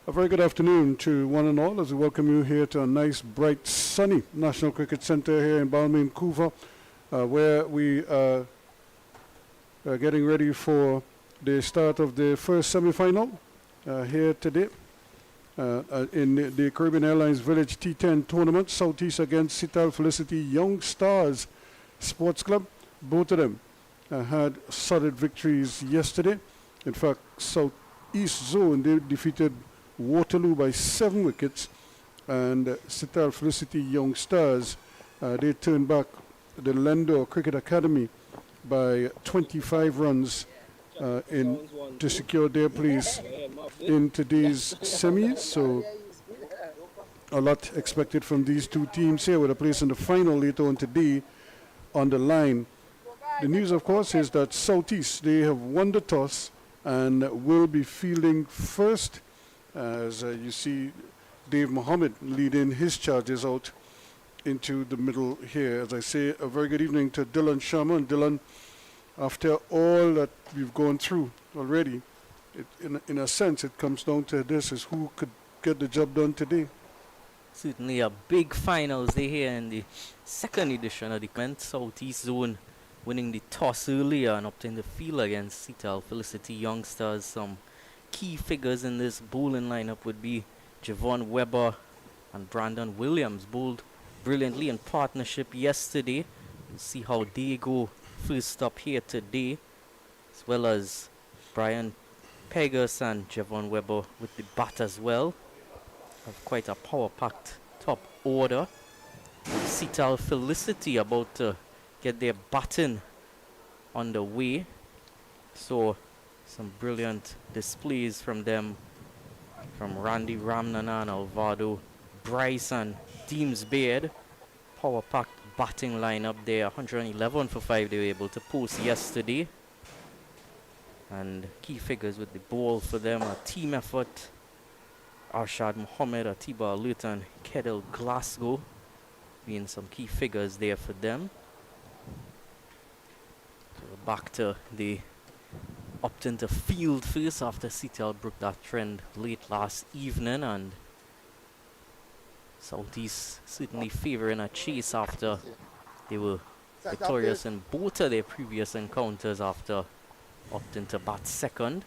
A very good afternoon to one and all as we welcome you here to a nice, bright, sunny National Cricket Centre here in Balmain, Vancouver, where we are getting ready for the start of the first semi-final here today in the Caribbean Airlines Village T10 tournament, Southeast against Cital Felicity Young Stars Sports Club. Both of them had solid victories yesterday. In fact, Southeast Zone, they defeated Waterloo by 7 wickets, and Cital Felicity Young Stars, they turned back the Lendor Cricket Academy by 25 runs to secure their place in today's semis. So a lot expected from these two teams here with a place in the final later on today on the line. The news, of course, is that Southeast, they have won the toss and will be fielding first. As you see Dave Mohammed leading his charges out into the middle here. As I say, a very good evening to Dylan Sharma. And Dylan, after all that we've gone through already, in a sense it comes down to this, is who could get the job done today. Certainly a big finals day here in the second edition of the Comment Southeast Zone, winning the toss earlier and up in the field against Cital Felicity Young Stars. Some key figures in this bowling lineup would be Javon Weber and Brandon Williams, bowled brilliantly in partnership yesterday. We'll see how they go first up here today, as well as Brian Pegas and Javon Weber with the bat as well. Have quite a power-packed top order. Cital Felicity about to get their batting on the way. So some brilliant displays from them, from Randy Ramnanan, Alvaro Bryce and Deems Beard. Power-packed batting lineup there. 111 for 5 they were able to post yesterday. And key figures with the ball for them, a team effort. Arshad Mohammed, Atiba Alert and Kedel Glasgow being some key figures there for them. So back to the Upton to field first after Cital broke that trend late last evening, and Southeast certainly favouring a chase after they were victorious in both of their previous encounters after Upton to bat second.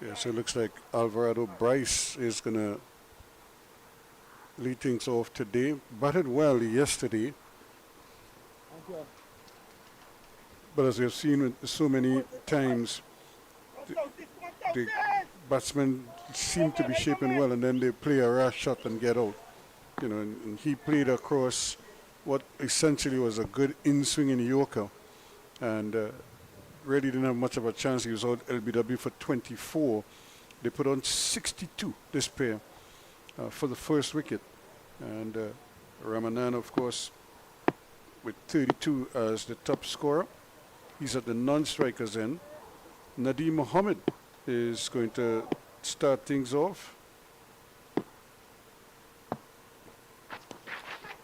Yeah, so it looks like Alvarado Bryce is going to lead things off today. Batted well yesterday. But as we've seen so many times, the batsmen seem to be shaping well, and then they play a rash shot and get out. You know, and he played across what essentially was a good in-swing in Yorker, and really didn't have much of a chance. He was out LBW for 24. They put on 62 this pair for the first wicket, and Ramanan, of course, with 32 as the top scorer. He's at the non-strikers end. Nadeem Mohammed is going to start things off.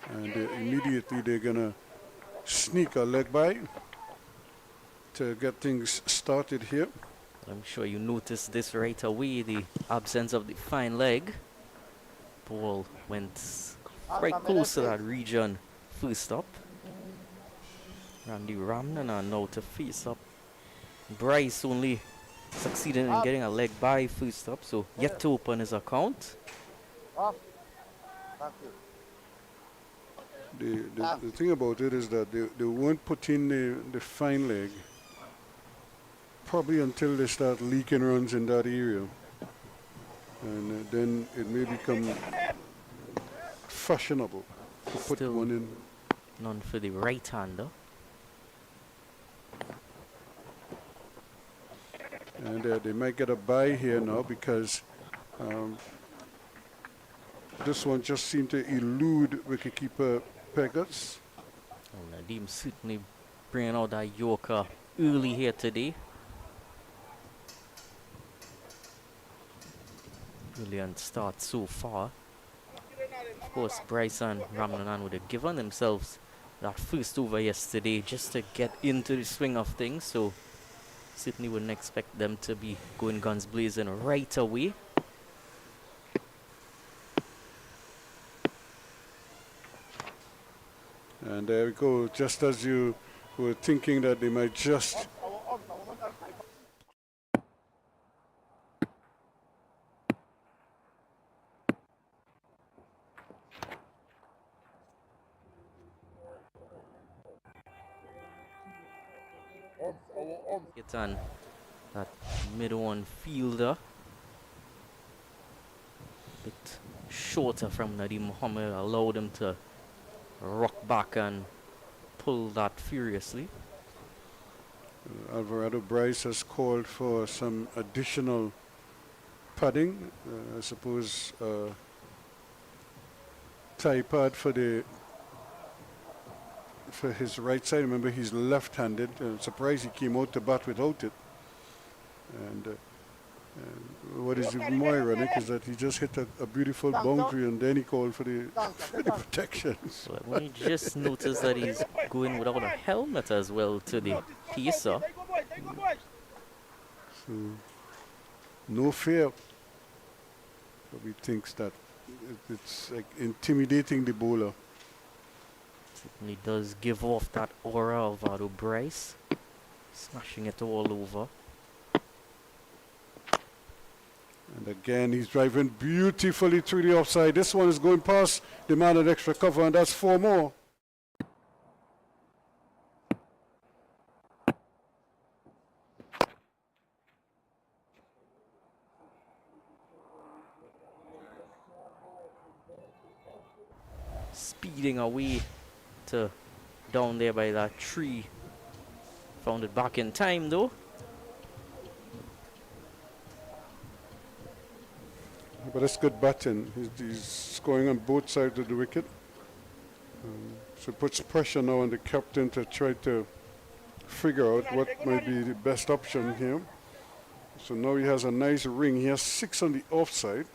And immediately they're going to sneak a leg by to get things started here. I'm sure you noticed this right away, the absence of the fine leg. Ball went quite close to that region first up. Randy Ramnanan now to face up. Bryce only succeeded in getting a leg by first up, so yet to open his account. The thing about it is that they won't put in the fine leg probably until they start leaking runs in that area. And then it may become fashionable to put one in. None for the right-hander. And they might get a bye here now because this one just seemed to elude wicketkeeper Pegas. Oh, Nadeem certainly bringing out that Yorker early here today. Brilliant start so far. Of course, Bryce and Ramnanan would have given themselves that first over yesterday just to get into the swing of things. So Certainly wouldn't expect them to be going guns blazing right away. And there we go, just as you were thinking that they might just Get on that mid-on fielder. Bit shorter from Nadim Mohammed, allowed him to rock back and pull that furiously. Alvarado Bryce has called for some additional padding, I suppose tie pad for his right side. Remember, he's left-handed. Surprised he came out to bat without it. And what is even more ironic is that he just hit a beautiful boundary and then he called for the protection. So we just noticed that he's going without a helmet as well to the pacer. So, no fear. But he thinks that it's like intimidating the bowler. Certainly does give off that aura of Alvarado Bryce, smashing it all over. And again, he's driving beautifully through the offside. This one is going past the man at extra cover, and that's 4 more. Speeding away to down there by that tree. Found it back in time though. But that's good batting. He's scoring on both sides of the wicket. So it puts pressure now on the captain to try to figure out what might be the best option here. So now he has a nice ring. He has 6 on the offside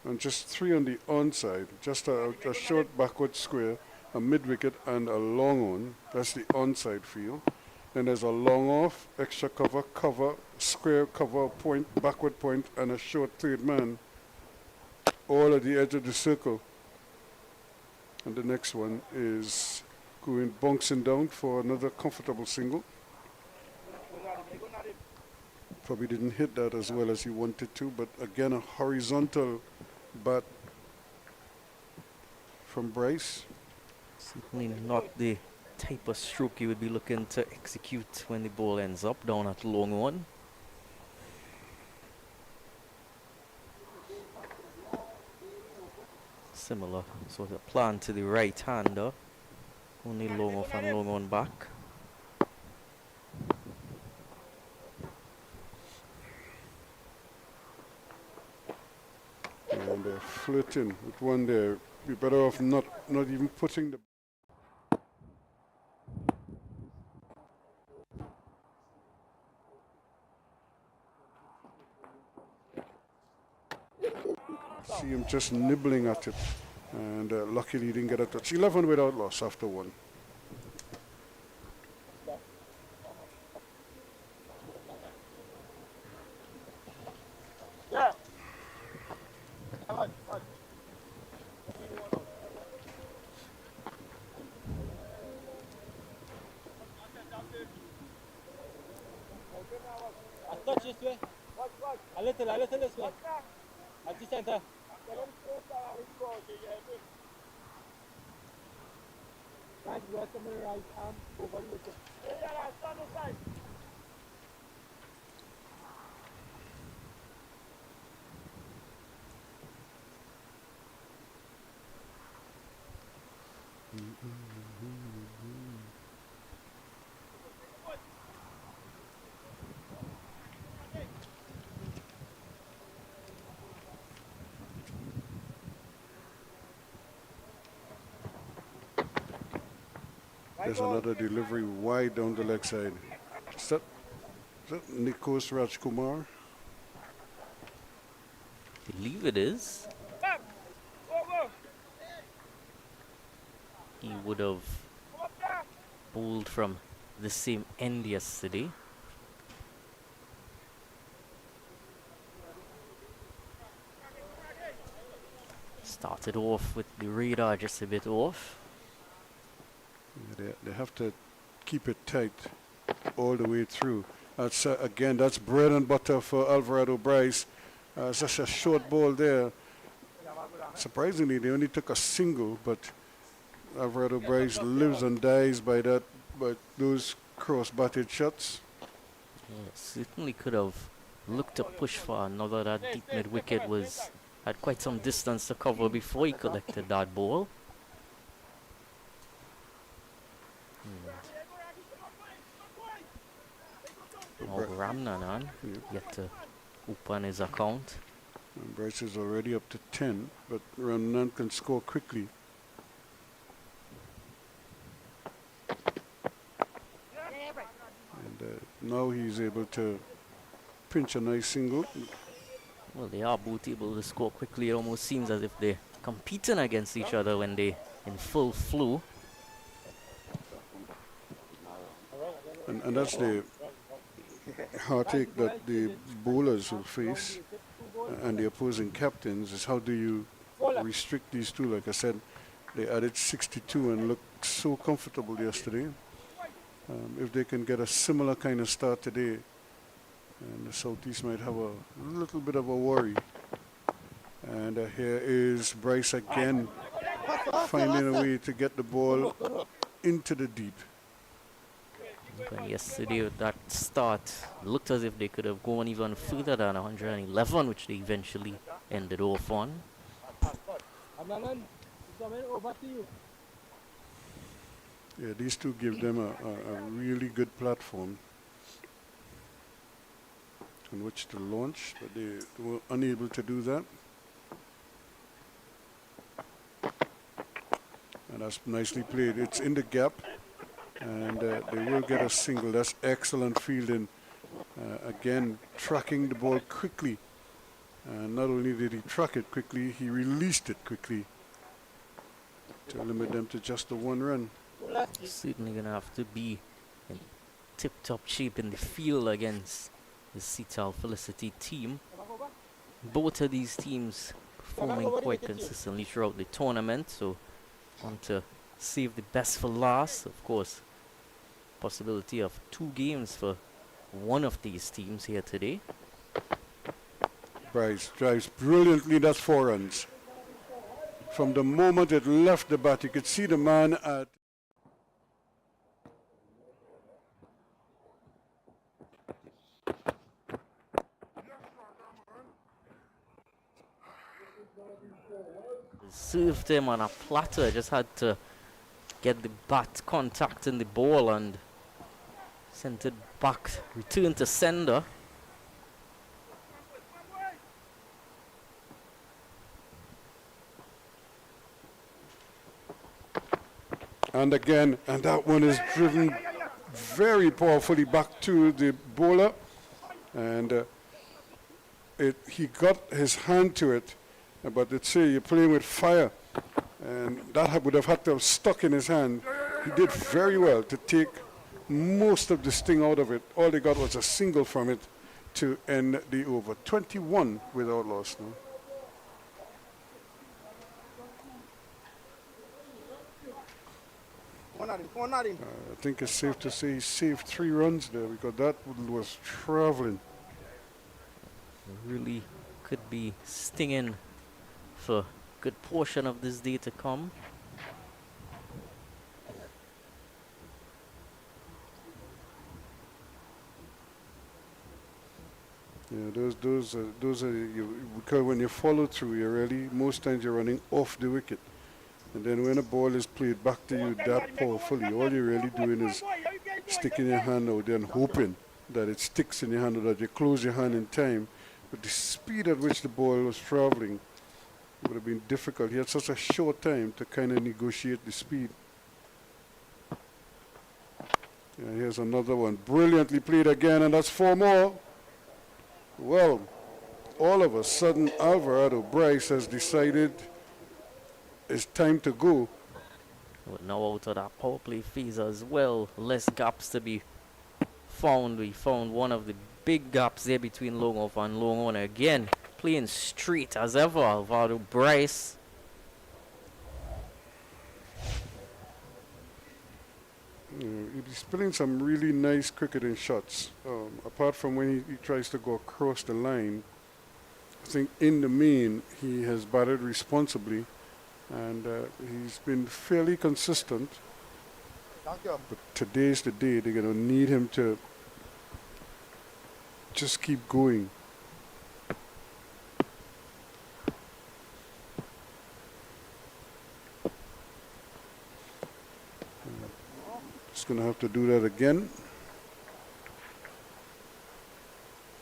and just 3 on the onside. Just a short backward square, a mid-wicket and a long on. That's the onside field. Then there's a long off, extra cover, square cover, point, backward point, and a short third man, all at the edge of the circle. And the next one is going bouncing down for another comfortable single. Probably didn't hit that as well as he wanted to, but again a horizontal bat from Bryce. Certainly not the type of stroke you would be looking to execute when the ball ends up down at long on. Similar sort of plan to the right hander, only long off and long on back. And they're flirting with one there. Be better off not even putting the see him just nibbling at it, and luckily he didn't get a touch. 11 without loss after 1. Touch this way. A little this way. At the center. Right, rest on the right arm over the wicket. There's another delivery wide down the leg side. Is that Nikos Rajkumar? I believe it is. He would have bowled from the same end yesterday. Started off with the radar just a bit off. Yeah, they have to keep it tight all the way through. That's again, that's bread and butter for Alvarado Bryce. Such a short ball there. Surprisingly, they only took a single, but Alvarado Bryce lives and dies by that, by those cross-batted shots. Yeah, certainly could have looked to push for another. That deep mid wicket had quite some distance to cover before he collected that ball. Now Ramnanan yet to open his account. And Bryce is already up to 10, but Ramnan can score quickly. And now he's able to pinch a nice single. Well, they are both able to score quickly. It almost seems as if they're competing against each other when they're in full flow. And that's the heartache that the bowlers will face and the opposing captains, is how do you restrict these two. Like I said, they added 62 and looked so comfortable yesterday. If they can get a similar kind of start today, and the Southeast might have a little bit of a worry. And here is Bryce again, finding a way to get the ball into the deep. But yesterday with that start, looked as if they could have gone even further than 111, which they eventually ended off on. Yeah, these two give them a really good platform on which to launch, but they were unable to do that. And that's nicely played. It's in the gap, and they will get a single. That's excellent fielding. Again, tracking the ball quickly. And not only did he track it quickly, he released it quickly to limit them to just the one run. Certainly going to have to be in tip-top shape in the field against the Seattle Felicity team. Both of these teams performing quite consistently throughout the tournament, so want to save the best for last. Of course, possibility of 2 games for one of these teams here today. Bryce drives brilliantly. That's 4 runs. From the moment it left the bat, you could see the man at served him on a platter, just had to get the bat contact in the ball and sent it back, return to sender. and again, and that one is driven very powerfully back to the bowler, and he got his hand to it, but let's say you're playing with fire, and that would have had to have stuck in his hand. He did very well to take most of the sting out of it. All they got was a single from it to end the over. 21 without loss now. I think it's safe to say he saved 3 runs there, because that was traveling. Really could be stinging for a good portion of this day to come. Yeah, those are because when you follow through, you're really, most times you're running off the wicket. And then when a ball is played back to you that powerfully, all you're really doing is sticking your hand out there and hoping that it sticks in your hand or that you close your hand in time. But the speed at which the ball was traveling would have been difficult. He had such a short time to kind of negotiate the speed. Yeah, here's another one. Brilliantly played again, and that's 4 more. Well, all of a sudden, Alvarado Bryce has decided it's time to go. But now out of that power play phase as well. Less gaps to be found. We found one of the big gaps there between long off and long on again. Playing straight as ever. Alvaro Bryce. He's playing some really nice cricketing shots. Apart from when he tries to go across the line, I think in the main he has batted responsibly, and he's been fairly consistent. Thank you. But today's the day they're going to need him to just keep going. Just going to have to do that again.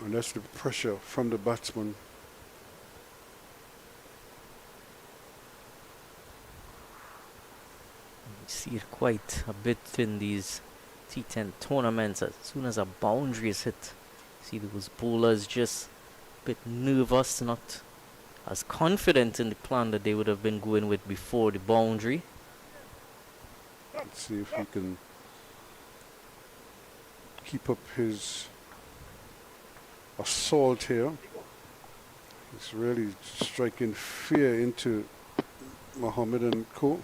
And that's the pressure from the batsman. You see it quite a bit in these T10 tournaments. As soon as a boundary is hit, see those bowlers just a bit nervous, not as confident in the plan that they would have been going with before the boundary. Let's see if he can keep up his assault here. He's really striking fear into Mohammed and co.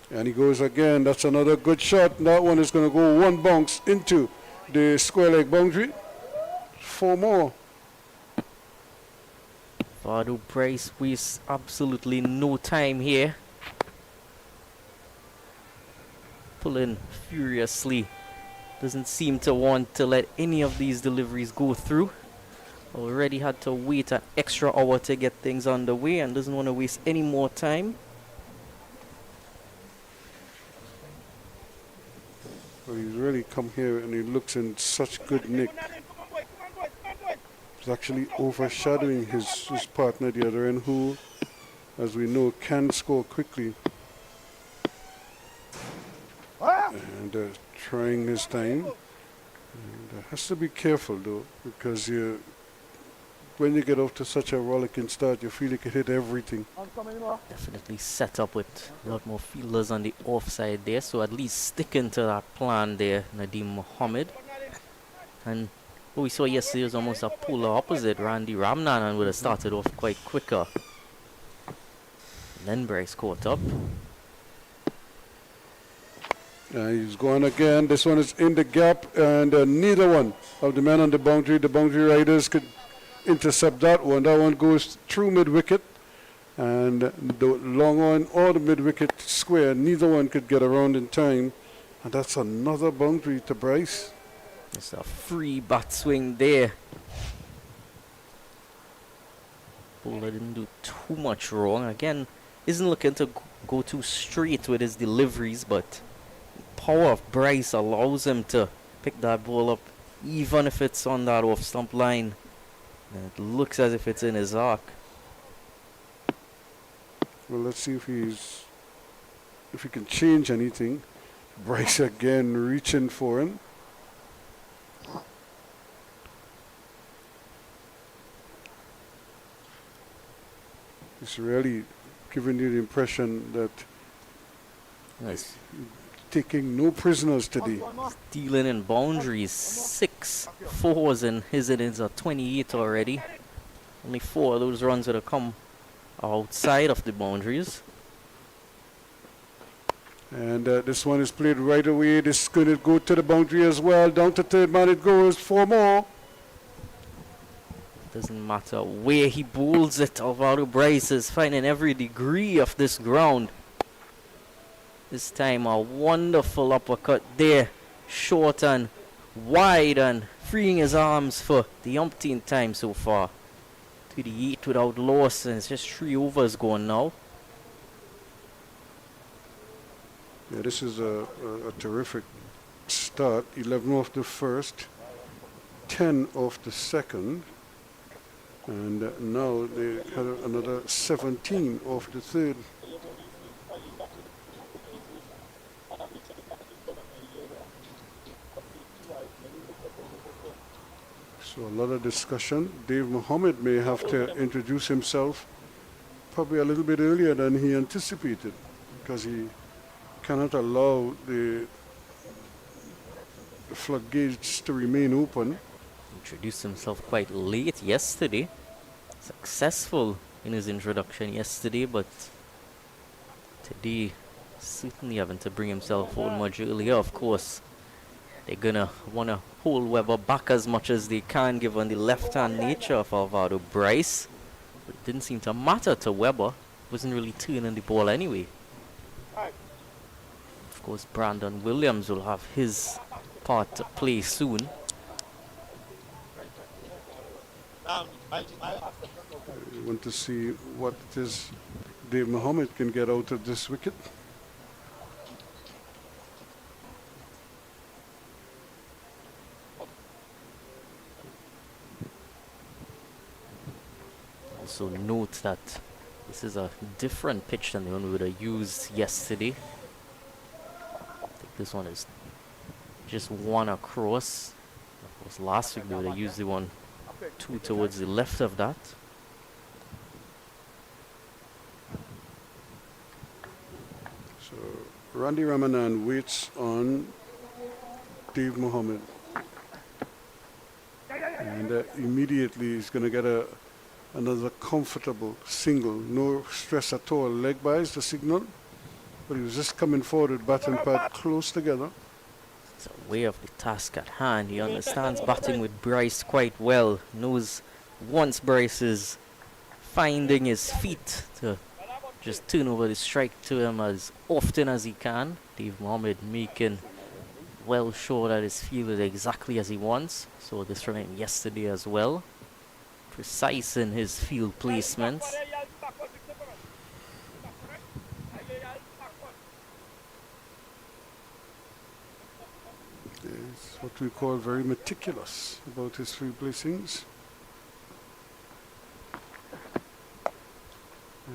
And he goes again. That's another good shot. That one is going to go one bounce into the square leg boundary. 4 more. Alvaro Bryce wastes absolutely no time here. Pulling furiously. Doesn't seem to want to let any of these deliveries go through. Already had to wait an extra hour to get things underway and doesn't want to waste any more time. Well, he's really come here and he looks in such good nick. He's actually overshadowing his partner the other end, who, as we know, can score quickly. And trying his time. And has to be careful though, because when you get off to such a rollicking start, you feel you can hit everything. Definitely set up with a lot more fielders on the offside there, so at least sticking to that plan there, Nadeem Mohammed. And what we saw yesterday was almost a polar opposite. Randy Ramnanan would have started off quite quicker. And then Bryce caught up. He's going again. This one is in the gap, and neither one of the men on the boundary riders could intercept that one. That one goes through mid-wicket, and the long on or the mid-wicket square, neither one could get around in time. And that's another boundary to Bryce. It's a free bat swing there. Bowler didn't do too much wrong. Again, isn't looking to go too straight with his deliveries, but power of Bryce allows him to pick that ball up even if it's on that off stump line. And it looks as if it's in his arc. Well, let's see if he can change anything. Bryce again reaching for him. He's really giving you the impression that Nice. taking no prisoners today. Dealing in boundaries. 6 fours in his innings are 28 already. Only 4 of those runs would have come outside of the boundaries. And this one is played right away. This is going to go to the boundary as well. Down to third man it goes. 4 more. Doesn't matter where he bowls it. Alvaro Bryce is finding every degree of this ground. This time a wonderful uppercut there. Short and wide and freeing his arms for the umpteenth time so far. To the 8 without loss, and it's just 3 overs going now. Yeah, this is a terrific start. 11 off the first, 10 off the second, and now they had another 17 off the third. So a lot of discussion. Dave Mohammed may have to introduce himself probably a little bit earlier than he anticipated, because he cannot allow the floodgates to remain open. Introduced himself quite late yesterday. Successful in his introduction yesterday, but today certainly having to bring himself on much earlier. Of course, they're gonna wanna hold Weber back as much as they can, given the left-hand nature of Alvaro Bryce. But it didn't seem to matter to Weber. Wasn't really turning the ball anyway. Of course, Brandon Williams will have his part to play soon. We want to see what it is Dave Mohammed can get out of this wicket. Also note that this is a different pitch than the one we would have used yesterday. I think this one is just one across. Of course, last week we would have used the one two towards the left of that. So Randy Ramanan waits on Dave Mohammed. And immediately he's going to get another comfortable single. No stress at all. Leg by is the signal. But he was just coming forward with bat and pad close together. It's aware of the task at hand. He understands batting with Bryce quite well. Knows once Bryce is finding his feet to just turn over the strike to him as often as he can. Dave Mohammed making well sure that his field is exactly as he wants. So this from him yesterday as well. Precise in his field placements. It's what we call very meticulous about his field placings.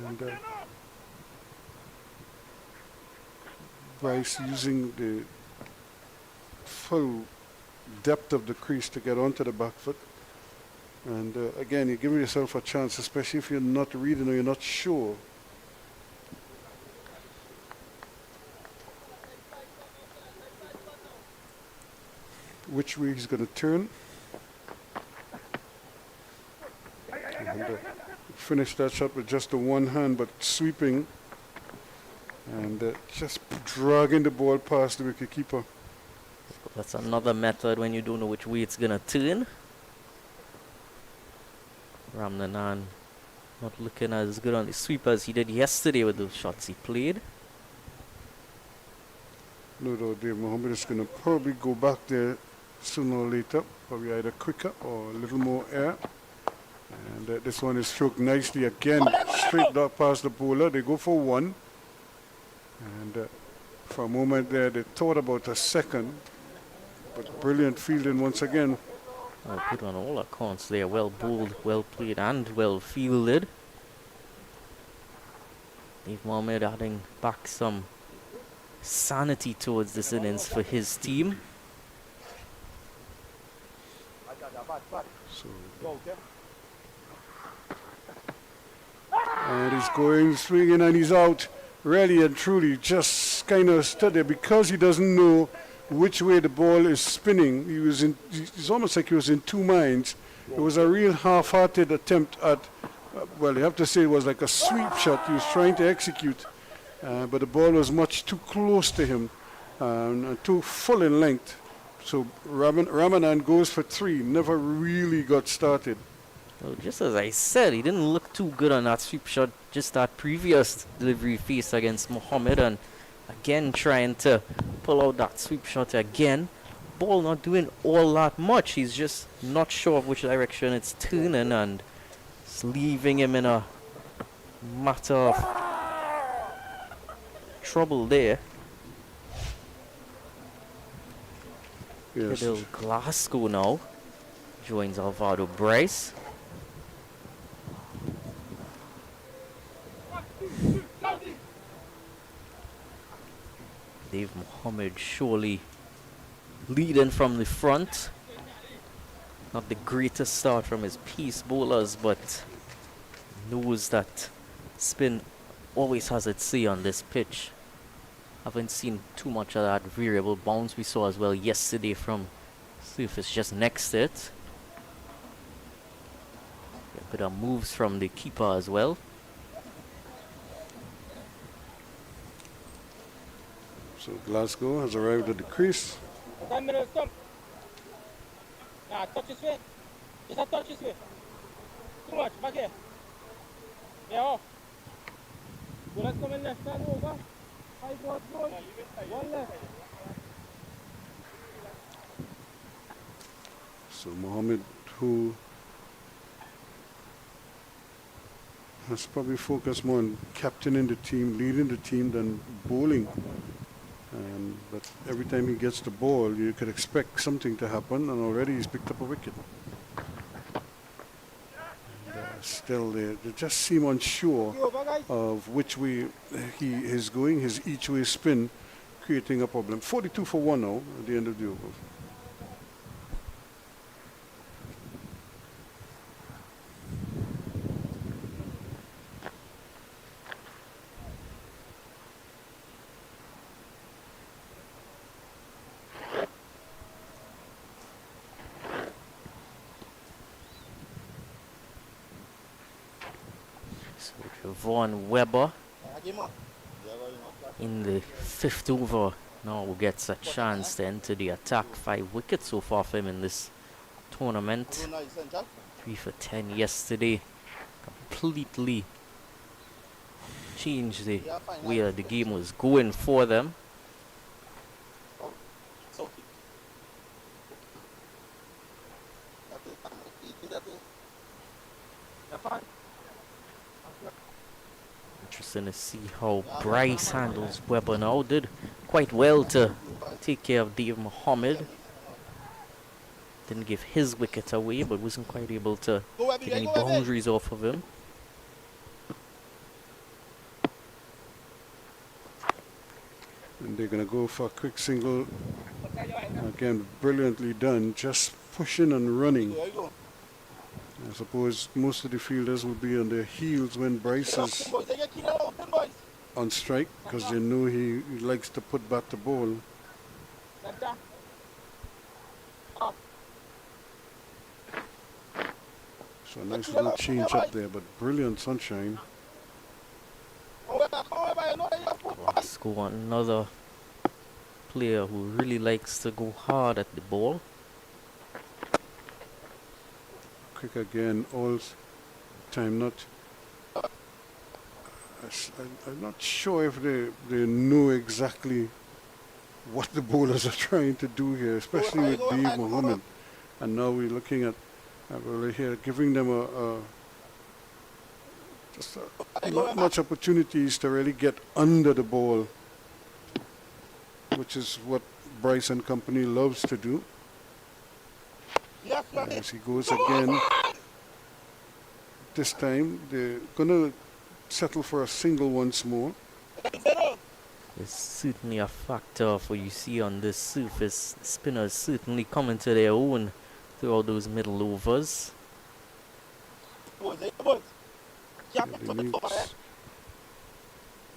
And Bryce using the full depth of the crease to get onto the back foot. And again, you give yourself a chance, especially if you're not reading or you're not sure. Which way he's going to turn. And finish that shot with just the one hand, but sweeping. And just dragging the ball past the wicketkeeper. That's another method when you don't know which way it's going to turn. Ramnanan not looking as good on the sweep as he did yesterday with those shots he played. No doubt Dave Mohammed is going to probably go back there sooner or later, probably either quicker or a little more air. And this one is stroked nicely again, straight up past the bowler. They go for one. And for a moment there, they thought about a second, but brilliant fielding once again. Well, good on all accounts there. Well bowled, well played, and well fielded. Dave Mohammed adding back some sanity towards this innings for his team. So, and he's going, swinging, and he's out. Really and truly just kind of stood there because he doesn't know which way the ball is spinning. It's almost like he was in two minds. It was a real half-hearted attempt at, well, you have to say it was like a sweep shot he was trying to execute, but the ball was much too close to him and too full in length. So Ramanan goes for three, never really got started. Well, just as I said, he didn't look too good on that sweep shot, just that previous delivery face against Mohammed, and again trying to pull out that sweep shot again. Ball not doing all that much. He's just not sure of which direction it's turning, and it's leaving him in a matter of trouble there. Yes. Little Glasgow now joins Alvaro Bryce. Dave Mohammed surely leading from the front. Not the greatest start from his pace bowlers, but knows that spin always has its say on this pitch. Haven't seen too much of that variable bounce we saw as well yesterday from surface just next to it. A bit of moves from the keeper as well. So Glasgow has arrived at the crease. Stand middle stump. Nah, touch this way. Just a touch this way. Too much, back here. Yeah, off. So let's come in left, stand over. High ball, one left. So Mohammed, who has probably focused more on captaining the team, leading the team than bowling. But every time he gets the ball, you could expect something to happen, and already he's picked up a wicket. And, still, they just seem unsure of which way he is going. His each way spin creating a problem. 42 for 1 now at the end of the over. Vaughan Weber in the 5th over now gets a chance to enter the attack. 5 wickets so far for him in this tournament. 3 for 10 yesterday. Completely changed the way the game was going for them. Interesting to see how Bryce handles Weber now. Did quite well to take care of Dave Mohammed. Didn't give his wicket away, but wasn't quite able to get any boundaries off of him. And they're going to go for a quick single. Again, brilliantly done. Just pushing and running. I suppose most of the fielders will be on their heels when Bryce is on strike, because they know he likes to put back the ball. So a nice little change up there, but brilliant sunshine. Glasgow, another player who really likes to go hard at the ball. Quick again, all time. Not. I'm not sure if they know exactly what the bowlers are trying to do here, especially with Dave Mohammed. And now we're looking at here giving them not much opportunities to really get under the ball, which is what Bryce and company loves to do. As he goes again, this time they're going to settle for a single once more. It's certainly a factor for you see on this surface. Spinners certainly coming to their own throughout those middle overs.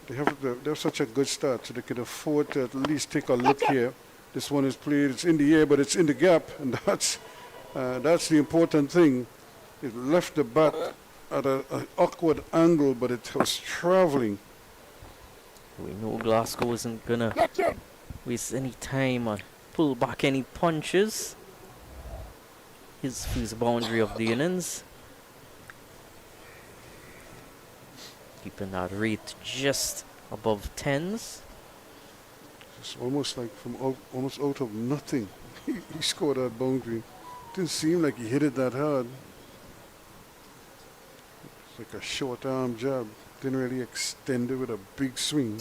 They have such a good start, so they can afford to at least take a look here. This one is played, it's in the air, but it's in the gap, and that's the important thing. It left the bat at an awkward angle, but it was traveling. We know Glasgow isn't gonna waste any time or pull back any punches. His first boundary of the innings. Keeping that rate just above 10s. It's almost like from almost out of nothing. He scored that boundary. Didn't seem like he hit it that hard. It's like a short arm jab. Didn't really extend it with a big swing.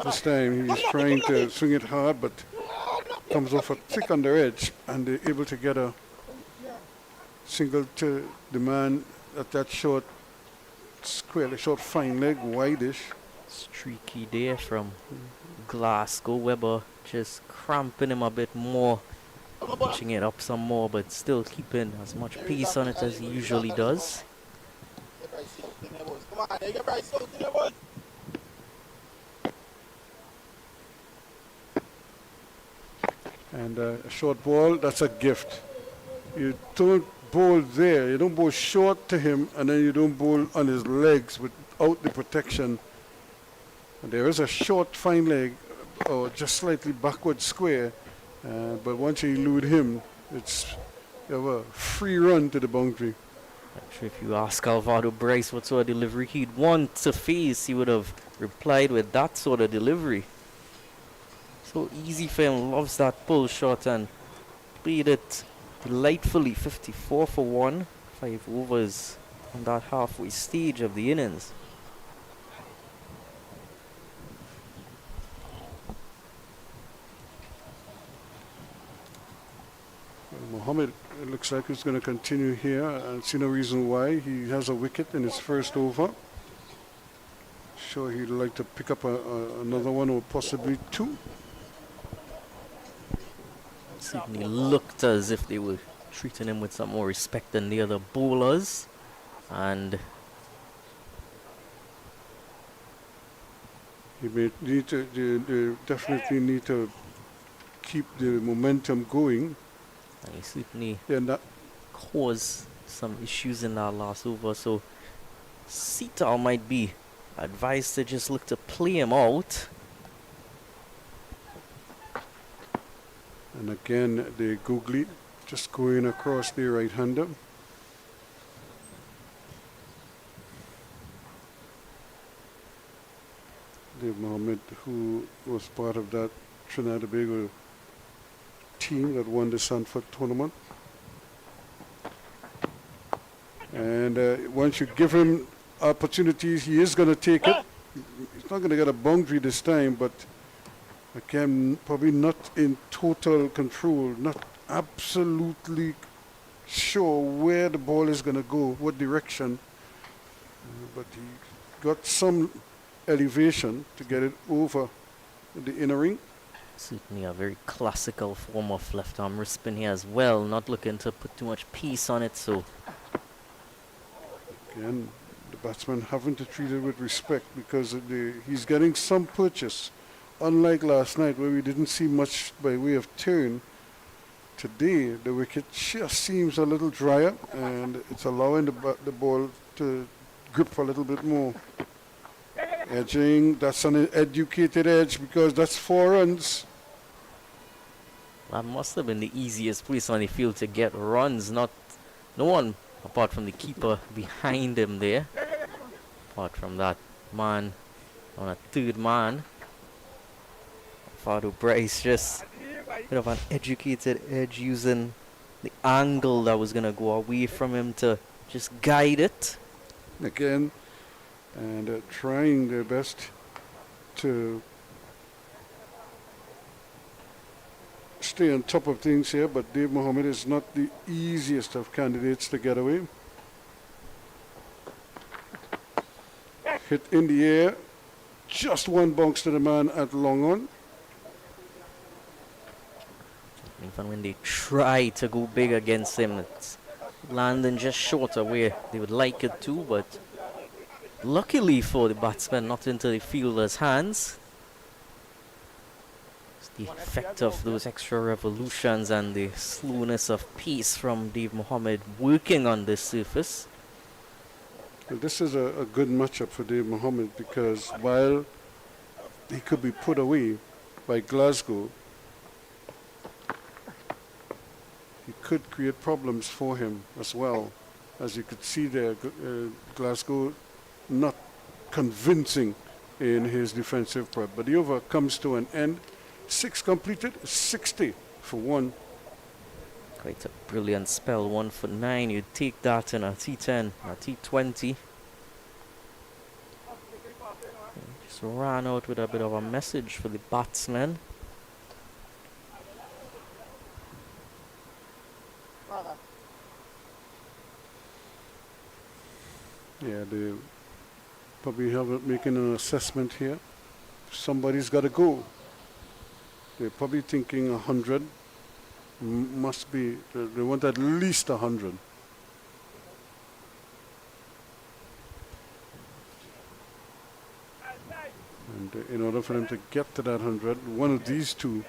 This time he's trying to swing it hard, but comes off a thick under edge, and they're able to get a single to the man at that short square, short fine leg, wideish. Streaky there from Glasgow. Weber just cramping him a bit more Pushing it up some more, but still keeping as much pace on it as he usually does. Come on, get Bryce out there, boys. And a short ball, that's a gift. You don't bowl there, you don't bowl short to him, and then you don't bowl on his legs without the protection. And there is a short fine leg, or just slightly backward square, but once you elude him, it's you have a free run to the boundary. I'm sure if you ask Alvaro Bryce what sort of delivery he'd want to face, he would have replied with that sort of delivery. So easy for him, loves that pull shot and played it delightfully. 54 for 1, 5 overs on that halfway stage of the innings. Mohammed, it looks like he's going to continue here. I see no reason why. He has a wicket in his first over. Sure, he'd like to pick up another one or possibly two. Certainly looked as if they were treating him with some more respect than the other bowlers. And He may need to, they definitely need to keep the momentum going. he certainly And that, caused some issues in that last over. So Sita might be advised to just look to play him out. and again, the googly just going across the right-hander. Dave Mohammed, who was part of that Trinidad and Tobago team that won the Sanford tournament. And once you give him opportunities, he is going to take it. He's not going to get a boundary this time, but again, probably not in total control, not absolutely sure where the ball is going to go, what direction. But he got some elevation to get it over the inner ring. Certainly a very classical form of left arm wrist spin here as well. Not looking to put too much pace on it, so Again, the batsman having to treat it with respect because he's getting some purchase. Unlike last night where we didn't see much by way of turn, today the wicket just seems a little drier and it's allowing the ball to grip a little bit more. Edging, that's an educated edge because that's 4 runs. that must have been the easiest place on the field to get runs. No one apart from the keeper behind him there. Apart from that man on a third man. Alvaro Bryce just a bit of an educated edge using the angle that was going to go away from him to just guide it. Again, and trying their best to stay on top of things here, but Dave Mohammed is not the easiest of candidates to get away. Hit in the air, just one bounce to the man at long on. Even when they try to go big against him, it's landing just short of where they would like it to, but luckily for the batsman, not into the fielder's hands. It's the effect of those extra revolutions and the slowness of pace from Dave Mohammed working on this surface. Well, this is a good matchup for Dave Mohammed because while he could be put away by Glasgow, he could create problems for him as well. As you could see there, Glasgow not convincing in his defensive prep. But the over comes to an end. 6 completed, 60 for 1. Quite a brilliant spell, 1 for 9. You'd take that in a T10, a T20. Just ran out with a bit of a message for the batsman. Yeah, they probably have it making an assessment here. Somebody's got to go. They're probably thinking 100, must be, they want at least 100. And in order for them to get to that 100, one of these two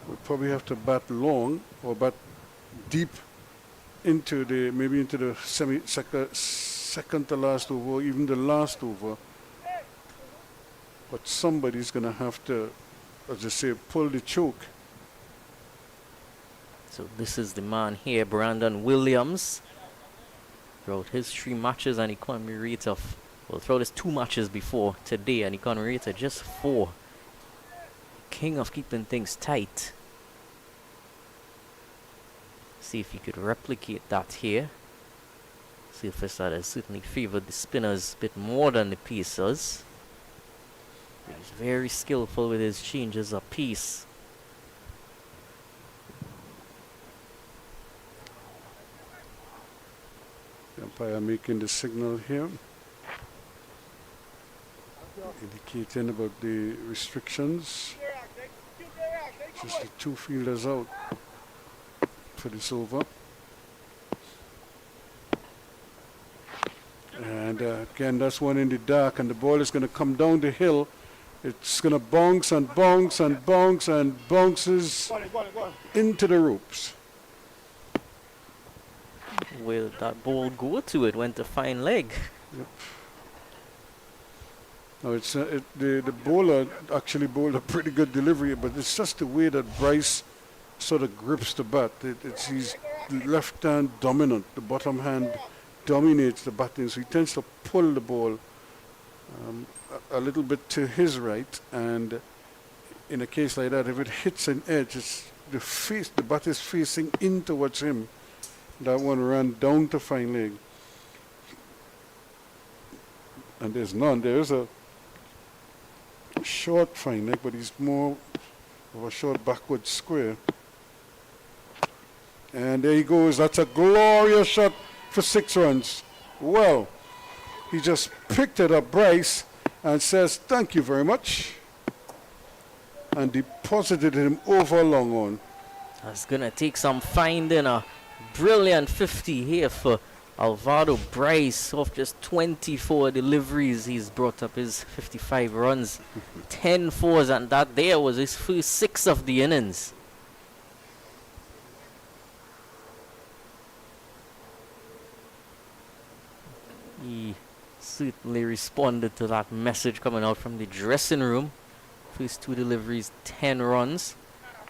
would probably have to bat long or bat deep into the, maybe into the second to last over, or even the last over. But somebody's going to have to, as I say, pull the choke. So this is the man here, Brandon Williams. Throughout his 3 matches, an economy rate of, well, throughout his 2 matches before today, an economy rate of just 4. King of keeping things tight. See if he could replicate that here. See if this has certainly favored the spinners a bit more than the pacers. He's very skillful with his changes of pace. The umpire making the signal here, indicating about the restrictions. Just the 2 fielders out for this over. And again, that's one in the dark, and the ball is going to come down the hill. It's going to bounce and bounce and bounce and bounces into the ropes. Where did that ball go to? It went to fine leg. Yep. Now it's the bowler actually bowled a pretty good delivery, but it's just the way that Bryce sort of grips the bat. He's left hand dominant. The bottom hand dominates the batting, so he tends to pull the ball a little bit to his right. And in a case like that, if it hits an edge, it's the bat is facing in towards him. That one ran down to fine leg. And there's none. There's a short fine leg, but he's more of a short backward square. And there he goes. That's a glorious shot for 6 runs. Well, he just picked it up, Bryce, and says, thank you very much. And deposited him over long on. That's going to take some finding. A brilliant 50 here for Alvaro Bryce. Off just 24 deliveries, he's brought up his 55 runs. 10 fours, and that there was his first 6 of the innings. He certainly responded to that message coming out from the dressing room. First 2 deliveries, 10 runs.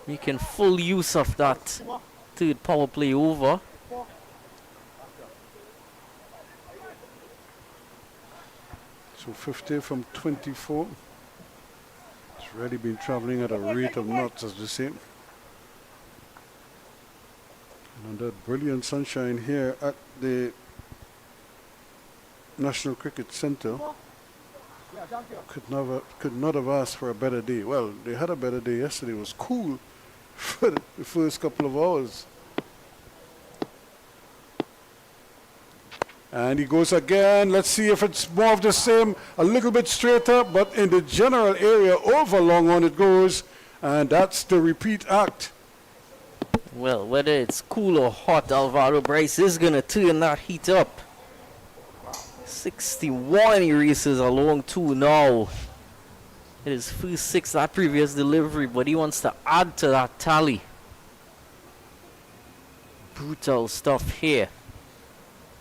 Making full use of that 3rd power play over. So 50 from 24. It's already been traveling at a rate of knots, as they say. And under brilliant sunshine here at the National Cricket Centre, could not have asked for a better day. Well, they had a better day yesterday. It was cool for the first couple of hours. And he goes again. Let's see if it's more of the same, a little bit straighter, but in the general area, over long on it goes. And that's the repeat act. Well, whether it's cool or hot, Alvaro Bryce is going to turn that heat up. 61 he races along 2 now. It is first 6 that previous delivery, but he wants to add to that tally. Brutal stuff here.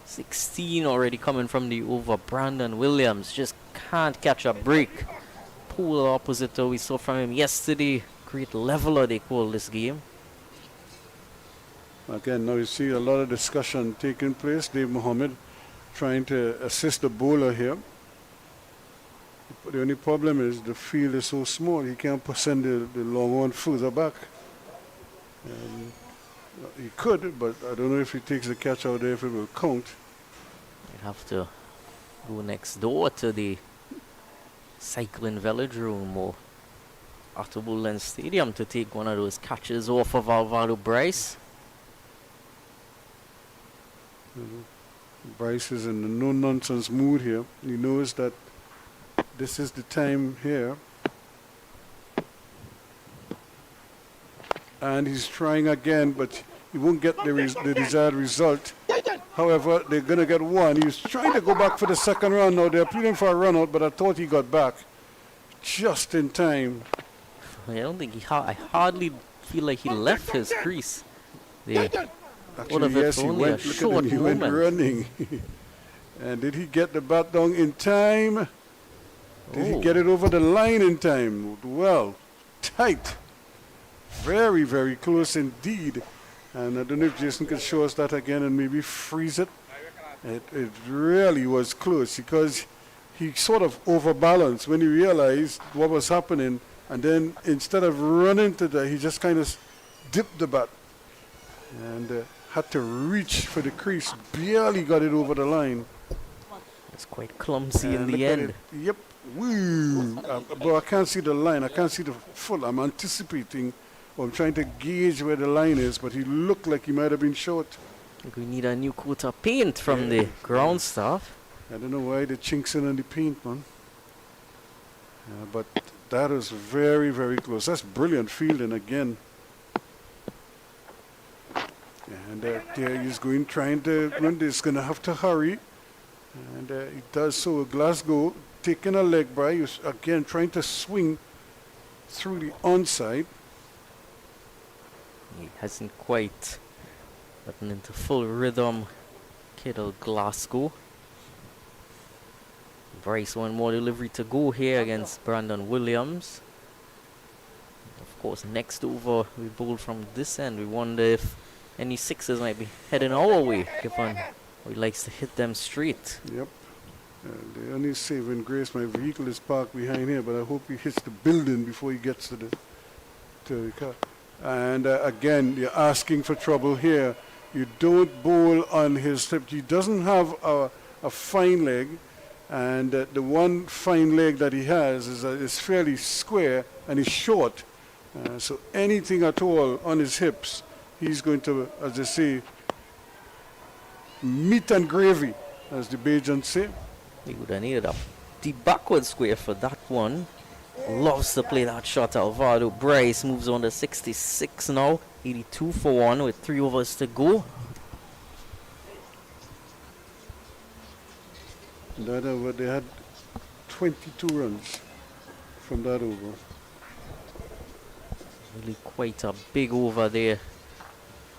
16 already coming from the over. Brandon Williams just can't catch a break. Polar opposite to what we saw from him yesterday. Great leveler they call this game. Again, now you see a lot of discussion taking place. Dave Mohammed trying to assist the bowler here. But the only problem is the field is so small, he can't send the long one further back. He could, but I don't know if he takes the catch out there if it will count. You have to go next door to the cycling velodrome or Otto Stadium to take one of those catches off of Alvaro Bryce. Bryce is in the no-nonsense mood here. He knows that this is the time here and he's trying again, but he won't get the desired result. However, they're going to get one. He was trying to go back for the second run. Now they're appealing for a run out, but I thought he got back just in time. I don't think I hardly feel like he left his crease. What Actually, if it's yes, he only a went. Look at short him, he went moment? running. And did he get the bat down in time? Did he get it over the line in time? Well, tight. Very, very close indeed. And I don't know if Jason could show us that again and maybe freeze it. It really was close because he sort of overbalanced when he realized what was happening. And then instead of running to that, he just kind of dipped the bat and had to reach for the crease. Barely got it over the line. It's quite clumsy in And the look at end. it. Yep. Woo. But I can't see the line. I can't see the full. I'm anticipating. Or I'm trying to gauge where the line is, but he looked like he might have been short. I think we need a new coat of paint from the ground staff. I don't know why the chinks in on the paint, man. But that is very, very close. That's brilliant fielding again. And there he's going, trying to run this. Going to have to hurry. And he does so. Glasgow taking a leg by. He's again trying to swing through the onside. He hasn't quite gotten into full rhythm. Kittle Glasgow. Bryce, one more delivery to go here against Brandon Williams. Of course, next over we bowl from this end. We wonder if any sixes might be heading our way, given he likes to hit them straight. Yep. The only saving grace, my vehicle is parked behind here, but I hope he hits the building before he gets to the car. And again, you're asking for trouble here. You don't bowl on his hip. He doesn't have a fine leg, and the one fine leg that he has is fairly square and is short. So anything at all on his hips, he's going to, as they say, meat and gravy, as the Bajans say. He would have needed a deep backward square for that one. Loves to play that shot. Alvaro Bryce moves on to 66 now. 82 for 1 with 3 overs to go. That over, they had 22 runs from that over. Really quite a big over there.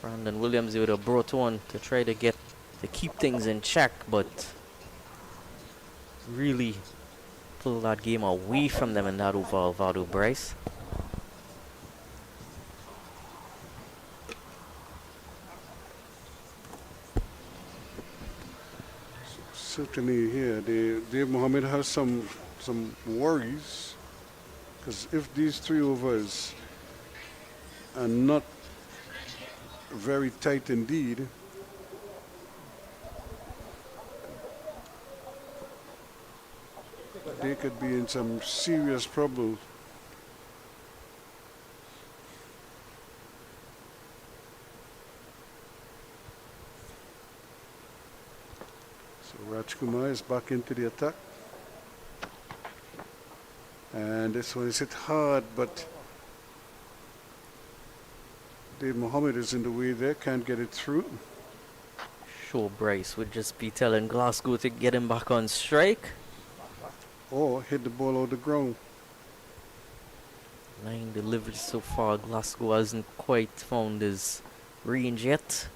Brandon Williams would have brought on to try to keep things in check, but really pull that game away from them in that over. Alvaro Bryce. Certainly here, Dave Mohammed has some worries, because if these 3 overs are not very tight indeed, they could be in some serious trouble. So Rajkumar is back into the attack. And this one is hit hard, but Dave Mohammed is in the way there, can't get it through. Sure, Bryce would just be telling Glasgow to get him back on strike. Or hit the ball out the ground. 9 deliveries so far. Glasgow hasn't quite found his range yet.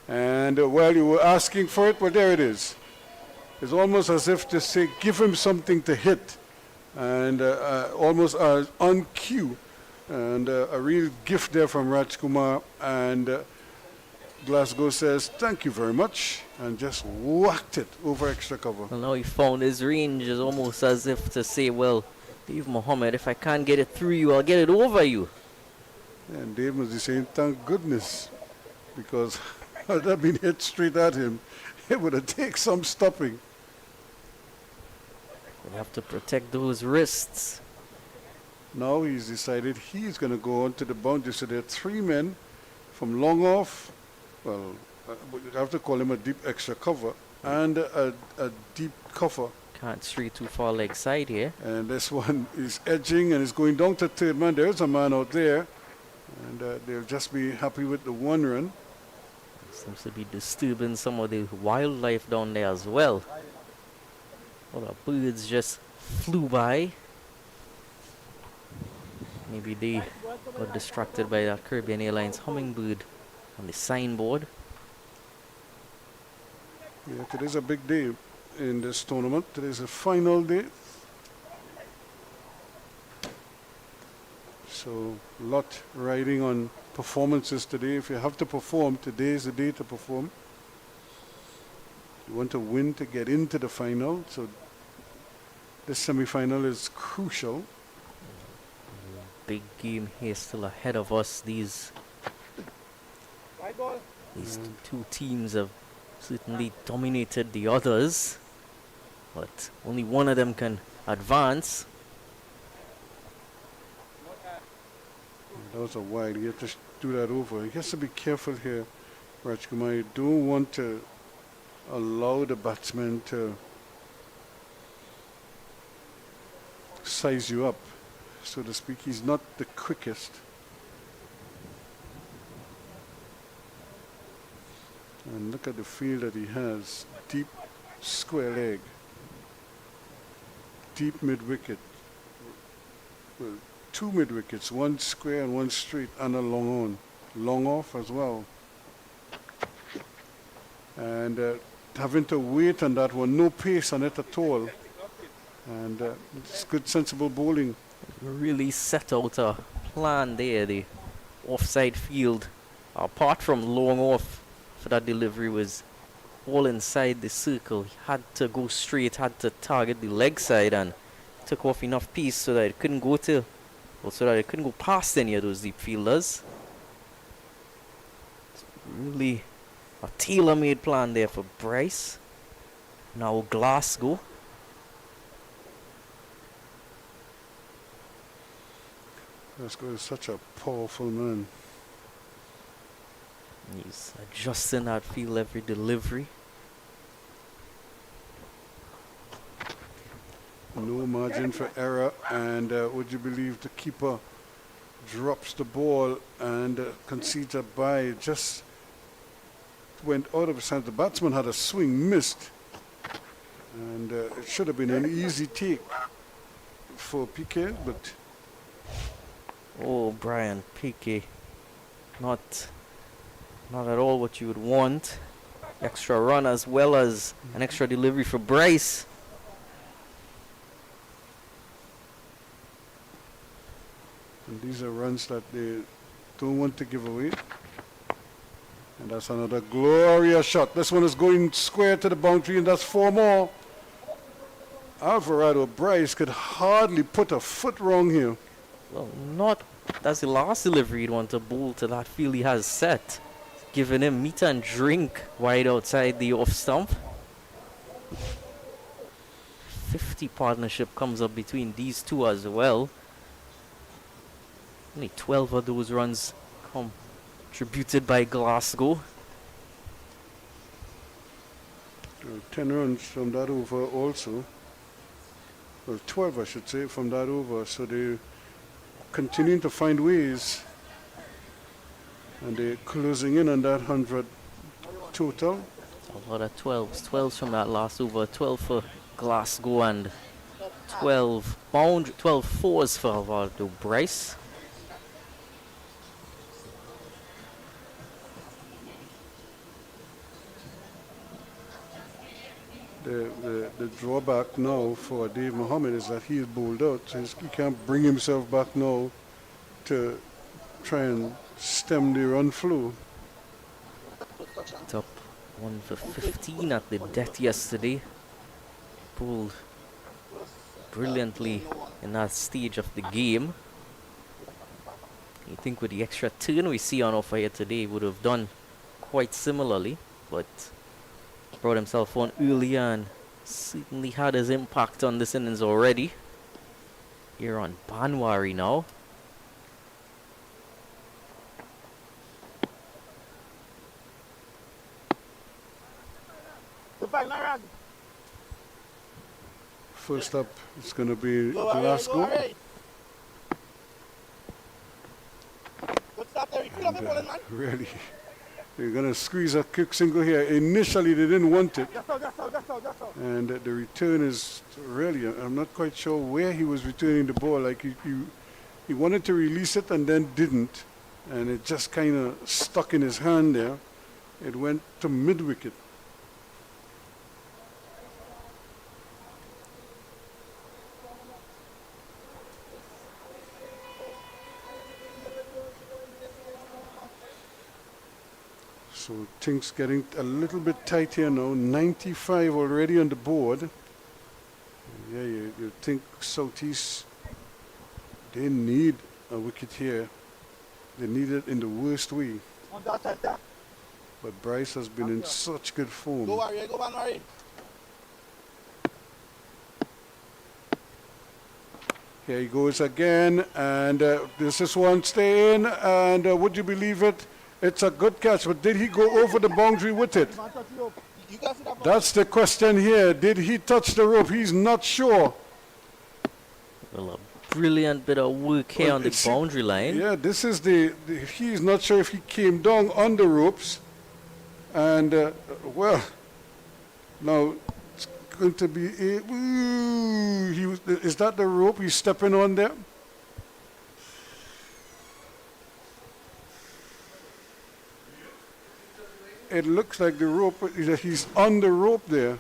And while you were asking for it, well, there it is. It's almost as if to say, give him something to hit. And almost on cue. And a real gift there from Rajkumar. And Glasgow says, thank you very much. And just whacked it over extra cover. Well, now he found his range. Is almost as if to say, well, Dave Mohammed, if I can't get it through you, I'll get it over you. And Dave must be saying, thank goodness. Because had that been hit straight at him, it would have taken some stopping. We have to protect those wrists. Now he's decided he's going to go on to the boundary. So there are 3 men from long off. Well, we have to call him a deep extra cover and a deep cover. Can't stray too far leg side here. And this one is edging and is going down to third man. There's a man out there. And they'll just be happy with the 1 run. Seems to be disturbing some of the wildlife down there as well. All the birds just flew by. Maybe they got distracted by that Caribbean Airlines hummingbird on the signboard. Yeah, today's a big day in this tournament. Today's a final day. So a lot riding on performances today. If you have to perform, today is the day to perform. You want to win to get into the final. So this semi-final is crucial. Big game here still ahead of us. These two teams have certainly dominated the others, but only one of them can advance. That was a wide. You have to do that over. He has to be careful here, Rajkumar. You don't want to allow the batsman to size you up, so to speak. He's not the quickest. And look at the field that he has. Deep square leg. Deep mid-wicket. Well, 2 mid-wickets, 1 square and 1 straight, and a long on. Long off as well. And having to wait on that one. No pace on it at all. And it's good, sensible bowling. Really set out a plan there. The offside field, apart from long off for that delivery, was all inside the circle. He had to go straight, had to target the leg side, and took off enough pace so that it couldn't go to, or so that it couldn't go past any of those deep fielders. It's really a tailor-made plan there for Bryce. Now Glasgow. Glasgow is such a powerful man. He's adjusting that field every delivery. No margin for error, and would you believe the keeper drops the ball and concedes a bye. Just went out of his hand. The batsman had a swing, missed, and it should have been an easy take for Piquet, but oh, Brian Piquet, not at all what you would want. Extra run as well as an extra delivery for Bryce. and these are runs that they don't want to give away. And that's another glorious shot. This one is going square to the boundary, and that's 4 more. Alvarado Bryce could hardly put a foot wrong here. Well, not that's the last delivery he'd want to bowl to that field he has set. Giving him meat and drink wide outside the off stump. 50 partnership comes up between these two as well. Only 12 of those runs contributed by Glasgow. 10 runs from that over also. Well, 12 I should say from that over. So they're continuing to find ways. And they're closing in on that 100 total. A lot of 12s. 12s from that last over. 12 for Glasgow and 12 fours for Alvarado Bryce. The drawback now for Dave Mohammed is that he is bowled out. So he can't bring himself back now to try and stem the run flow. Top 1 for 15 at the death yesterday. Bowled brilliantly in that stage of the game. You think with the extra turn we see on offer here today, he would have done quite similarly, but brought himself on earlier and certainly had his impact on this innings already. Here on Banwari now. first up is going to be Go, Harry, go, Glasgow. Harry. Good stop there. Fill up the ball, man. Really, they're going to squeeze a quick single here. Initially, they didn't want it. Just out. And the return is really, I'm not quite sure where he was returning the ball. Like he wanted to release it and then didn't. And it just kind of stuck in his hand there. It went to mid-wicket. So things getting a little bit tight here now. 95 already on the board. Yeah, you think Southeast, they need a wicket here. They need it in the worst way. On that side there. But Bryce has been in such good form. Go, Harry. Go, man, Harry. Here he goes again, and this is one stay in, and would you believe it? It's a good catch, but did he go over the boundary with it? Man, touch the rope. You can see that ball. That's the question here. Did he touch the rope? He's not sure. Well, a brilliant bit of work here Well, on the it's- boundary line. Yeah, this is he's not sure if he came down on the ropes. And, well, now it's going to be is that the rope he's stepping on there? It looks like the rope, he's on the rope there.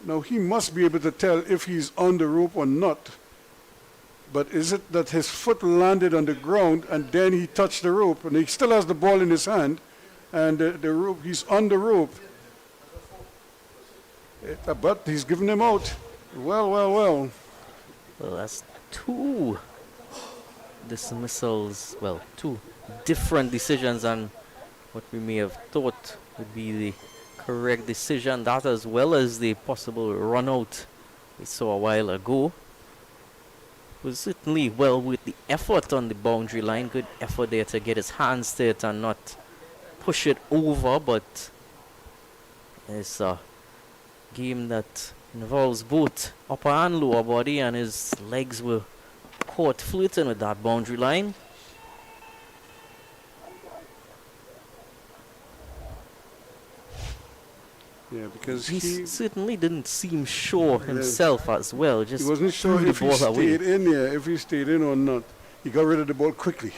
Now, he must be able to tell if he's on the rope or not. But is it that his foot landed on the ground and then he touched the rope and he still has the ball in his hand and the rope, he's on the rope. But he's giving him out. Well. Well, that's two dismissals. Well, two different decisions on what we may have thought would be the correct decision. That as well as the possible run out we saw a while ago. Was certainly well with the effort on the boundary line. Good effort there to get his hands to it and not push it over, but it's a game that involves both upper and lower body, and his legs were caught flirting with that boundary line. Yeah, because He he certainly didn't seem sure himself as well. Just wasn't sure threw if the he ball away. stayed in there, if he stayed in or not. He got rid of the ball quickly.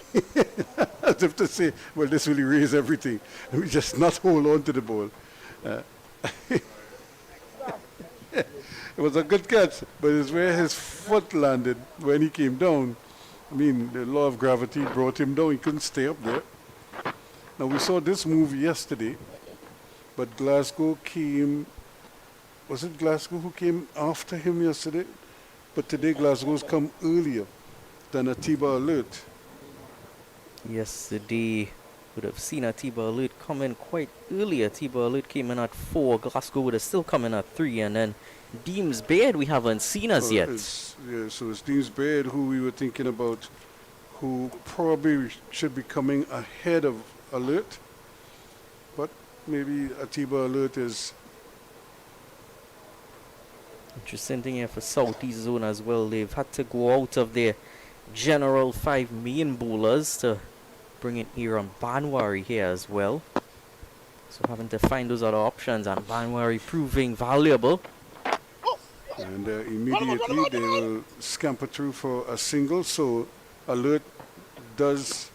As if to say, well, this will erase everything. And we just not hold on to the ball. It was a good catch, but it's where his foot landed when he came down. I mean, the law of gravity brought him down. He couldn't stay up there. Now, we saw this move yesterday, but Glasgow came... Was it Glasgow who came after him yesterday? But today Glasgow's come earlier than a T-bar alert. Yesterday would have seen a T-bar alert come in quite earlier. T-bar alert came in at 4. Glasgow would have still come in at 3, and then Deems Baird we haven't seen as yet. So it's Deems Baird who we were thinking about, who probably should be coming ahead of alert. But maybe a T-bar alert is... Interesting thing here for Southeast Zone as well. They've had to go out of their general 5 main bowlers to bring in Aaron Banwari here as well. So having to find those other options, and Banwari proving valuable. And immediately they will scamper through for a single. So alert does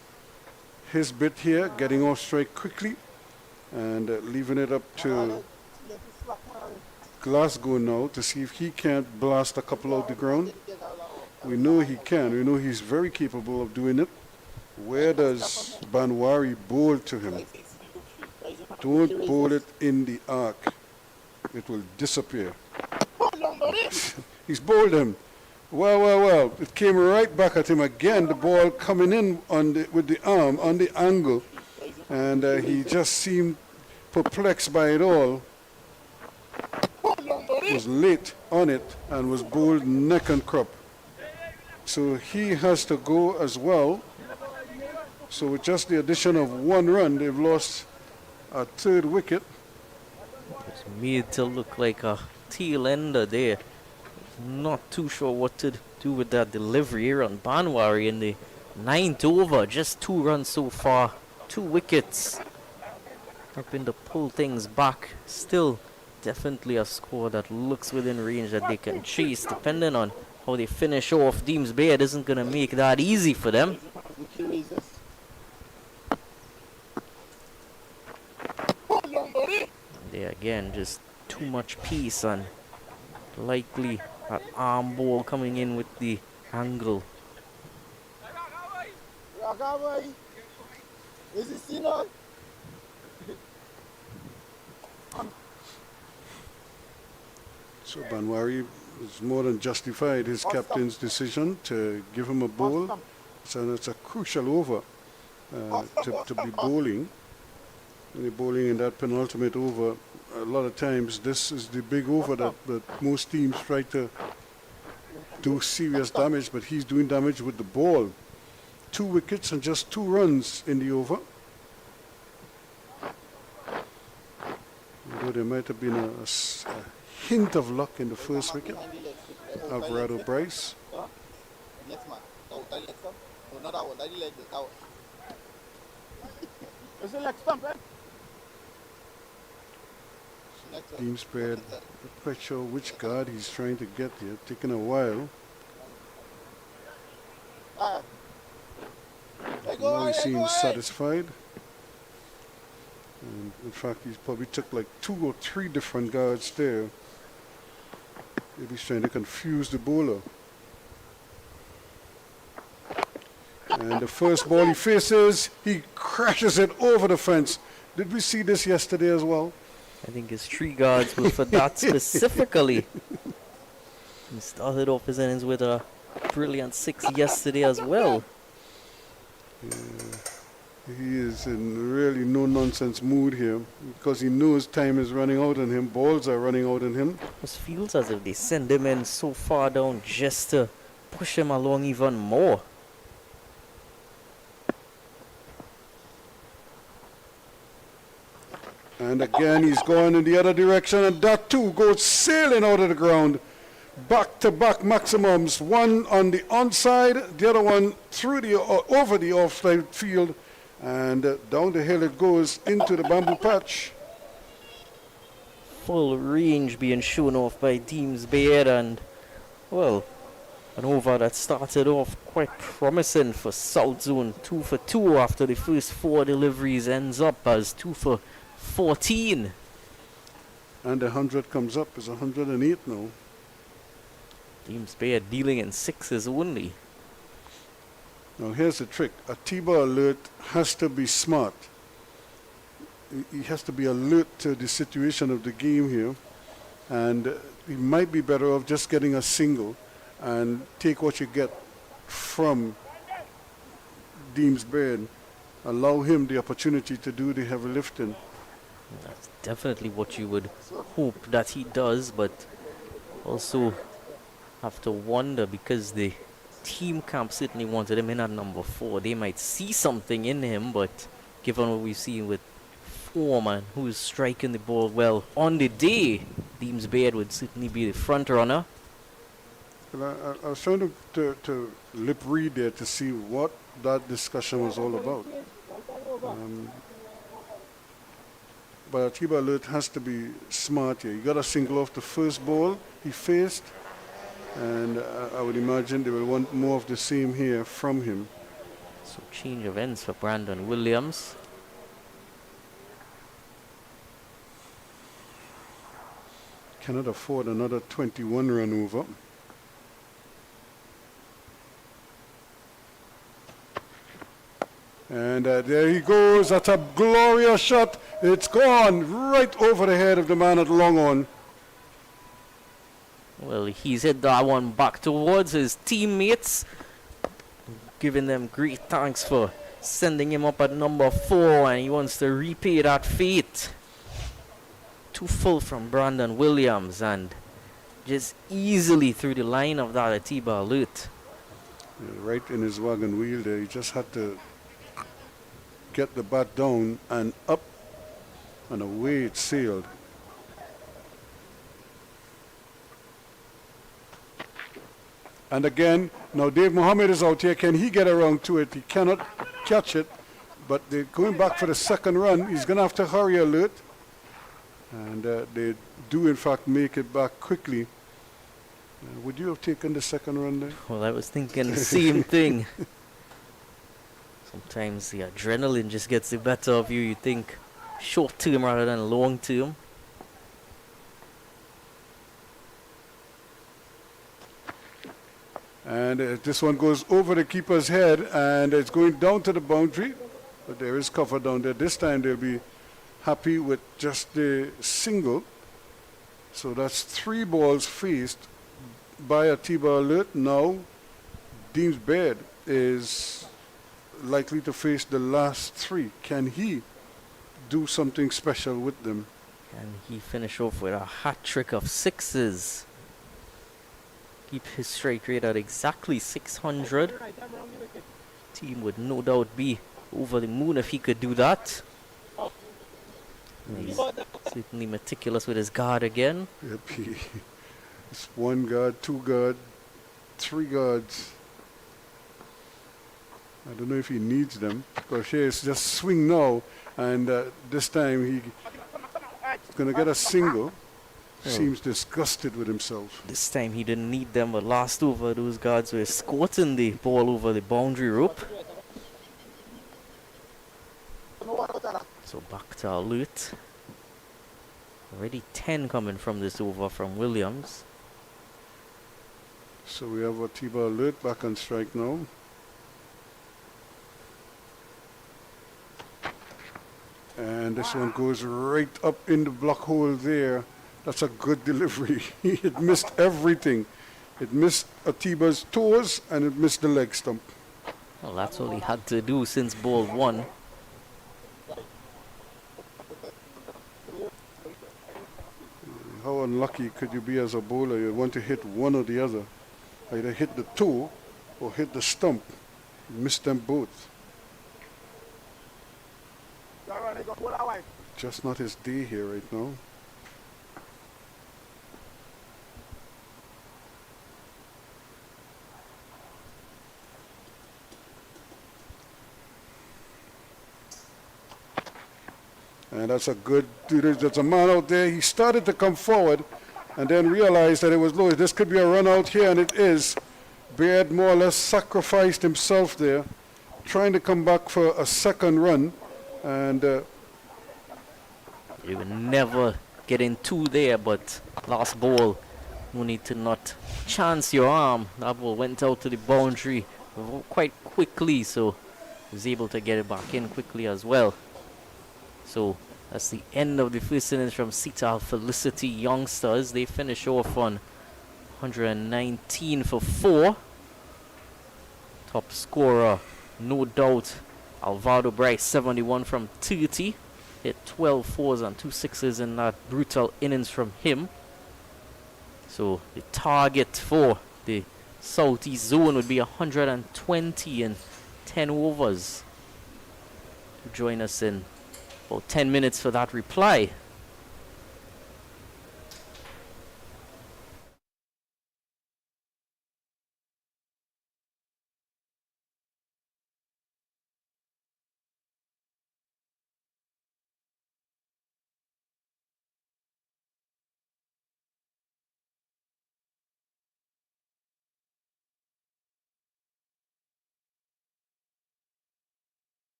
his bit here, getting off strike quickly and leaving it up to Glasgow now to see if he can't blast a couple out the ground. We know he can. We know he's very capable of doing it. Where does Banwari bowl to him? Don't bowl it in the arc. It will disappear. He's bowled him. Well. It came right back at him again. The ball coming in with the arm on the angle. And he just seemed perplexed by it all. Was late on it and was bowled neck and crop. So he has to go as well. So with just the addition of 1 run, they've lost a 3rd wicket. It's made to look like a tail ender there. Not too sure what to do with that delivery here on Banwari in the 9th over. Just 2 runs so far, 2 wickets. Hoping to pull things back. Still definitely a score that looks within range that they can chase, depending on how they finish off. Deems Bayard isn't going to make that easy for them. There again, just too much pace and likely that arm ball coming in with the angle. Is it seen on? So Banwari is more than justified his captain's decision to give him a bowl. So it's a crucial over to be bowling. When you're bowling in that penultimate over, a lot of times this is the big over that most teams try to do serious damage, but he's doing damage with the ball. 2 wickets and just 2 runs in the over. Although there might have been a hint of luck in the first wicket. Alvarado Bryce. Team spread. Not quite sure which guard he's trying to get here. Taking a while. Now he seems satisfied. And in fact, he's probably took like 2 or 3 different guards there. Maybe he's trying to confuse the bowler. And the first ball he faces, he crashes it over the fence. Did we see this yesterday as well? I think his 3 guards were for that specifically. He started off his innings with a brilliant 6 yesterday as well. Yeah. He is in really no-nonsense mood here because he knows time is running out on him. Balls are running out on him. It feels as if they send him in so far down just to push him along even more. And again, he's going in the other direction, and that too goes sailing out of the ground. Back-to-back maximums, one on the onside, the other one through the over the offside field, and down the hill it goes into the bamboo patch. Full range being shown off by Deems Bayard, and well, an over that started off quite promising for South Zone. 2 for 2 after the first 4 deliveries, ends up as 2 for 14. And the 100 comes up, it's 108 now. Deems Bayard dealing in 6s only. Now here's the trick. Atiba Alert has to be smart. He has to be alert to the situation of the game here. And he might be better off just getting a single and take what you get from Deems Bayard. Allow him the opportunity to do the heavy lifting. That's definitely what you would hope that he does, but also have to wonder because the team camp certainly wanted him in at number 4. They might see something in him, but given what we've seen with Foreman, who is striking the ball well on the day, Deems Bayard would certainly be the front runner. Well, I was trying to lip read there to see what that discussion was all about. But Atiba Alert has to be smart here. He got a single off the first ball he faced, and I would imagine they will want more of the same here from him. So change of ends for Brandon Williams. Cannot afford another 21 run over. And there he goes. That's a glorious shot. It's gone right over the head of the man at long on. Well, he's hit that one back towards his teammates, giving them great thanks for sending him up at number 4, and he wants to repay that fate. Too full from Brandon Williams, and just easily through the line of that Atiba Alert. Right in his wagon wheel there. He just had to get the bat down and up, and away it sailed. And again, now Dave Mohammed is out here. Can he get around to it? He cannot catch it. But they're going back for the second run. He's going to have to hurry alert. And they do, in fact, make it back quickly. Would you have taken the second run there? Well, I was thinking the same thing. Sometimes the adrenaline just gets the better of you. You think short term rather than long term. And this one goes over the keeper's head, and it's going down to the boundary. But there is cover down there. This time they'll be happy with just the single. So that's 3 balls faced by a T-ball alert. Now, Deems Baird is likely to face the last 3. Can he do something special with them? Can he finish off with a hat trick of 6s? Keep his strike rate at exactly 600. Team would no doubt be over the moon if he could do that. He's certainly meticulous with his guard again. Yep, it's 1 guard, 2 guard, 3 guards. I don't know if he needs them, because here it's just swing now, and this time he's going to get a single. Seems disgusted with himself. This time he didn't need them, but last over those guards were escorting the ball over the boundary rope. So back to alert. Already 10 coming from this over from Williams. So we have a T-ball alert back on strike now. And this one goes right up in the block hole there. That's a good delivery. It missed everything. It missed Atiba's toes and it missed the leg stump. Well, that's all he had to do since ball 1. How unlucky could you be as a bowler? You want to hit one or the other. Either hit the toe or hit the stump. You missed them both. Just not his day here right now. And that's a good, there's a man out there. He started to come forward and then realized that it was low. This could be a run out here, and it is. Baird more or less sacrificed himself there, trying to come back for a second run. And You would never get in 2 there, but last ball, no need to not chance your arm. That ball went out to the boundary quite quickly, so he was able to get it back in quickly as well. So that's the end of the first innings from Sital Felicity Youngsters. They finish off on 119 for 4. Top scorer, no doubt, Alvaro Bryce, 71 from 30. Hit 12 4s and 2 6s in that brutal innings from him. So the target for the Southeast Zone would be 120 in 10 overs. Join us in about 10 minutes for that reply.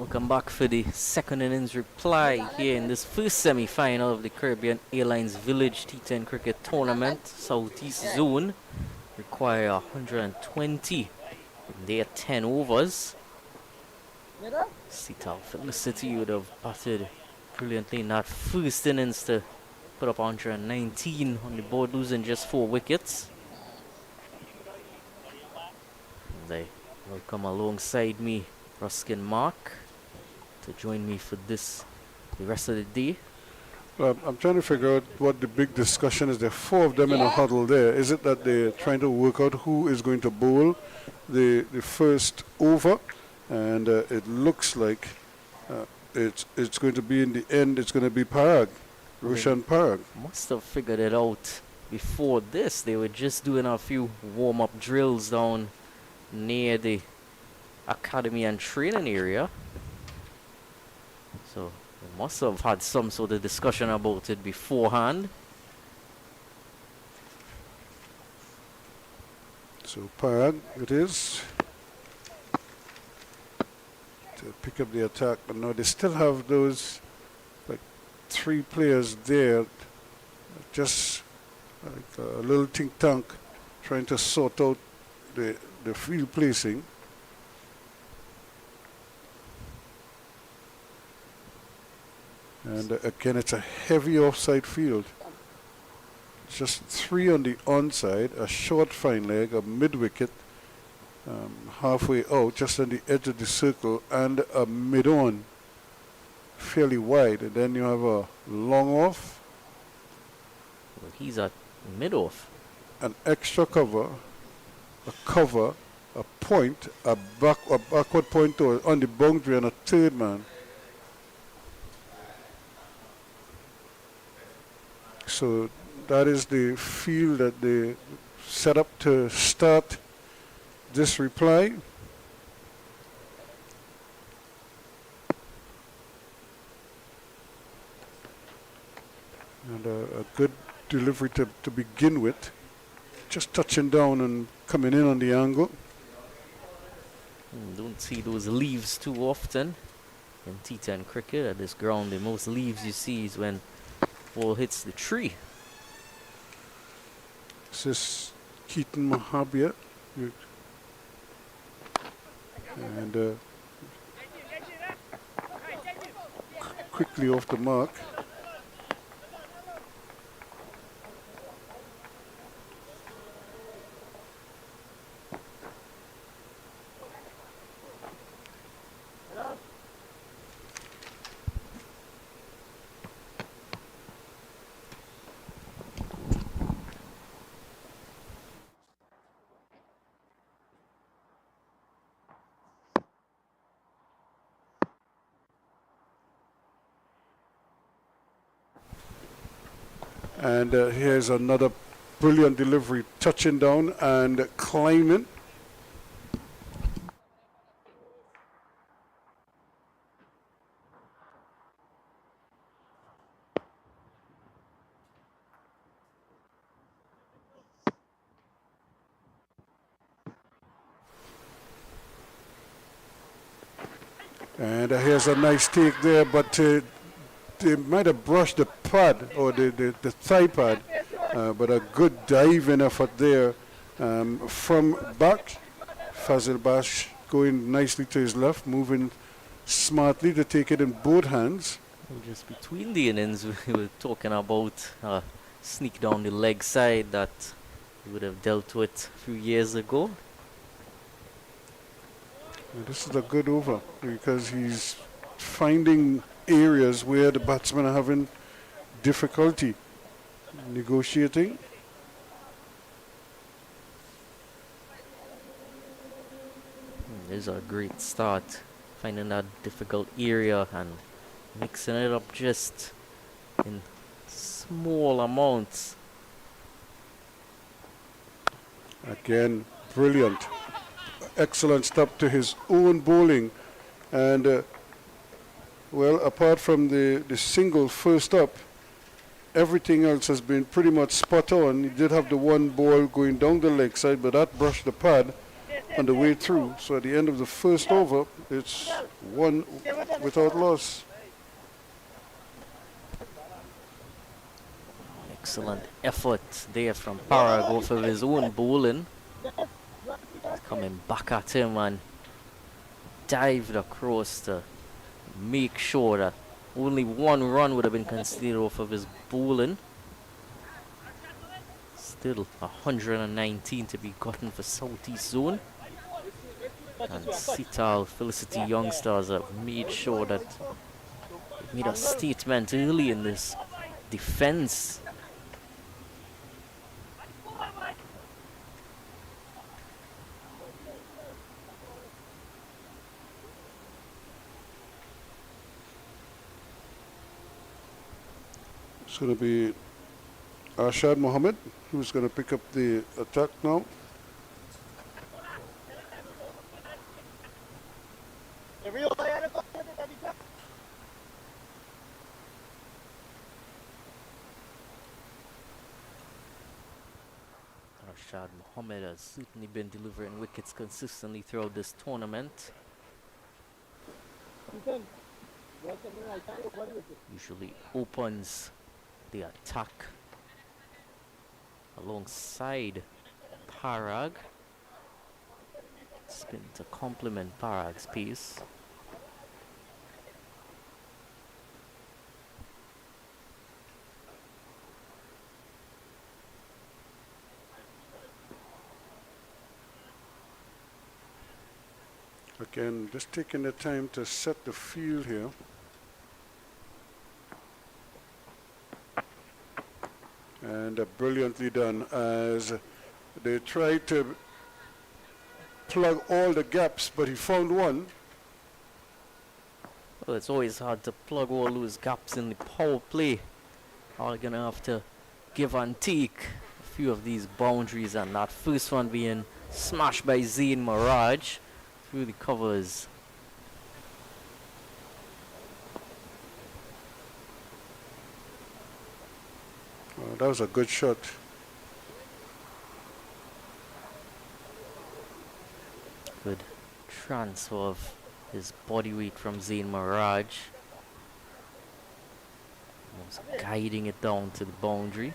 Welcome back for the second innings reply here in this first semi-final of the Caribbean Airlines Village T10 Cricket Tournament. Southeast Zone require 120 in their 10 overs. Sital Felicity would have batted brilliantly in that first innings to put up 119 on the board, losing just 4 wickets. And they will come alongside me, Ruskin Mark, to join me for the rest of the day. Well, I'm trying to figure out what the big discussion is. There are 4 of them in a huddle there. Is it that they're trying to work out who is going to bowl the first over? And it looks like it's going to be, in the end, it's going to be Parag, Roshan Parag. Must have figured it out before this. They were just doing a few warm-up drills down near the academy and training area. So they must have had some sort of discussion about it beforehand. So Parag it is to pick up the attack. But now they still have those like 3 players there, just like a little think tank trying to sort out the field placing. And again, it's a heavy offside field. Just 3 on the onside, a short fine leg, a mid-wicket, halfway out, just on the edge of the circle, and a mid-on, fairly wide. And then you have a long off. Well, he's at mid-off. An extra cover, a point, a backward point on the boundary, and a third man. So that is the field that they set up to start this reply. And a good delivery to begin with. Just touching down and coming in on the angle. Don't see those leaves too often in T10 cricket. At this ground, the most leaves you see is when ball hits the tree. This is Keaton Mahabir. And quickly off the mark. And here's another brilliant delivery, touching down and climbing. And here's a nice take there, but they might have brushed the pad or the thigh pad, but a good diving effort there from back. Fazil Bash going nicely to his left, moving smartly to take it in both hands. Well, just between the innings, we were talking about sneak down the leg side that we would have dealt with a few years ago. And this is a good over because he's finding areas where the batsmen are having difficulty negotiating. This is a great start, finding that difficult area and mixing it up just in small amounts. Again, brilliant. Excellent stop to his own bowling. And well, apart from the single first up, everything else has been pretty much spot on. He did have the one ball going down the leg side, but that brushed the pad. on the way through. So at the end of the first over, it's 1 without loss. Excellent effort there from Parag off of his own bowling. Coming back at him and dived across to make sure that only 1 run would have been conceded off of his bowling. Still 119 to be gotten for Southeast Zone. And Sital Felicity Youngsters have made sure that they made a statement early in this defense. It's going to be Arshad Mohammed, who's going to pick up the attack now. Arshad Mohammed has certainly been delivering wickets consistently throughout this tournament. Usually opens the attack alongside Parag. Spin to complement Parag's pace. Again, just taking the time to set the field here. And brilliantly done as they tried to plug all the gaps, but he found one. Well, it's always hard to plug all those gaps in the power play. Are gonna have to give and take a few of these boundaries, and that first one being smashed by Zain Mirage through the covers. Oh, that was a good shot. Good transfer of his body weight from Zain Mirage. Was guiding it down to the boundary.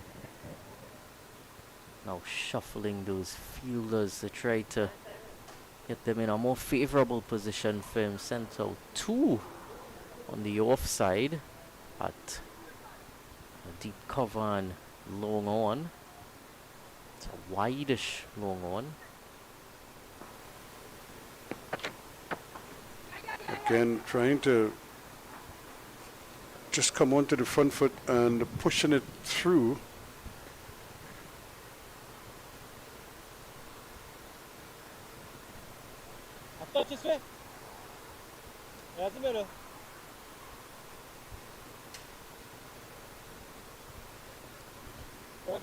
Now shuffling those fielders to try to get them in a more favorable position for him. Sent out 2 on the offside at a deep cover and long on. It's a wide-ish long on. Again, trying to just come onto the front foot and pushing it through. Touch this way. Yeah, it's the middle.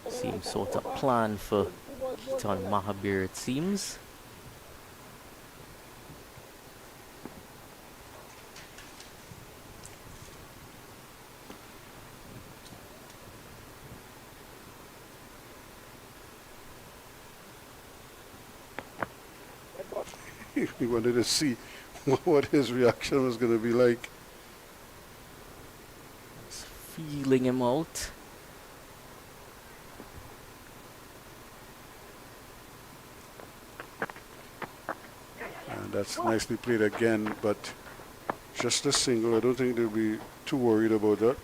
Seems sort of plan for Keaton Mahabir, it seems. We wanted to see what his reaction was going to be like. Just feeling him out. And that's nicely played again, but just a single. I don't think they'll be too worried about that.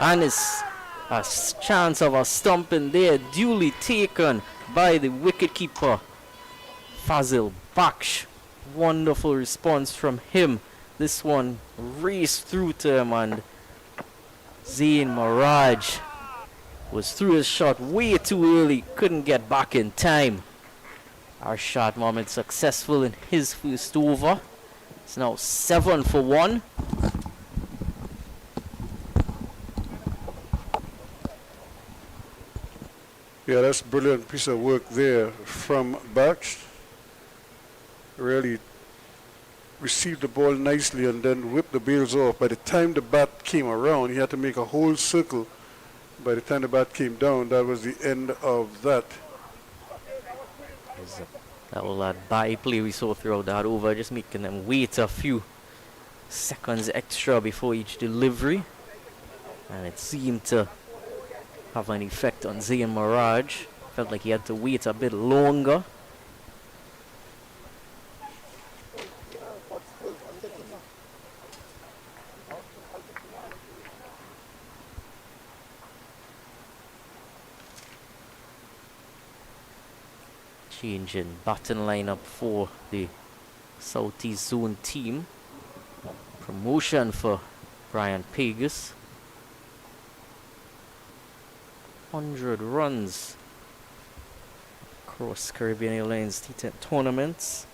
And it's a chance of a stumping there, duly taken by the wicketkeeper Fazil Baksh. Wonderful response from him. This one raced through to him, and Zain Mirage was through his shot way too early, couldn't get back in time. Arshad Mohammed successful in his first over. It's now 7 for 1. Yeah, that's a brilliant piece of work there from Baksh. Really received the ball nicely and then whipped the bails off. By the time the bat came around, he had to make a whole circle. By the time the bat came down, that was the end of that. That all that byplay we saw throughout that over, just making them wait a few seconds extra before each delivery. And it seemed to have an effect on Zayn Mirage. Felt like he had to wait a bit longer. Change in batting lineup for the Southeast Zone team. Promotion for Brian Pegas. 100 runs across Caribbean Airlines T10 tournaments.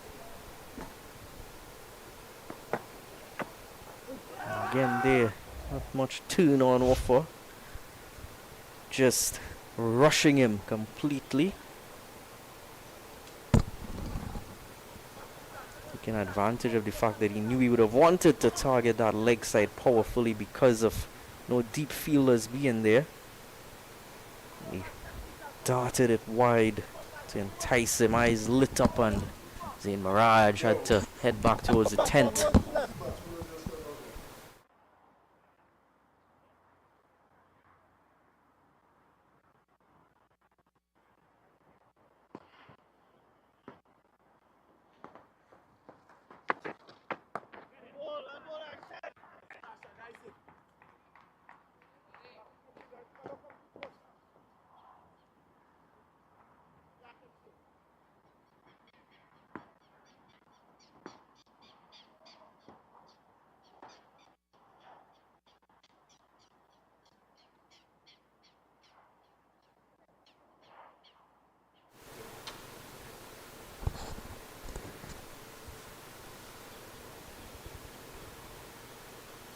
Again, there, not much turn on offer. Just rushing him completely. Taking advantage of the fact that he knew he would have wanted to target that leg side powerfully because of no deep fielders being there. He darted it wide to entice him. Eyes lit up, and Zayn Mirage had to head back towards the tent.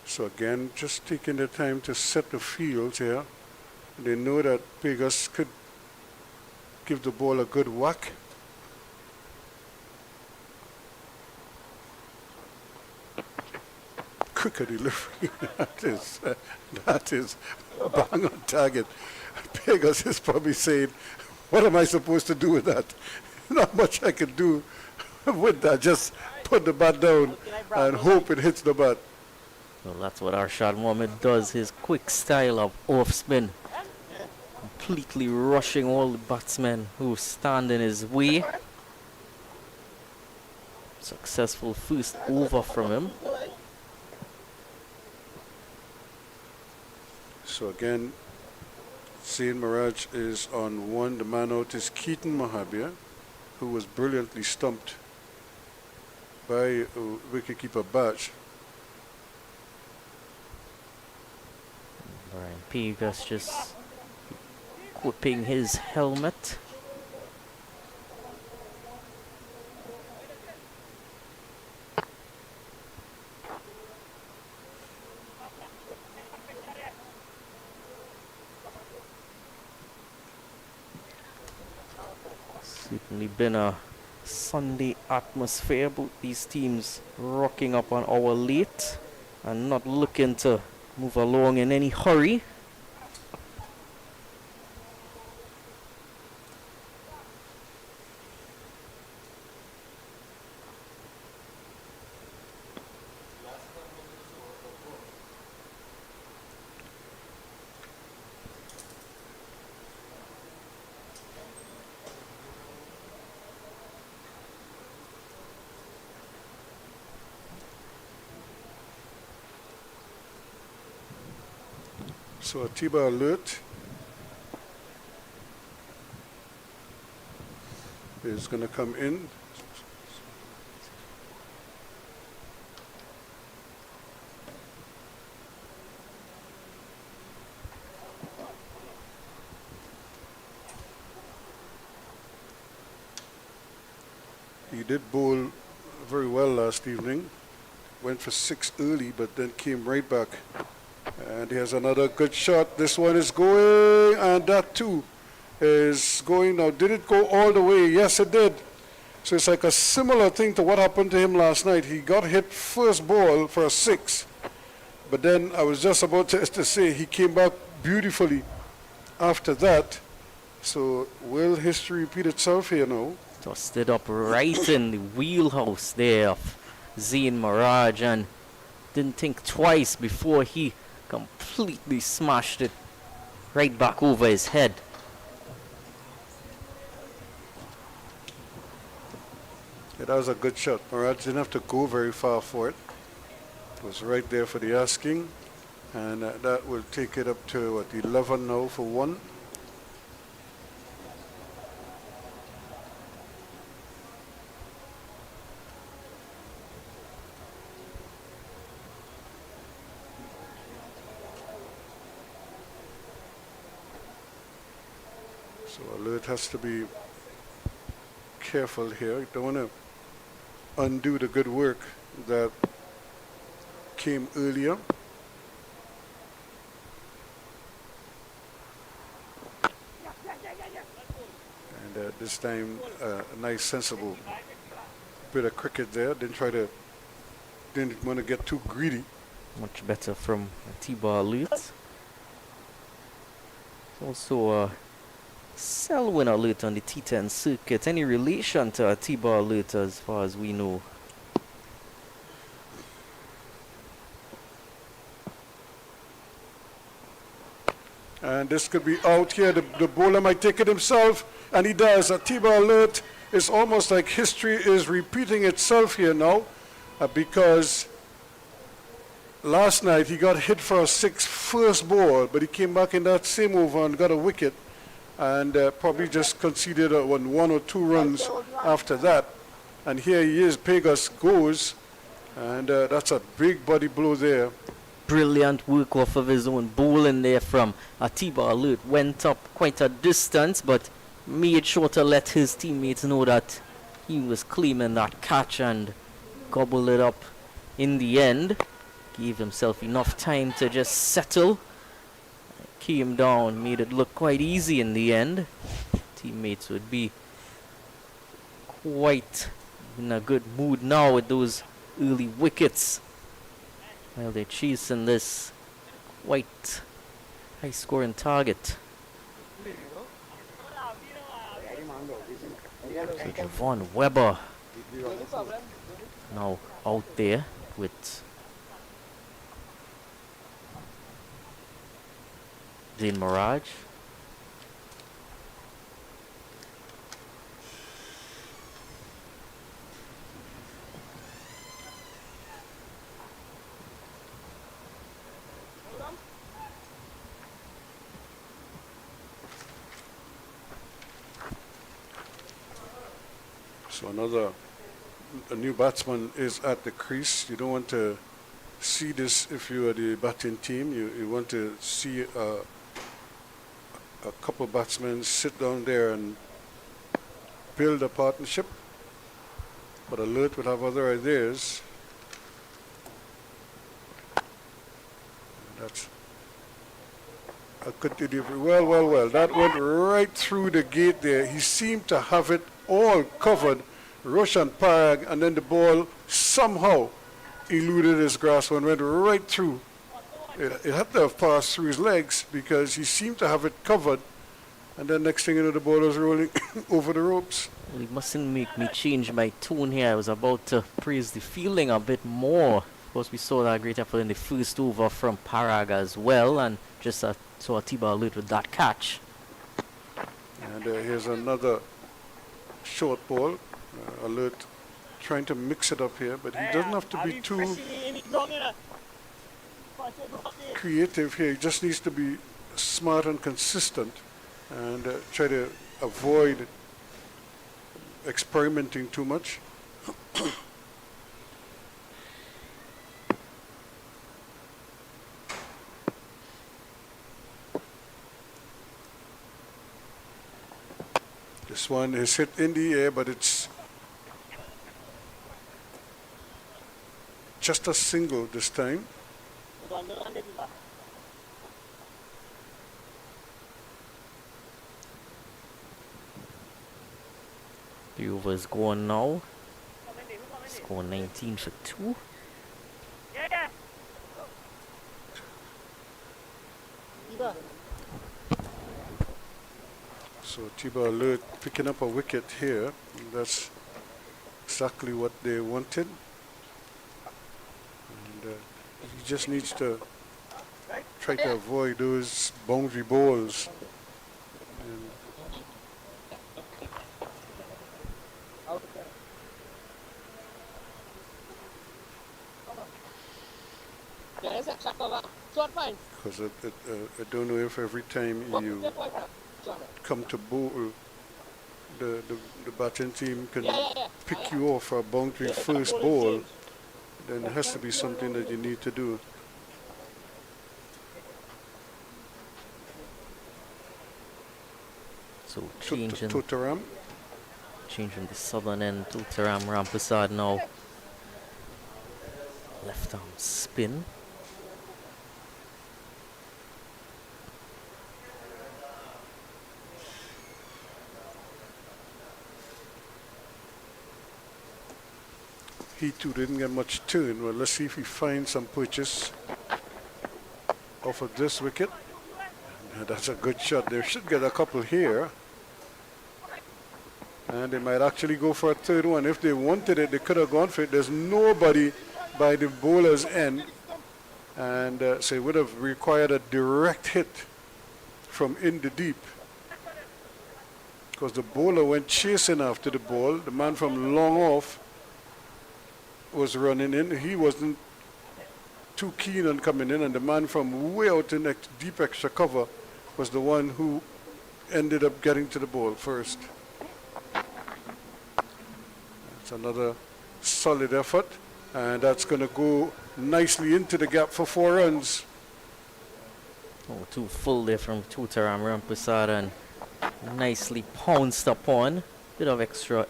So again, just taking the time to set the field here. They know that Pegas could give the ball a good whack. Quicker delivery. that is bang on target. Pegas is probably saying, what am I supposed to do with that? Not much I can do with that. Just put the bat down and hope it hits the bat. Well, that's what Arshad Mohammed does. His quick style of off spin, completely rushing all the batsmen who stand in his way. Successful first over from him. So again, Zayn Mirage is on one. The man out is Keaton Mahabir, who was brilliantly stumped by wicketkeeper Batch. Brian Pegas just equipping his helmet. Certainly been a Sunday atmosphere. Both these teams rocking up an hour late and not looking to move along in any hurry. So Atiba alert is going to come in. He did bowl very well last evening. Went for 6 early, but then came right back. And here's another good shot. This one is going, and that too is going. Now, did it go all the way? Yes, it did. So it's like a similar thing to what happened to him last night. He got hit first ball for a 6, but then I was just about to say he came back beautifully after that. So will history repeat itself here now? Tossed it up right in the wheelhouse there of Zain Mirage, and didn't think twice before he completely smashed it right back over his head. Yeah, that was a good shot. Mirage didn't have to go very far for it. It was right there for the asking. And that will take it up to, what, 11 now for 1. So Alert has to be careful here. Don't want to undo the good work that came earlier. And this time, a nice, sensible bit of cricket there. Didn't want to get too greedy. Much better from T-Bar Alert. Also a cell win alert on the T10 circuit. Any relation to a T-Bar Alert as far as we know? And this could be out here. The bowler might take it himself, and he does. A T-Bar Alert is almost like history is repeating itself here now, because last night he got hit for a 6 first ball, but he came back in that same over and got a wicket, and probably just conceded 1 or 2 runs after that. And here he is, Pegas goes, and that's a big body blow there. Brilliant work off of his own bowling there from a T-Bar Alert. Went up quite a distance, but made sure to let his teammates know that he was claiming that catch and gobbled it up in the end. Gave himself enough time to just settle. Came down, made it look quite easy in the end. Teammates would be quite in a good mood now with those early wickets, while they're chasing this quite high scoring target. So Javon Weber now out there with Zain Mirage. So a new batsman is at the crease. You don't want to see this if you are the batting team. You want to see a couple batsmen sit down there and build a partnership. But Alert will have other ideas. That's a good delivery. Well. That went right through the gate there. He seemed to have it all covered, Roshan Parag, and then the ball somehow eluded his grasp and went right through. It had to have passed through his legs because he seemed to have it covered, and then next thing you know, the ball was rolling over the ropes. Well, it mustn't make me change my tone here. I was about to praise the fielding a bit more. Of course, we saw that great effort in the first over from Parag as well, and just saw a T-Bar Alert with that catch. And here's another short ball. Alert trying to mix it up here, but he doesn't have to be too creative here. He just needs to be smart and consistent and try to avoid experimenting too much. This one is hit in the air, but it's just a single this time. The over is gone now. Score 19 for 2. So Tiba Alert picking up a wicket here. That's exactly what they wanted. And he just needs to try to avoid those boundary balls. And because I don't know if every time you come to bowl, the batting team can pick you off a boundary first ball, then it has to be something that you need to do. So changing Totaram. Changing the southern end to Taram Rampasad now. Left arm spin. He too didn't get much turn. Well, let's see if he finds some purchase off of this wicket. That's a good shot. They should get a couple here. And they might actually go for a third one. If they wanted it, they could have gone for it. There's nobody by the bowler's end. And so it would have required a direct hit from in the deep. Because the bowler went chasing after the ball. The man from long off was running in. He wasn't too keen on coming in. And the man from way out in deep extra cover was the one who ended up getting to the ball first. That's another solid effort. And that's going to go nicely into the gap for 4 runs. Oh, too full there from Tutaram Rampasad and nicely pounced upon. Bit of extra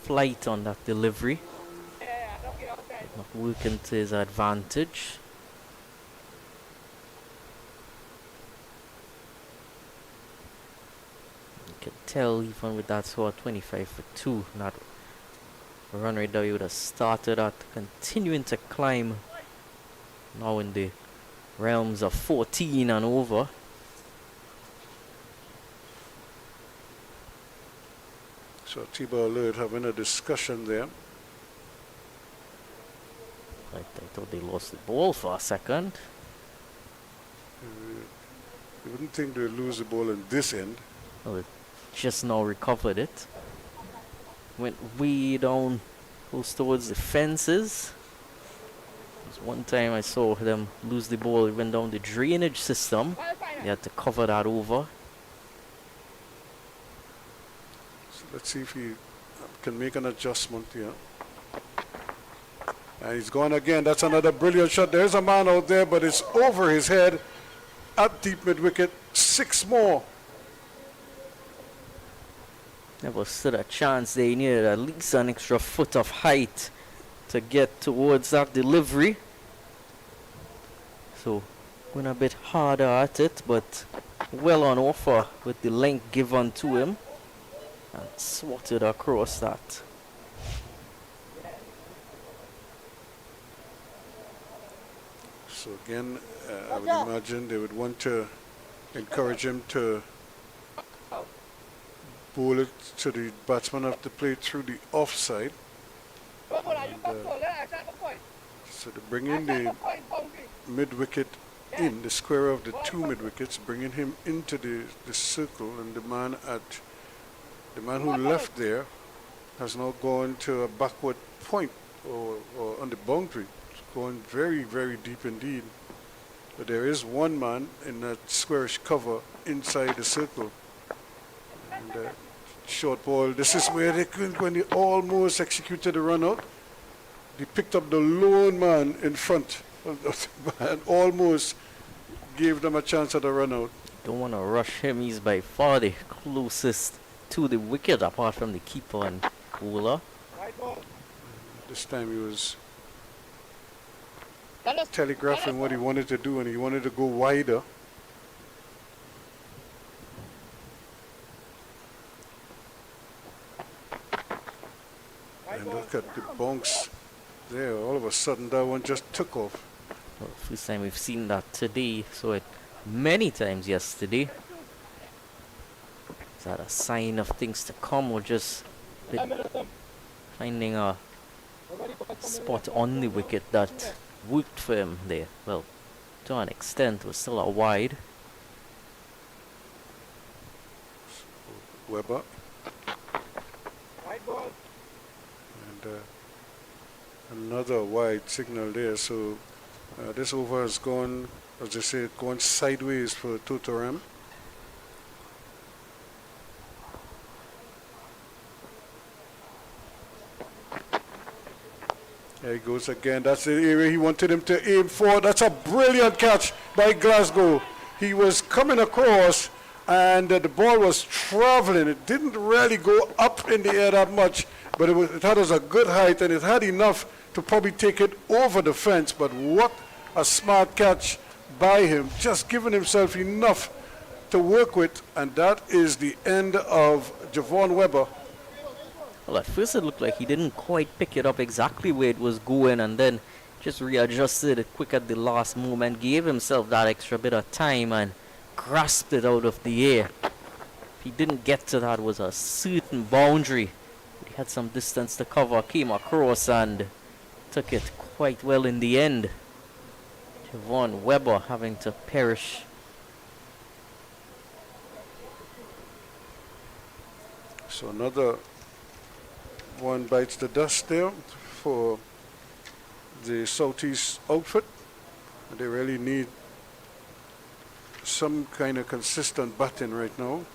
flight on that delivery. Not working to his advantage. You can tell even with that score 25 for 2, not a run rate that he would have started at, continuing to climb now in the realms of 14 and over. So Tiba Alert having a discussion there. I thought they lost the ball for a second. You wouldn't think they'd lose the ball in this end. Well, it just now recovered it. Went way down, close towards the fences. There's one time I saw them lose the ball. It went down the drainage system. They had to cover that over. So let's see if he can make an adjustment here. And he's gone again. That's another brilliant shot. There's a man out there, but it's over his head at deep mid wicket. 6 more. Never stood a chance. They needed at least an extra foot of height to get towards that delivery. So going a bit harder at it, but well on offer with the length given to him. And swatted across that. So again, I would imagine they would want to encourage him to bowl it to the batsman of the plate through the offside. And, so to bring in the mid-wicket in, the square of the 2 mid-wickets, bringing him into the circle, and the man who left there has now gone to a backward point or on the boundary. It's going very, very deep indeed. But there is one man in that squarish cover inside the circle. And short ball. This is where when they almost executed the run out, they picked up the lone man in front and almost gave them a chance at a run out. Don't want to rush him. He's by far the closest to the wicket apart from the keeper and bowler. This time he was telegraphing what he wanted to do, and he wanted to go wider. look at the bounce there. All of a sudden, that one just took off. Well, first time we've seen that today. Saw it many times yesterday. Is that a sign of things to come, or just finding a spot on the wicket that worked for him there? Well, to an extent, it was still a wide. Weber. White ball. And another wide signal there. So this over has gone, as they say, gone sideways for Totoram. There he goes again. That's the area he wanted him to aim for. That's a brilliant catch by Glasgow. He was coming across and the ball was traveling. It didn't really go up in the air that much, but it had us a good height and it had enough to probably take it over the fence. But what a smart catch by him, just giving himself enough to work with. And that is the end of Javon Weber. Well, at first it looked like he didn't quite pick it up exactly where it was going, and then just readjusted it quick at the last moment, gave himself that extra bit of time and grasped it out of the air. If he didn't get to that, was a certain boundary. He had some distance to cover, came across and took it quite well in the end. Javon Weber having to perish. So another one bites the dust there for the Southeast outfit. They really need some kind of consistent batting right now.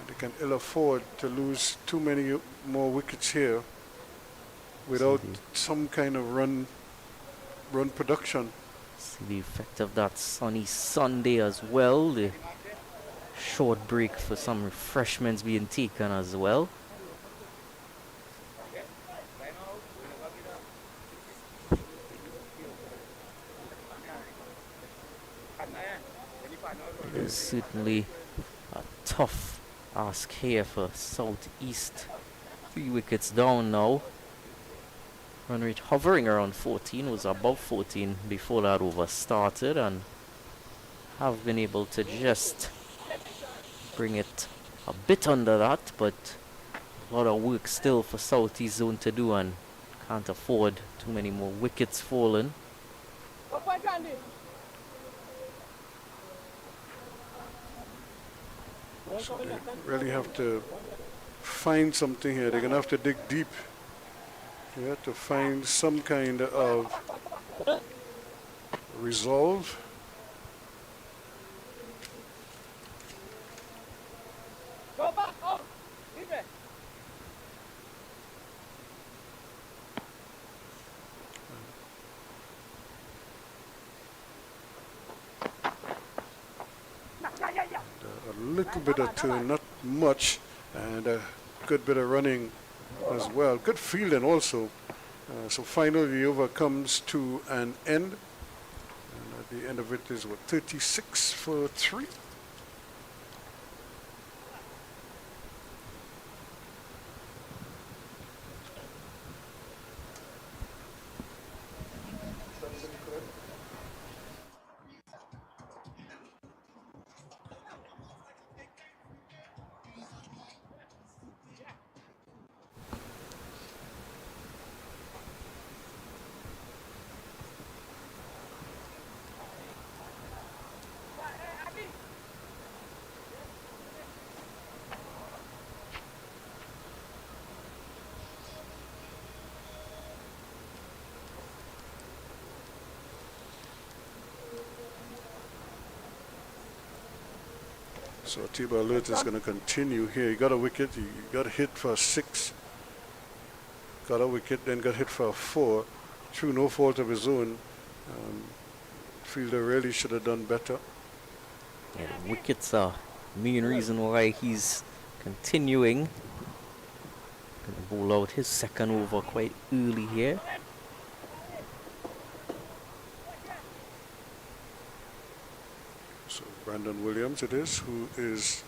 They can ill afford to lose too many more wickets here without some kind of run production. See the effect of that sunny Sunday as well. The short break for some refreshments being taken as well. It is certainly a tough ask here for Southeast. 3 wickets down now. Run rate hovering around 14, was above 14 before that over started, and have been able to just bring it a bit under that, but a lot of work still for Southeast Zone to do, and can't afford too many more wickets falling. So they really have to find something here. They're going to have to dig deep. You have to find some kind of resolve. Go back, oh, leave it. A little bit of turn, not much, and a good bit of running as well. Good fielding also. So finally the over comes to an end. And at the end of it is what, 36 for 3? So Tiba Alert is going to continue here. He got a wicket, he got hit for 6, got a wicket, then got hit for 4, through no fault of his own. Fielder really should have done better. Yeah, the wickets are main reason why he's continuing. Gonna bowl out his second over quite early here. So Brandon Williams it is, who is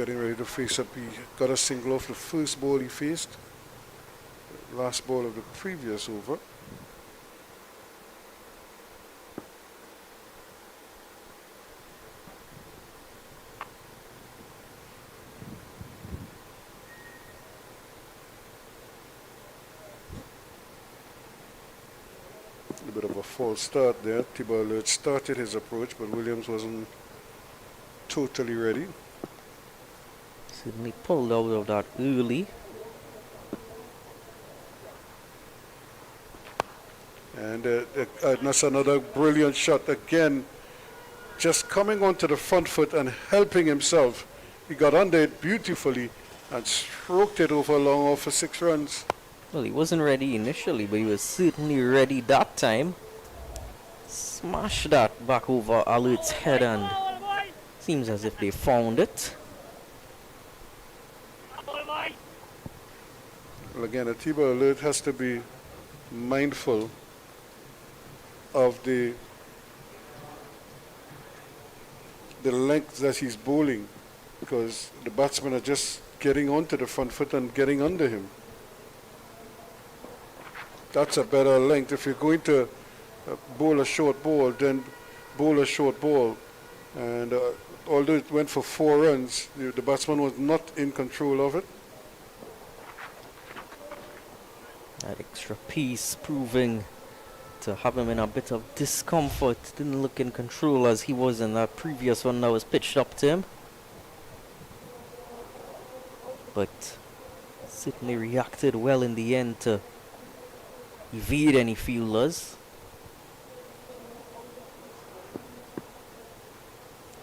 getting ready to face up. He got a single off the first ball he faced. Last ball of the previous over. A bit of a false start there. T-ball alert started his approach, but Williams wasn't totally ready. Sydney pulled out of that early. And that's another brilliant shot again. Just coming onto the front foot and helping himself. He got under it beautifully and stroked it over long off for 6 runs. Well, he wasn't ready initially, but he was certainly ready that time. Smashed that back over Alert's head, and seems as if they found it. Well, again, a T-ball alert has to be mindful of the length that he's bowling, because the batsmen are just getting onto the front foot and getting under him. That's a better length. If you're going to bowl a short ball, then bowl a short ball. And although it went for 4 runs, the batsman was not in control of it. That extra piece proving to have him in a bit of discomfort. Didn't look in control as he was in that previous one that was pitched up to him. But certainly reacted well in the end to evade any fielders.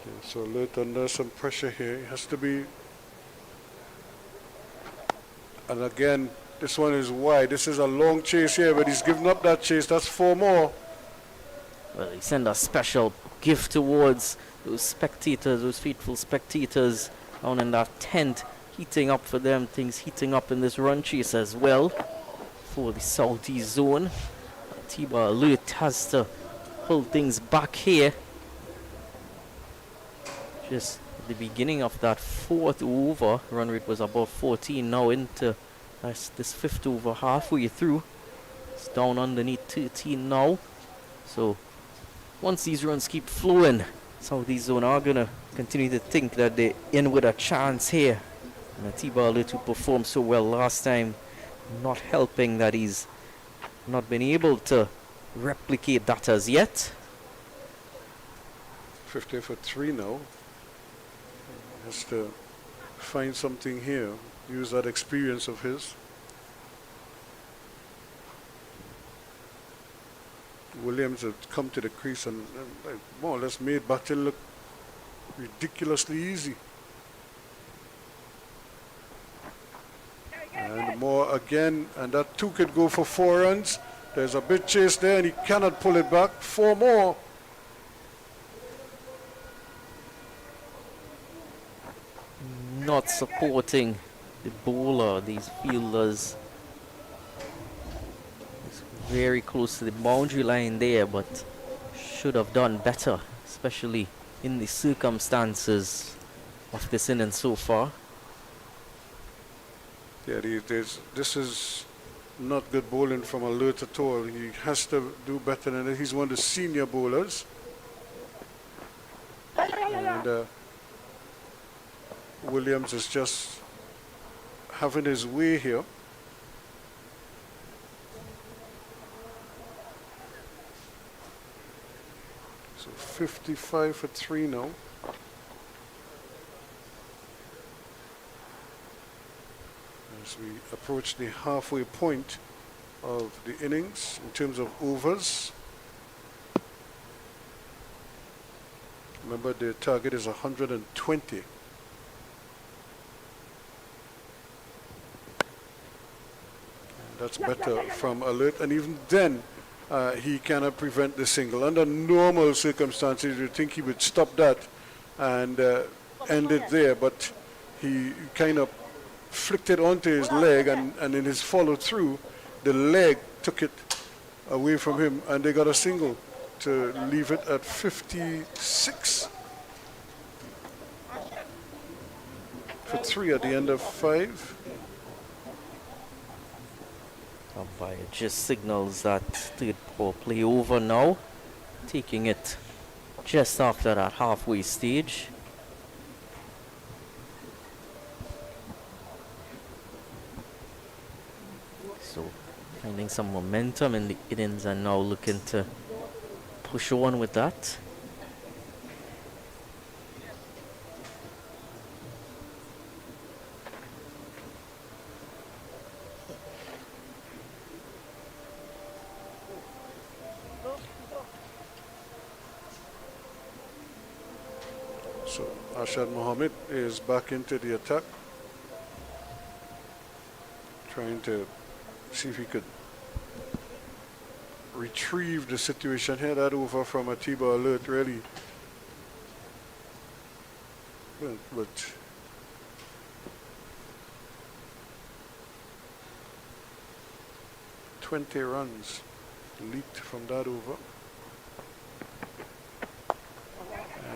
Okay, so Alert under some pressure here. He has to be. And again, this one is wide. This is a long chase here, but he's given up that chase. That's 4 more. Well, he sent a special gift towards those spectators, those faithful spectators down in that tent, heating up for them. Things heating up in this run chase as well for the southeast zone. T-ball Alert has to pull things back here. Just at the beginning of that 4th over, run rate was above 14. Now into this 5th over, halfway through. It's down underneath 13 now. So once these runs keep flowing, Southeast Zone are going to continue to think that they're in with a chance here. And T-ball Alert, who performed so well last time, not helping that he's not been able to replicate that as yet. 50 for 3 now. Has to find something here. Use that experience of his. Williams had come to the crease and more or less made batting look ridiculously easy. And more again, and that 2 could go for 4 runs. There's a big chase there and he cannot pull it back. 4 more. Not supporting the bowler, these fielders. It's very close to the boundary line there, but should have done better, especially in the circumstances of this inning so far. Yeah, this is not good bowling from Alert at all. He has to do better than that. He's one of the senior bowlers. And Williams is just having his way here. So 55 for 3 now. As we approach the halfway point of the innings in terms of overs. Remember, the target is 120. That's better from Alert, and even then he cannot prevent the single. Under normal circumstances, you'd think he would stop that and end it there, but he kind of flicked it onto his leg, and in his follow-through, the leg took it away from him, and they got a single to leave it at 56. for 3 at the end of 5. Umpire just signals that third power play over now, taking it just after that halfway stage. So finding some momentum in the innings and now looking to push on with that. So Ashad Mohammed is back into the attack, trying to see if he could retrieve the situation here. That over from Atiba Alert really, but 20 runs leaked from that over.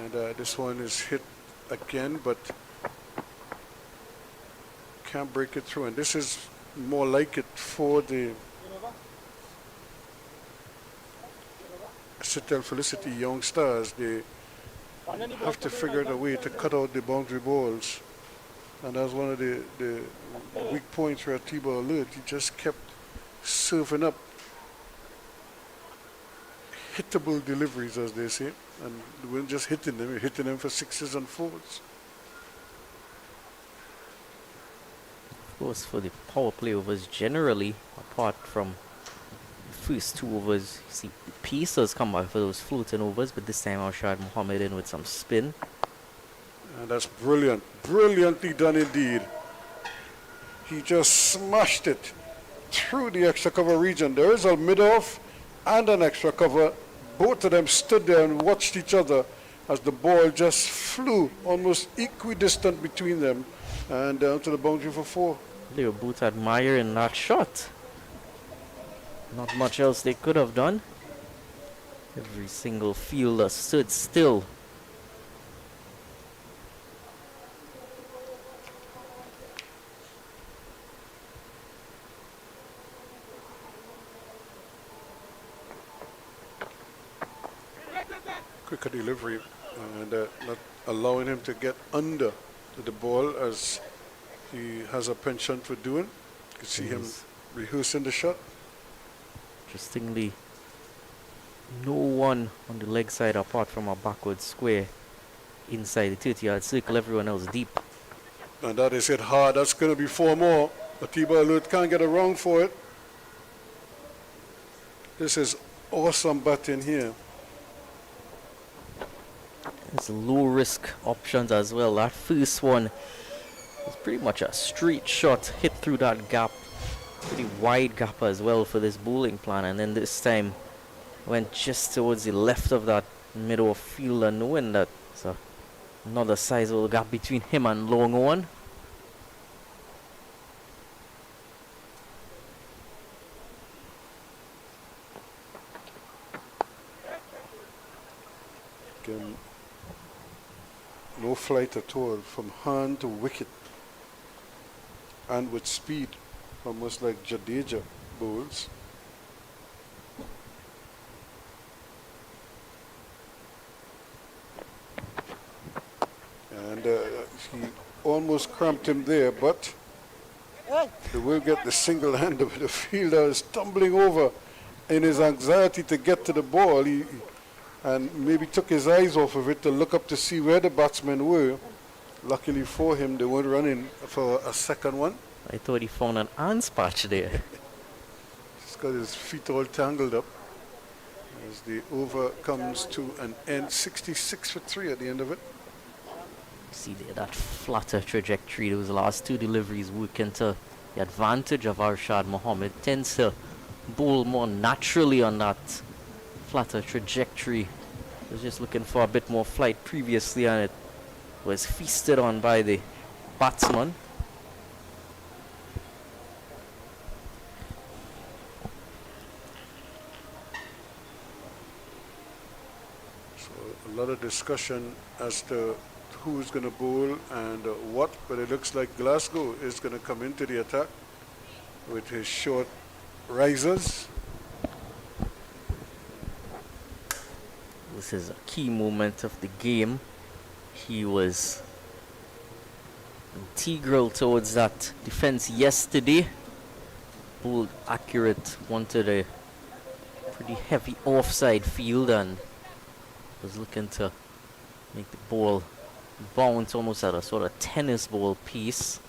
And this one is hit again, but can't break it through. And this is more like it for the Sitel Felicity young stars. They have to figure out a way to cut out the boundary balls. And that's one of the weak points for Atiba Alert. He just kept serving up hittable deliveries, as they say. And we weren't just hitting them, we were hitting them for 6s and 4s. Of course, for the power play overs generally, apart from the first 2 overs, you see the Pacers come back for those floating overs, but this time Arshad Mohammed in with some spin. And that's brilliant. Brilliantly done indeed. He just smashed it through the extra cover region. There is a mid-off and an extra cover. Both of them stood there and watched each other as the ball just flew almost equidistant between them and down to the boundary for 4. They were both admiring that shot. Not much else they could have done. Every single fielder stood still. Quicker delivery and not allowing him to get under the ball as he has a penchant for doing. You can see him rehearsing the shot. Interestingly, no one on the leg side apart from a backward square inside the 30-yard circle, everyone else deep. And that is hit hard. That's going to be 4 more. Atiba Alert can't get around for it. This is awesome batting here. It's low risk options as well. That first one was pretty much a straight shot, hit through that gap, pretty wide gap as well for this bowling plan. And then this time went just towards the left of that middle fielder, knowing that it's another sizable gap between him and long on. Again, no flight at all from hand to wicket, and with speed, almost like Jadeja bowls. And he almost cramped him there, but they will get the single hander. The fielder is tumbling over in his anxiety to get to the ball. And maybe took his eyes off of it to look up to see where the batsmen were. Luckily for him, they weren't running for a second one. I thought he found an ants patch there. He's got his feet all tangled up as the over comes to an end. 66 for 3 at the end of it. See there, that flatter trajectory, those last 2 deliveries working to the advantage of Arshad Mohammed. Tends to bowl more naturally on that flatter trajectory. Was just looking for a bit more flight previously, and it was feasted on by the batsman. So a lot of discussion as to who's going to bowl and what, but it looks like Glasgow is going to come into the attack with his short risers. This is a key moment of the game. He was integral towards that defense yesterday. Bowled accurate, wanted a pretty heavy offside field and was looking to make the ball bounce almost at a sort of tennis ball pace,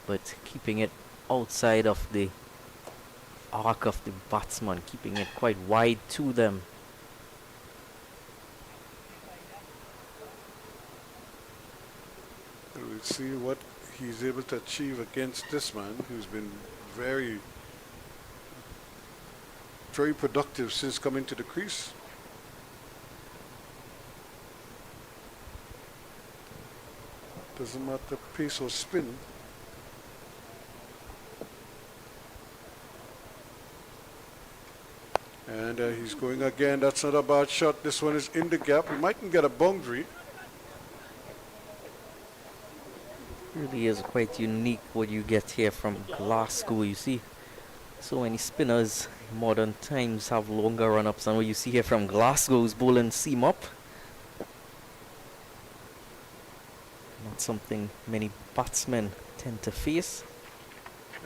but keeping it outside of the arc of the batsman, keeping it quite wide to them. We'll see what he's able to achieve against this man who's been very productive since coming to the crease. Doesn't matter pace or spin. And he's going again. That's not a bad shot. This one is in the gap. He mightn't get a boundary. Really is quite unique what you get here from Glasgow. You see so many spinners in modern times have longer run-ups, and what you see here from Glasgow's bowling seam up. Not something many batsmen tend to face.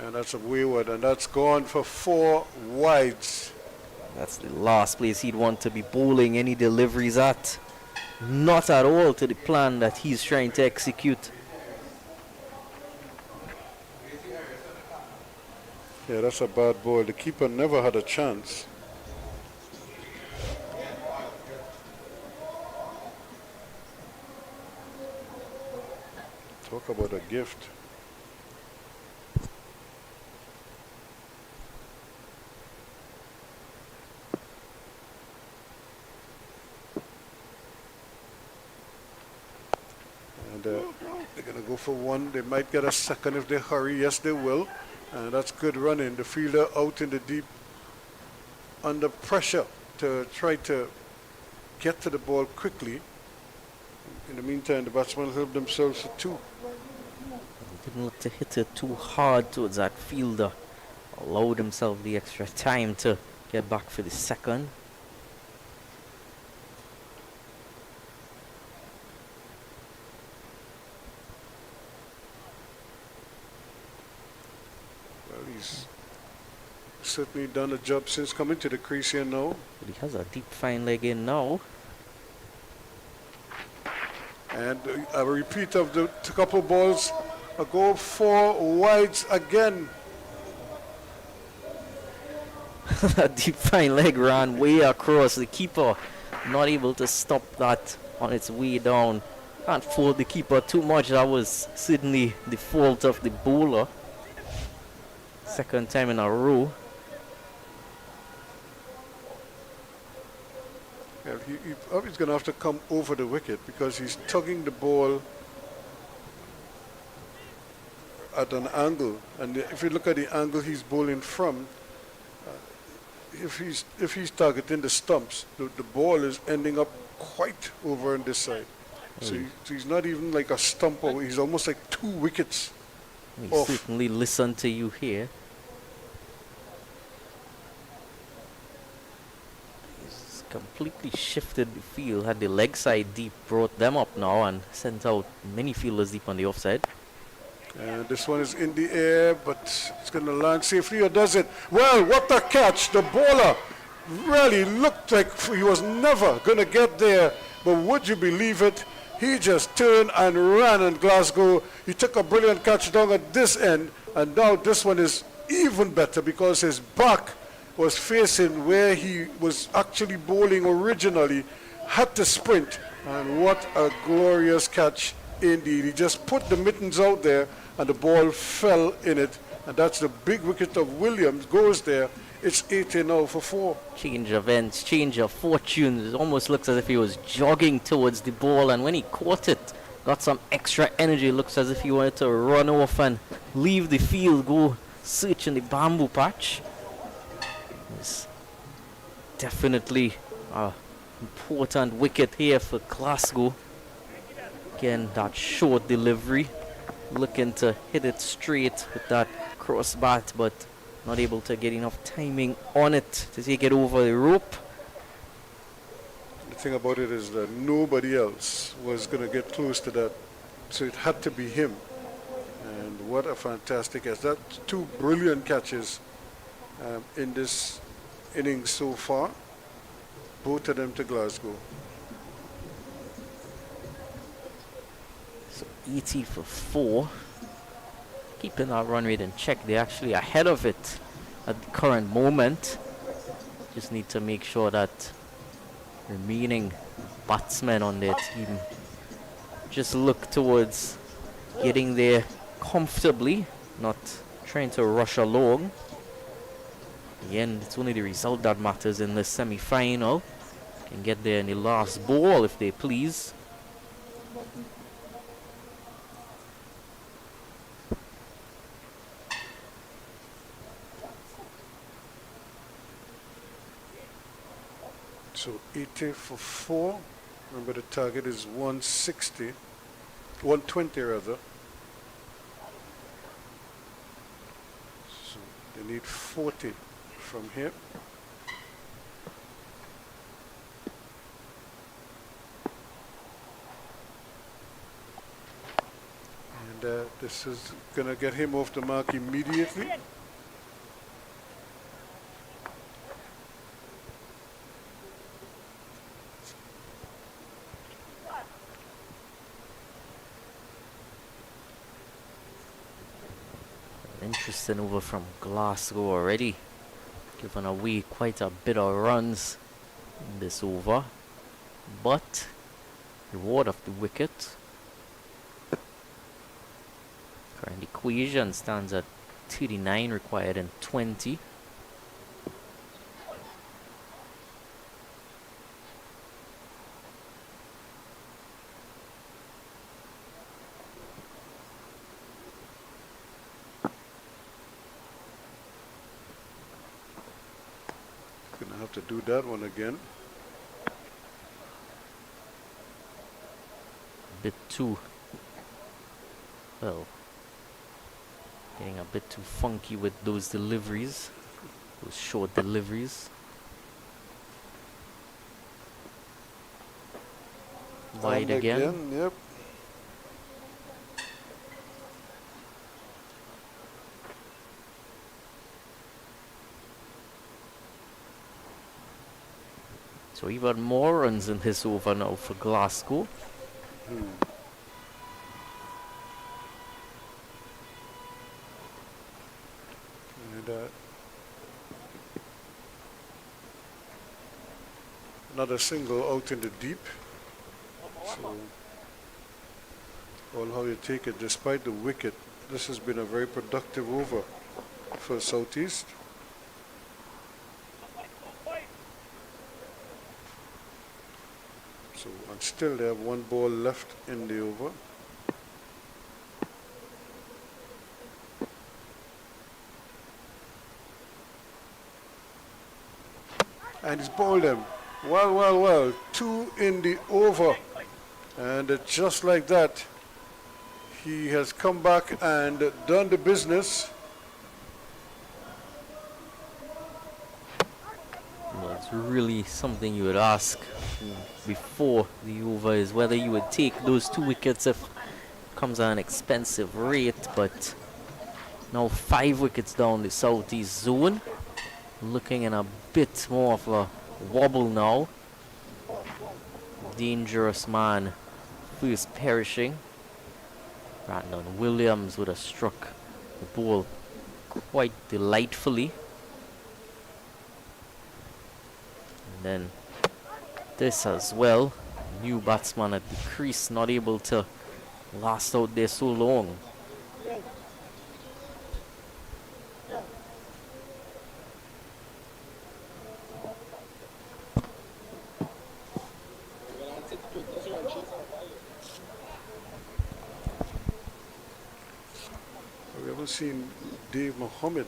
And that's a wayward, and that's gone for 4 wides. That's the last place he'd want to be bowling any deliveries at. Not at all to the plan that he's trying to execute. Yeah, that's a bad ball. The keeper never had a chance. Talk about a gift. And they're going to go for 1. They might get a second if they hurry. Yes, they will. And that's good running. The fielder out in the deep under pressure to try to get to the ball quickly. In the meantime, the batsmen help themselves for 2. Didn't look to hit it too hard towards that fielder. Allowed himself the extra time to get back for the second. He's certainly done a job since coming to the crease here now. But he has a deep fine leg in now. And a repeat of the couple balls. A go 4 wides again. That deep fine leg ran way across. The keeper not able to stop that on its way down. Can't fault the keeper too much. That was certainly the fault of the bowler. Second time in a row. Yeah, he's going to have to come over the wicket because he's tugging the ball at an angle. And if you look at the angle he's bowling from, if he's targeting the stumps, the ball is ending up quite over on this side. So he's not even like a stump away. He's almost like 2 wickets We off. certainly listen to you here. He's completely shifted the field, had the leg side deep, brought them up now and sent out many fielders deep on the offside. And this one is in the air, but it's going to land safely, or does it? Well, what a catch. The bowler really looked like he was never going to get there. But would you believe it? He just turned and ran in Glasgow. He took a brilliant catch down at this end. And now this one is even better because his back was facing where he was actually bowling originally. Had to sprint. And what a glorious catch indeed. He just put the mittens out there and the ball fell in it. And that's the big wicket of Williams. Goes there. It's 80 now for 4. Change of ends, change of fortunes. It almost looks as if he was jogging towards the ball, and when he caught it, got some extra energy. Looks as if he wanted to run off and leave the field, go search in the bamboo patch. It's definitely an important wicket here for Glasgow. Again, that short delivery. Looking to hit it straight with that cross bat, but not able to get enough timing on it to take it over the rope. The thing about it is that nobody else was going to get close to that, so it had to be him. And what a fantastic catch. That's two brilliant catches in this inning so far. Both of them to Glasgow. So 80 for 4. Keeping that run rate in check. They're actually ahead of it at the current moment. Just need to make sure that remaining batsmen on their team just look towards getting there comfortably, not trying to rush along. In the end, it's only the result that matters in the semi-final. Can get there in the last ball if they please. So 80 for 4. Remember the target is 160, 120 rather. So they need 40 from here. And this is going to get him off the mark immediately. Interesting over from Glasgow already. Given away quite a bit of runs in this over. But reward of the wicket. Current equation stands at 39 required in 20. Gonna have to do that one again. A bit too, well, getting a bit too funky with those deliveries, those short deliveries. Wide And again. Yep. So even more runs in this over now for Glasgow. And another single out in the deep. So all how you take it, despite the wicket, this has been a very productive over for Southeast. So, and still they have one ball left in the over. And he's bowled them. Well. 2 in the over. And just like that, he has come back and done the business. Well, it's really something you would ask before the over is whether you would take those 2 wickets if it comes at an expensive rate, but now 5 wickets down the southeast zone, looking in a bit more of a wobble now. Dangerous man first perishing. Brandon Williams would have struck the ball quite delightfully. And then this as well. New batsman at the crease, not able to last out there so long. We haven't seen Dave Mohammed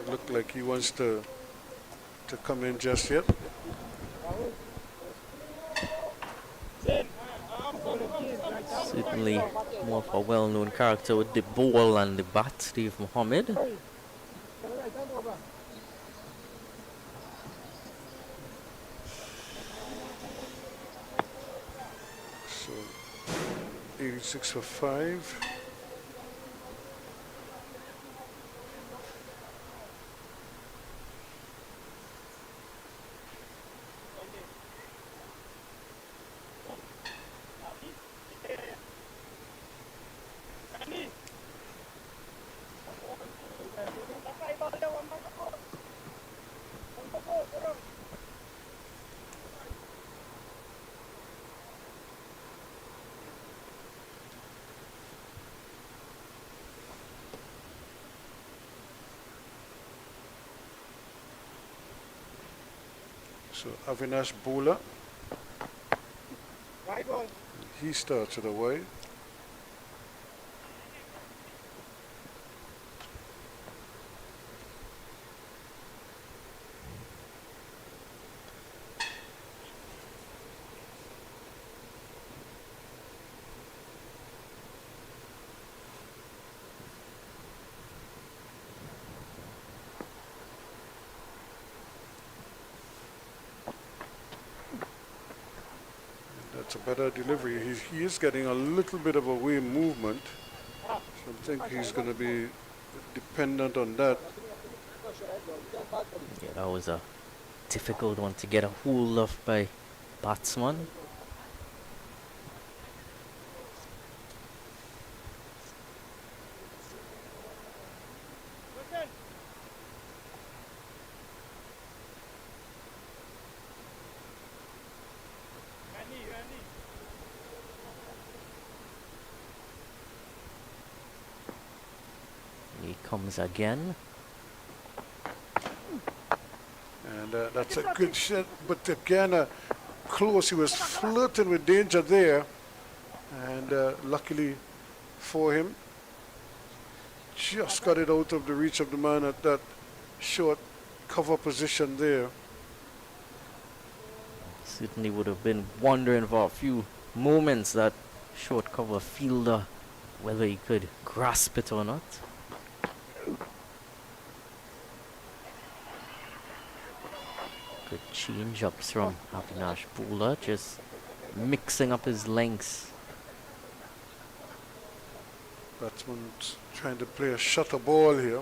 look like he wants to come in just yet. Certainly more of a well-known character with the ball and the bat, Steve Mohammed. So 86 for 5. So Avinash bowler, Right ball. he starts it away. That's a better delivery. He is getting a little bit of a way movement. So I think he's going to be dependent on that. Yeah, that was a difficult one to get a hold of by batsman. Listen. Randy. He comes again. And that's a good shot. But again, close. He was flirting with danger there. And luckily for him, just got it out of the reach of the man at that short cover position there. Certainly would have been wondering for a few moments, that short cover fielder, whether he could grasp it or not. Good change-ups from Avinash Bowler, just mixing up his lengths. Batsman's trying to play a shutter ball here.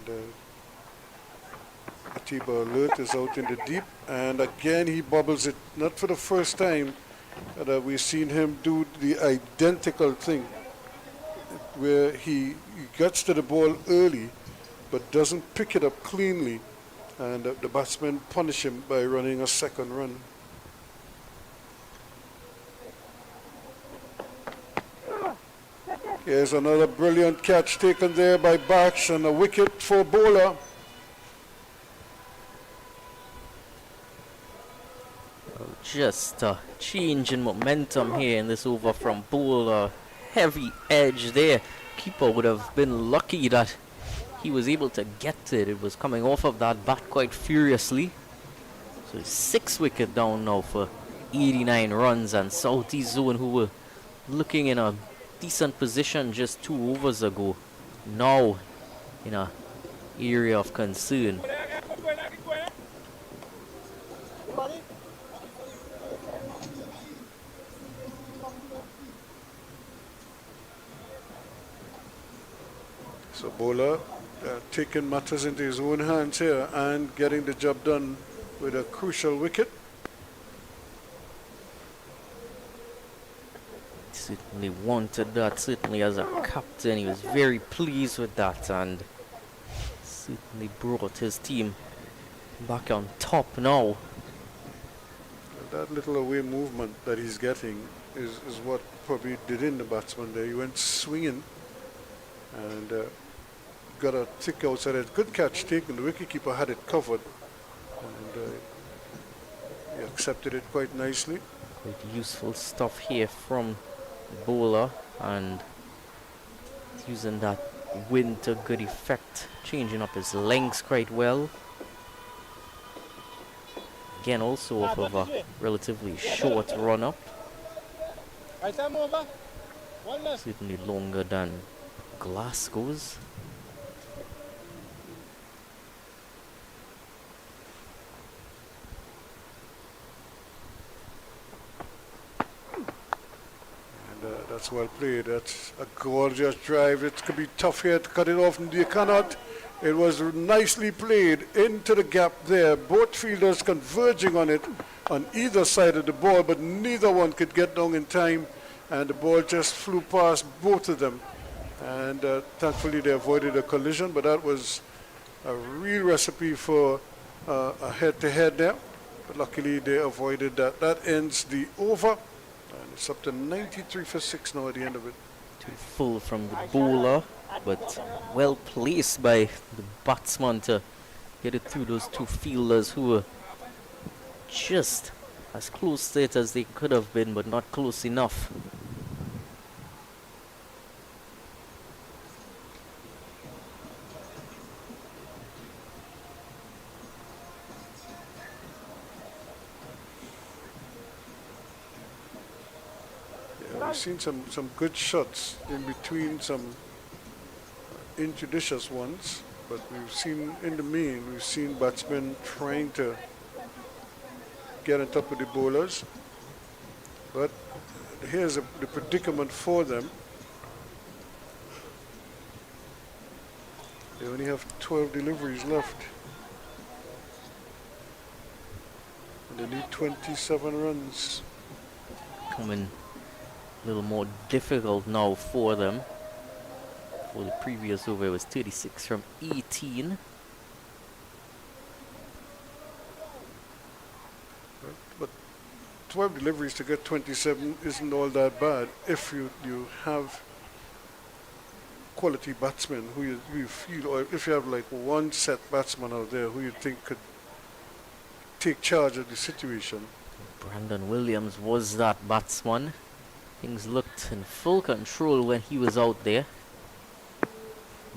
And Atiba Alert is out in the deep, and again he bobbles it. Not for the first time that we've seen him do the identical thing, where he gets to the ball early but doesn't pick it up cleanly, and the batsmen punish him by running a second run. Here's another brilliant catch taken there by Bax, and a wicket for bowler. Just a change in momentum here in this over from Bowler. Heavy edge there. Keeper would have been lucky that he was able to get it. It was coming off of that bat quite furiously. So it's 6 wicket down now for 89 runs, and Southeast Zone, who were looking in a decent position just 2 overs ago, now in a area of concern. So Bowler taking matters into his own hands here and getting the job done with a crucial wicket. Certainly wanted that, certainly as a captain. He was very pleased with that, and certainly brought his team back on top now. That little away movement that he's getting is what probably did in the batsman there. He went swinging and got a thick outside it. Good catch taken. The wicketkeeper had it covered, and he accepted it quite nicely. Quite useful stuff here from Bowler, and using that wind to good effect, changing up his lengths quite well. Again, also off of a relatively short run up, Right time over. One left. certainly longer than Glasgow's. And that's well played. That's a gorgeous drive. It could be tough here to cut it off, and you cannot. It was nicely played into the gap there. Both fielders converging on it on either side of the ball, but neither one could get down in time, and the ball just flew past both of them. And thankfully they avoided a collision, but that was a real recipe for a head-to-head there. But luckily they avoided that. That ends the over, and it's up to 93 for 6 now at the end of it. Too full from the bowler, but well placed by the batsman to get it through those two fielders who were just as close to it as they could have been, but not close enough. Yeah, we've seen some good shots in between, some injudicious ones, but we've seen, in the main, we've seen batsmen trying to get on top of the bowlers. But here's the predicament for them. They only have 12 deliveries left. And they need 27 runs. Coming a little more difficult now for them. For the previous over, it was 36 from 18. But 12 deliveries to get 27 isn't all that bad if you have quality batsmen who you feel, or if you have like one set batsman out there who you think could take charge of the situation. Brandon Williams was that batsman. Things looked in full control when he was out there.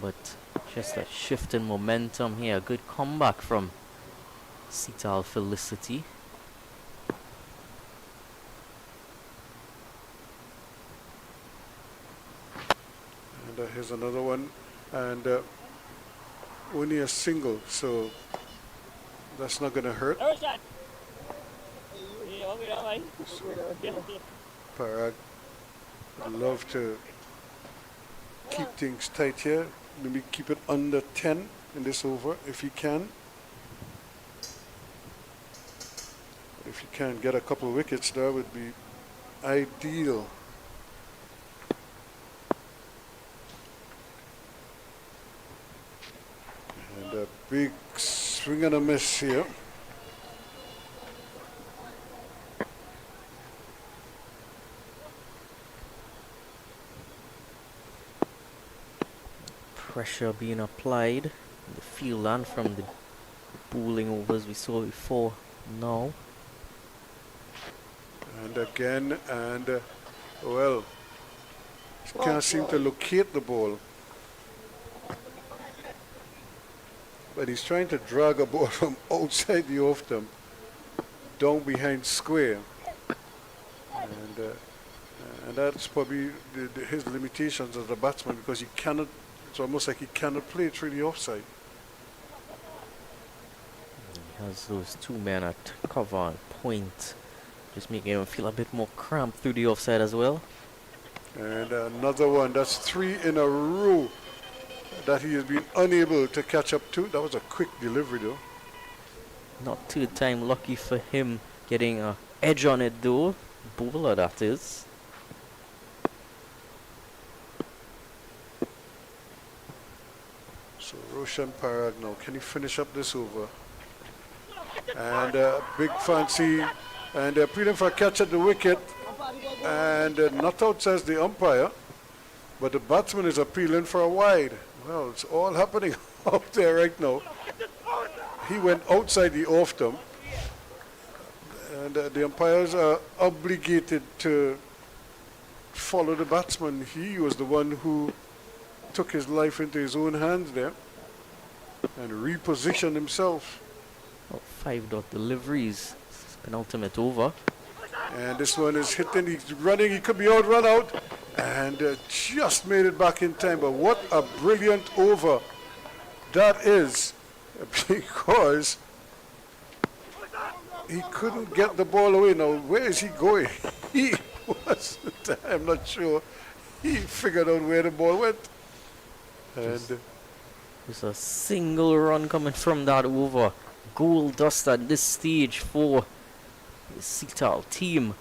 But just a shift in momentum here. Good comeback from Sital Felicity. And here's another one. And only a single, so that's not going to hurt. Parag would love to keep things tight here. Maybe keep it under 10 in this over if he can. If he can get a couple of wickets, that would be ideal. And a big swing and a miss here. Pressure being applied in the field and from the bowling overs we saw before now. And again, and well, can't seem to locate the ball. But he's trying to drag a ball from outside the off stump down behind square. And that's probably his limitations as a batsman, because he cannot, it's almost like he cannot play through the offside. He has those two men at cover and point, just making him feel a bit more cramped through the offside as well. And another one, that's 3 in a row that he has been unable to catch up to. That was a quick delivery though. Not third time lucky for him, getting an edge on it though. Bowler that is. So Roshan Parag now, can he finish up this over? And big fancy, and they're appealing for a catch at the wicket, and not out, says the umpire, but the batsman is appealing for a wide. Well, it's all happening out there right now. He went outside the off stump, and the umpires are obligated to follow the batsman. He was the one who took his life into his own hands there and repositioned himself. Oh, 5 dot deliveries. Penultimate over. And this one is hitting, he's running, he could be out, run out, and just made it back in time. But what a brilliant over that is, because he couldn't get the ball away. Now, where is he going? He was, I'm not sure, he figured out where the ball went. And There's a single run coming from that over. Goal dust at this stage for the Seatal team.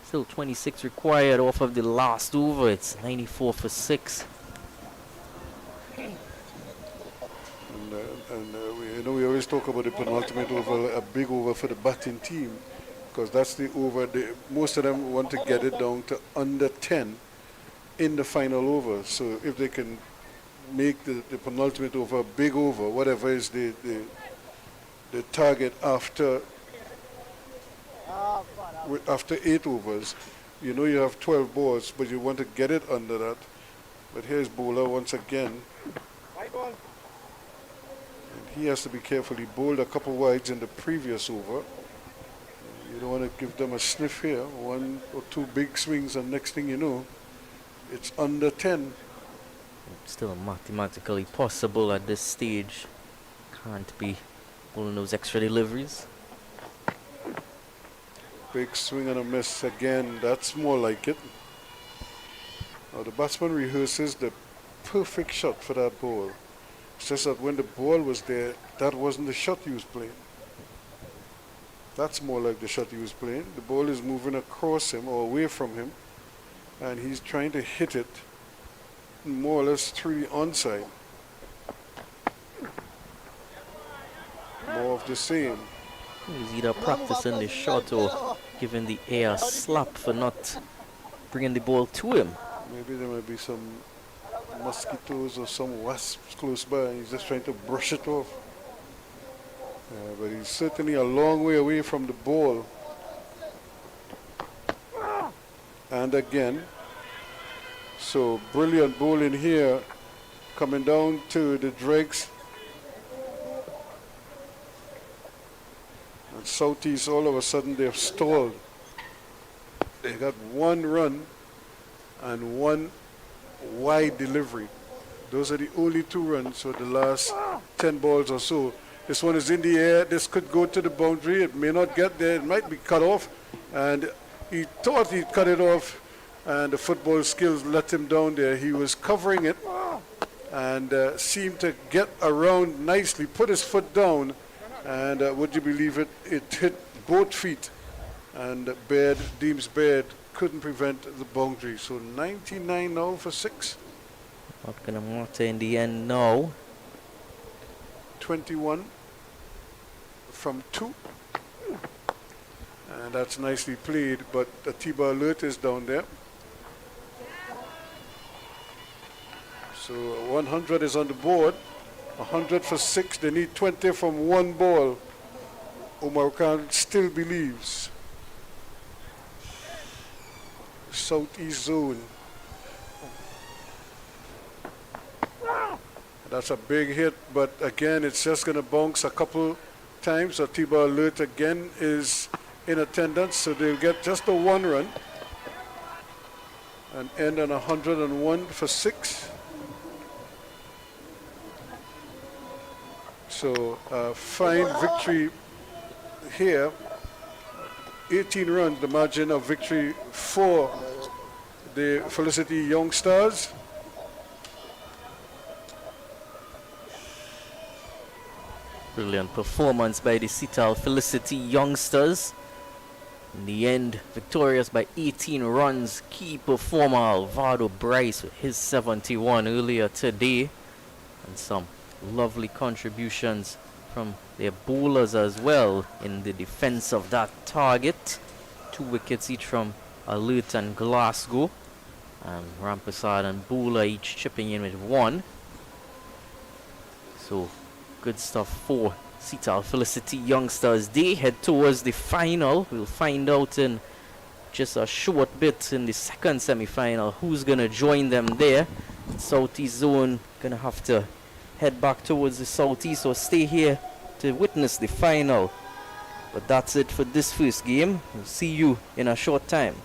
Still 26 required off of the last over. It's 94 for 6. We always talk about the penultimate over, a big over for the batting team, because that's the over. Most of them want to get it down to under 10 in the final over. So if they can make the penultimate over a big over, whatever is the target after 8 overs, you have 12 balls, but you want to get it under that. But here's bowler once again. And he has to be careful. He bowled a couple wides in the previous over. You don't want to give them a sniff here. 1 or 2 big swings, and next thing you know, it's under 10. Still mathematically possible at this stage. Can't be pulling those extra deliveries. Big swing and a miss again. That's more like it. Now the batsman rehearses the perfect shot for that ball. It's just that when the ball was there, that wasn't the shot he was playing. That's more like the shot he was playing. The ball is moving across him or away from him, and he's trying to hit it more or less through the onside. More of the same. He's either practicing the shot or giving the air a slap for not bringing the ball to him. Maybe there might be some mosquitoes or some wasps close by, and he's just trying to brush it off. But he's certainly a long way away from the ball. And again, so brilliant bowling here, coming down to the dregs. And Southeast, all of a sudden, they've stalled. They got 1 run and 1 wide delivery. Those are the only 2 runs for the last 10 balls or so. This one is in the air. This could go to the boundary. It may not get there. It might be cut off. And he thought he'd cut it off, and the football skills let him down there. He was covering it and seemed to get around nicely, put his foot down, and would you believe it, it hit both feet. And Deems Baird couldn't prevent the boundary. So 99 now for 6. Not gonna matter in the end now. 21 from 2. And that's nicely played, but the T-bar alert is down there. So 100 is on the board. 100 for 6. They need 20 from 1 ball. Omar Khan still believes. Southeast zone. That's a big hit, but again, it's just going to bounce a couple times. So T-bar alert again is in attendance, so they'll get just a 1 run and end on 101 for 6. So fine victory here. 18 runs, the margin of victory for the Felicity Young Stars. Brilliant performance by the Seatal Felicity Youngsters. In the end, victorious by 18 runs. Key performer Alvaro Bryce with his 71 earlier today. And some lovely contributions from their bowlers as well in the defense of that target. 2 wickets each from Alert and Glasgow. And Rampasad and Bowler each chipping in with 1. So good stuff for Seatal Felicity Youngsters. They head towards the final. We'll find out in just a short bit in the second semi-final who's going to join them there. Southeast zone gonna have to head back towards the southeast or stay here to witness the final. But that's it for this first game. We'll see you in a short time.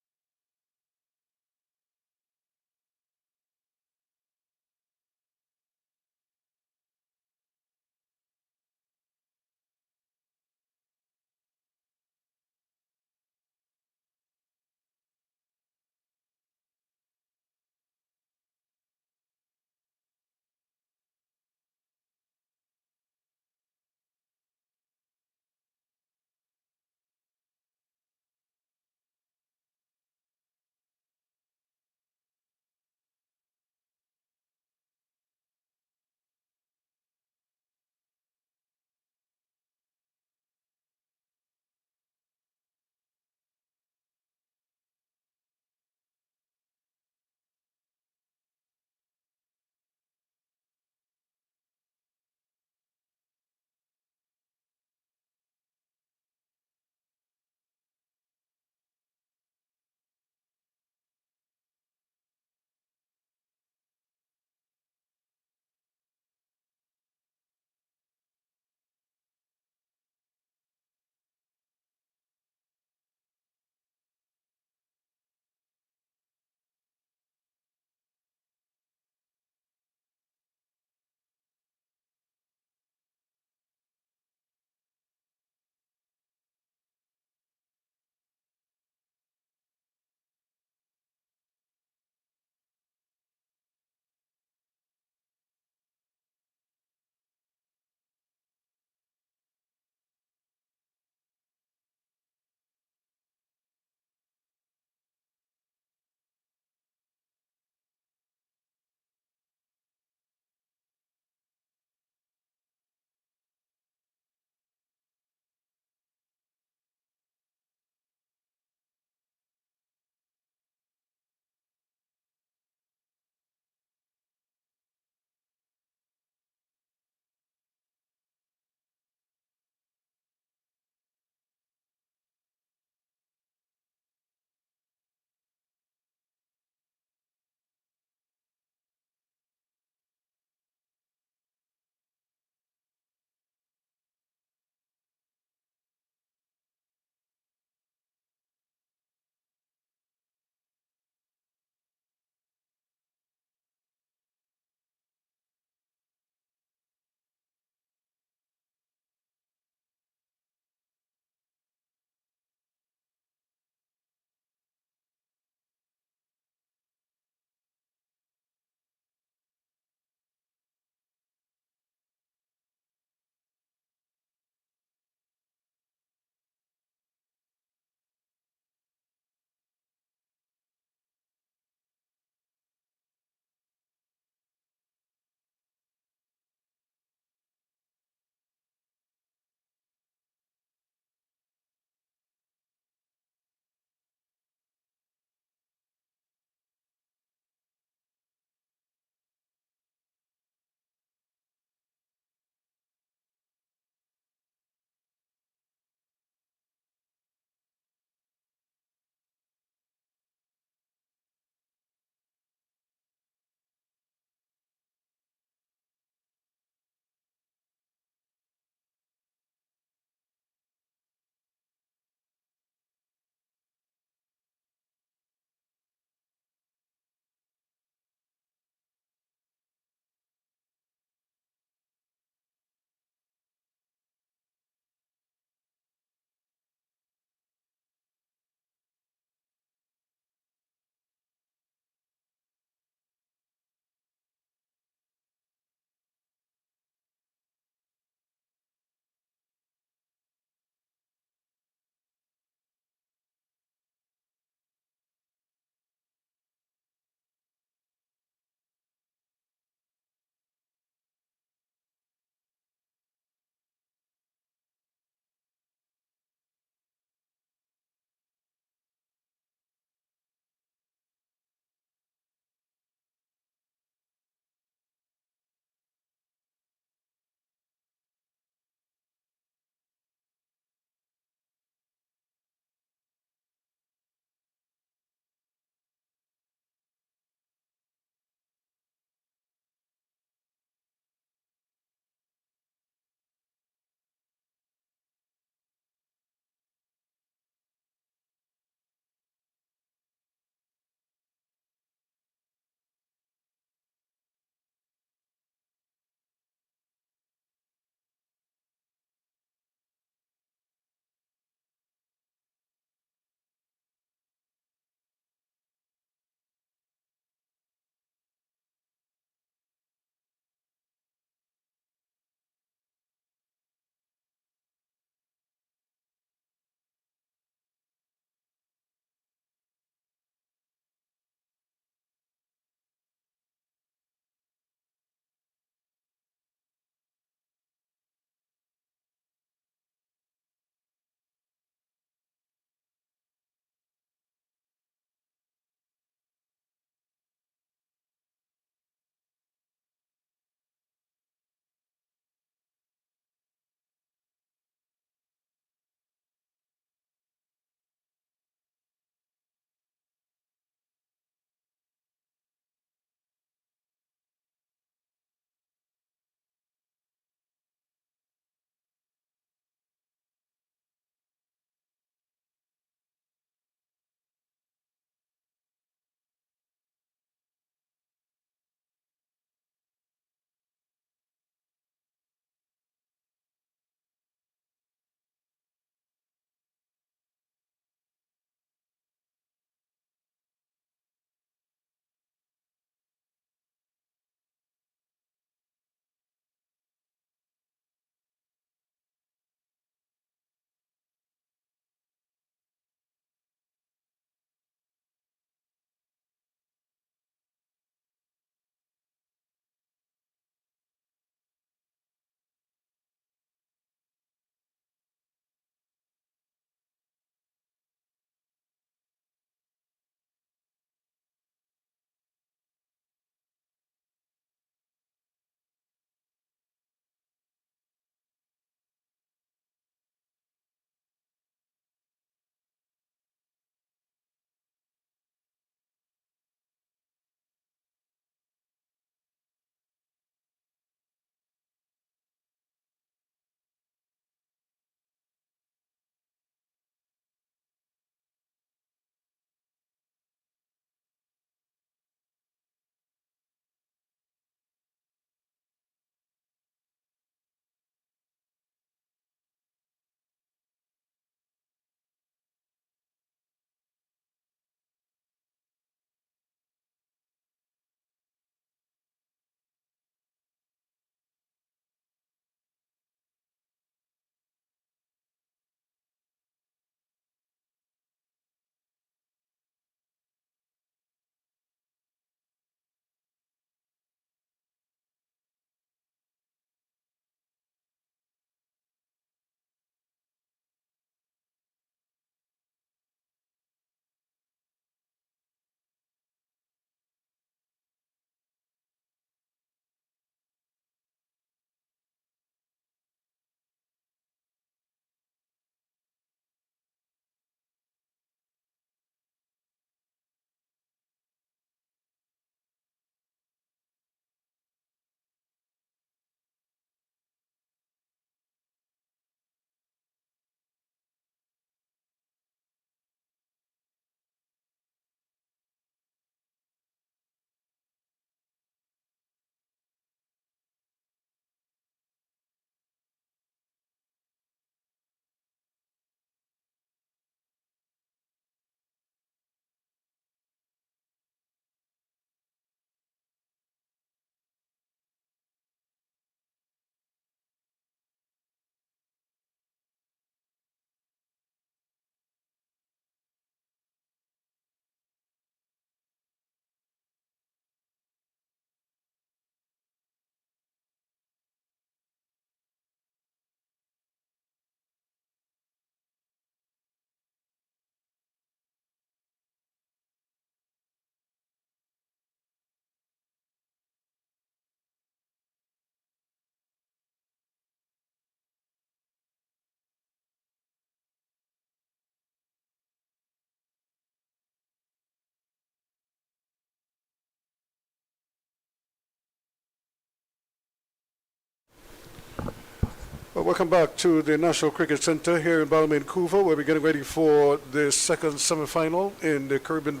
Welcome back to the National Cricket Centre here in Balmain, Vancouver, where we're getting ready for the second semi-final in the Caribbean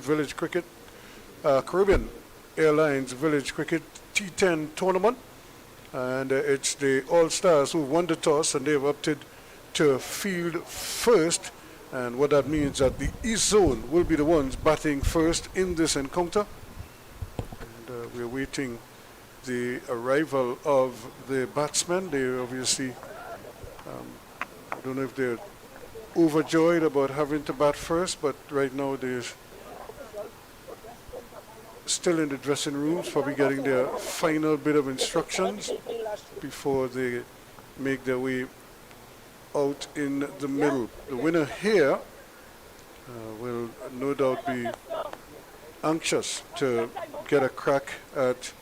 Airlines Village Cricket T10 tournament. And it's the All-Stars who won the toss, and they've opted to field first. And what that means that the East Zone will be the ones batting first in this encounter. And we're waiting the arrival of the batsmen. They obviously, I don't know if they're overjoyed about having to bat first, but right now they're still in the dressing rooms, probably getting their final bit of instructions before they make their way out in the middle. The winner here will no doubt be anxious to get a crack at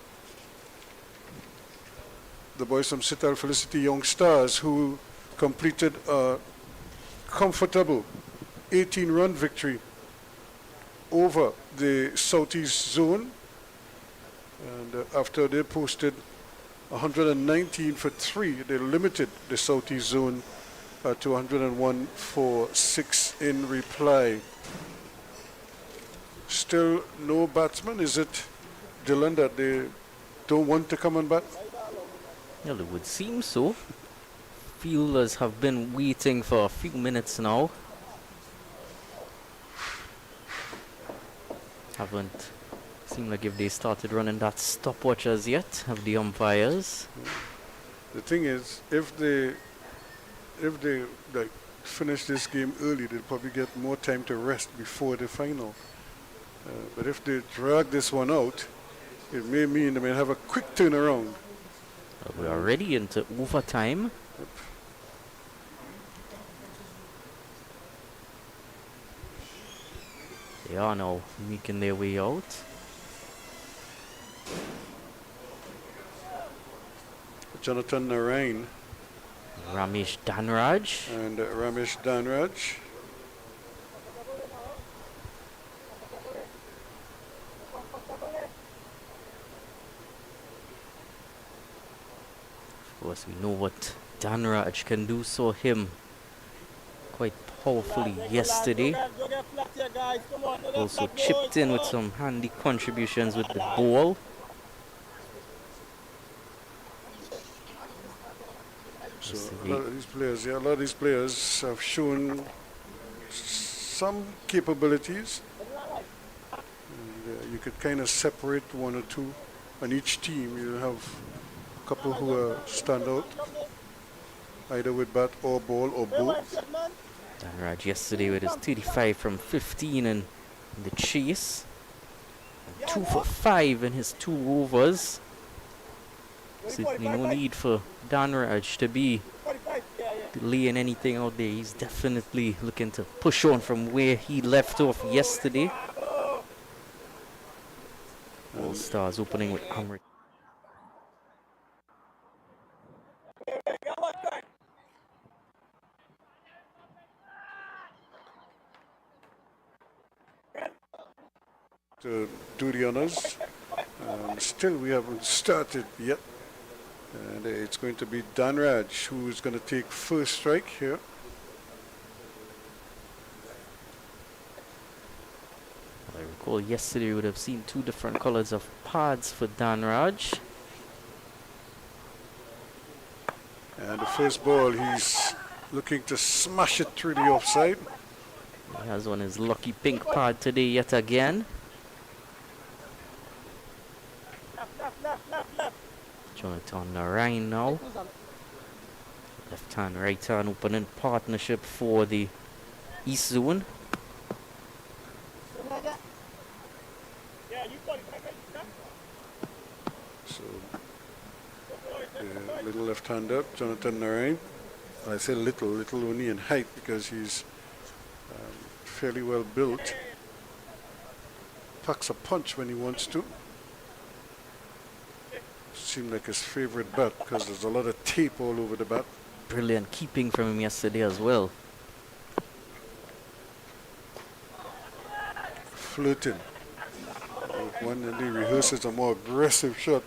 the boys from Sital Felicity Young Stars, who completed a comfortable 18-run victory over the Southeast Zone. And after they posted 119 for 3, they limited the Southeast Zone to 101 for 6 in reply. Still no batsman. Is it, Dylan, that they don't want to come and bat? Well, it would seem so. Fielders have been waiting for a few minutes now. Haven't seemed like if they started running that stopwatch as yet, have the umpires. The thing is, if they like finish this game early, they'll probably get more time to rest before the final. But if they drag this one out, it may mean they may have a quick turnaround. We are already into overtime. Yep. They are now making their way out. Jonathan Narain Ramesh Dhanraj. and Ramesh Dhanraj. Of course, we know what Dhanraj can do. Saw him quite powerfully yesterday. Also chipped in with some handy contributions with the ball. So a lot of these players have shown some capabilities. And, you could kind of separate one or two on each team. You have a couple who are stand out, either with bat or ball or both. Dhanraj yesterday with his 35 from 15 in the chase. And 2 for 5 in his 2 overs. Certainly no need for Dhanraj to be laying anything out there. He's definitely looking to push on from where he left off yesterday. All Stars opening with Amrit. To do the honors. Still, we haven't started yet. And it's going to be Dhanraj who's going to take first strike here. I recall yesterday we would have seen 2 different colors of pads for Dhanraj. And the first ball, he's looking to smash it through the offside. He has on his lucky pink pad today yet again. Jonathan Narain now. Left hand, right hand opening partnership for the East Zone. So, the little left-hander, Jonathan Narain. I say little only in height because he's fairly well built. Packs a punch when he wants to. Seemed like his favorite bat because there's a lot of tape all over the bat. Brilliant keeping from him yesterday as well. Flirting. One and he rehearses a more aggressive shot.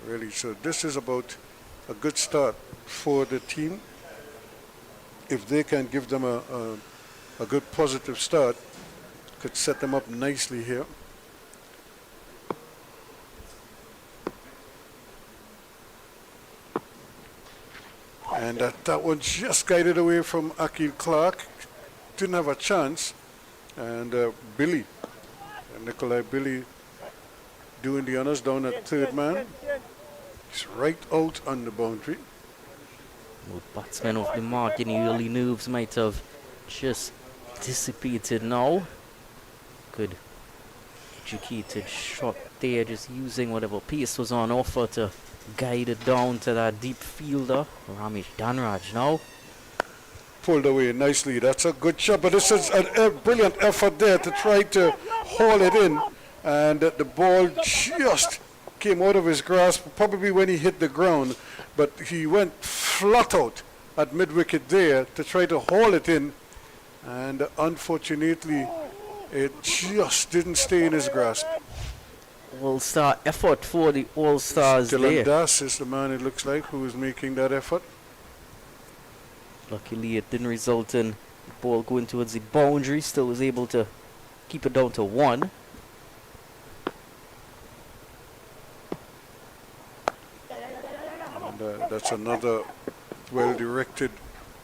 really. So this is about a good start for the team. If they can give them a good positive start, could set them up nicely here. And that one just guided away from Akil Clark. Didn't have a chance. And Billy, Nikolai Billy, doing the honors down at third man. He's right out on the boundary. Well, batsman off the mark, any early nerves might have just dissipated now. Good educated shot there, just using whatever pace was on offer to guide it down to that deep fielder, Ramesh Dhanraj now. Pulled away nicely. That's a good shot, but this is a brilliant effort there to try to haul it in. And the ball just came out of his grasp, probably when he hit the ground, but he went flat out at mid-wicket there to try to haul it in. And unfortunately, it just didn't stay in his grasp. All-star effort for the All-Stars Dylan there. Das is the man, it looks like, who is making that effort. Luckily, it didn't result in the ball going towards the boundary. Still was able to keep it down to 1. And that's another well-directed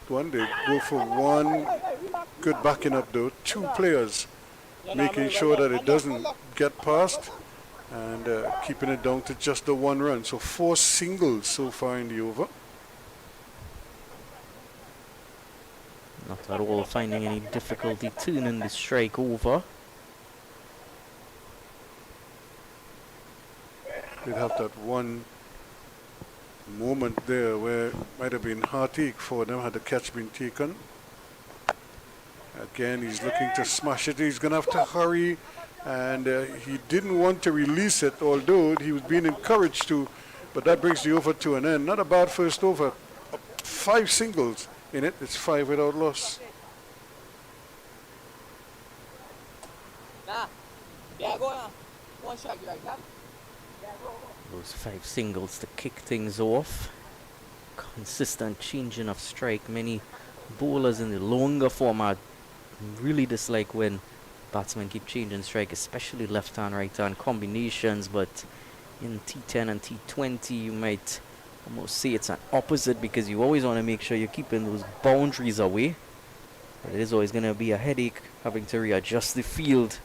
one. They go for one. Good backing up, though. 2 players making sure that it doesn't get past and keeping it down to just the 1 run. So 4 singles so far in the over. Not at all finding any difficulty turning the strike over. They'd have that one moment there where it might have been heartache for them had the catch been taken. Again, he's looking to smash it. He's going to have to hurry, and he didn't want to release it, although he was being encouraged to, but that brings the over to an end. Not a bad first over. 5 singles in it. It's 5 without loss. Those 5 singles to kick things off. Consistent changing of strike. Many bowlers in the longer format really dislike when batsmen keep changing strike, especially left-hand, right-hand combinations. But in T10 and T20, you might almost say it's an opposite, because you always want to make sure you're keeping those boundaries away. But it is always going to be a headache having to readjust the field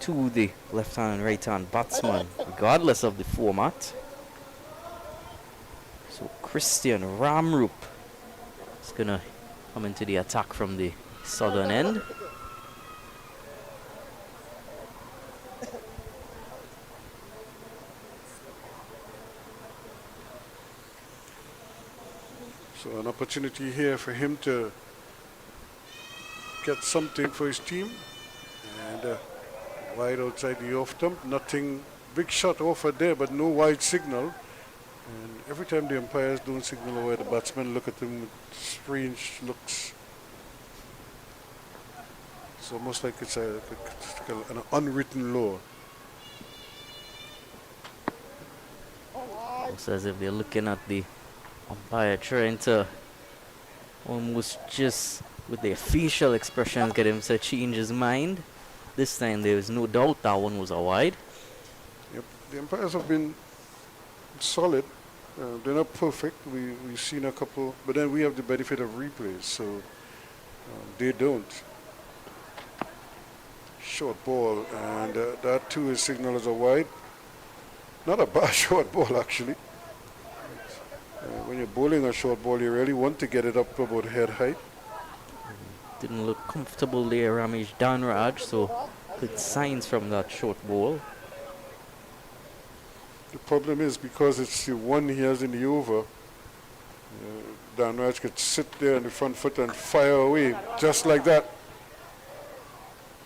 to the left-hand and right-hand batsman, regardless of the format. So Christian Ramrup is going to come into the attack from the southern end. So an opportunity here for him to get something for his team. And wide outside the off stump. Nothing, big shot offered there, but no wide signal. And every time the umpires don't signal away, the batsmen look at them with strange looks. It's almost like it's an unwritten law. It's as if they're looking at the umpire trying to almost just with their facial expressions get him to change his mind. This time there was no doubt that one was a wide. Yep, the umpires have been solid. They're not perfect. We've seen a couple, but then we have the benefit of replays, so they don't. Short ball, and that too is signaled as a wide. Not a bad short ball, actually. When you're bowling a short ball, you really want to get it up to about head height. Didn't look comfortable there, Ramesh Dhanraj, so good signs from that short ball. The problem is because it's the one he has in the over, Dhanraj could sit there on the front foot and fire away just like that.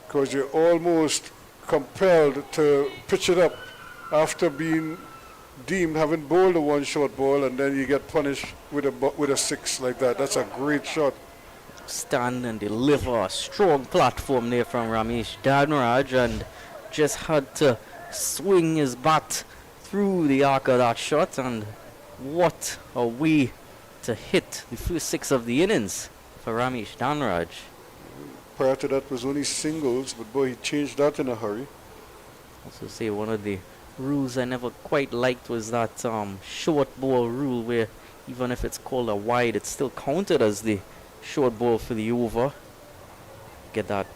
Because you're almost compelled to pitch it up after being deemed having bowled a one short ball, and then you get punished with a 6 like that. That's a great shot. Stand and deliver a strong platform there from Ramesh Dhanraj, and just had to swing his bat through the arc of that shot, and what a way to hit the first 6 of the innings for Ramesh Dhanraj. Prior to that was only singles, but boy, he changed that in a hurry. Also say one of the rules I never quite liked was that short ball rule, where even if it's called a wide, it's still counted as the short ball for the over. Get that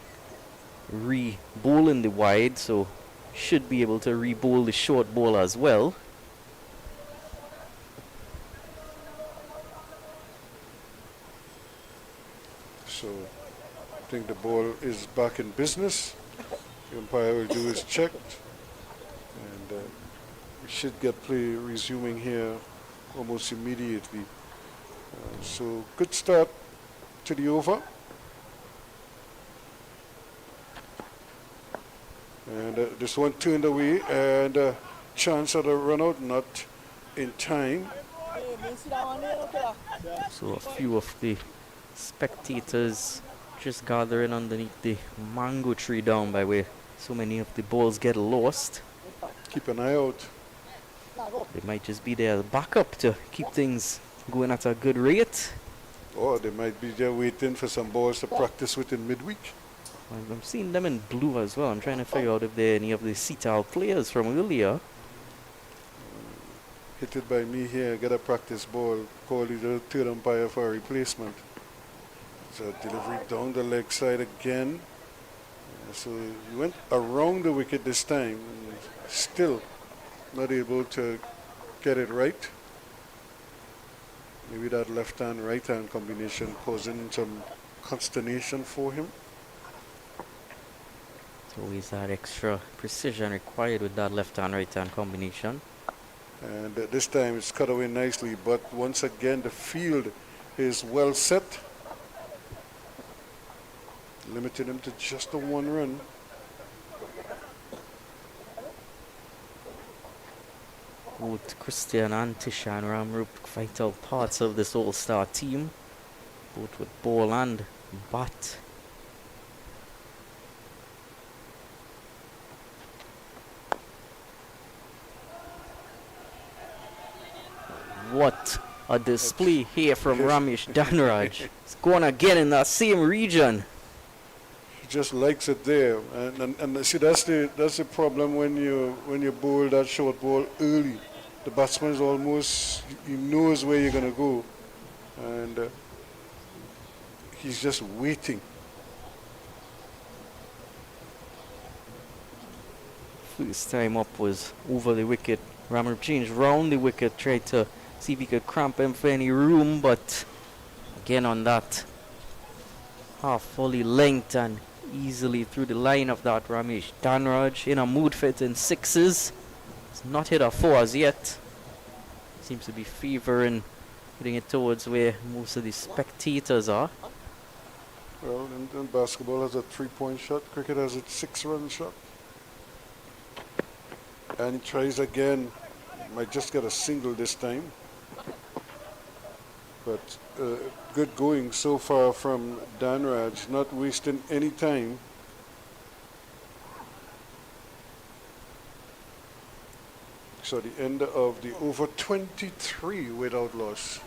re-bowl in the wide, so should be able to re-bowl the short ball as well. So I think the ball is back in business. The umpire will do his check, and we should get play resuming here almost immediately. So good start to the over. And this one turned away, and chance at a run out, not in time. So a few of the spectators just gathering underneath the mango tree down by where so many of the balls get lost. Keep an eye out. They might just be there as backup to keep things going at a good rate. Or they might be there waiting for some balls to practice with in midweek. I'm seeing them in blue as well. I'm trying to figure out if they're any of the CETAL players from earlier. Hit it by me here, get a practice ball, call the third umpire for a replacement. So delivery down the leg side again. So he went around the wicket this time, and still not able to get it right. Maybe that left-hand, right-hand combination causing some consternation for him. Always that extra precision required with that left-hand, right-hand combination. And this time it's cut away nicely, but once again the field is well set, limiting him to just a 1 run. Both Christian and Tishan Ramrup, vital parts of this all-star team, both with ball and bat. What a display here from Ramesh Dhanraj. It's going again in that same region. He just likes it there, and see that's the problem when you bowl that short ball early. The batsman is almost, he knows where you're gonna go, and he's just waiting. First time up was over the wicket. Ramrup changed round the wicket, tried to see if he could cramp him for any room, but again on that half volley length and easily through the line of that Ramesh Dhanraj in a mood fit in 6s. It's not hit a 4 as yet. Seems to be favoring hitting it towards where most of the spectators are. Well, and basketball has a 3-point shot, cricket has a 6-run shot. And he tries again, might just get a single this time. But good going so far from Dhanraj, not wasting any time. So the end of the over 23 without loss.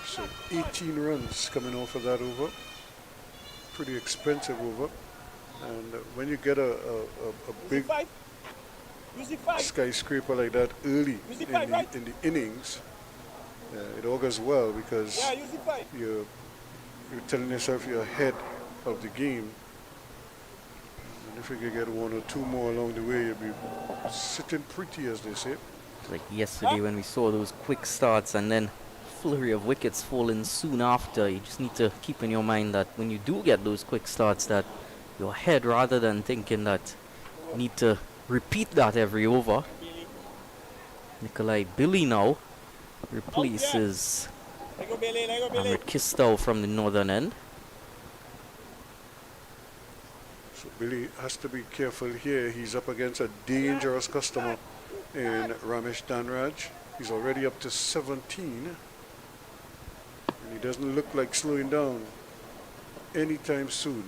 So 18 runs coming off of that over. Pretty expensive over. And when you get a big skyscraper like that early in the innings, it augurs well because you're telling yourself you're ahead of the game. And if you can get 1 or 2 more along the way, you'll be sitting pretty, as they say. Like yesterday when we saw those quick starts and then flurry of wickets falling soon after. You just need to keep in your mind that when you do get those quick starts, that you're ahead rather than thinking that you need to repeat that every over. Nikolai Billy now replaces Amrit Kistow from the northern end. So Billy has to be careful here. He's up against a dangerous customer in Ramesh Dhanraj. He's already up to 17. And he doesn't look like slowing down anytime soon.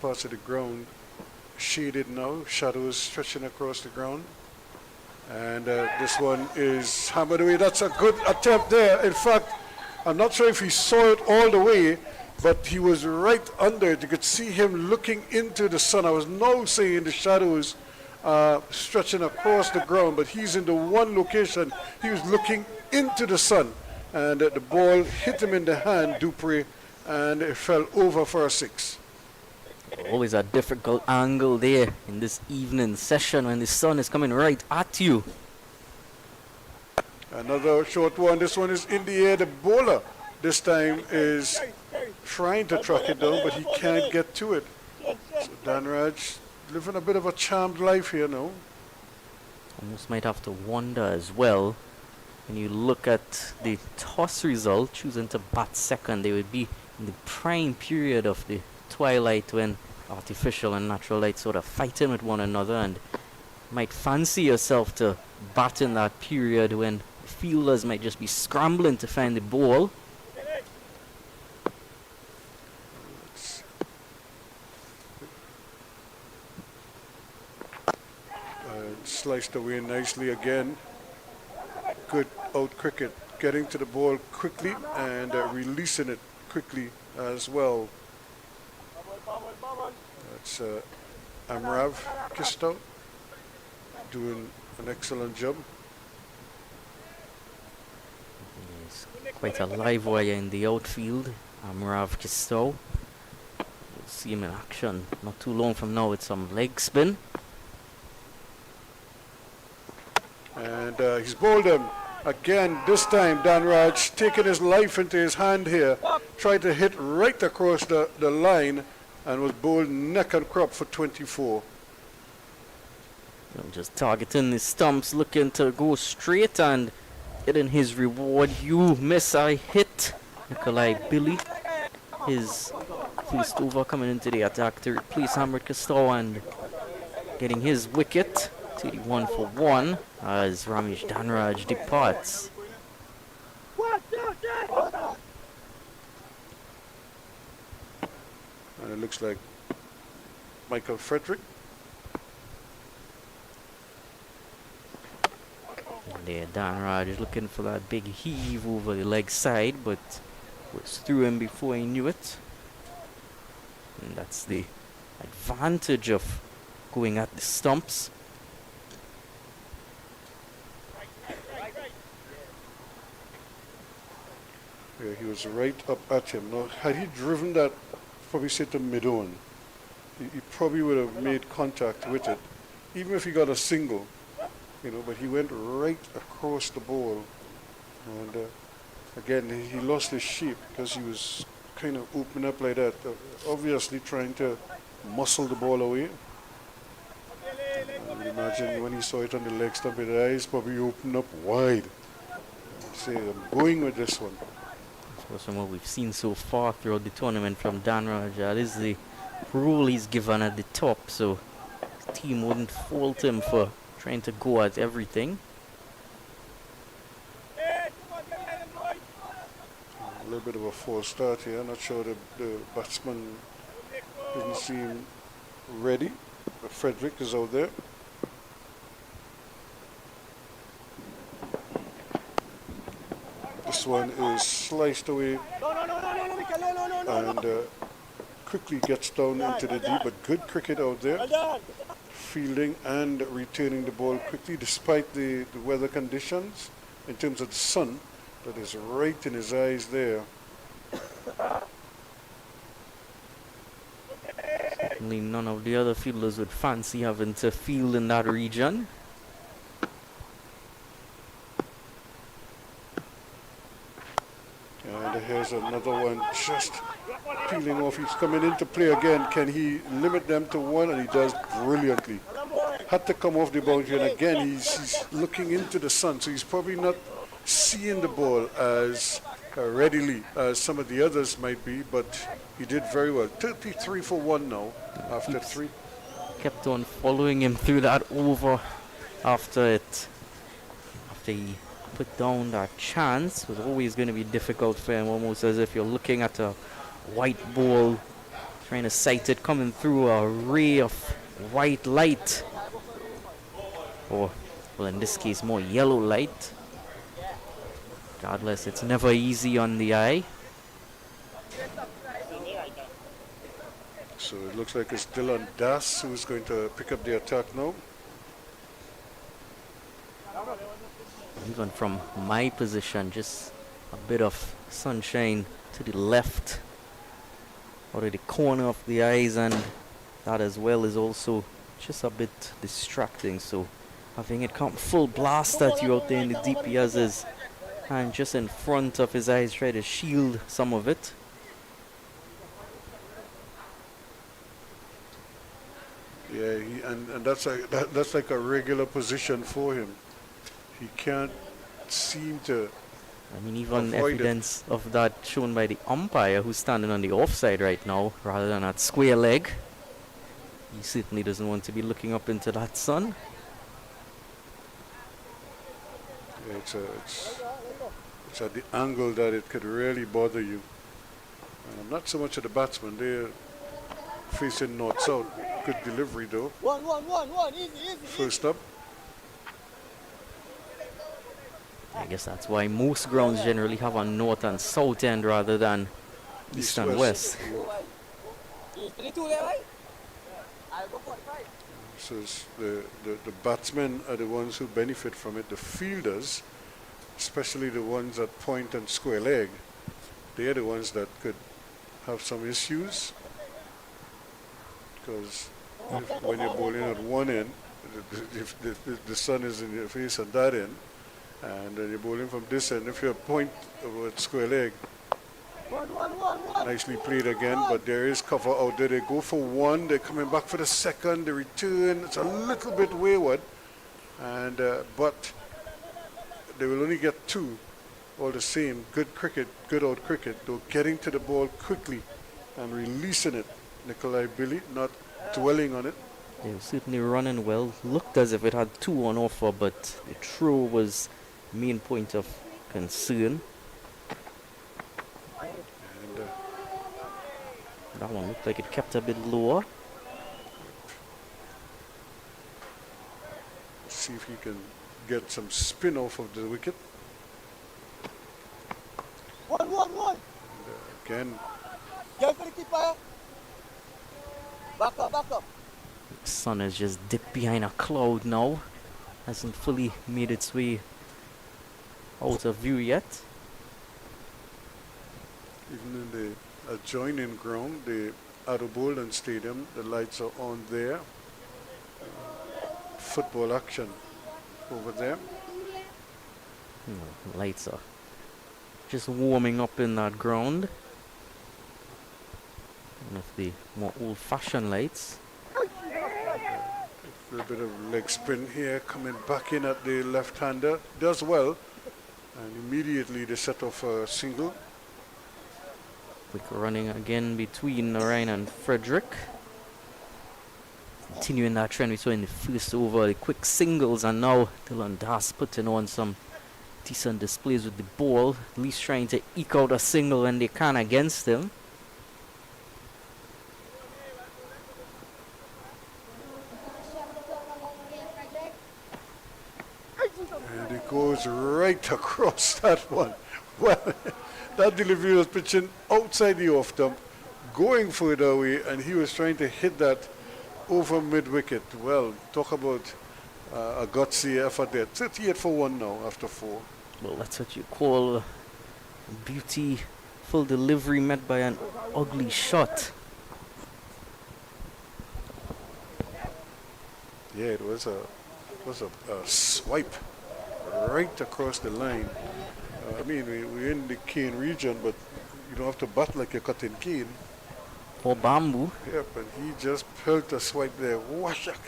Parts of the ground shaded now, shadows stretching across the ground. And this one is hammered away. That's a good attempt there. In fact, I'm not sure if he saw it all the way, but he was right under it. You could see him looking into the sun. I was now saying the shadows stretching across the ground, but he's in the one location. He was looking into the sun, and the ball hit him in the hand, Dupree, and it fell over for a 6. Always a difficult angle there in this evening session when the sun is coming right at you. Another short one. This one is in the air. The bowler this time is trying to track it down, but he can't get to it. So Danraj living a bit of a charmed life here now. Almost might have to wonder as well, when you look at the toss result, choosing to bat second, they would be in the prime period of the twilight when artificial and natural light sort of fighting with one another, and might fancy yourself to bat in that period when fielders might just be scrambling to find the ball. Sliced away nicely again. Good out cricket, getting to the ball quickly and releasing it quickly as well. That's Amrav Kisto doing an excellent job. Yes, quite a live wire in the outfield, Amrav Kisto. We'll see him in action not too long from now with some leg spin. And he's bowled him again. This time Danraj taking his life into his hand here, tried to hit right across the line and was bowled neck and crop for 24. Just targeting the stumps, looking to go straight and getting his reward. You miss, I hit. Nikolai Billy, his first over coming into the attack to replace Hamrit Kastawa and getting his wicket to the 1 for 1 as Ramesh Danraj departs. And it looks like Michael Frederick. And there Danraj is looking for that big heave over the leg side, but was through him before he knew it. And that's the advantage of going at the stumps. Yeah, he was right up at him. Now, had he driven that, probably say to mid-on, he probably would have made contact with it, even if he got a single, you know, but he went right across the ball. And again, he lost his shape because he was kind of opening up like that, obviously trying to muscle the ball away. I would imagine when he saw it on the leg stump, his eyes probably opened up wide. Say, I'm going with this one. From what we've seen so far throughout the tournament from Danraj, that is the role he's given at the top, so his team wouldn't fault him for trying to go at everything. A little bit of a false start here. Not sure the batsman didn't seem ready, but Frederick is out there. This one is sliced away and quickly gets down into the deep, but good cricket out there. Fielding and returning the ball quickly despite the weather conditions in terms of the sun that is right in his eyes there. Certainly none of the other fielders would fancy having to field in that region. And here's another one just peeling off. He's coming into play again. Can he limit them to one? And he does brilliantly. Had to come off the boundary, and again he's looking into the sun, so he's probably not seeing the ball as readily as some of the others might be, but he did very well. 33 for 1 now after 3. Kept on following him through that over after he put down that chance was always going to be difficult for him, almost as if you're looking at a white ball, trying to sight it coming through a ray of white light, or, well, in this case, more yellow light. Regardless, it's never easy on the eye. So it looks like it's Dylan Das who's going to pick up the attack now. Even from my position, just a bit of sunshine to the left, out of the corner of the eyes, and that as well is also just a bit distracting. So having it come full blast at you out there in the DPS's and just in front of his eyes, try to shield some of it. Yeah, and that's like a regular position for him. He can't seem to. I mean, even avoid evidence of that shown by the umpire, who's standing on the offside right now, rather than at square leg. He certainly doesn't want to be looking up into that sun. Yeah, it's at the angle that it could really bother you. Not so much at the batsman. They're facing north-south. Good delivery though. One, easy. First up. I guess that's why most grounds generally have a north and south end rather than east and west. So the batsmen are the ones who benefit from it. The fielders, especially the ones at point and square leg, they are the ones that could have some issues. Because when you're bowling at one end, the sun is in your face on that end, and then you're bowling from this end. If you're point over at square leg, nicely played again, but there is cover out there. They go for one, they're coming back for the second, they return. It's a little bit wayward, and but they will only get two. All the same, good cricket, good old cricket, though getting to the ball quickly and releasing it. Nikolai Billy not dwelling on it. They were certainly running well. Looked as if it had two on offer, but the throw was main point of concern. And that one looked like it kept a bit lower. see if he can get some spin off of the wicket. One. Again, Go for the keeper. Back up. Sun has just dipped behind a cloud now. Hasn't fully made its way out of view yet. even in the adjoining ground, the Adobolan Stadium, the lights are on there. Football action over there. Lights are just warming up in that ground. One of the more old-fashioned lights. A little bit of leg spin here, coming back in at the left-hander. Does well. And immediately they set off a single. Quick running again between Orion and Frederick. Continuing that trend we saw in the first over, the quick singles, and now Dylan Das putting on some decent displays with the ball, at least trying to eke out a single when they can against him. And it goes right across that one. Well, that delivery was pitching outside the off stump, going further away, and he was trying to hit that over mid-wicket. Well, talk about a gutsy effort there. 38 for 1 now after 4. Well, that's what you call a beautiful delivery met by an ugly shot. Yeah, it was a swipe right across the line. I mean, we're in the cane region, but you don't have to bat like you're cutting cane. Or bamboo. Yep, and he just pelt a swipe there. Washak.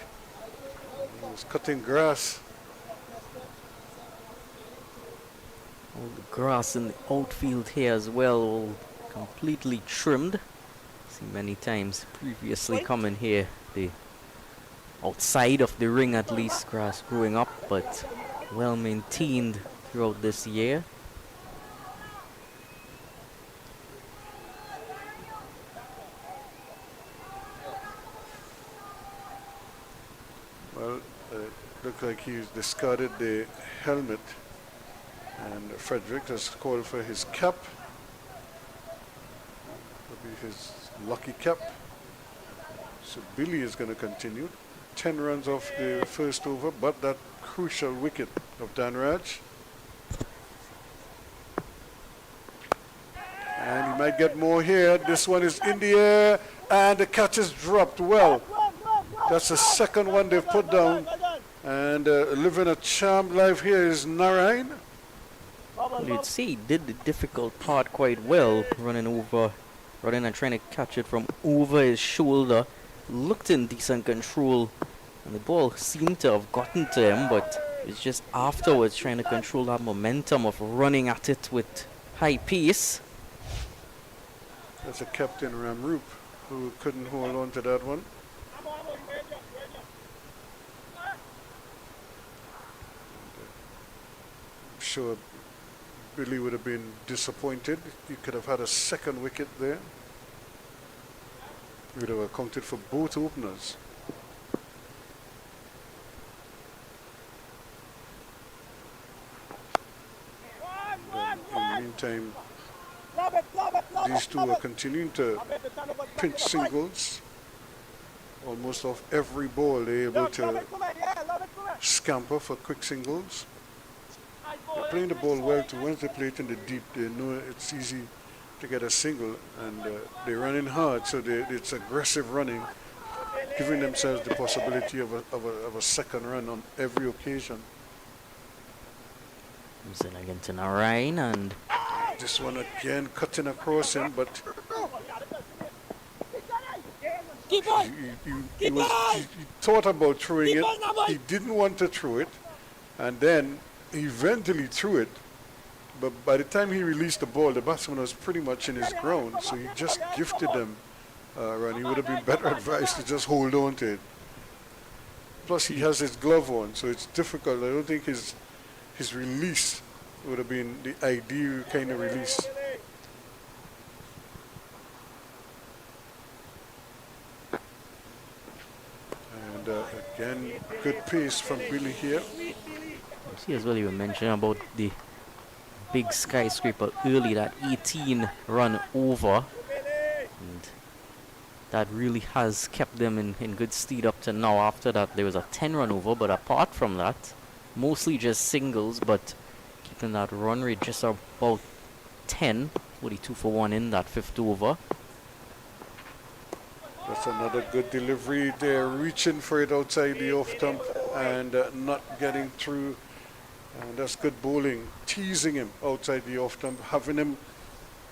He was cutting grass. All the grass in the outfield here as well, all completely trimmed. Seen many times previously coming here. The outside of the ring at least, grass growing up, but well maintained throughout this year. Well, looked like he's discarded the helmet, and Frederick has called for his cap. Will be his lucky cap. So Billy is going to continue. 10 runs off the first over, but that crucial wicket of Dan Raj. And he might get more here. This one is in the air, and the catch is dropped well. That's the second one they've put down. And living a charmed life here is Narayan. Well, you'd see he did the difficult part quite well, running and trying to catch it from over his shoulder. Looked in decent control, and the ball seemed to have gotten to him, but it's just afterwards trying to control that momentum of running at it with high pace. That's a Captain Ramroop who couldn't hold on to that one. I'm sure Billy would have been disappointed. He could have had a second wicket there. He would have accounted for both openers. And in the meantime, these two are continuing to pinch singles. Almost off every ball, they're able to scamper for quick singles. They're playing the ball well too. Once they play it in the deep, they know it's easy to get a single, and they're running hard, so it's aggressive running, giving themselves the possibility of a second run on every occasion. Comes in again to Narayan, and this one again cutting across him, but he thought about throwing it. He didn't want to throw it, and then he eventually threw it. But by the time he released the ball, the batsman was pretty much in his ground, so he just gifted them a run. He would have been better advised to just hold on to it. Plus, he has his glove on, so it's difficult. I don't think his release would have been the ideal kind of release. And again, good pace from Billy here. see as well you were mentioning about the big skyscraper early, that 18 run over, and that really has kept them in good stead up to now. After that there was a 10 run over, but apart from that mostly just singles, but keeping that run rate just about 10, 42 for 1 in that fifth over. That's another good delivery. They're reaching for it outside the off stump and not getting through. And that's good bowling, teasing him outside the off stump, having him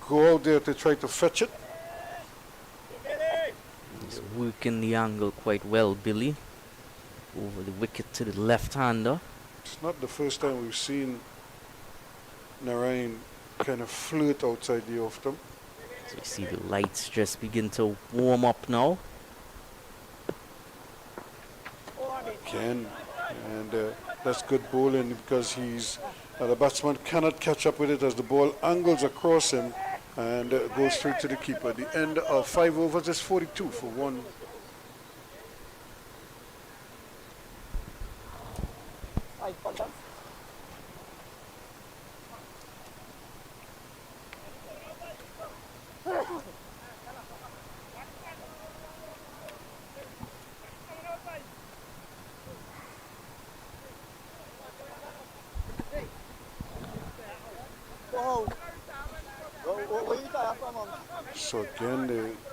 go out there to try to fetch it. He's working the angle quite well, Billy, over the wicket to the left-hander. It's not the first time we've seen Narayan kind of flirt outside the off stump. So you see the lights just begin to warm up now. Again, and that's good bowling because the batsman cannot catch up with it as the ball angles across him and goes straight to the keeper. The end of 5 overs is 42 for 1. So again,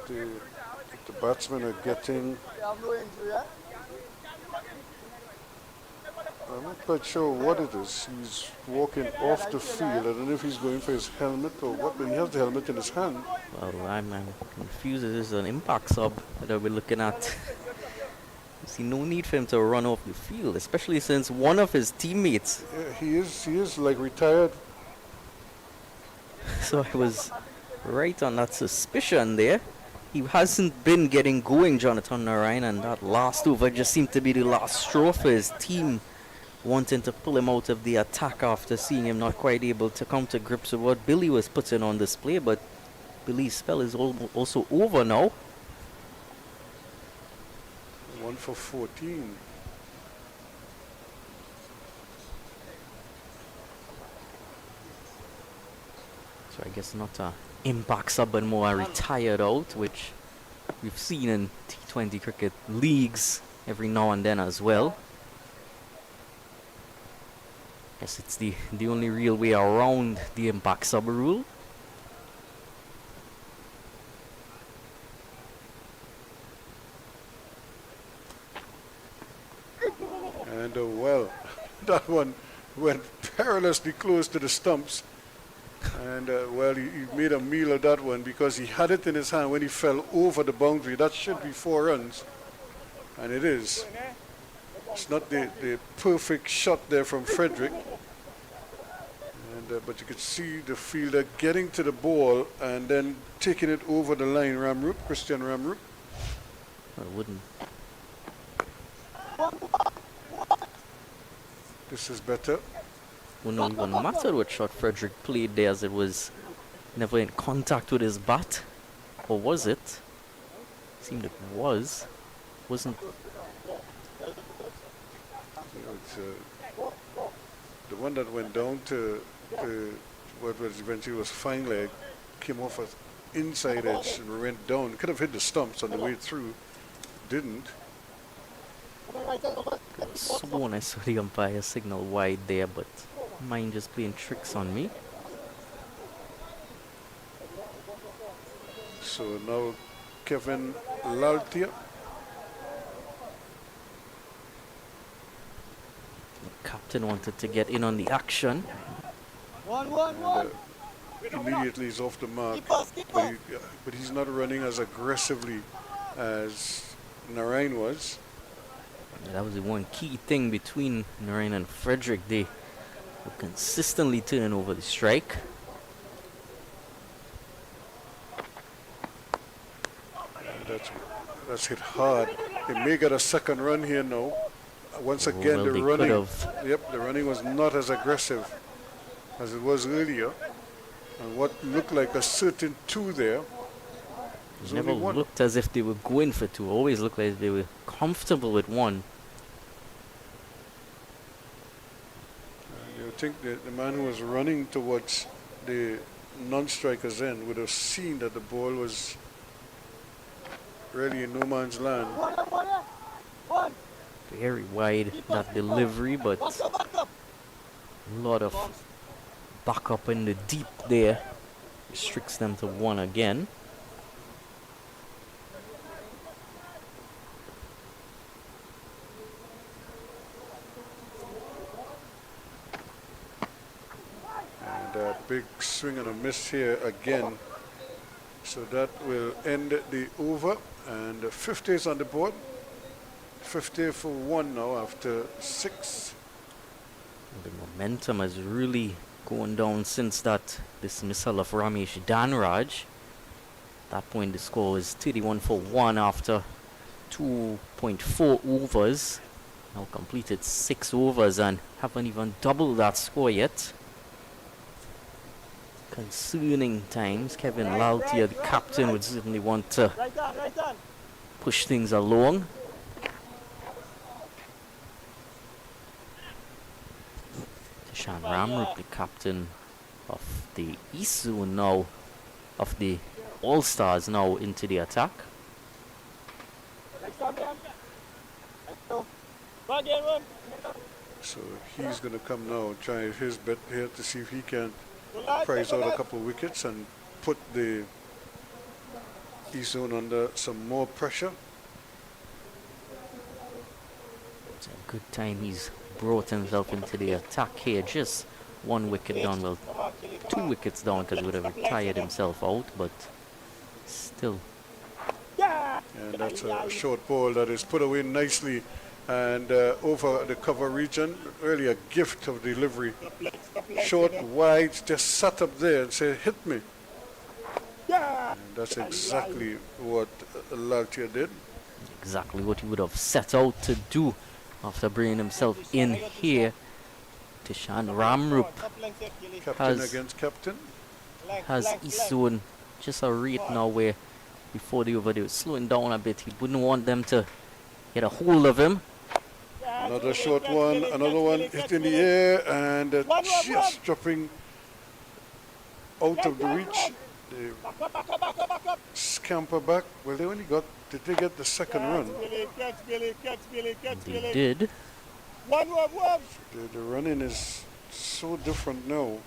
the batsmen are getting, I'm not quite sure what it is. He's walking off the field. I don't know if he's going for his helmet or what, but he has the helmet in his hand. Well, I'm confused. This is an impact sub that we're looking at. You see no need for him to run off the field, especially since one of his teammates. Yeah, he is like retired. So I was right on that suspicion there. he hasn't been getting going, Jonathan Narayan, and that last over just seemed to be the last straw for his team, wanting to pull him out of the attack after seeing him not quite able to come to grips with what Billy was putting on display. But Billy's spell is also over now. 1 for 14. So I guess not a impact sub, but more a retired out, which we've seen in T20 cricket leagues every now and then as well. Guess it's the only real way around the impact sub rule. And well, that one went perilously close to the stumps. And well, he made a meal of that one because he had it in his hand when he fell over the boundary. That should be 4 runs. And it is. It's not the perfect shot there from Frederick. And but you could see the fielder getting to the ball and then taking it over the line. Christian Ramroop. I wouldn't. This is better. Wouldn't even matter what shot Frederick played there, as it was never in contact with his bat. Or was it? Seemed it was. Wasn't. It's, the one that went down to what was eventually was fine leg, came off an inside edge and went down. Could have hit the stumps on the way through. Didn't. Sworn I saw the umpire signal wide there, but mine just playing tricks on me. So now Kevin Laltia. The captain wanted to get in on the action. And, immediately he's off the mark. But he's not running as aggressively as Narayan was. That was the one key thing between Narayan and Frederick. They were consistently turning over the strike. And that's hit hard. They may get a second run here now. Once again, well, the they running. could've. Yep, the running was not as aggressive as it was earlier. And what looked like a certain 2 there. It never looked as if they were going for 2. Always looked like they were comfortable with 1. You think that the man who was running towards the non-striker's end would have seen that the ball was really in no man's land. Very wide, that delivery, but a lot of backup in the deep there. Restricts them to 1 again. Big swing and a miss here again. So that will end the over. And 50 is on the board. 50 for 1 now after 6. The momentum has really gone down since that dismissal of Ramesh Danraj. At that point the score was 31 for 1 after 2.4 overs. Now completed 6 overs and haven't even doubled that score yet. Concerning times. Kevin Laltia, the captain, would certainly want to push things along. Tishan Ramrup, the captain of the East Zone now, of the All-Stars now into the attack. So he's going to come now, try his bet here to see if he can prize out a couple of wickets and put the East Zone under some more pressure. It's a good time he's brought himself into the attack here. Just 1 wicket down, well, 2 wickets down, because he would have retired himself out, but still. And that's a short ball that is put away nicely and over the cover region. Really a gift of delivery. Short, wide, just sat up there and said, hit me. And That's exactly what Laltia did. Exactly what he would have set out to do after bringing himself in here. Tishan Ramrup Captain against captain. has East Zone just a rate now where before the over they were slowing down a bit. He wouldn't want them to get a hold of him. Another short one, another one hit in the air and just dropping out of the reach. They scamper back. Well, they only got, did they get the second run? They did. The running is so different now.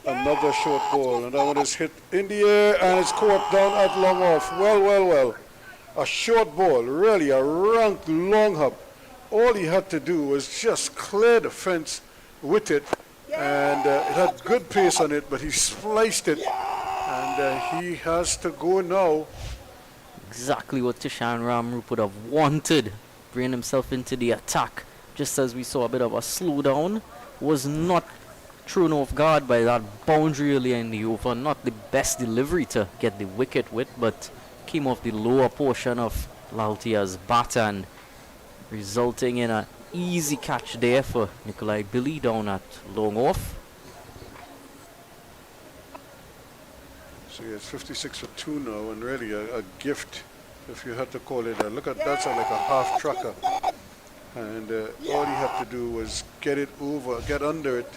Another short ball, and that one is hit in the air and it's caught down at long off. Well. A short ball, really a rank long hop. All he had to do was just clear the fence with it, and it had good pace on it, but he spliced it, and he has to go now. Exactly what Tishan Ramrup would have wanted. Bring himself into the attack. Just as we saw a bit of a slowdown. Was not thrown off guard by that boundary earlier in the over. Not the best delivery to get the wicket with, but came off the lower portion of Laltia's bat and resulting in an easy catch there for Nikolai Billy down at long off. So yeah, it's 56 for 2 now, and really a gift, if you had to call it. Look at that's like a half tracker, and all he had to do was get it over, get under it.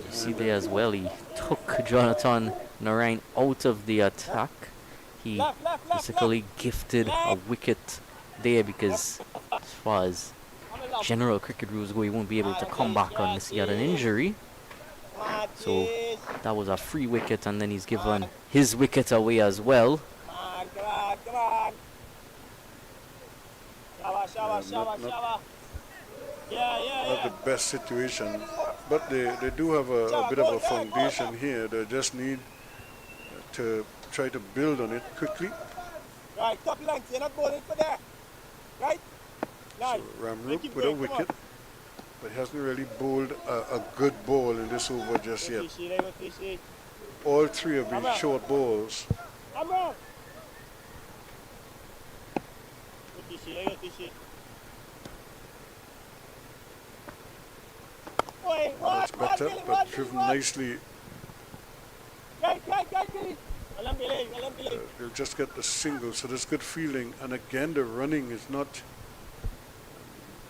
You see there as well, he took Jonathan Narain out of the attack. He basically gifted a wicket there because as far as general cricket rules go, he won't be able to come back unless he had an injury. So that was a free wicket, and then he's given his wicket away as well. Not the best situation, but they do have a bit of a foundation here. They just need to try to build on it quickly. Right, top length, you're not bowling for there. Right? So Ramrup with a wicket, but he hasn't really bowled a good ball in this over just yet. All three have been short balls. That's better, but driven nicely. They'll just get the single, so there's good feeling. And again, the running is not.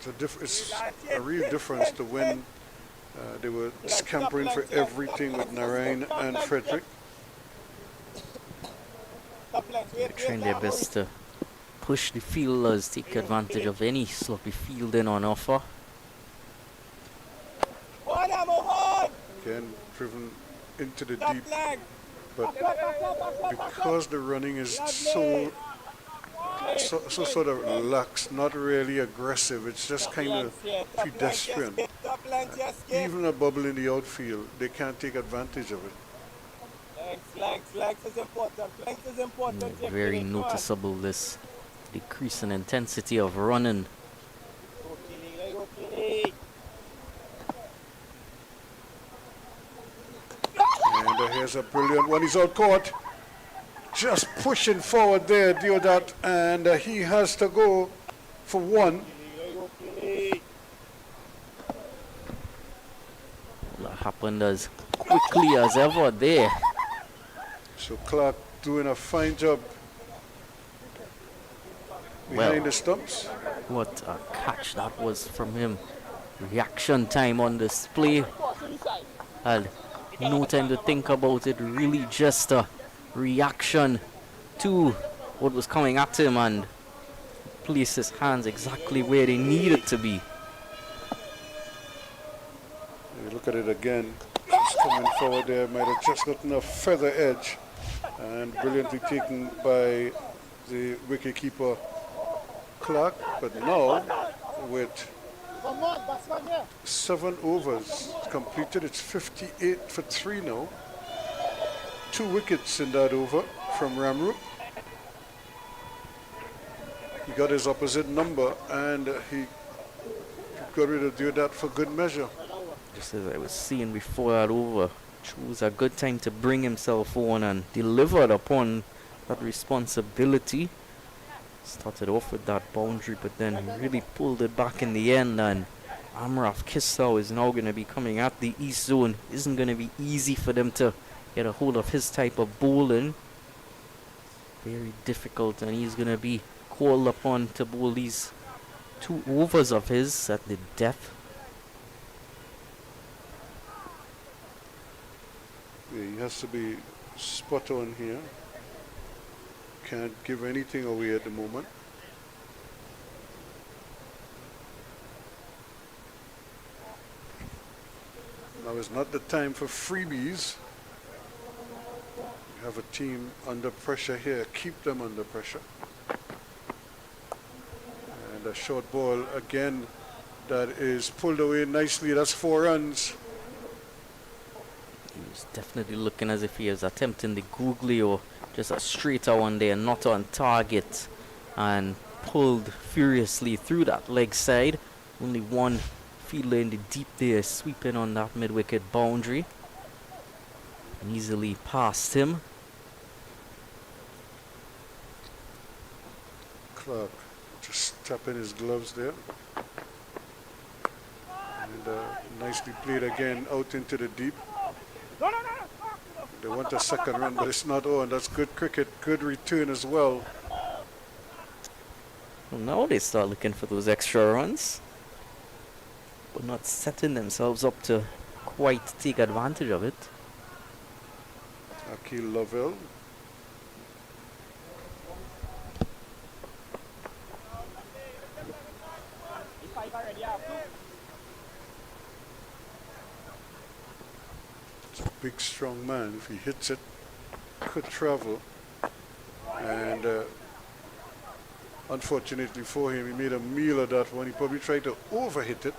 It's a real difference to when they were scampering for everything with Narain and Frederick. They're trying their best to push the fielders, take advantage of any sloppy fielding on offer. Again, driven into the deep, but because the running is so sort of lax, not really aggressive, it's just kind of pedestrian. Even a bubble in the outfield, they can't take advantage of it. Length is important. Very noticeable, this decrease in intensity of running. And here's a brilliant one. He's out caught. Just pushing forward there, Deodat, and he has to go for one. That happened as quickly as ever there. So Clark doing a fine job behind the stumps. What a catch that was from him. Reaction time on display. Had no time to think about it, really just a reaction to what was coming at him and placed his hands exactly where they needed to be. You look at it again, he's coming forward there, might have just gotten a feather edge, and brilliantly taken by the wicketkeeper Clark. But now, with 7 overs completed, it's 58 for 3 now. 2 wickets in that over from Ramrup. He got his opposite number, and he got ready to do that for good measure. Just as I was seeing before that over, chose a good time to bring himself on and delivered upon that responsibility. Started off with that boundary, but then he really pulled it back in the end, and Amraf Kissau is now going to be coming at the east zone. Isn't going to be easy for them to get a hold of his type of bowling. Very difficult, and he's going to be called upon to bowl these 2 overs of his at the death. Yeah, he has to be spot on here. Can't give anything away at the moment. Now is not the time for freebies. You have a team under pressure here. Keep them under pressure. And a short ball again that is pulled away nicely. That's 4 runs. He was definitely looking as if he was attempting the googly or just a straighter one there, not on target, and pulled furiously through that leg side. Only one fielder in the deep there, sweeping on that mid-wicket boundary. And easily past him. Clark just tapping his gloves there. And nicely played again out into the deep. They want a second run, but it's not on. That's good cricket, good return as well. Well, now they start looking for those extra runs, but not setting themselves up to quite take advantage of it. Akil Lovell. It's a big, strong man. If he hits it, could travel. And unfortunately for him, he made a meal of that one. He probably tried to overhit it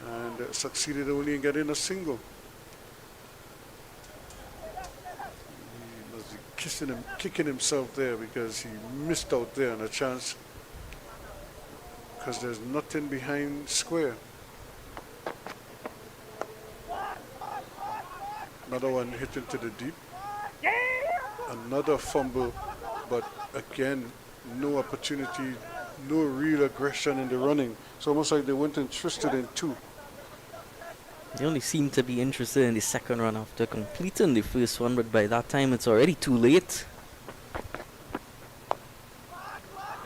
and succeeded only in getting a single. He must be kicking himself there because he missed out there on a chance, because there's nothing behind square. Another one hit into the deep. Another fumble, but again, no opportunity, no real aggression in the running. It's almost like they weren't interested in 2. They only seem to be interested in the second run after completing the first one, but by that time it's already too late.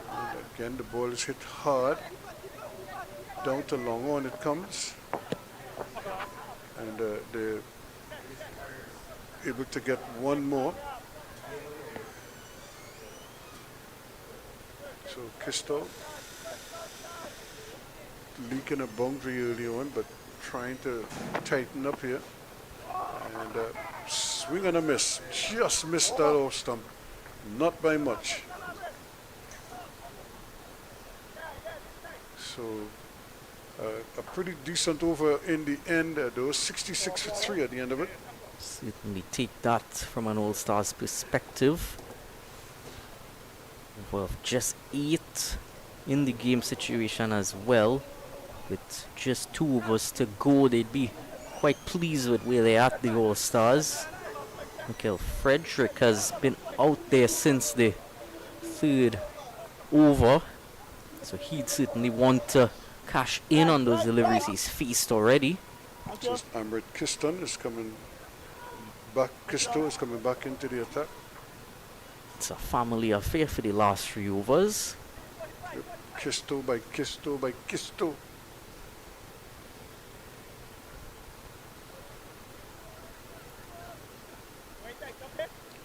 And again, the ball is hit hard. Down to long on it comes. And they're able to get one more. So Kisto leaking a boundary early on, but trying to tighten up here. And swing and a miss. Just missed that off stump. Not by much. So a pretty decent over in the end. There was 66 for 3 at the end of it. Certainly take that from an All-Stars perspective. Of just 8 in the game situation as well. With just 2 overs to go, they'd be quite pleased with where they're at, the All-Stars. Michael Frederick has been out there since the 3rd over, so he'd certainly want to cash in on those deliveries he's faced already. Just Amrit Kiston is coming back. Kisto is coming back into the attack. It's a family affair for the last 3 overs. Kisto by Kisto by Kisto.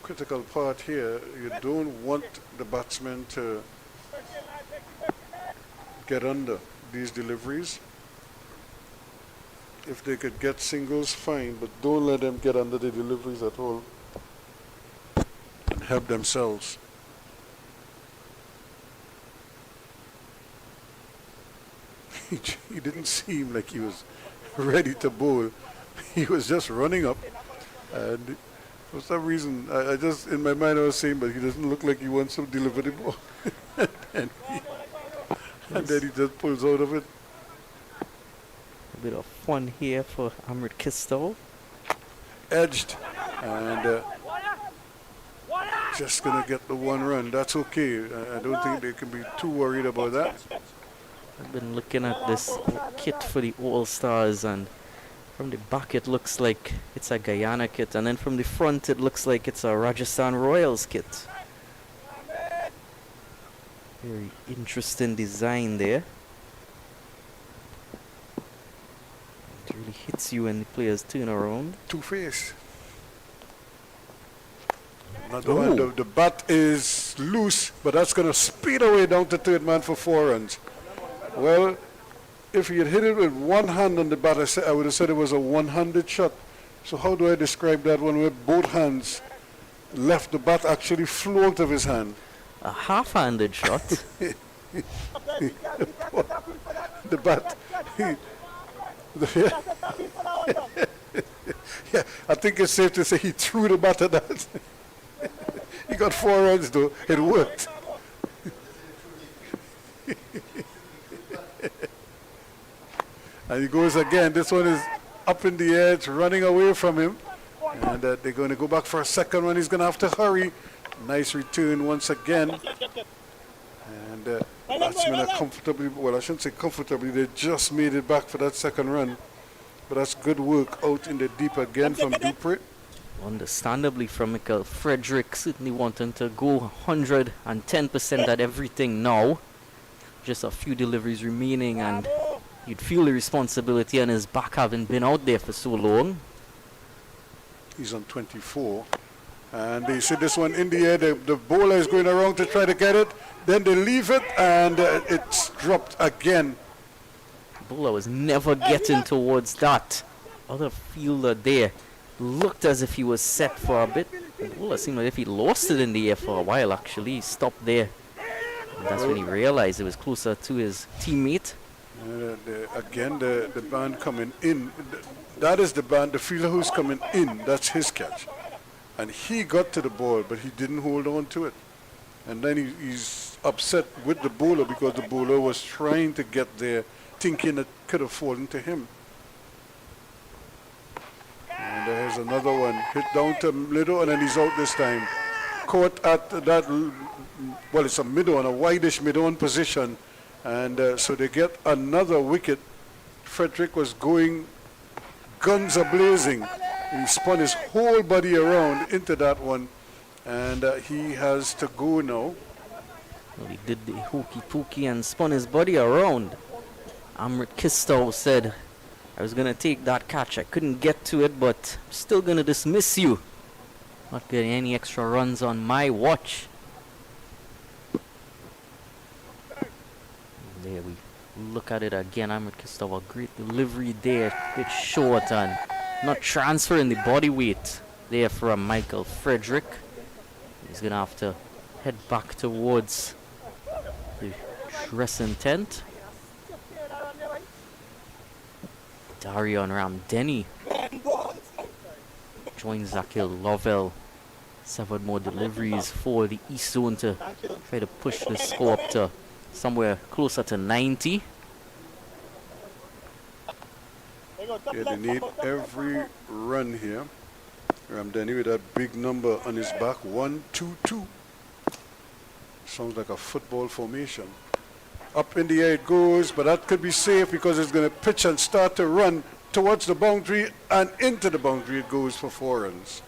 Critical part here, you don't want the batsman to get under these deliveries. If they could get singles, fine, but don't let them get under the deliveries at all and help themselves. He didn't seem like he was ready to bowl. He was just running up, and for some reason, I just, in my mind I was saying, but he doesn't look like he wants to deliver the ball. and then he just pulls out of it. A bit of fun here for Amrit Kisto. Edged, and just gonna get the one run. That's okay. I don't think they can be too worried about that. I've been looking at this kit for the All-Stars, and from the back it looks like it's a Guyana kit, and then from the front it looks like it's a Rajasthan Royals kit. Very interesting design there. It really hits you when the players turn around. Two-face. Another one. The bat is loose, but that's going to speed away down to third man for 4 runs. Well, if he had hit it with one hand on the bat, I would have said it was a one-handed shot. So how do I describe that one where both hands left the bat actually flew out of his hand? A half-handed shot. The bat. Yeah, I think it's safe to say he threw the bat at that. He got 4 runs though. It worked. And he goes again. This one is up in the air. It's running away from him. And they're going to go back for a second one. He's going to have to hurry. Nice return once again. And batsmen are comfortably, well, I shouldn't say comfortably, they just made it back for that second run. But that's good work out in the deep again from Dupree. Understandably from Michael Frederick, certainly wanting to go 110% at everything now. Just a few deliveries remaining, and you'd feel the responsibility on his back, having been out there for so long. He's on 24. And they see this one in the air. The bowler is going around to try to get it. Then they leave it, and it's dropped again. Bowler was never getting towards that. Other fielder there looked as if he was set for a bit. The bowler seemed like if he lost it in the air for a while, actually. He stopped there. And that's when he realized it was closer to his teammate. Again, the band coming in. That is the band, the fielder who's coming in. That's his catch. And he got to the ball, but he didn't hold on to it. And then he's upset with the bowler because the bowler was trying to get there, thinking it could have fallen to him. And there's another one. Hit down to middle, and then he's out this time. Caught at that, well, it's a mid-on, a wideish mid-on position. And so they get another wicket. Frederick was going guns a-blazing. He spun his whole body around into that one. And he has to go now. Well, he did the hokey pokey and spun his body around. Amrit Kisto said, I was going to take that catch. I couldn't get to it, but I'm still going to dismiss you. Not getting any extra runs on my watch. There we look at it again. Amrit Kisto, a great delivery there. Bit short and not transferring the body weight there from Michael Frederick. He's going to have to head back towards the dressing tent. Darion Ramdeni joins Zakil Lovell. 7 more deliveries for the East Zone to try to push the score up to somewhere closer to 90. Yeah, they need every run here. Ramdeni with that big number on his back. 1, 2, 2. Sounds like a football formation. Up in the air it goes, but that could be safe because it's going to pitch and start to run towards the boundary, and into the boundary it goes for 4 runs.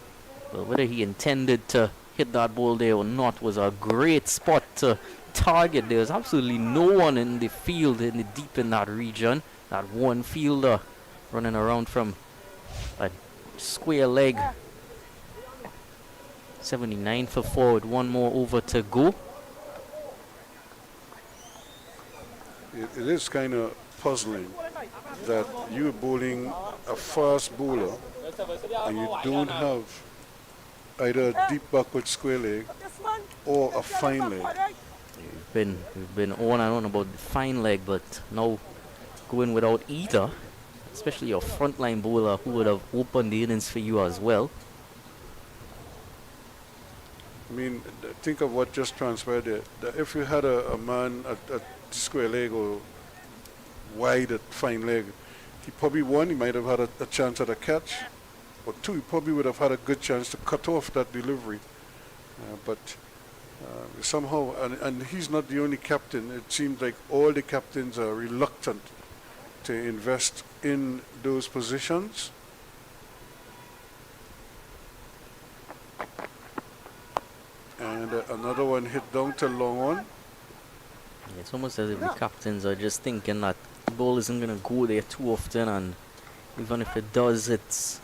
Well, whether he intended to hit that ball there or not was a great spot to target. There's absolutely no one in the field in the deep in that region. That one fielder running around from a square leg. 79 for 4 with 1 more over to go. It is kind of puzzling that you're bowling a fast bowler and you don't have either a deep backward square leg or a fine leg. We've been on and on about the fine leg, but now going without either, especially your frontline bowler who would have opened the innings for you as well. I mean, think of what just transpired there. If you had a man at square leg or wide at fine leg, he probably won. He might have had a chance at a catch, or two. He probably would have had a good chance to cut off that delivery. But somehow, and he's not the only captain. It seems like all the captains are reluctant to invest in those positions. And another one hit down to long on. It's almost as if the captains are just thinking that the ball isn't going to go there too often, and even if it does, it's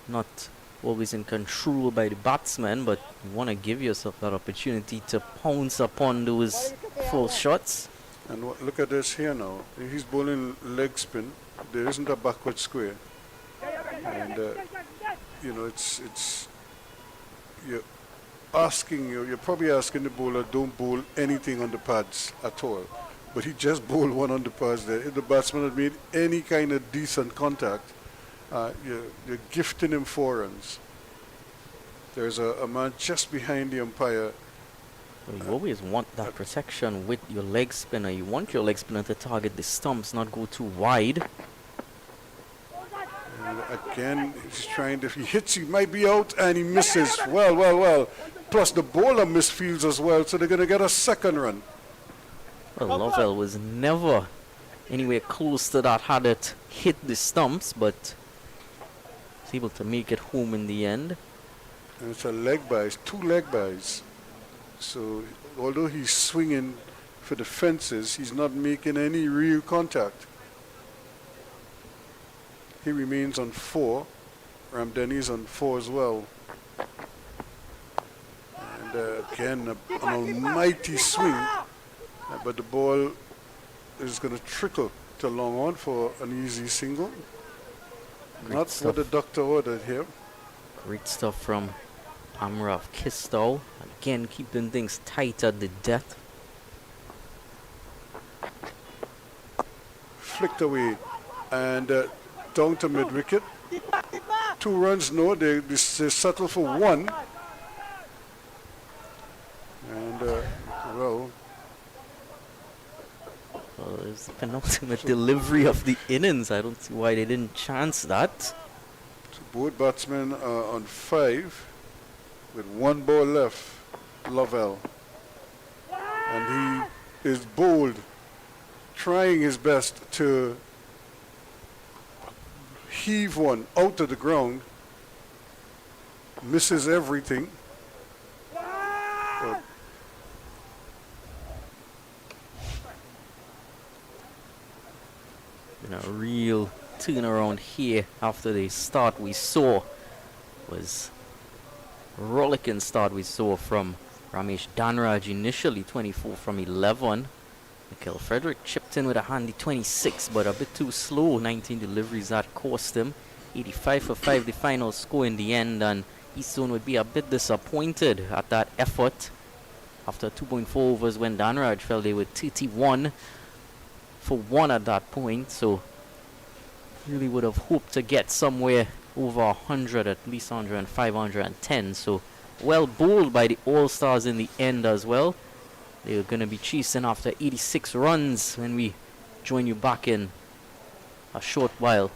not always in control by the batsman, but you want to give yourself that opportunity to pounce upon those full shots. And look at this here now. He's bowling leg spin. There isn't a backward square. And, you're probably asking the bowler, don't bowl anything on the pads at all. But he just bowled one on the pads there. If the batsman had made any kind of decent contact, you're gifting him 4 runs. There's a man just behind the umpire. Well, you always want that protection with your leg spinner. You want your leg spinner to target the stumps, not go too wide. And again, he's trying to, if he hits, he might be out, and he misses. Well. Plus the bowler misfields as well, so they're going to get a second run. Well, Lovell was never anywhere close to that had it hit the stumps, but was able to make it home in the end. And it's a leg byes, 2 leg byes. So although he's swinging for the fences, he's not making any real contact. He remains on 4. Ramdeni's on 4 as well. And again, an almighty swing. But the ball is going to trickle to long on for an easy single. Not what the doctor ordered here. Great stuff from Amrav Kistow. Again, keeping things tight at the death. Flicked away. And down to mid-wicket. 2 runs, no. They settle for 1. And, Well, it's the penultimate delivery of the innings. I don't see why they didn't chance that. So both batsmen are on 5 with 1 ball left. Lovell. And he is bold, trying his best to heave one out of the ground. Misses everything. But a real turnaround here after the start we saw was rollicking start we saw from Ramesh Dhanraj initially 24 from 11. Mikhail Frederick chipped in with a handy 26, but a bit too slow. 19 deliveries that cost him. 85 for 5 the final score in the end, and Easton would be a bit disappointed at that effort after 2.4 overs when Dhanraj fell there with 31 for 1 at that point. So really would have hoped to get somewhere over 100, at least 105, 110. So well bowled by the All-Stars in the end as well. They are going to be chasing after 86 runs when we join you back in a short while.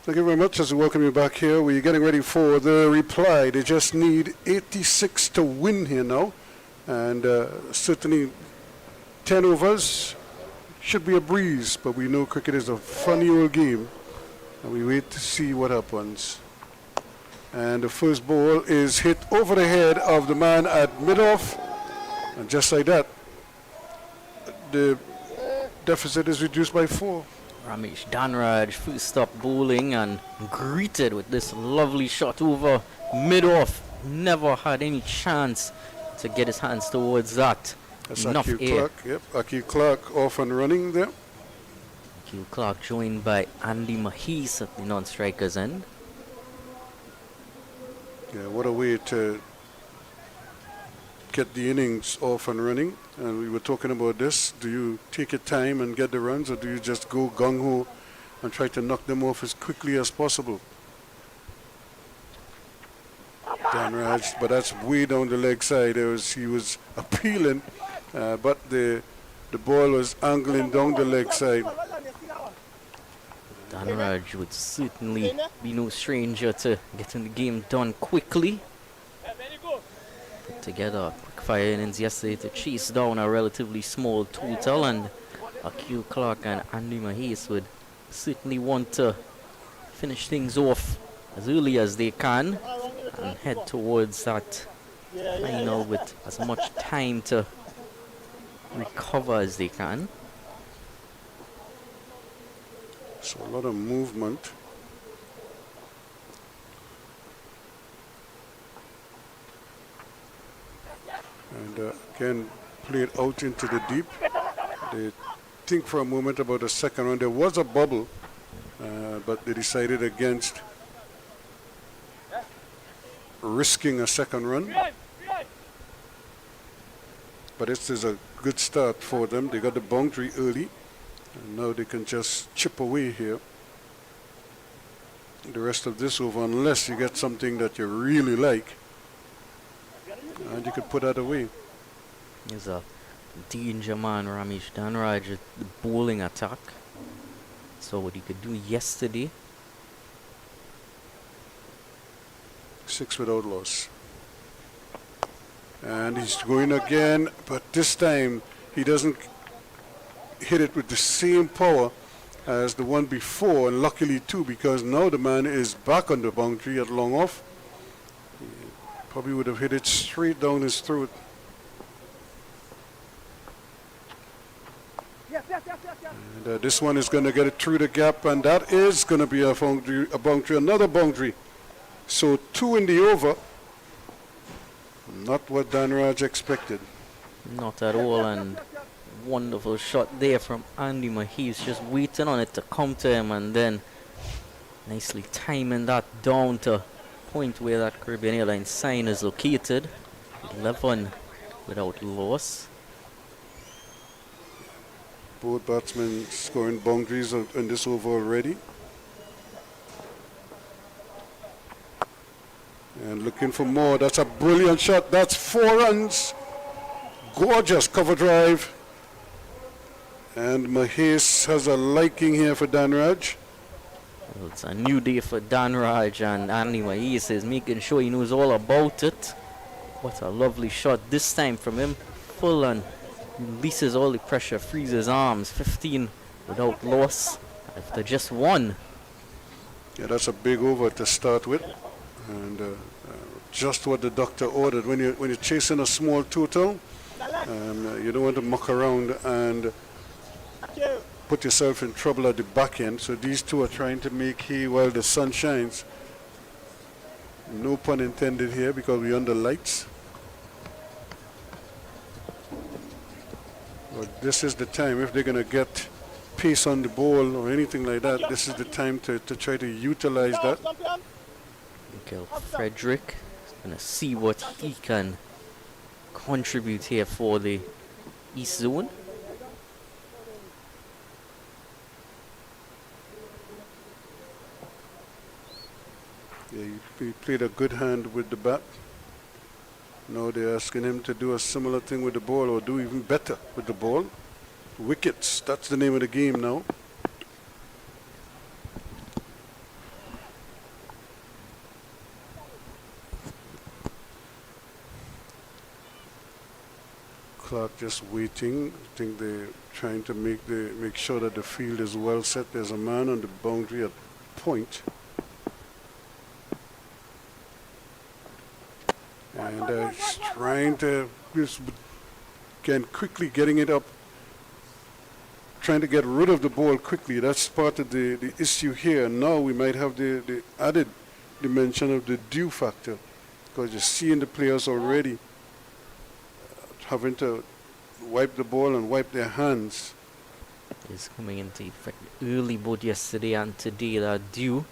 Thank you very much. As we welcome you back here, we're getting ready for the reply. They just need 86 to win here now. And certainly 10 overs should be a breeze, but we know cricket is a funny old game. And we wait to see what happens. And the first ball is hit over the head of the man at mid-off. And just like that, the deficit is reduced by 4. Ramesh Dhanraj first up bowling and greeted with this lovely shot over mid-off. Never had any chance to get his hands towards that. That's Enough Akil air. Clark. Yep, Akil Clark off and running there. Akil Clark joined by Andy Mahis at the non-strikers end. Yeah, what a way to get the innings off and running. And we were talking about this. Do you take your time and get the runs, or do you just go gung-ho and try to knock them off as quickly as possible? Dhanraj, but that's way down the leg side. He was appealing, but the ball was angling down the leg side. Dhanraj would certainly be no stranger to getting the game done quickly. Put together a quick fire innings yesterday to chase down a relatively small total, and Akil Clark and Andy Mahis would certainly want to finish things off as early as they can and head towards that final with as much time to recover as they can. So a lot of movement. And again, played out into the deep. They think for a moment about a second run. There was a bubble, but they decided against risking a second run. But this is a good start for them. They got the boundary early, and now they can just chip away here. The rest of this over, unless you get something that you really like, and you could put that away. There's a danger man, Ramesh Dhanraj, at the bowling attack. So what he could do yesterday. 6 without loss. And he's going again, but this time he doesn't hit it with the same power as the one before, and luckily too, because now the man is back on the boundary at long off. He probably would have hit it straight down his throat. And this one is going to get it through the gap, and that is going to be a boundary, another boundary. So 2 in the over. Not what Dhanraj expected. Not at all, and wonderful shot there from Andy Mahis, just waiting on it to come to him, and then nicely timing that down to point where that Caribbean Airlines sign is located. 11 without loss. Both batsmen scoring boundaries in this over already. And looking for more. That's a brilliant shot. That's 4 runs. Gorgeous cover drive. And Mahis has a liking here for Dhanraj. Well, it's a new day for Dhanraj, and Andy Mahis is making sure he knows all about it. What a lovely shot this time from him. Full and releases all the pressure, frees his arms. 15 without loss after just 1. Yeah, that's a big over to start with. And just what the doctor ordered. When you're chasing a small total, you don't want to muck around and put yourself in trouble at the back end. So these two are trying to make hay while the sun shines. No pun intended here, because we're under lights. But this is the time, if they're going to get pace on the ball or anything like that, this is the time to try to utilize that. Mikael Frederick is going to see what he can contribute here for the East Zone. Yeah, he played a good hand with the bat. Now they're asking him to do a similar thing with the ball, or do even better with the ball. Wickets, that's the name of the game now. Clark just waiting. I think they're trying to make sure that the field is well set. There's a man on the boundary at point. And he's trying to just again quickly getting it up, trying to get rid of the ball quickly. That's part of the issue here. Now we might have the added dimension of the dew factor, because you're seeing the players already having to wipe the ball and wipe their hands. Is coming into effect early both yesterday and today. That dew will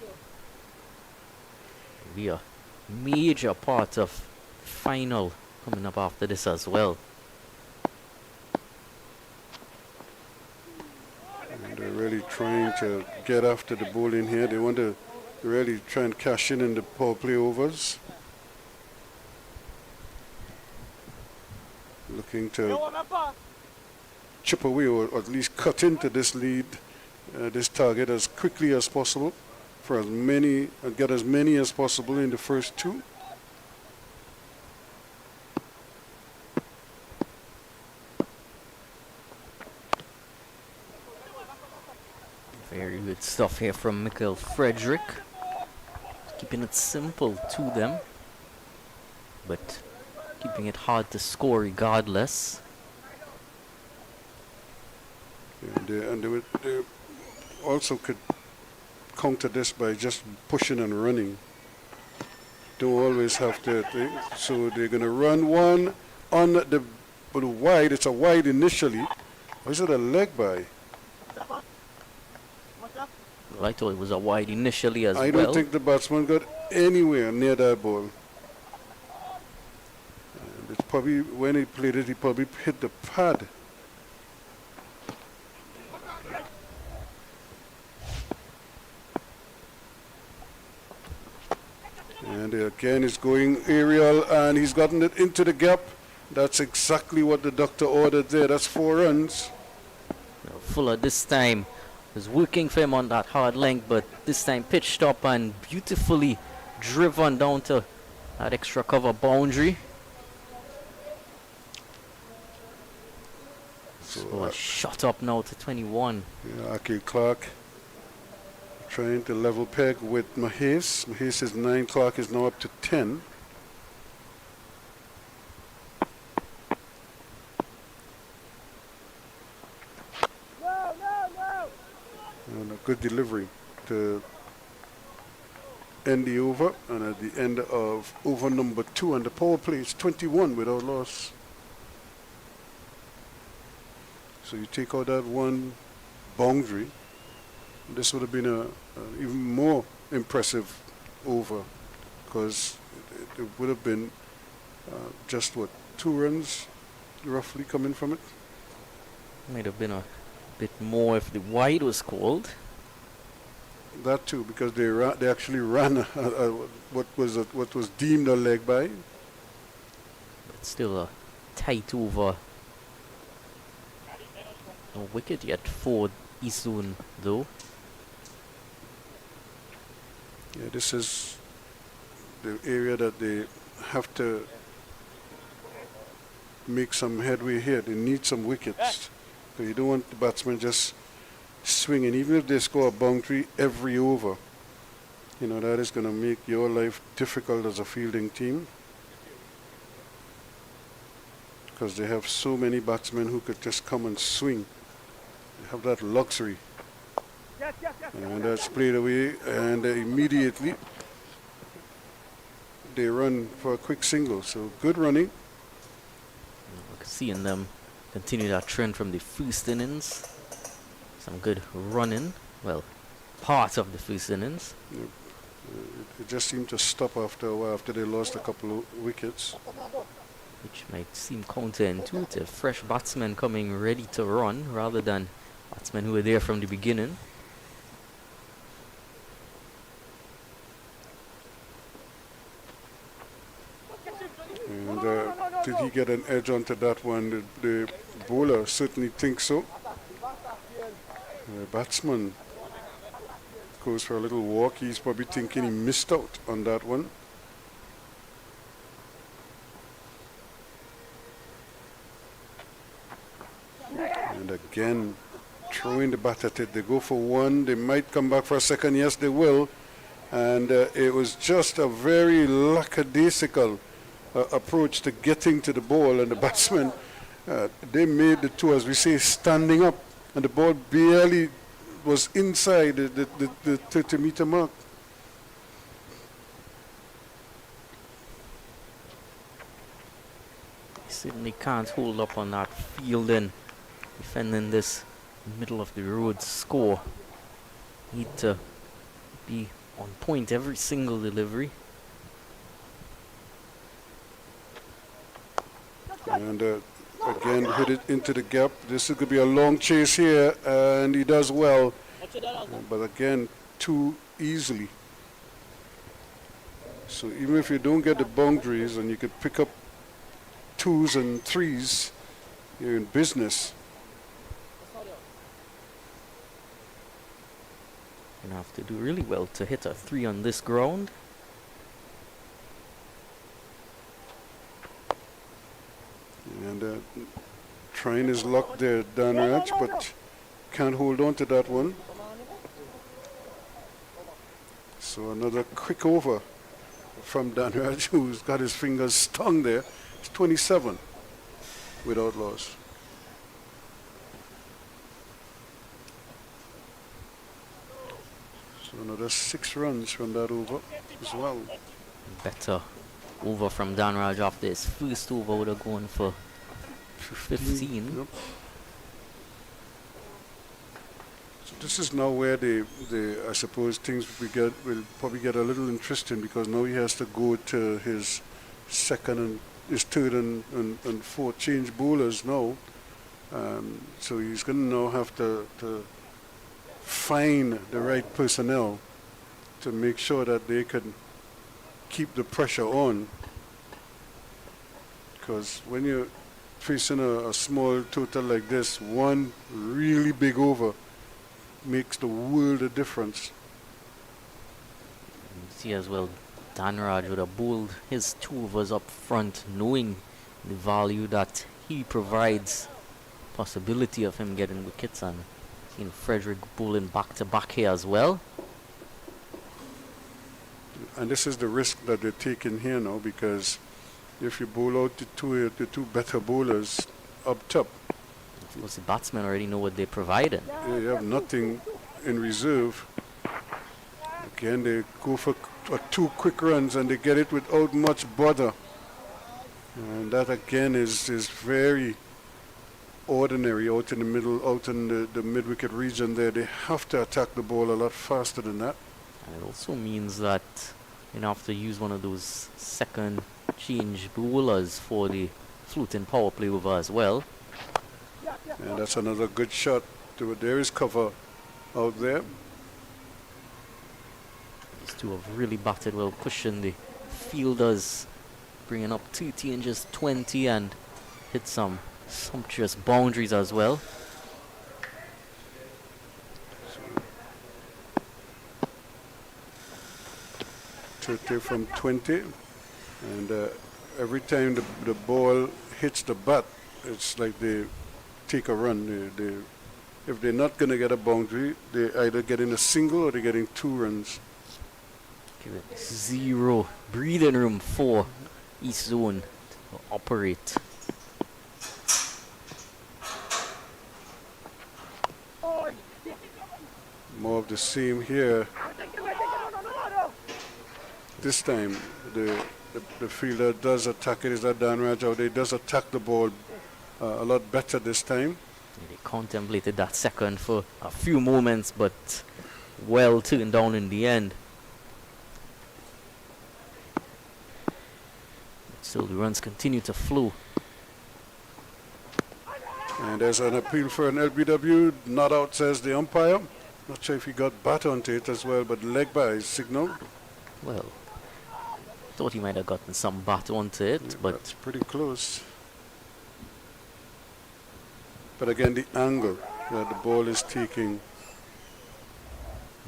be a major part of final coming up after this as well. And they're really trying to get after the ball in here. They want to really try and cash in the power play overs. Looking to chip away or at least cut into this lead, this target as quickly as possible for as many, and get as many as possible in the first two. Very good stuff here from Michael Frederick. Keeping it simple to them, but keeping it hard to score regardless. And they also could counter this by just pushing and running. Don't always have to think. So they're going to run one on the wide. It's a wide initially. Or is it a leg by? Well, I thought it was a wide initially as well. I don't think the batsman got anywhere near that ball. And it's probably, when he played it, he probably hit the pad. And again, it's going aerial, and he's gotten it into the gap. That's exactly what the doctor ordered there. That's 4 runs. Fuller this time was working for him on that hard length, but this time pitched up and beautifully driven down to that extra cover boundary. So a shot up now to 21. Yeah, Aki Clark trying to level peg with Mahes. Mahes is 9, Clark is now up to 10. And a good delivery to end the over, and at the end of over number 2, and the power play is 21 without loss. So you take out that one boundary, this would have been a even more impressive over, because it would have been just what, 2 runs roughly coming from it. Might have been a bit more if the wide was called. That too, because they actually ran what was deemed a leg by. But still a tight over. No wicket yet for Isun though. Yeah, this is the area that they have to make some headway here. They need some wickets. So you don't want the batsman just swinging, even if they score a boundary every over. You know, that is going to make your life difficult as a fielding team, because they have so many batsmen who could just come and swing. They have that luxury. And that's played away, and immediately they run for a quick single. So good running. Seeing them continue that trend from the first innings. Some good running. Well, part of the first innings. Yeah. It just seemed to stop after a while, after they lost a couple of wickets. Which might seem counterintuitive. Fresh batsmen coming ready to run rather than batsmen who were there from the beginning. And did he get an edge onto that one? The bowler certainly thinks so. The batsman goes for a little walk. He's probably thinking he missed out on that one. again, throwing the bat at it. They go for one. They might come back for a second. Yes, they will. And it was just a very lackadaisical approach to getting to the ball. And the batsmen, they made the two, as we say, standing up. And the ball barely was inside the 30-meter mark. Certainly can't hold up on that fielding, defending this middle of the road score. Need to be on point every single delivery. And again, hit it into the gap. This could be a long chase here, and he does well. But again, too easily. So even if you don't get the boundaries and you could pick up 2s and 3s, you're in business. You have to do really well to hit a 3 on this ground. And trying his luck there, Danraj, but can't hold on to that one. So another quick over from Danraj, who's got his fingers stung there. It's 27 without loss. So another 6 runs from that over as well. Better over from Danraj after his first over, would have gone for 15. Yep. So this is now where I suppose things will probably get a little interesting, because now he has to go to his his third and fourth change bowlers now. So he's going to now have to find the right personnel to make sure that they can keep the pressure on. Because when you're facing a small total like this, one really big over makes the world of difference. See as well, Danraj would have bowled his 2 overs up front, knowing the value that he provides, possibility of him getting wickets, and seeing Frederick bowling back to back here as well. And this is the risk that they're taking here now, because if you bowl out the two better bowlers up top, Of course, the batsmen already know what they're providing. they have nothing in reserve. Again, they go for 2 quick runs and they get it without much bother. And that again is very ordinary out in the middle, out in the mid-wicket region there. They have to attack the ball a lot faster than that. And it also means that you have to use one of those second change bowlers for the floating power play over as well. And that's another good shot. There is cover out there. These two have really batted well, pushing the fielders, bringing up 30 and just 20, and hit some sumptuous boundaries as well. 30 from 20, and every time the ball hits the bat, it's like they take a run. If they're not going to get a boundary, they either get in a single or they're getting 2 runs. Give it 0 breathing room for East Zone to operate. More of the same here. This time, the fielder does attack it. Is that Danraj out there? He does attack the ball a lot better this time. They contemplated that second for a few moments, but well turned down in the end. Still, the runs continue to flow. And there's an appeal for an LBW. Not out, says the umpire. Not sure if he got bat onto it as well, but leg by his signal. Well, thought he might have gotten some bat onto it, Yeah, but that's pretty close. But again, the angle that the ball is taking.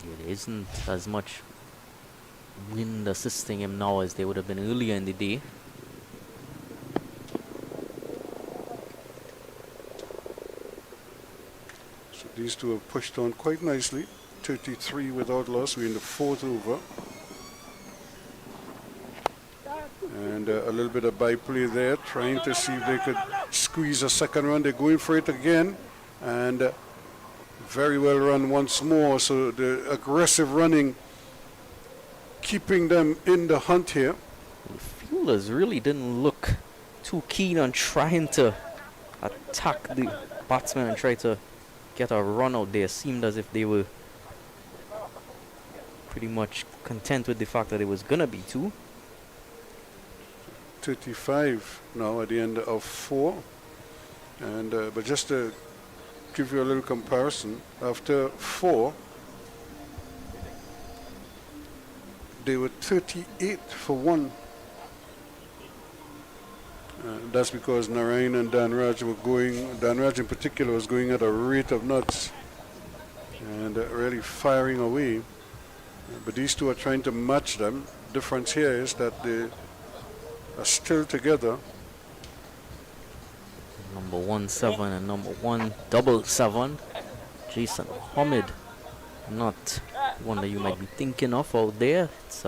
it isn't as much wind assisting him now as there would have been earlier in the day. These two have pushed on quite nicely. 33 without loss. We're in the fourth over. And a little bit of byplay there, trying to see if they could squeeze a second run. They're going for it again. And very well run once more. So the aggressive running keeping them in the hunt here. The fielders really didn't look too keen on trying to attack the batsman and try to get a run out there. Seemed as if they were pretty much content with the fact that it was gonna be two. 35 now at the end of 4. And but just to give you a little comparison, after 4 they were 38 for 1. That's because Narayan and Danraj were going, Danraj in particular was going at a rate of knots and really firing away. But these two are trying to match them. Difference here is that they are still together. Number 1-7 and number 1-7. Jason Mohammed, not one that you might be thinking of out there. It's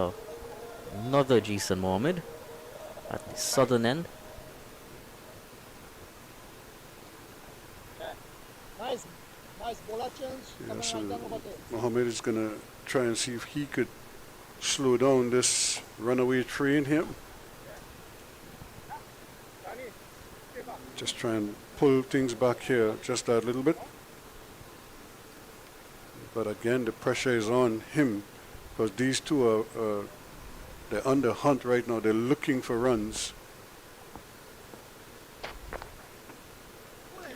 another Jason Mohammed at the southern end. Nice bowler change. Yeah, so Mohammed is going to try and see if he could slow down this runaway train here. Just try and pull things back here just that little bit. But again, the pressure is on him because these two are they're under hunt right now. They're looking for runs.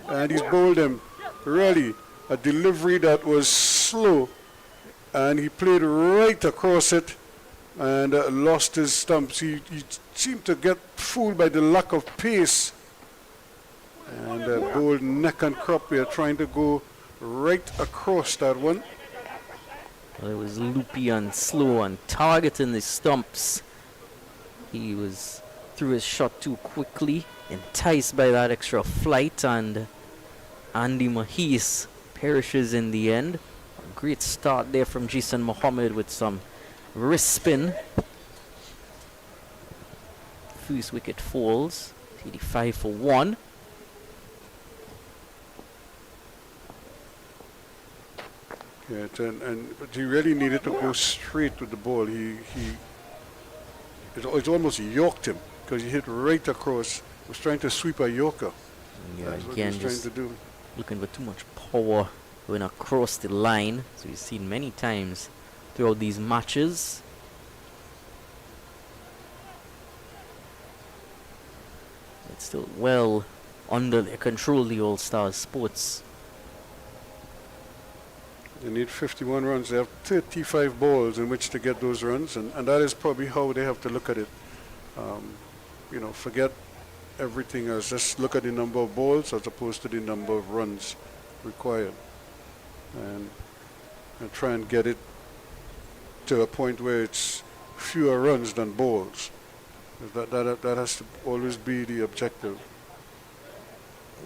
And he's bowled them. Really, a delivery that was slow. And he played right across it and lost his stumps. He seemed to get fooled by the lack of pace. And bowled neck and crop here, trying to go right across that one. Well, it was loopy and slow and targeting the stumps. He was threw his shot too quickly, enticed by that extra flight, and Andy Mahis perishes in the end. A great start there from Jason Mohammed with some wrist spin. First wicket falls, 85 for 1. Yeah, but he really needed to go straight with the ball. It almost yorked him because he hit right across. He was trying to sweep a yorker. Yeah, That's what he again, was trying just to do. looking for too much power going across the line. So we've seen many times throughout these matches. It's still well under their control, the All Stars Sports. They need 51 runs. They have 35 balls in which to get those runs, and that is probably how they have to look at it. Forget everything else. Just look at the number of balls as opposed to the number of runs required, and try and get it to a point where it's fewer runs than balls. That has to always be the objective.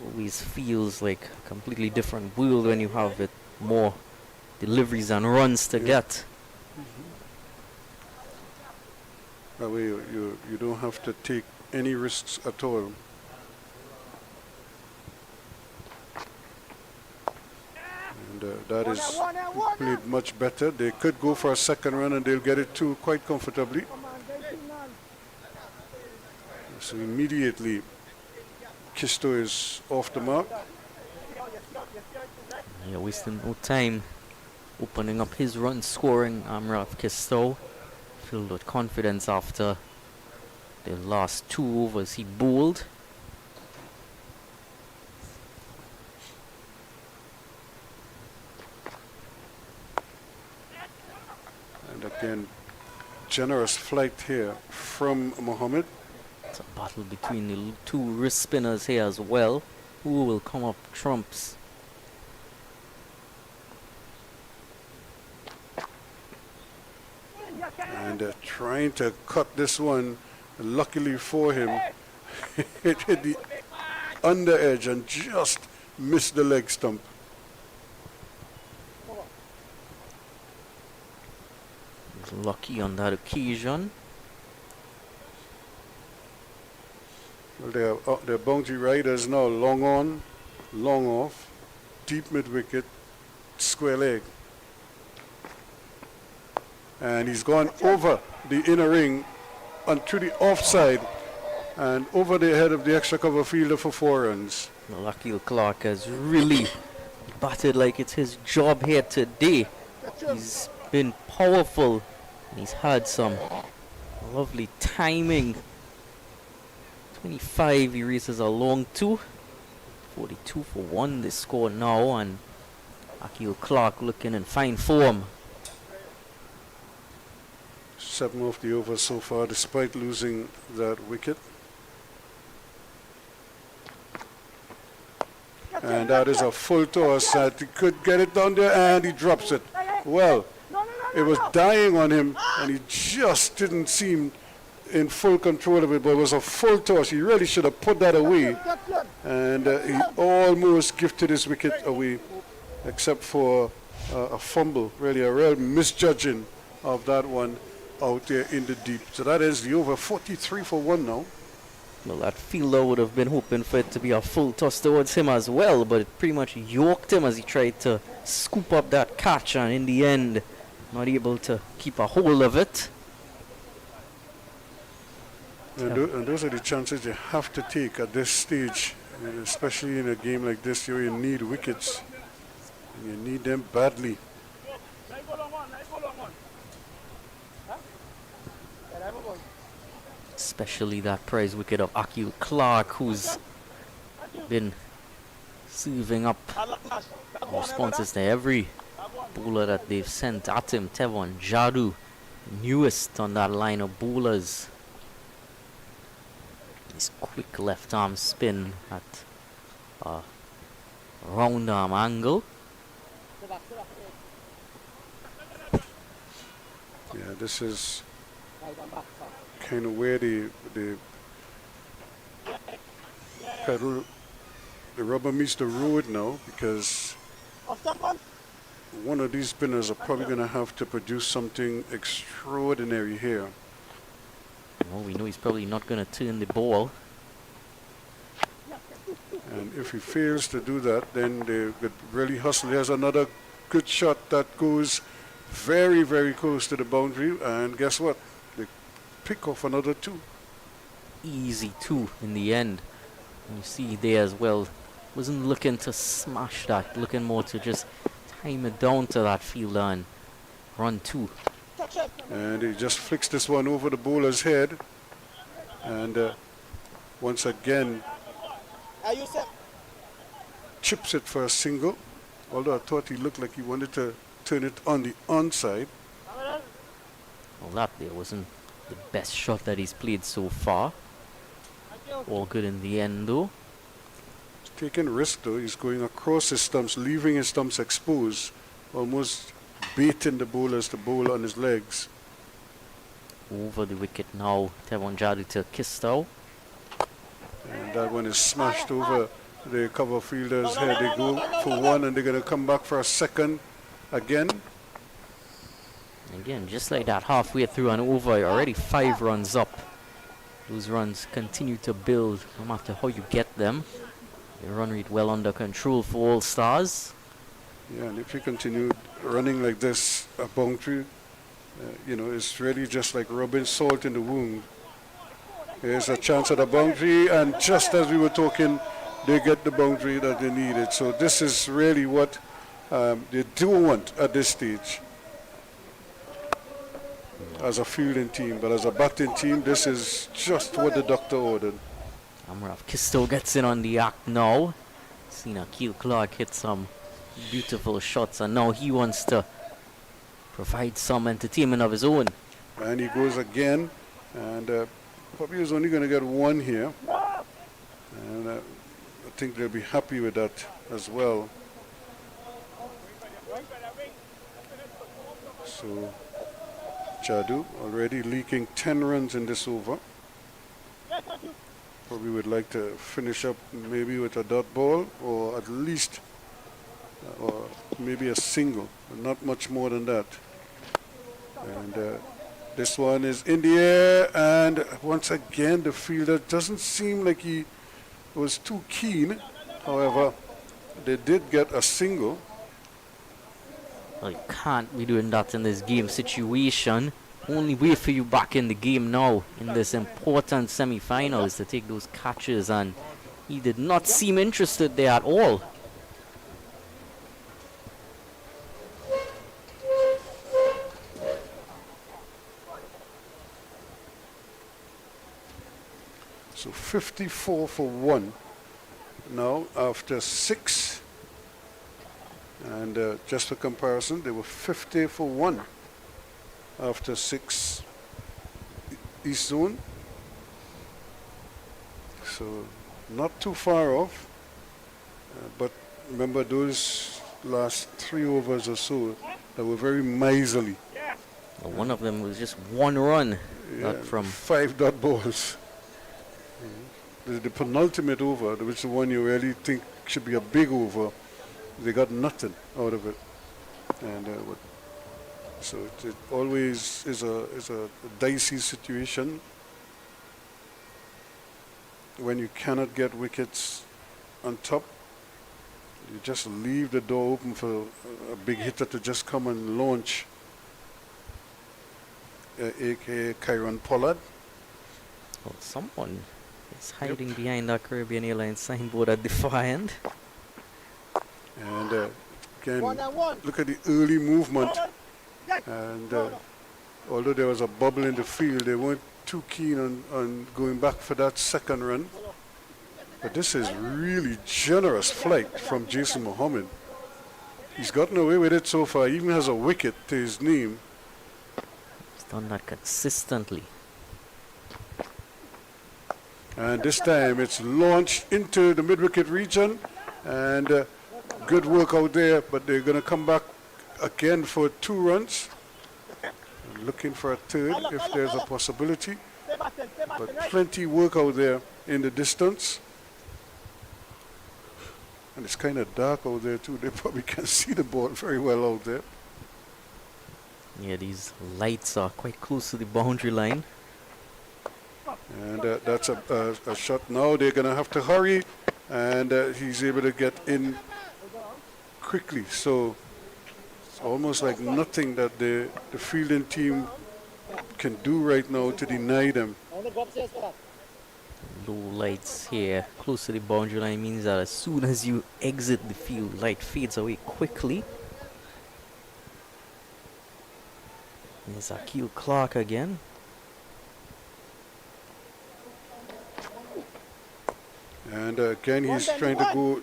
Always feels like a completely different world when you have it more deliveries and runs to get. That way you don't have to take any risks at all. And that is played much better. They could go for a second run and they'll get it too quite comfortably. So immediately Kisto is off the mark. Yeah, wasting no time opening up his run scoring. Amrav Kisto filled with confidence after the last 2 overs he bowled. And again, generous flight here from Mohammed. It's a battle between the 2 wrist spinners here as well. Who will come up trumps? And trying to cut this one. Luckily for him, it hit the under edge and just missed the leg stump. lucky on that occasion. Well, their boundary riders now long on, long off, deep mid wicket, square leg. And he's gone over the inner ring and to the offside and over the head of the extra cover fielder for 4 runs. Well, Akil Clark has really batted like it's his job here today. He's been powerful and he's had some lovely timing. 25, he races a long 2. 42 for 1 this score now, and Akil Clark looking in fine form. 7 off the over so far despite losing that wicket. And that is a full toss that he could get it down there and he drops it. Well, it was dying on him and he just didn't seem in full control of it, but it was a full toss. He really should have put that away. And he almost gifted his wicket away, except for a fumble, really a real misjudging of that one out there in the deep. So that is the over. 43 for 1 now. Well, that fielder would have been hoping for it to be a full toss towards him as well, but it pretty much yoked him as he tried to scoop up that catch, and in the end, not able to keep a hold of it. And those are the chances you have to take at this stage, especially in a game like this where you need wickets. And you need them badly. Especially that prize wicket of Akil Clark, who's been serving up responses to every bowler that they've sent at him. T10, Jadu, newest on that line of bowlers. His quick left arm spin at a round arm angle. Yeah, this is kind of where the pedal, the rubber meets the road now, because one of these spinners are probably going to have to produce something extraordinary here. Well, we know he's probably not going to turn the ball. And if he fails to do that, then they could really hustle. There's another good shot that goes very, very close to the boundary. And guess what? They pick off another 2. Easy 2 in the end. And you see there as well, wasn't looking to smash that, looking more to just time it down to that fielder and run 2. And he just flicks this one over the bowler's head. And once again, chips it for a single. Although I thought he looked like he wanted to turn it on the onside. Well, that there wasn't the best shot that he's played so far. All good in the end though. He's taking a risk though. He's going across his stumps, leaving his stumps exposed, almost baiting the bowlers to bowl on his legs. Over the wicket now, T10 Jadu to Kistow. And that one is smashed over the cover fielder's head. They go for 1 and they're going to come back for a second again. Again, just like that, halfway through and over, you're already 5 runs up. Those runs continue to build no matter how you get them. The run rate well under control for All Stars. Yeah, and if you continue running like this, a boundary, you know, it's really just like rubbing salt in the wound. There's a chance at a boundary, and just as we were talking, they get the boundary that they needed. So this is really what they do want at this stage as a fielding team. But as a batting team, this is just what the doctor ordered. Amrav Kistow gets in on the act now. Seen Akil Clark hit some beautiful shots, and now he wants to provide some entertainment of his own. And he goes again, and probably is only going to get 1 here. And I think they'll be happy with that as well. So Jadu already leaking 10 runs in this over. Probably would like to finish up maybe with a dot ball, or at least or maybe a single, but not much more than that. And this one is in the air, and once again the fielder doesn't seem like he was too keen. However, they did get a single. Well, you can't be doing that in this game situation. Only way for you back in the game now in this important semi-final is to take those catches, and he did not seem interested there at all. So 54 for 1 now after 6. And just for comparison, they were 50 for 1 after 6 East Zone. So not too far off. But remember those last 3 overs or so that were very miserly. Well, one of them was just 1 run. Yeah, From 5 dot balls. The penultimate over, which is the one you really think should be a big over, they got nothing out of it. And so it always is a dicey situation when you cannot get wickets on top. You just leave the door open for a big hitter to just come and launch, aka Kyron Pollard. Well, someone is hiding behind that Caribbean Airlines signboard at Defiant. And again, look at the early movement. And although there was a bubble in the field, they weren't too keen on going back for that second run. But this is really generous flight from Jason Mohammed. He's gotten away with it so far. He even has a wicket to his name. He's done that consistently. And this time it's launched into the mid-wicket region. And good work out there, but they're going to come back again for 2 runs. I'm looking for a third if there's a possibility. But plenty work out there in the distance. And it's kind of dark out there too. They probably can't see the ball very well out there. Yeah, these lights are quite close to the boundary line. And that's a shot now. They're going to have to hurry. And he's able to get in quickly. So it's almost like nothing that the fielding team can do right now to deny them. Low lights here close to the boundary line means that as soon as you exit the field, light fades away quickly. There's Akil Clark again. And again, he's trying to go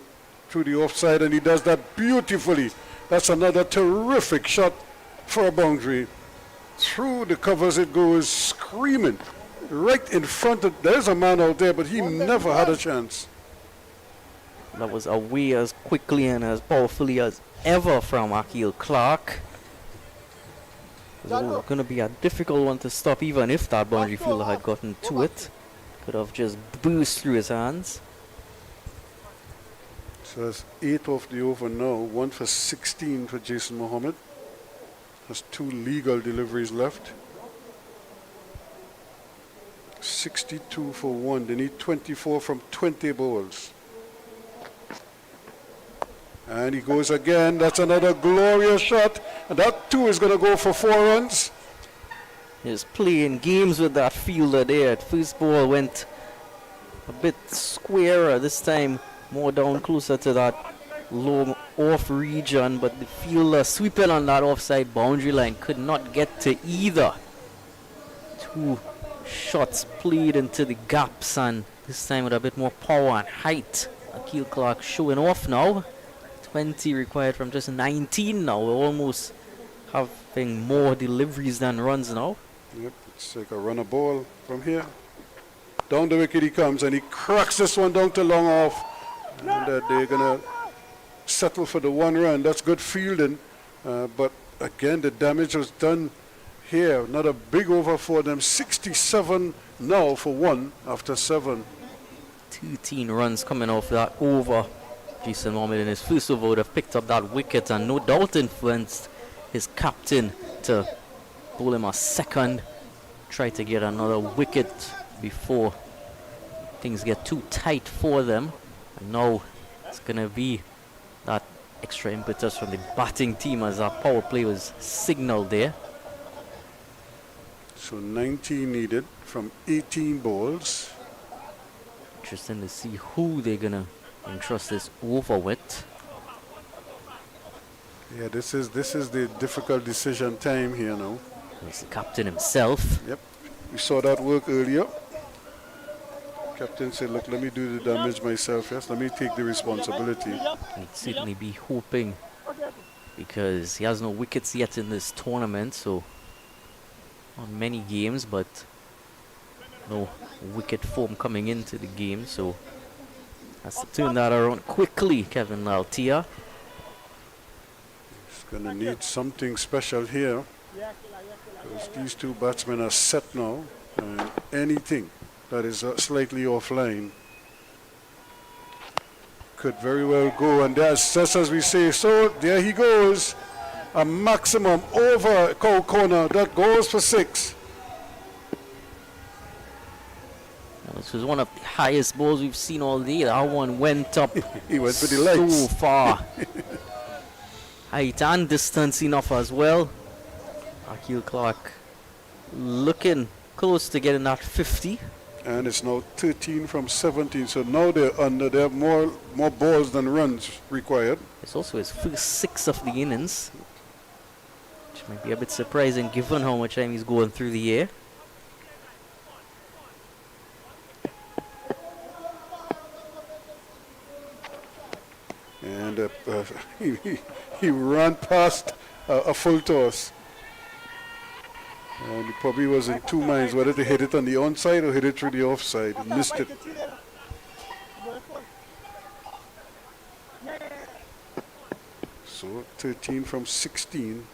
through the offside, and he does that beautifully. That's another terrific shot for a boundary. Through the covers it goes, screaming. Right in front of, there's a man out there, but he never had a chance. That was away as quickly and as powerfully as ever from Akil Clark. It was going to be a difficult one to stop, even if that boundary fielder had gotten to it. Could have just burst through his hands. So that's 8 off the over now. 1 for 16 for Jason Mohammed. Has 2 legal deliveries left. 62 for 1. They need 24 from 20 balls. And he goes again. That's another glorious shot. And that too is going to go for 4 runs. He's playing games with that fielder there. First ball went a bit squarer. This time more down closer to that low off region. But the fielder sweeping on that offside boundary line could not get to either. 2 shots played into the gaps, and this time with a bit more power and height. Akil Clark showing off now. 20 required from just 19 now. We're almost having more deliveries than runs now. Yep, it's like a runner ball from here. Down the wicket he comes, and he cracks this one down to long off. And they're going to settle for the 1 run. That's good fielding. But again, the damage was done here. Not a big over for them. 67 now for 1 after 7. 13 runs coming off that over. Jason Mohammed in his first over would have picked up that wicket and no doubt influenced his captain to bowl him a second, try to get another wicket before things get too tight for them. And now it's going to be that extra impetus from the batting team as our power play was signaled there. So 19 needed from 18 balls. Interesting to see who they're going to entrust this over with. Yeah, this is the difficult decision time here now. It's the captain himself. Yep, we saw that work earlier. Captain said, look, let me do the damage myself. Yes, let me take the responsibility. He'd certainly be hoping, because he has no wickets yet in this tournament, so on many games, but no wicket form coming into the game, so has to turn that around quickly, Kevin Laltia. He's going to need something special here, because these two batsmen are set now, and anything that is slightly offline could very well go, and that's just as we say. So there he goes, a maximum over cow corner that goes for 6. This was one of the highest balls we've seen all day. That one went up He went for the so legs. far. Height and distance enough as well. Akil Clark looking close to getting that 50. And it's now 13 from 17, so now they're under. They have more balls than runs required. It's also his first 6 of the innings, which might be a bit surprising given how much time he's going through the air. And he ran past a full toss. And he probably was in two minds whether to hit it on the onside or hit it through the offside. He missed it. So 13 from 16.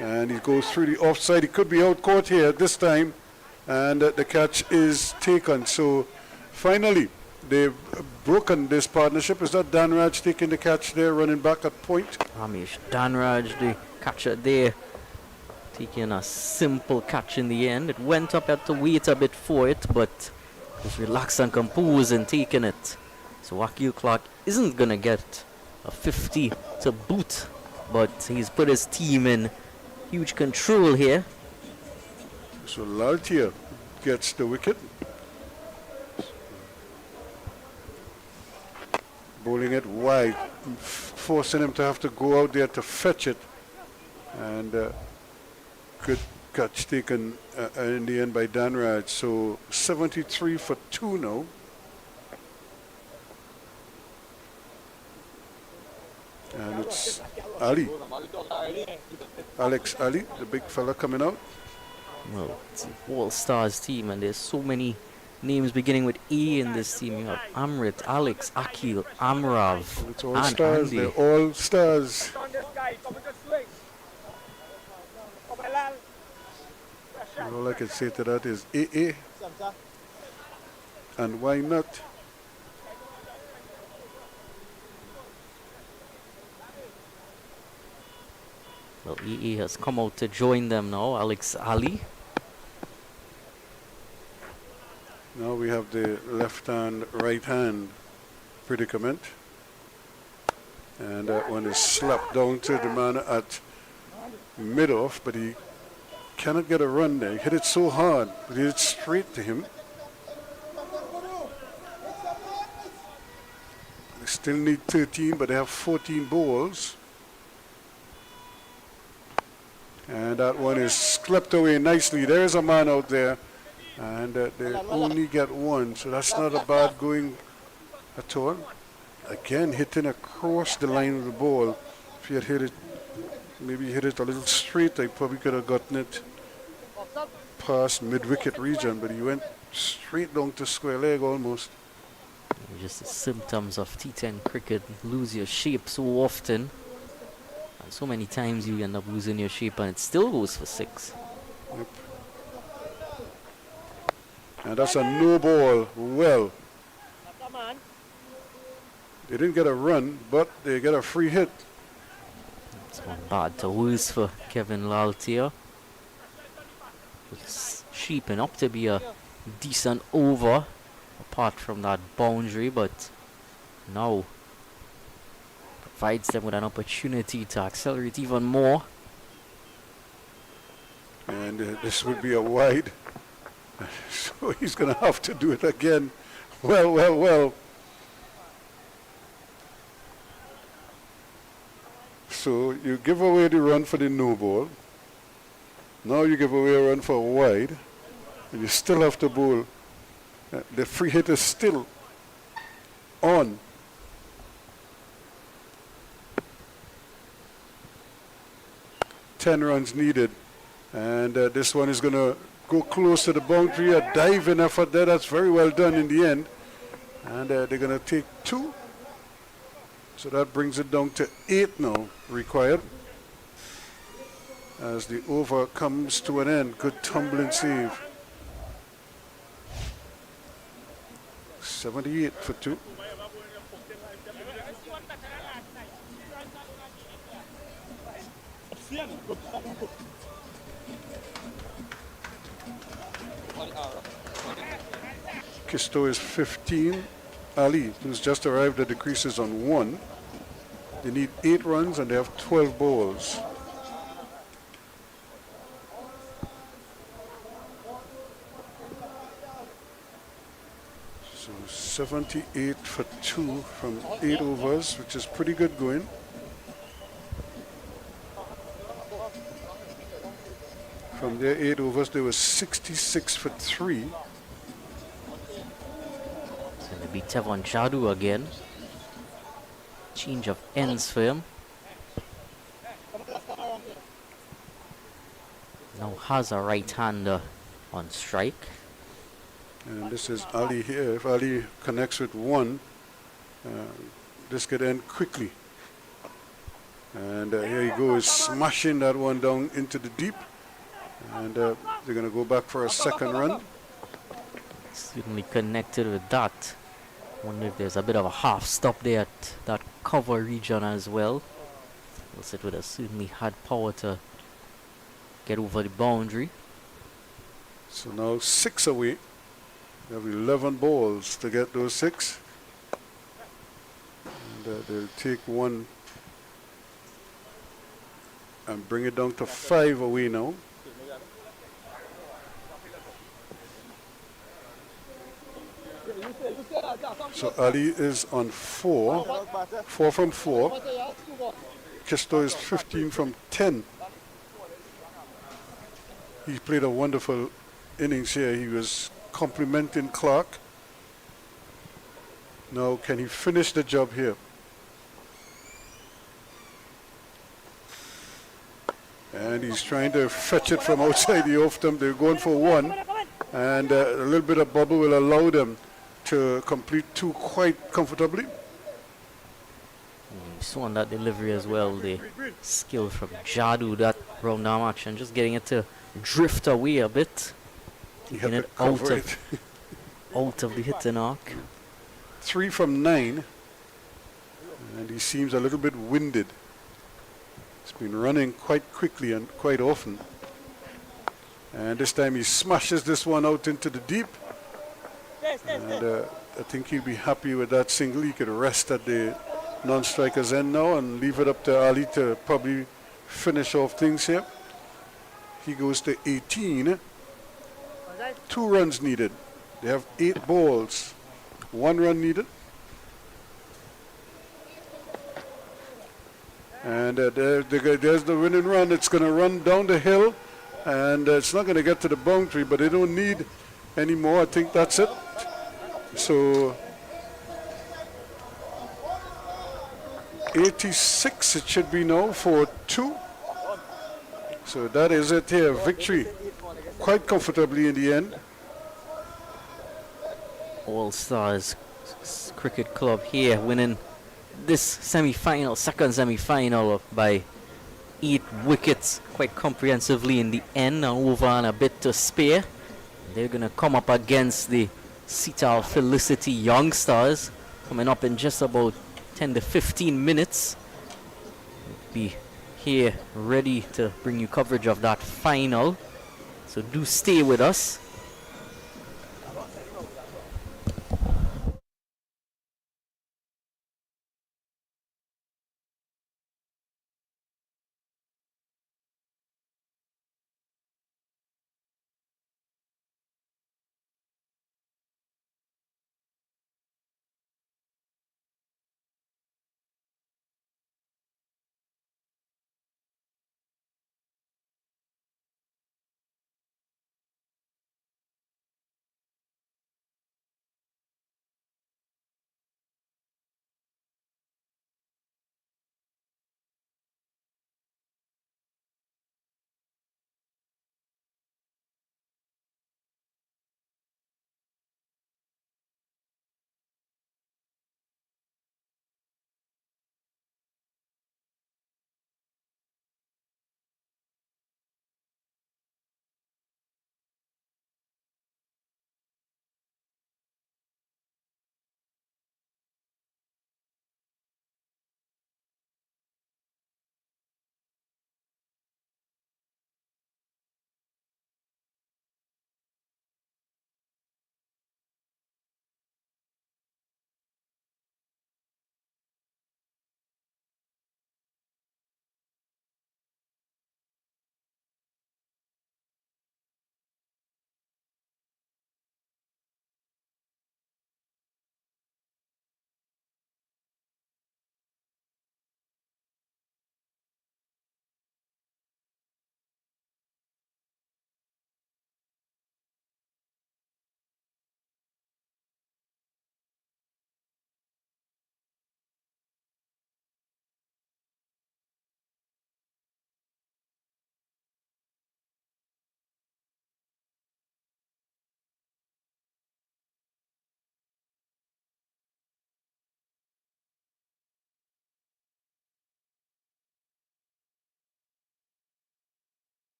And he goes through the offside. He could be out caught here this time. And the catch is taken. So finally, they've broken this partnership. Is that Danraj taking the catch there, running back at point? Ramesh Danraj, the catcher there, taking a simple catch in the end. It went up, had to wait a bit for it, but was relaxed and composed in taking it. So Akil Clark isn't going to get a 50 to boot, but he's put his team in huge control here. So Laltia gets the wicket. Bowling it wide, forcing him to have to go out there to fetch it. And good catch taken in the end by Danraj. So 73 for 2 now. And it's Ali. Alex Ali, the big fella coming out. Well, it's an all-stars team, and there's so many names beginning with A in this team. You have Amrit, Alex, Akil, Amrav, It's all and stars. Andy. They're all stars. All I can say to that is AA. And why not? Well, EE has come out to join them now, Alex Ali. Now we have the left hand, right hand predicament. And that one is slapped down to the man at mid-off, but he cannot get a run there. He hit it so hard, but he hit it straight to him. They still need 13, but they have 14 balls. And that one is clipped away nicely. There's a man out there. And they only get one, so that's not a bad going at all. Again, hitting across the line of the ball. If he had hit it, maybe hit it a little straight, I probably could have gotten it past mid-wicket region, but he went straight down to square leg almost. Just the symptoms of T10 cricket. Lose your shape so often. And so many times you end up losing your shape, and it still goes for 6. Yep. And that's a no ball. Well, they didn't get a run, but they get a free hit. It's gone bad to worse for Kevin Laltier. It's shaping up to be a decent over, apart from that boundary, but now provides them with an opportunity to accelerate even more. And this would be a wide. So he's going to have to do it again. Well, well, well. So you give away the run for the no ball. Now you give away a run for a wide. And you still have to bowl. The free hit is still on. Ten runs needed. And this one is going to go close to the boundary. A diving effort there. That's very well done in the end. And they're going to take 2. So that brings it down to 8 now required. As the over comes to an end. Good tumbling save. 78 for 2. Kisto is 15. Ali, who's just arrived at the creases on 1. They need 8 runs and they have 12 balls. So 78 for 2 from 8 overs, which is pretty good going. From their 8 overs, there was 66 for 3. So it'll be Tevon Jadu again. Change of ends for him. Now has a right-hander on strike. And this is Ali here. If Ali connects with 1, this could end quickly. And here he goes, smashing that one down into the deep. And they're going to go back for a second run. Certainly connected with that. Wonder if there's a bit of a half stop there at that cover region as well. Else it would have certainly had power to get over the boundary. So now 6 away. They have 11 balls to get those 6. And they'll take 1 and bring it down to 5 away now. So Ali is on 4. 4 from 4. Kisto is 15 from 10. He played a wonderful innings here. He was complimenting Clark. Now, can he finish the job here? And he's trying to fetch it from outside the off stump. They're going for 1. And a little bit of bubble will allow them to complete 2 quite comfortably. You saw on that delivery as well, the skill from Jadu, that round arm action, just getting it to drift away a bit. He had Taking to it cover it. out of the hitting arc. 3 from 9. And he seems a little bit winded. He's been running quite quickly and quite often. And this time he smashes this one out into the deep. And I think he'll be happy with that single. He could rest at the non-striker's end now and leave it up to Ali to probably finish off things here. He goes to 18. 2 runs needed. They have 8 balls. 1 run needed. And there's the winning run. It's going to run down the hill. And it's not going to get to the boundary, but they don't need any more. I think that's it. So 86 it should be now for 2. So that is it here. Victory quite comfortably in the end. All Stars Cricket Club here winning this semi-final, second semi-final by 8 wickets quite comprehensively in the end, and over and a bit to spare. They're going to come up against the Seatal Felicity Youngsters coming up in just about 10 to 15 minutes. Be here ready to bring you coverage of that final. So do stay with us.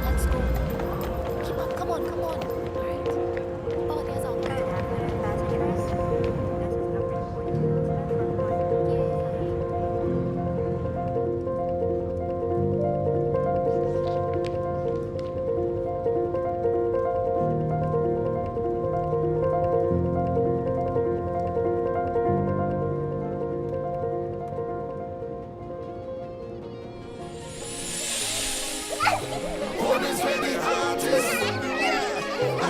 Let's go. Keep up. Come on, come on. Alright. Oh, there's our Good afternoon, passengers. This is the recording announcement for flight Yay.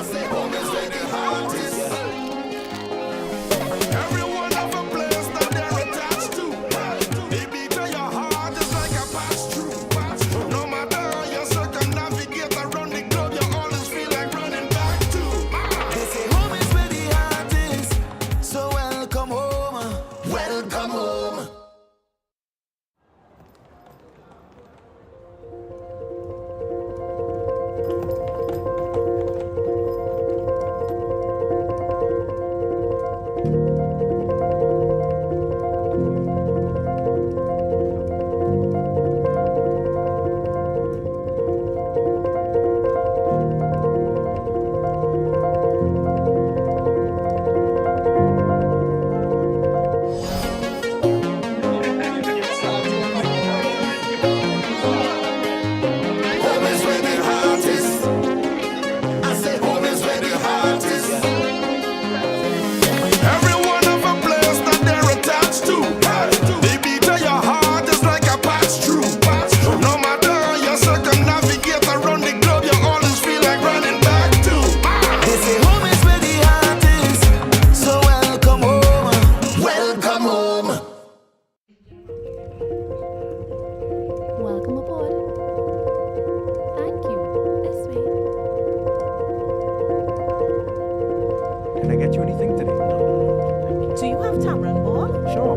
get you anything today? Do you have tamarind ball? Sure.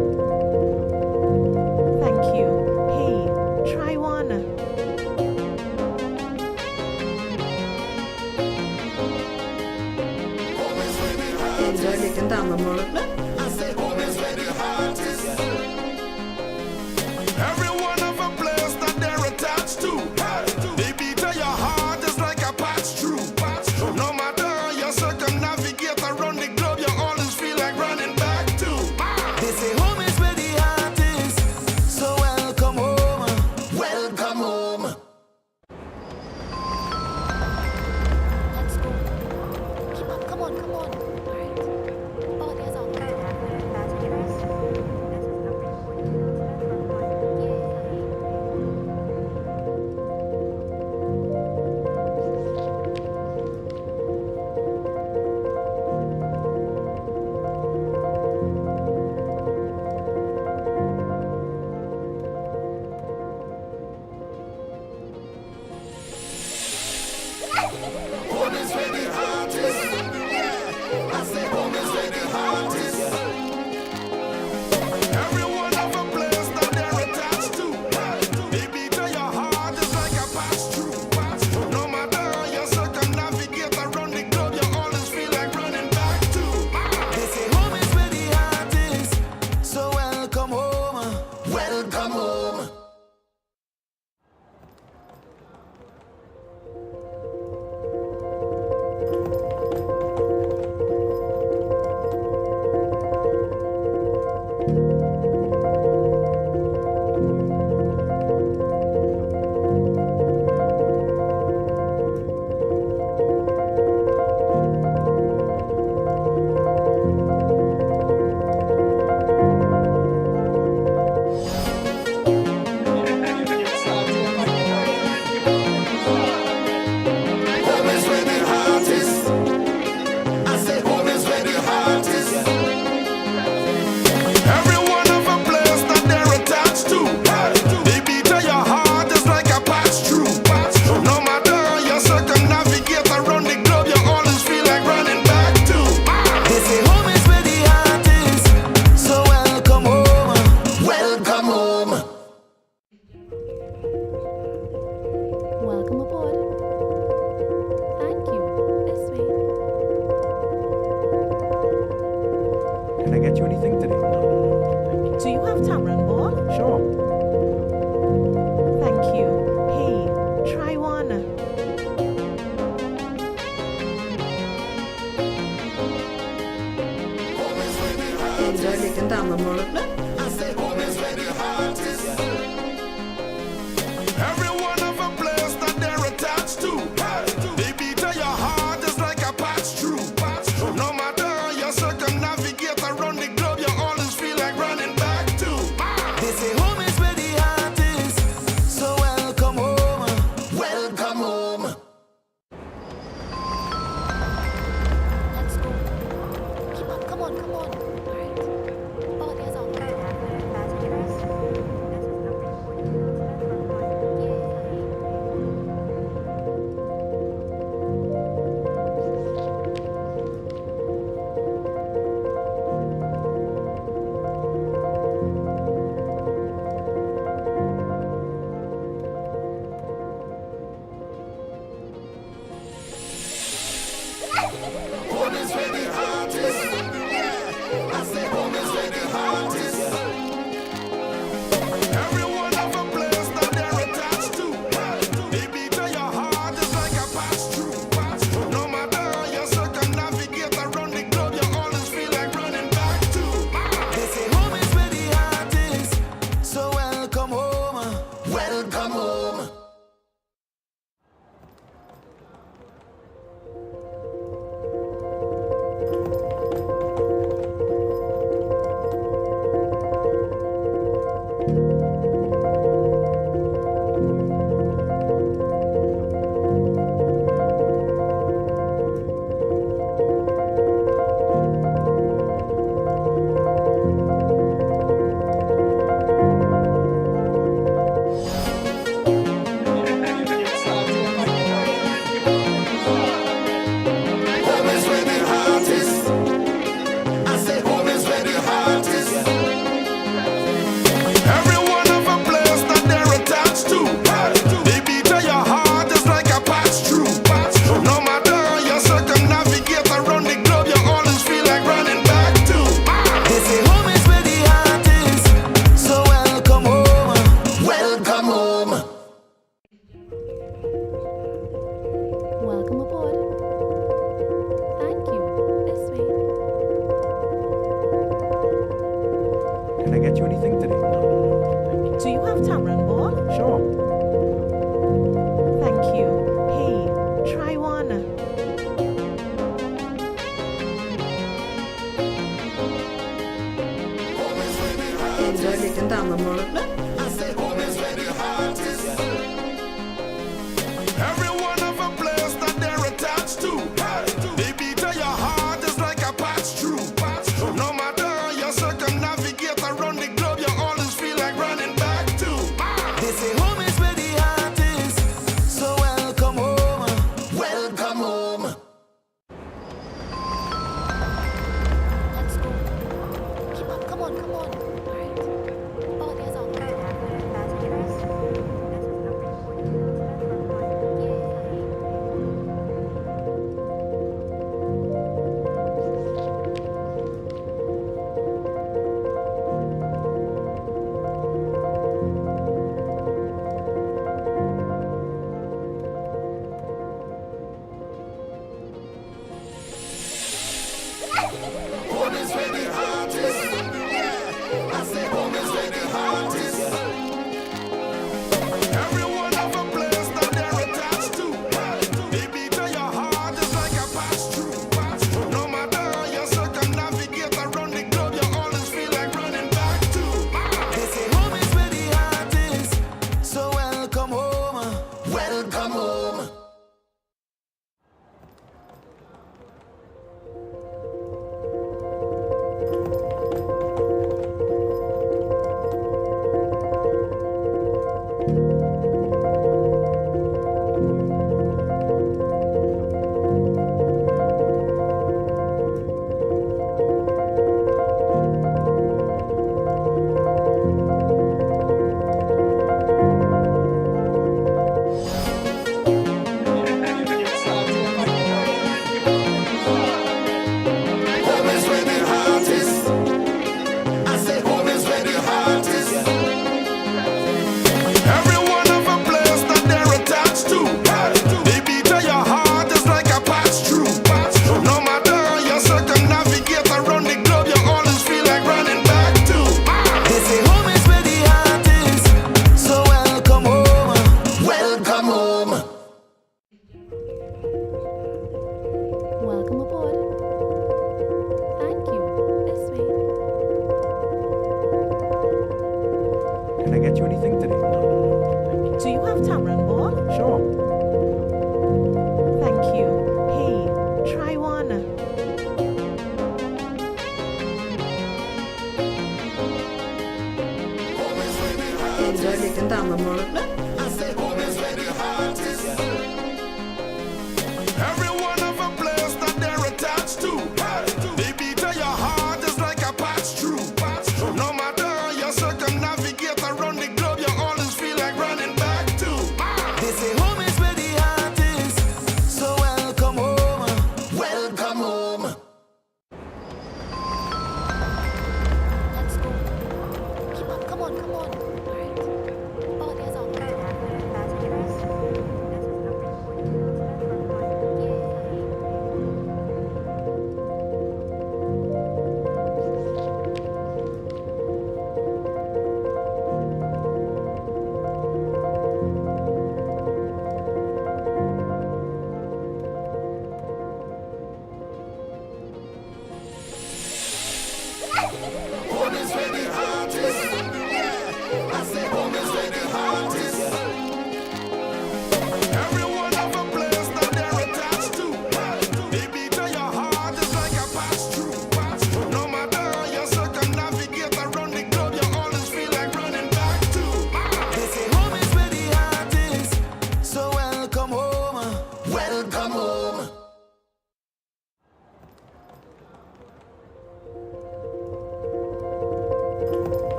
Thank you. Hey, try one. Enjoy making tamarind ball. Every one of a place that they're attached to. They beat your heart just like a patch through. No matter how you circumnavigate around the globe, you always feel like running back to. They say home is where the heart is. So welcome home. Welcome home. Let's go. Keep up. Come on, come on. Alright. Oh, there's our Passengers, this is number 14 announcement from Yay. Home is where the heart is. I say home is where the heart is. Every one of a place that they're attached to. They beat your heart just like a patch through. No matter how you circumnavigate around the globe, you always feel like running back to. They say home is where the heart is. So welcome home. Welcome home. Home is where the heart is. I say home is where the heart is. Every one of a place that they're attached to. They beat your heart just like a patch through. No matter how you circumnavigate around the globe, you always feel like running back to. They say home is where the heart is. So welcome home. Welcome home. Welcome aboard. Thank you. This way. Can I get you anything today? Do you have tamarind ball? Sure. Thank you. Hey, try one. Enjoy making tamarind ball. I say home is where the heart is. Every one of a place that they're attached to. They beat your heart just like a patch through. No matter how you circumnavigate around the globe, you always feel like running back to. They say home is where the heart is. So welcome home. Welcome home. Let's go. Keep up. Come on, come on. Alright. Oh, there's our Passengers, this is number 14 announcement from Yay. Home is where the heart is. I leken inte målet. I say home is where the heart is. Every one of a place that they're attached to. They beat to your heart is like a patch through. No matter how you circumnavigate around the globe, you always feel like running back to. They say home is where the heart is. So welcome home. Welcome home. Let's go. Keep up. Come on, come on. Alright. Ball is out.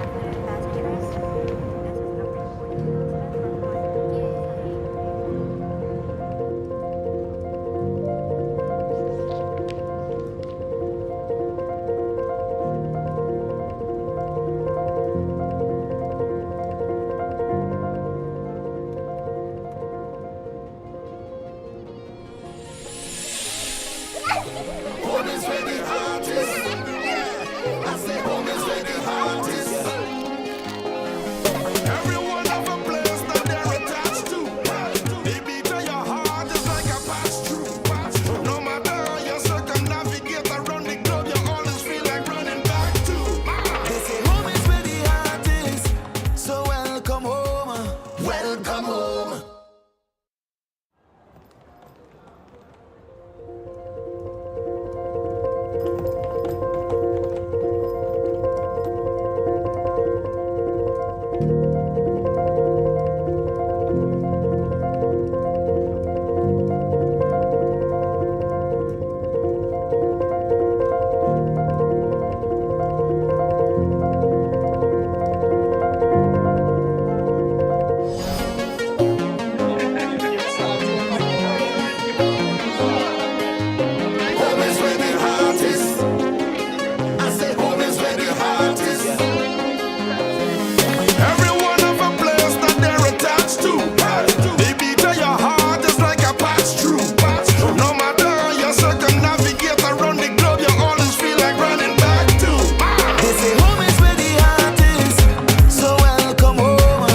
Passenger passengers, this is a recording announcement from flight. Home is where the heart is. I say home is where the heart is. Everyone have a place that they're attached to. The beat of your heart is like a pass through. No matter how you circumnavigate around the globe, you always feel like running back to. They say home is where the heart is. So welcome home. Welcome home. Home is where the heart is. I say home is where the heart is. Everyone have a place that they're attached to. The beat of your heart is like a pass through. No matter how you circumnavigate around the globe, you always feel like running back to. They say home is where the heart is. So welcome home.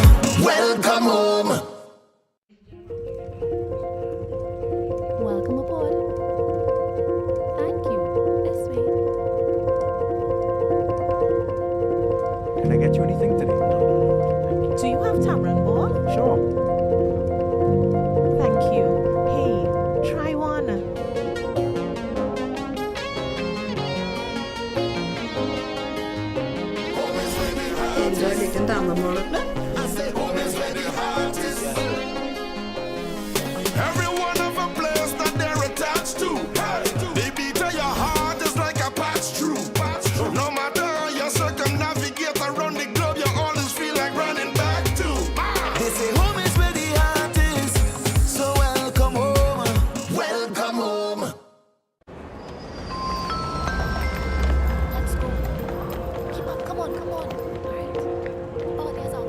Welcome home. Welcome aboard. Thank you. This way. Can I get you anything today? Do you have tamarind ball? Sure. Thank you. Hey, try one. Enjoy making tamarind ball. I say home is where the heart is. Everyone have a place that they're attached to. The beat of your heart is like a pass through. No matter how you circumnavigate around the globe, you always feel like running back to. They say home is where the heart is. So welcome home. Welcome home. Let's go. Keep up. Come on, come on. All right. Oh, there's our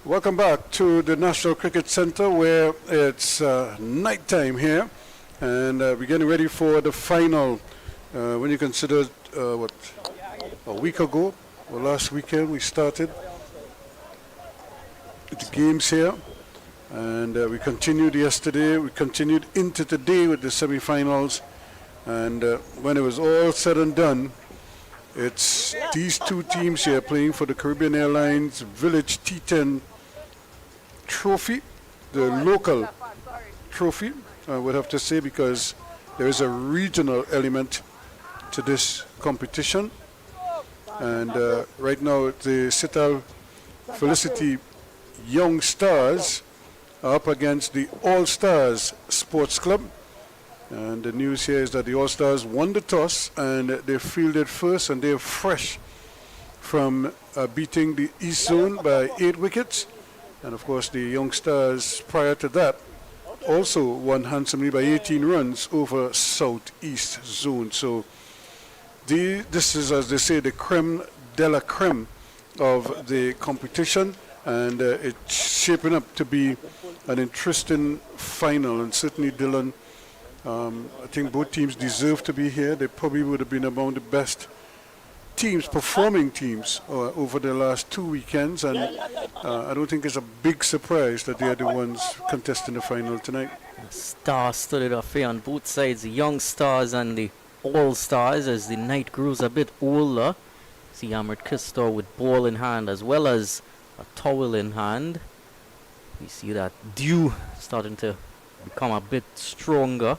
Welcome back to the National Cricket Centre, where it's night time here, and we're getting ready for the final. When you consider what a week ago or last weekend we started the games here, and we continued yesterday. We continued into today with the semi-finals, and when it was all said and done, it's these two teams here playing for the Caribbean Airlines Village T10 trophy, the local trophy, I would have to say, because there is a regional element to this competition. And right now the Sital Felicity Young Stars are up against the All Stars Sports Club. And the news here is that the All Stars won the toss and they fielded first, and they're fresh from beating the East Zone by 8 wickets. And of course the Young Stars prior to that also won handsomely by 18 runs over Southeast Zone. So this is, as they say, the creme de la creme of the competition, and it's shaping up to be an interesting final. And certainly, Dylan, I think both teams deserve to be here. They probably would have been among the best teams, performing teams, over the last 2 weekends, and I don't think it's a big surprise that they are the ones contesting the final tonight. Star-studded affair on both sides, the Young Stars and the All Stars. As the night grows a bit older, see Ahmed Kistor with ball in hand as well as a towel in hand. We see that dew starting to become a bit stronger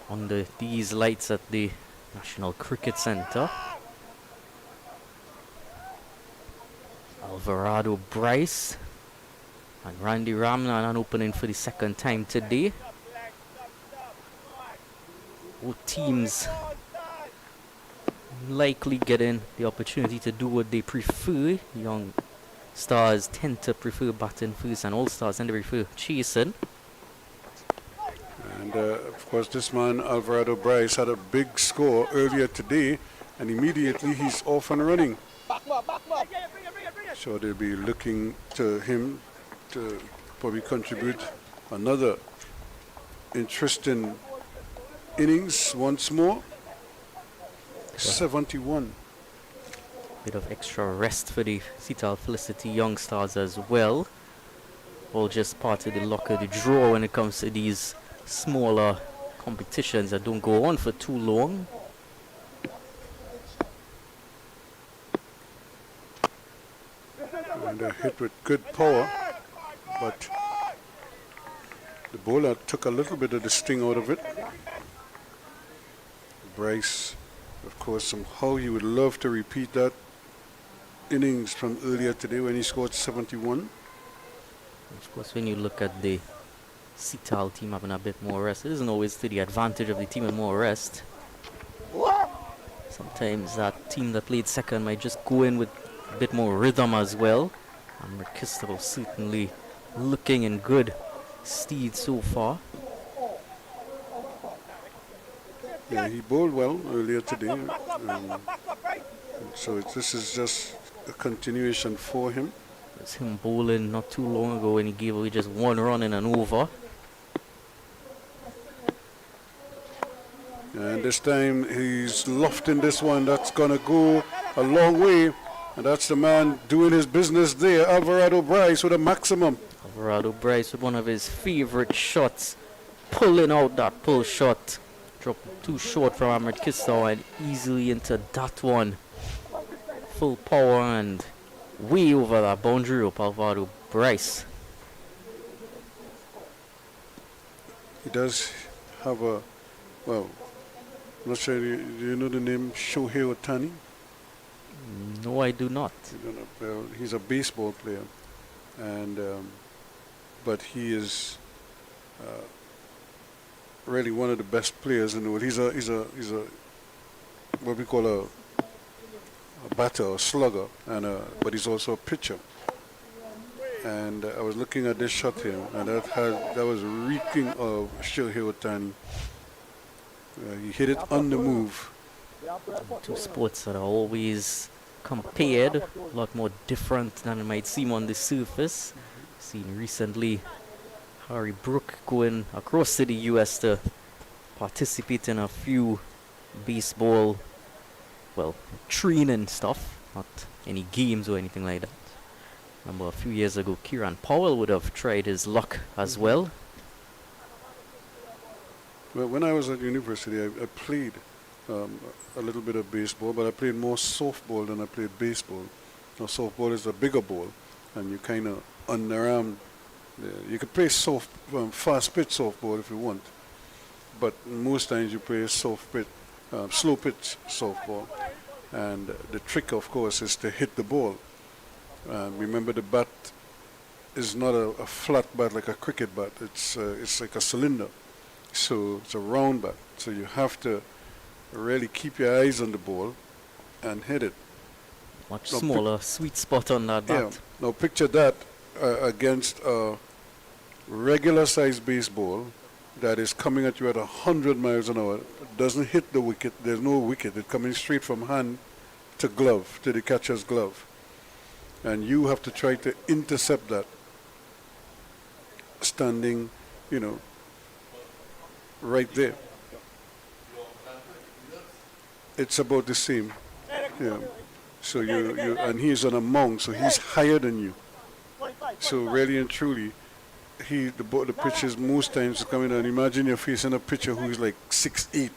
under these lights at the National Cricket Centre. Alvarado Bryce and Randy Ramnan opening for the second time today. Both teams likely getting the opportunity to do what they prefer. Young Stars tend to prefer batting first, and All Stars tend to prefer chasing. And of course this man Alvarado Bryce had a big score earlier today, and immediately he's off and running. So they'll be looking to him to probably contribute another interesting innings once more. 71. Bit of extra rest for the Sital Felicity Young Stars as well. All just part of the luck of the draw when it comes to these smaller competitions that don't go on for too long. And a hit with good power, but the bowler took a little bit of the sting out of it. Bryce, of course, somehow he would love to repeat that innings from earlier today when he scored 71. Of course, when you look at the Sital team having a bit more rest, it isn't always to the advantage of the team with more rest. Sometimes that team that played second might just go in with a bit more rhythm as well. And Merkisto certainly looking in good stead so far. Yeah, he bowled well earlier today. So this is just a continuation for him. It's him bowling not too long ago when he gave away just one run in an over. And this time he's lofting this one. That's going to go a long way. And that's the man doing his business there, Alvarado Bryce, with a maximum. Alvarado Bryce with one of his favorite shots, pulling out that pull shot. Dropped too short from Ahmed Kistor and easily into that one. Full power and way over that boundary of Alvarado Bryce. He does have a, well, I'm not sure, do you know the name Shohei Ohtani? No, I do not. You don't know, well, he's a baseball player, and but he is really one of the best players in the world. He's a what we call a batter, a slugger, and but he's also a pitcher. And I was looking at this shot here, and that was reeking of Shohei Ohtani. He hit it on the move. Two sports that are always compared, a lot more different than it might seem on the surface. Seen recently Harry Brook going across to the US to participate in a few baseball, well, training stuff, not any games or anything like that. Remember a few years ago, Kieran Powell would have tried his luck as well. Well, when I was at university, I played a little bit of baseball, but I played more softball than I played baseball. Now, softball is a bigger ball, and you kind of underarm. You could play fast pitch softball if you want, but most times you play soft pitch, slow pitch softball. And the trick, of course, is to hit the ball. Remember, the bat is not a flat bat like a cricket bat. It's like a cylinder. So it's a round bat. So you have to really keep your eyes on the ball and hit it. Much Now, smaller sweet spot on that bat. Yeah. Now picture that against a regular sized baseball that is coming at you at 100 miles an hour. It doesn't hit the wicket. There's no wicket. It's coming straight from hand to glove, to the catcher's glove. And you have to try to intercept that standing, right there. It's about the same. Yeah. So and he's on a mound, so he's higher than you. So really and truly, the pitches most times coming down. Imagine you're facing a pitcher who's like 6'8".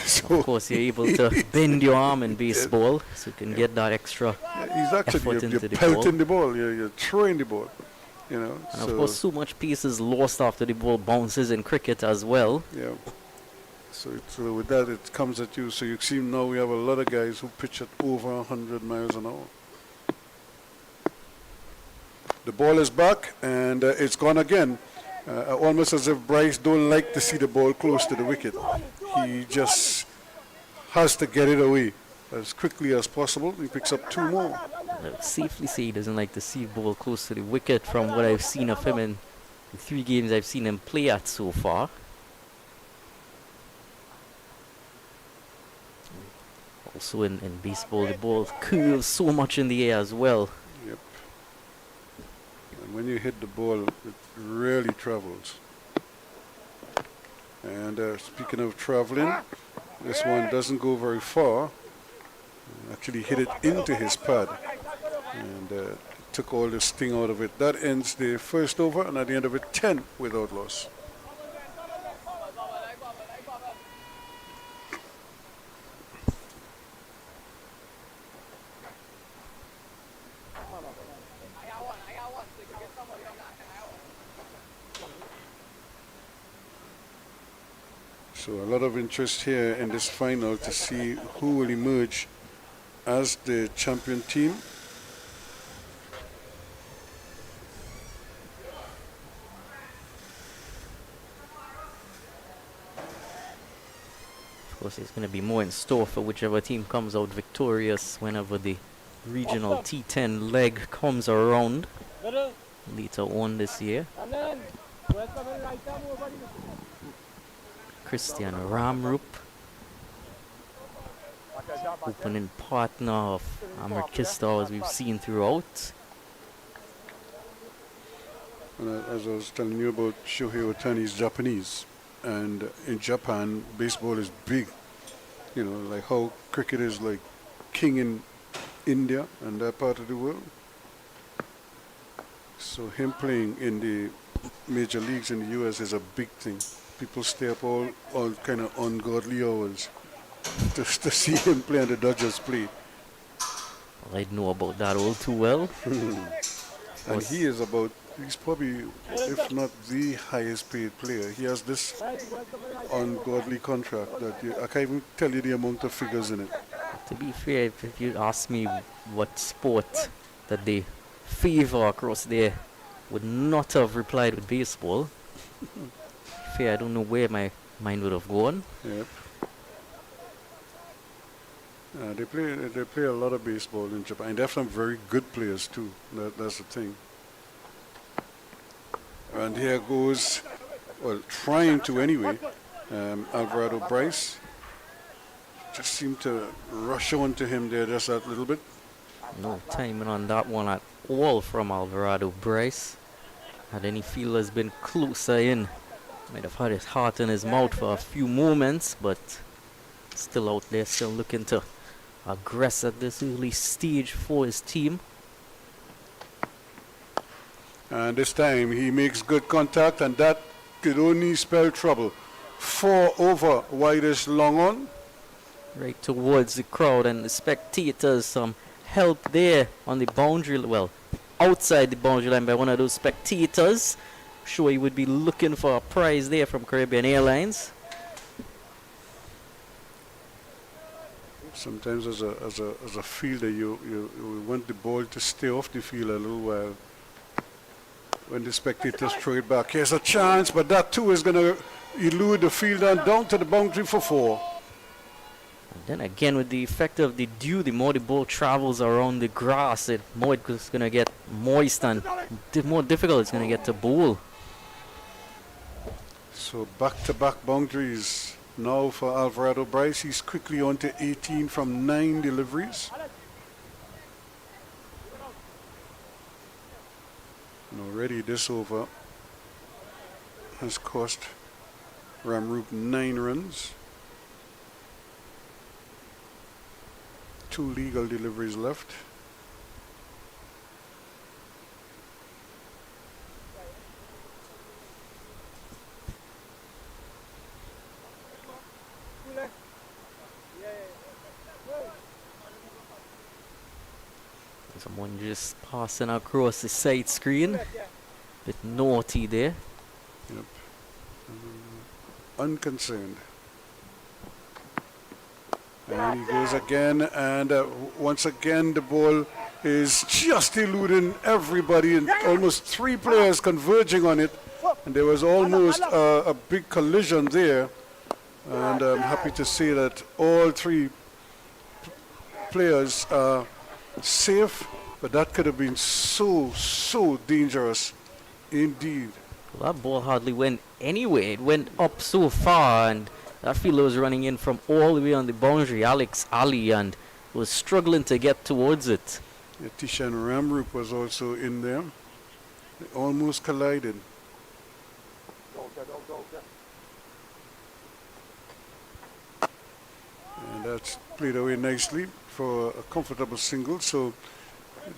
So Of course, you're able to bend your arm in baseball, so you can get that extra he's actually effort you're into the pelting ball. the ball. You're throwing the ball. And of course, so much pace is lost after the ball bounces in cricket as well. Yeah. So with that, it comes at you. So you see now we have a lot of guys who pitch at over 100 miles an hour. The ball is back, and it's gone again. Almost as if Bryce don't like to see the ball close to the wicket. He just has to get it away as quickly as possible. He picks up 2 more. I would safely say he doesn't like to see the ball close to the wicket from what I've seen of him in the 3 games I've seen him play at so far. Also in baseball, the ball curls so much in the air as well. Yep. And when you hit the ball, it really travels. And speaking of traveling, this one doesn't go very far. Actually hit it into his pad and took all the sting out of it. That ends the first over, and at the end of it, 10 without loss. So a lot of interest here in this final to see who will emerge as the champion team. Of course, there's going to be more in store for whichever team comes out victorious whenever the regional T10 leg comes around later on this year. Christian Ramrup, opening partner of Amr Kistar, as we've seen throughout. And as I was telling you about Shohei Ohtani's Japanese, and in Japan, baseball is big. Like how cricket is like king in India and that part of the world. So him playing in the major leagues in the US is a big thing. People stay up all kind of ungodly hours just to see him play and the Dodgers play. Well, I know about that all too well. And he's probably, if not the highest paid player. He has this ungodly contract that I can't even tell you the amount of figures in it. To be fair, if you ask me what sport that they favor across there, would not have replied with baseball. Fair, I don't know where my mind would have gone. Yep. They play a lot of baseball in Japan. And they have some very good players too. That's the thing. And here goes, trying to anyway, Alvarado Bryce. Just seemed to rush on to him there just that little bit. No timing on that one at all from Alvarado Bryce. Had any fielders been closer in, might have had his heart in his mouth for a few moments, but still out there, still looking to aggress at this early stage for his team. And this time he makes good contact, and that could only spell trouble. 4 over, widest long on. Right towards the crowd and the spectators. Some help there on the boundary, well, outside the boundary line by one of those spectators. Sure he would be looking for a prize there from Caribbean Airlines. Sometimes as a fielder, you want the ball to stay off the field a little while. When the spectators throw it back, here's a chance, but that too is going to elude the fielder and down to the boundary for 4. And then again, with the effect of the dew, the more the ball travels around the grass, the more it's going to get moist and the more difficult it's going to get to bowl. So back-to-back boundaries now for Alvarado Bryce. He's quickly on to 18 from 9 deliveries. And already this over has cost Ramroop 9 runs. 2 legal deliveries left. Someone just passing across the side screen. Bit naughty there. Yep. Unconcerned. And he goes again, and once again the ball is just eluding everybody, and almost 3 players converging on it. And there was almost a big collision there. And I'm happy to say that all 3 players are safe, but that could have been so dangerous indeed. Well, that ball hardly went anywhere. It went up so far, and that fielder was running in from all the way on the boundary, Alex Ali, and was struggling to get towards it. Yeah, T10 Ramroop was also in there. They almost collided. And that's played away nicely for a comfortable single. So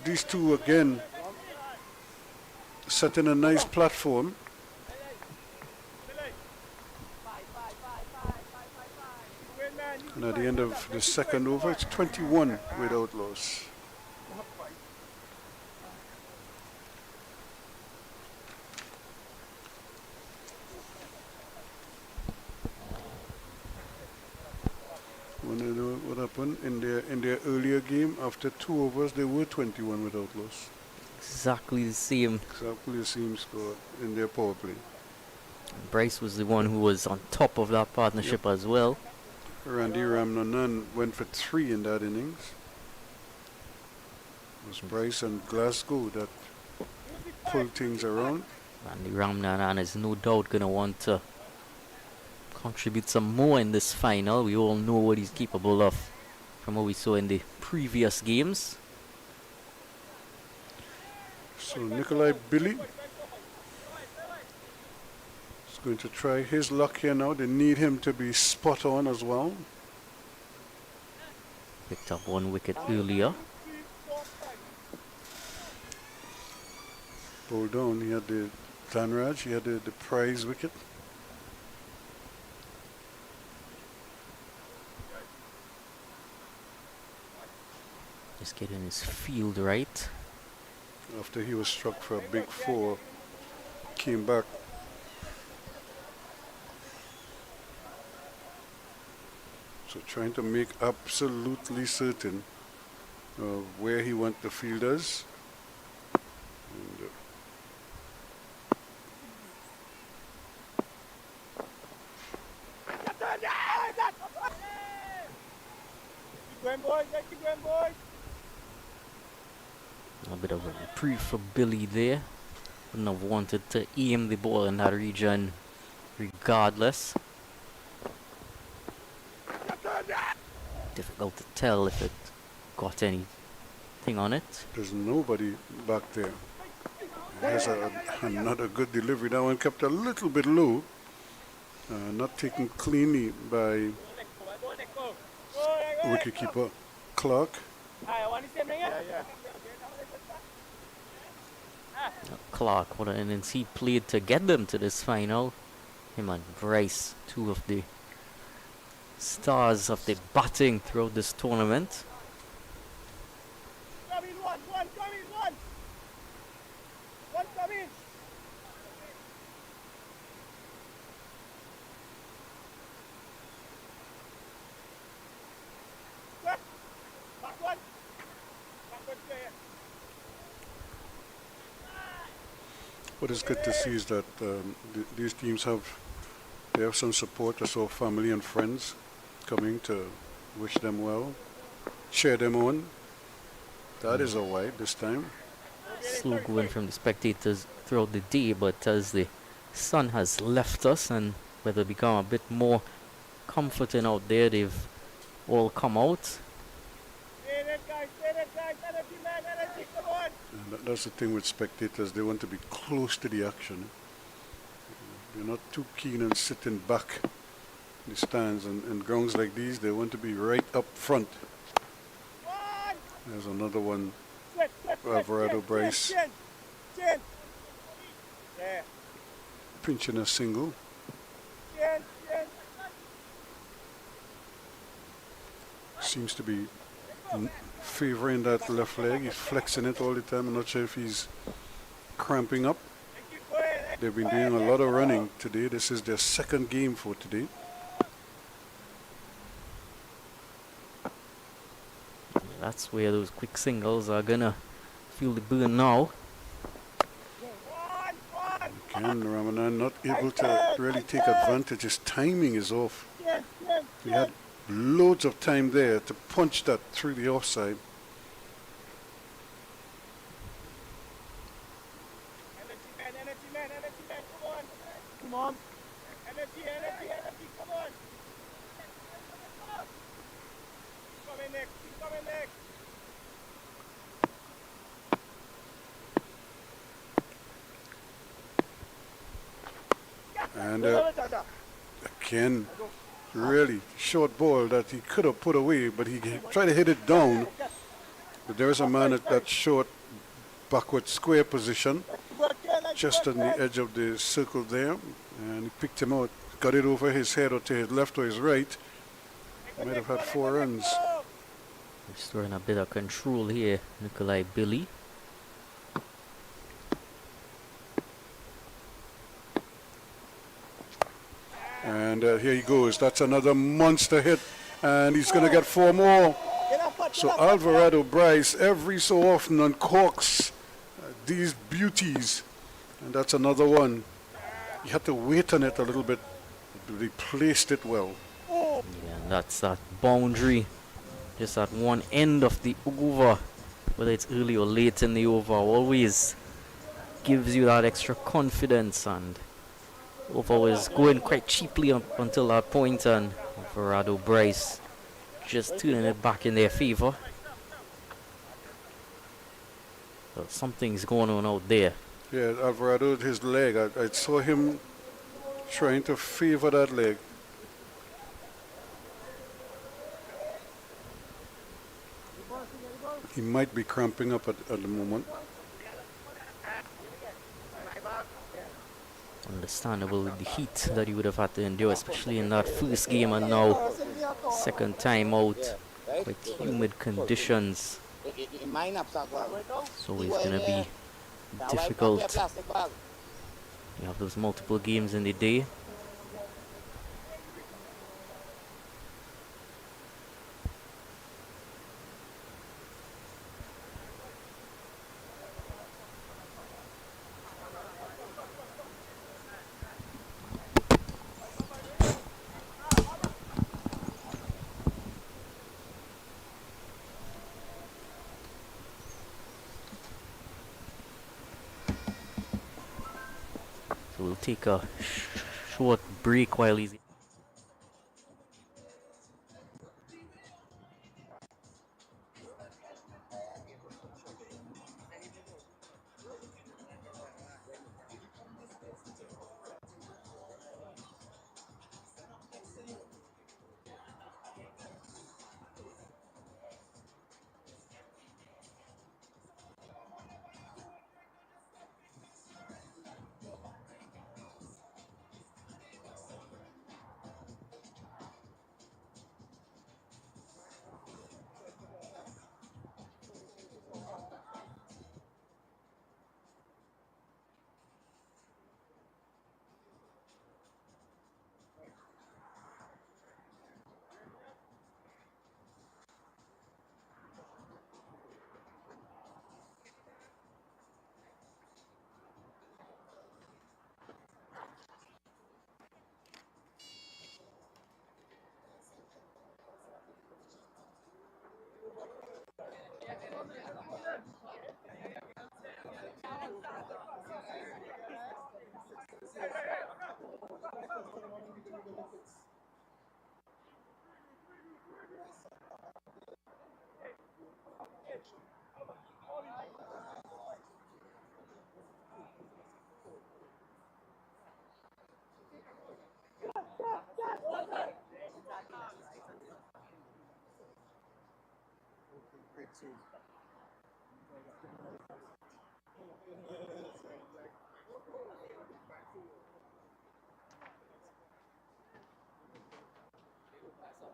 these two again setting a nice platform. And at the end of the second over, it's 21 without loss. Want to know what happened in their earlier game? After 2 overs, they were 21 without loss. Exactly the same. Exactly the same score in their power play. Bryce was the one who was on top of that partnership as well. Randy Ramnanan went for 3 in that innings. It was Bryce and Glasgow that pulled things around. Randy Ramnanan is no doubt going to want to contribute some more in this final. We all know what he's capable of from what we saw in the previous games. So Nikolai Billy is going to try his luck here now. They need him to be spot on as well. Picked up 1 wicket earlier. Bowled down. He had the Danraj, he had the prize wicket. Just getting his field right. After he was struck for a big 4, came back. So trying to make absolutely certain where he wants the fielders. And, Keep going, boys. Keep going, boys. A bit of a reprieve for Billy there. Wouldn't have wanted to aim the ball in that region regardless. Difficult to tell if it got any working on it. There's nobody back there. There's another good delivery. That one kept a little bit low. Not taken cleanly by wicketkeeper Clark. Clark, what an innings he played to get them to this final. Him and Bryce, two of the stars of the batting throughout this tournament. What is good to see is that these teams have some support. I saw family and friends coming to wish them well, cheer them on. That is a wide this time. Slow going from the spectators throughout the day, but as the sun has left us and weather become a bit more comforting out there, they've all come out. And that's the thing with spectators, they want to be close to the action. They're not too keen on sitting back in the stands, and grounds like these, they want to be right up front. There's another one, Alvarado Bryce, pinching a single. Seems to be favoring that left leg. He's flexing it all the time. I'm not sure if he's cramping up. They've been doing a lot of running today. This is their second game for today. That's where those quick singles are gonna feel the burn now. Again, Ramadan not able to really take advantage. His timing is off. He had loads of time there to punch that through the offside. Come on. Energy, come on. Coming next, coming next. And again, really short ball that he could have put away, but he tried to hit it down. But there's a man at that short backward square position, just on the edge of the circle there, and he picked him out, got it over his head or to his left or his right. Might have had 4 runs. Restoring a bit of control here, Nikolai Billy. And here he goes. That's another monster hit, and he's going to get 4 more. So Alvarado Bryce every so often uncorks these beauties, and that's another one. You had to wait on it a little bit, but he placed it well. Yeah, that's that boundary, just at one end of the over, whether it's early or late in the over, always gives you that extra confidence, and over was going quite cheaply up until that point, and Alvarado Bryce just turning it back in their favor. So something's going on out there. Yeah, Alvarado, his leg, I saw him trying to favor that leg. He might be cramping up at the moment. Understandable with the heat that he would have had to endure, especially in that first game, and now second time out with humid conditions. So it's going to be difficult. You have those multiple games in the day. So we'll take a short break while he's...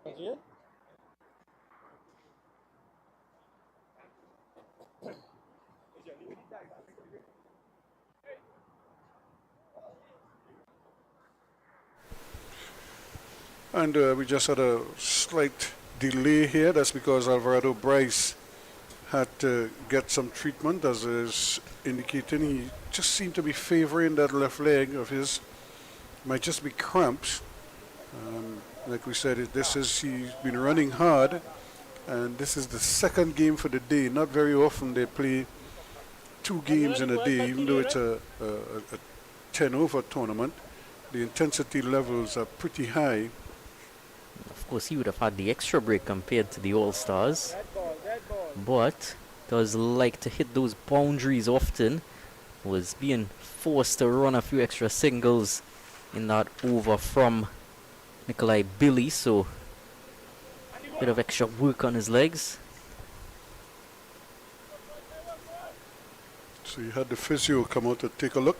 Okay. And we just had a slight delay here. That's because Alvarado Bryce had to get some treatment, as is indicating. He just seemed to be favoring that left leg of his. Might just be cramps. Like we said, he's been running hard, and this is the second game for the day. Not very often they play 2 games in a day, even though it's a 10-over tournament. The intensity levels are pretty high. Of course, he would have had the extra break compared to the All-Stars, but does like to hit those boundaries often. Was being forced to run a few extra singles in that over from Nikolai Billy, so bit of extra work on his legs. So you had the physio come out to take a look.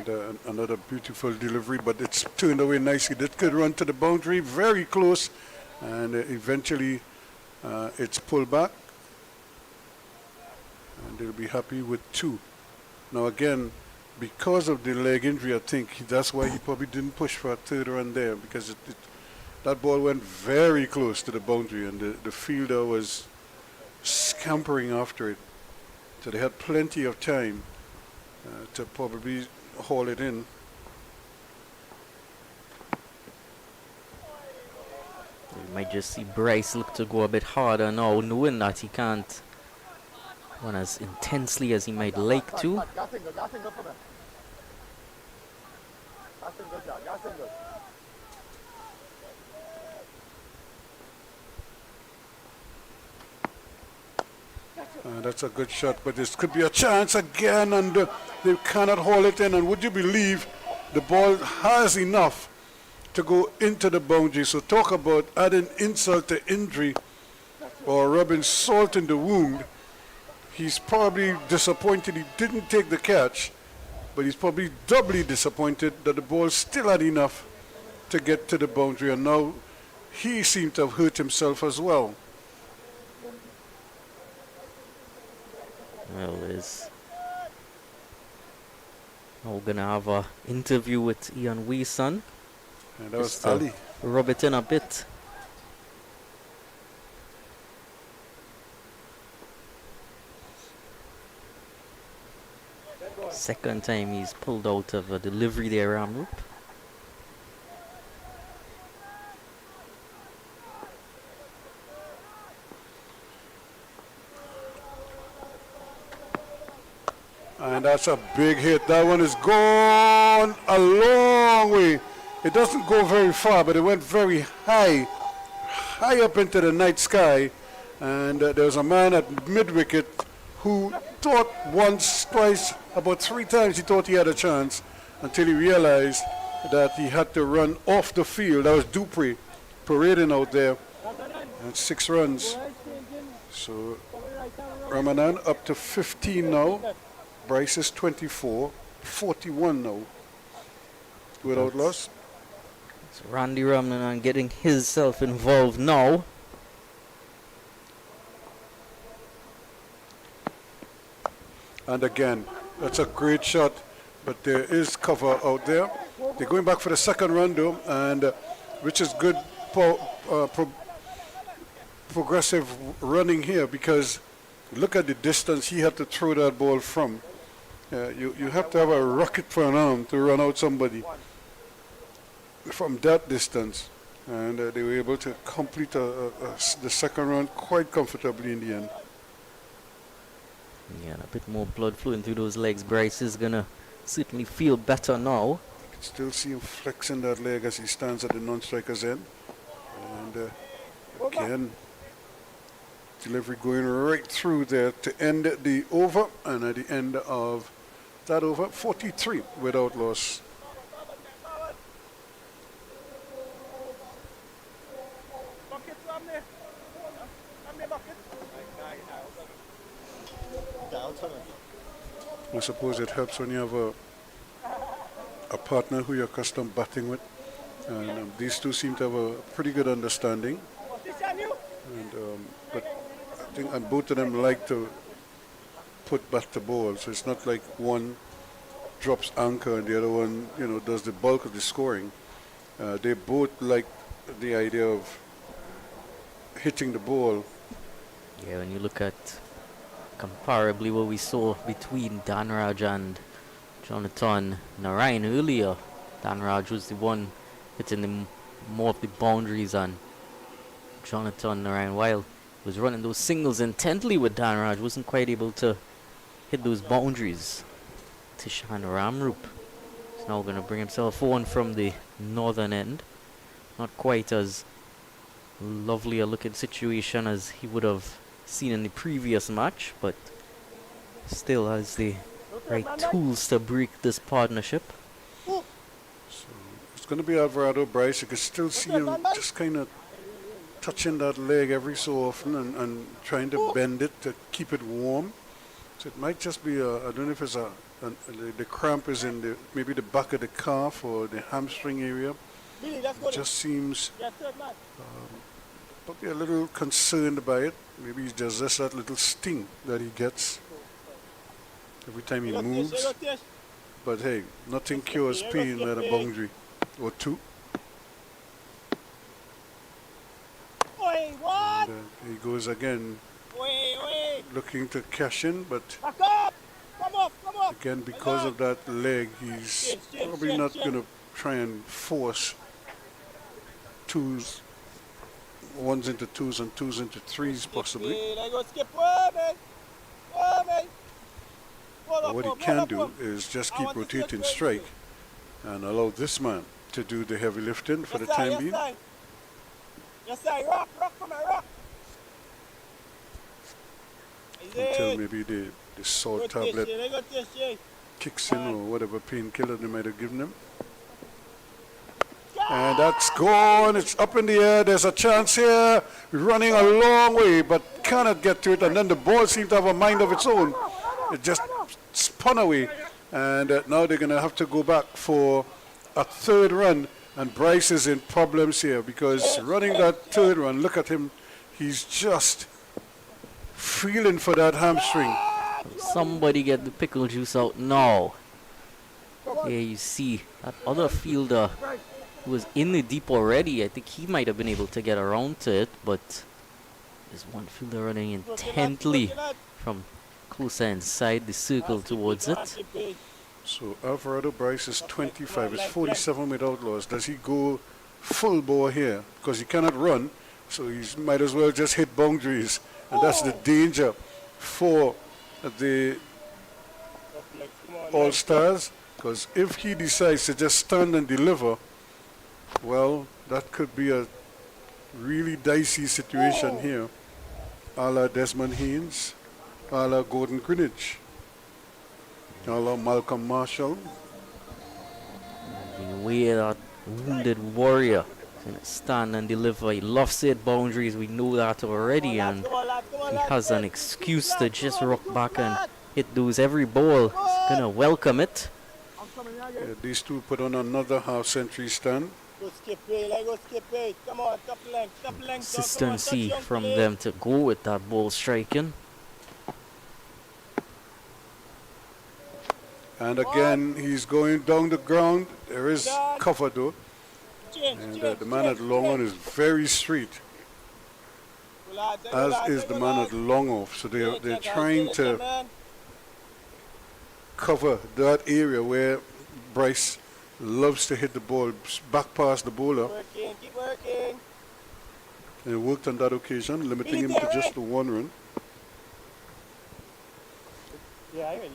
And another beautiful delivery, but it's turned away nicely. That could run to the boundary, very close, and eventually it's pulled back. And they'll be happy with 2. Now again, because of the leg injury, I think that's why he probably didn't push for a 3rd run there, because that ball went very close to the boundary, and the fielder was scampering after it. So they had plenty of time to probably haul it in. We might just see Bryce look to go a bit harder now, knowing that he can't run as intensely as he might like to. That's a good shot, but this could be a chance again, and they cannot haul it in. And would you believe the ball has enough to go into the boundary? So talk about adding insult to injury, or rubbing salt in the wound. He's probably disappointed he didn't take the catch, but he's probably doubly disappointed that the ball still had enough to get to the boundary, and now he seemed to have hurt himself as well. Well, we're gonna have an interview with Ian Weeson. And that was Just to Ali. rub it in a bit. Second time he's pulled out of a delivery there, Amrup. And that's a big hit. That one is gone a long way. It doesn't go very far, but it went very high up into the night sky. And there was a man at mid-wicket who thought once, twice, about 3 times he thought he had a chance, until he realized that he had to run off the field. That was Dupree parading out there. And 6 runs. So Ramanan up to 15 now. Bryce is 24, 41 now, without loss. So Randy Ramanan getting himself involved now. And again, that's a great shot, but there is cover out there. They're going back for the second run though, and which is good progressive running here, because look at the distance he had to throw that ball from. You have to have a rocket for an arm to run out somebody from that distance, and they were able to complete the second run quite comfortably in the end. Yeah, and a bit more blood flowing through those legs. Bryce is gonna certainly feel better now. You can still see him flexing that leg as he stands at the non-striker's end, and again, delivery going right through there to end the over, and at the end of that over, 43 without loss. I suppose it helps when you have a partner who you're accustomed batting with. And these two seem to have a pretty good understanding. And but I think and both of them like to put back the ball, so it's not like one drops anchor and the other one, does the bulk of the scoring. They both like the idea of hitting the ball. Yeah, when you look at comparably what we saw between Danraj and Jonathan Narayan earlier, Danraj was the one hitting more of the boundaries, and Jonathan Narayan, while he was running those singles intently with Danraj, wasn't quite able to hit those boundaries. Tishan Ramrup is now going to bring himself on from the northern end. Not quite as lovely a looking situation as he would have seen in the previous match, but still has the right tools to break this partnership. So it's going to be Alvarado Bryce. You can still see him just kind of touching that leg every so often and trying to bend it to keep it warm. So it might just be I don't know if it's the cramp is in maybe the back of the calf or the hamstring area. It just seems probably a little concerned by it. Maybe it's just that little sting that he gets every time he moves. But hey, nothing cures pain at a boundary or two. And he goes again, looking to cash in, but again, because of that leg, he's probably not going to try and force ones into twos and twos into threes possibly. But what he can do is just keep rotating strike and allow this man to do the heavy lifting for the time being. Until maybe the salt tablet kicks in or whatever painkiller they might have given him. And that's gone. It's up in the air. There's a chance here. Running a long way, but cannot get to it. And then the ball seemed to have a mind of its own. It just spun away. And now they're going to have to go back for a third run. And Bryce is in problems here because running that third run, look at him. He's just feeling for that hamstring. Somebody get the pickle juice out now. Here you see that other fielder who was in the deep already. I think he might have been able to get around to it, but there's one fielder running intently from closer inside the circle towards it. So Alvarado Bryce is 25. It's 47 with outlaws. Does he go full bore here? Because he cannot run, so he might as well just hit boundaries. And that's the danger for the All-Stars. Because if he decides to just stand and deliver, well, that could be a really dicey situation here. A la Desmond Haynes, a la Gordon Greenwich, a la Malcolm Marshall. The way that wounded warrior can stand and deliver. He loves it boundaries, we know that already, and he has an excuse to just rock back and hit those every ball. He's gonna welcome it. These two put on another half-century stand. Consistency from them to go with that ball striking. And again, he's going down the ground. There is cover though. And the man at long on is very straight, as is the man at long off. So they're trying to cover that area where Bryce loves to hit the ball back past the bowler. And it worked on that occasion, limiting him to just the one run. Yeah, I ready.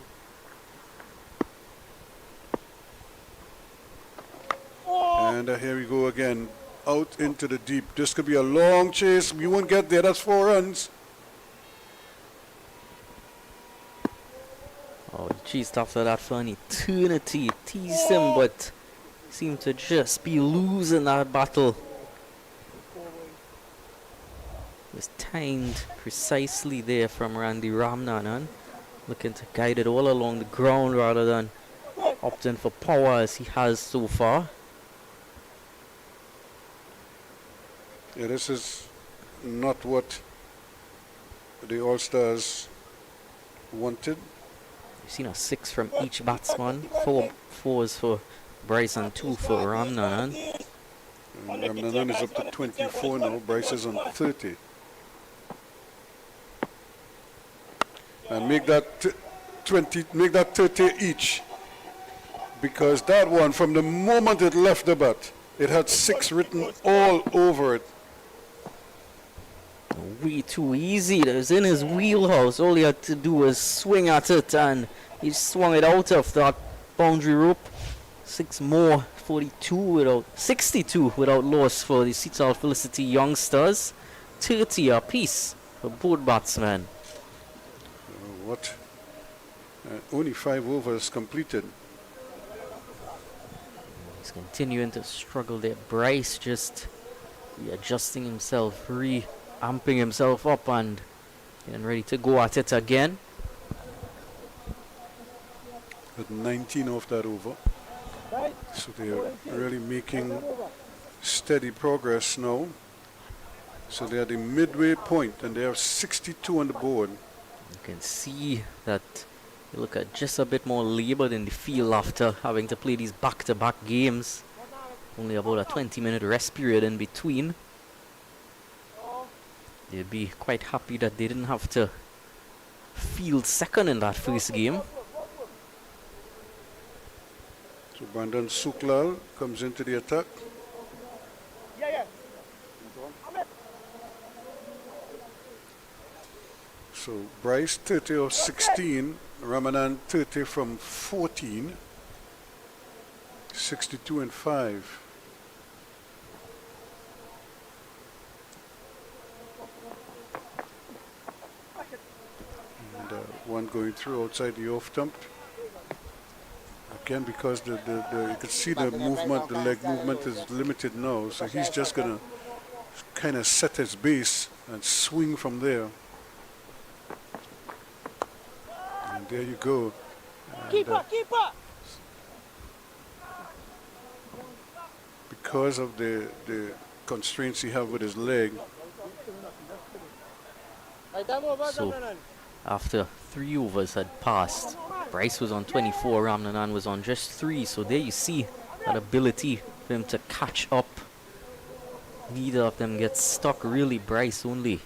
And here we go again, out into the deep. This could be a long chase. We won't get there. That's 4 runs. Oh, he chased after that for an eternity. Teased him, but seemed to just be losing that battle. Was timed precisely there from Randy Ramnanan, looking to guide it all along the ground rather than opting for power as he has so far. Yeah, this is not what the All-Stars wanted. You've seen a 6 from each batsman, 4 fours for Bryce and 2 for Ramnanan. And Ramnanan is up to 24 now. Bryce is on 30. And make that 20, make that 30 each. Because that one, from the moment it left the bat, it had 6 written all over it. Way too easy. It was in his wheelhouse. All he had to do was swing at it, and he swung it out of that boundary rope. 6 more, 62 without loss for the Seattle Felicity youngsters. 30 apiece for both batsmen. What? Only 5 overs completed. He's continuing to struggle there. Bryce just readjusting himself, amping himself up and getting ready to go at it again. With 19 off that over. So they're really making steady progress now. So they're at the midway point and they have 62 on the board. You can see that they look at just a bit more laboured in the field after having to play these back-to-back games. Only about a 20-minute rest period in between. They'd be quite happy that they didn't have to field second in that first game. So Brandon Suklal comes into the attack. So Bryce 30 of 16, Ramanan 30 from 14, 62 and 5. And one going through outside the off stump. Again, because you can see the movement, the leg movement is limited now, so he's just gonna kind of set his base and swing from there. And there you go. And, Keeper! because of the constraints he have with his leg, So after 3 overs had passed, Bryce was on 24, Ramnanan was on just 3. So there you see that ability for him to catch up. Neither of them gets stuck really. Bryce only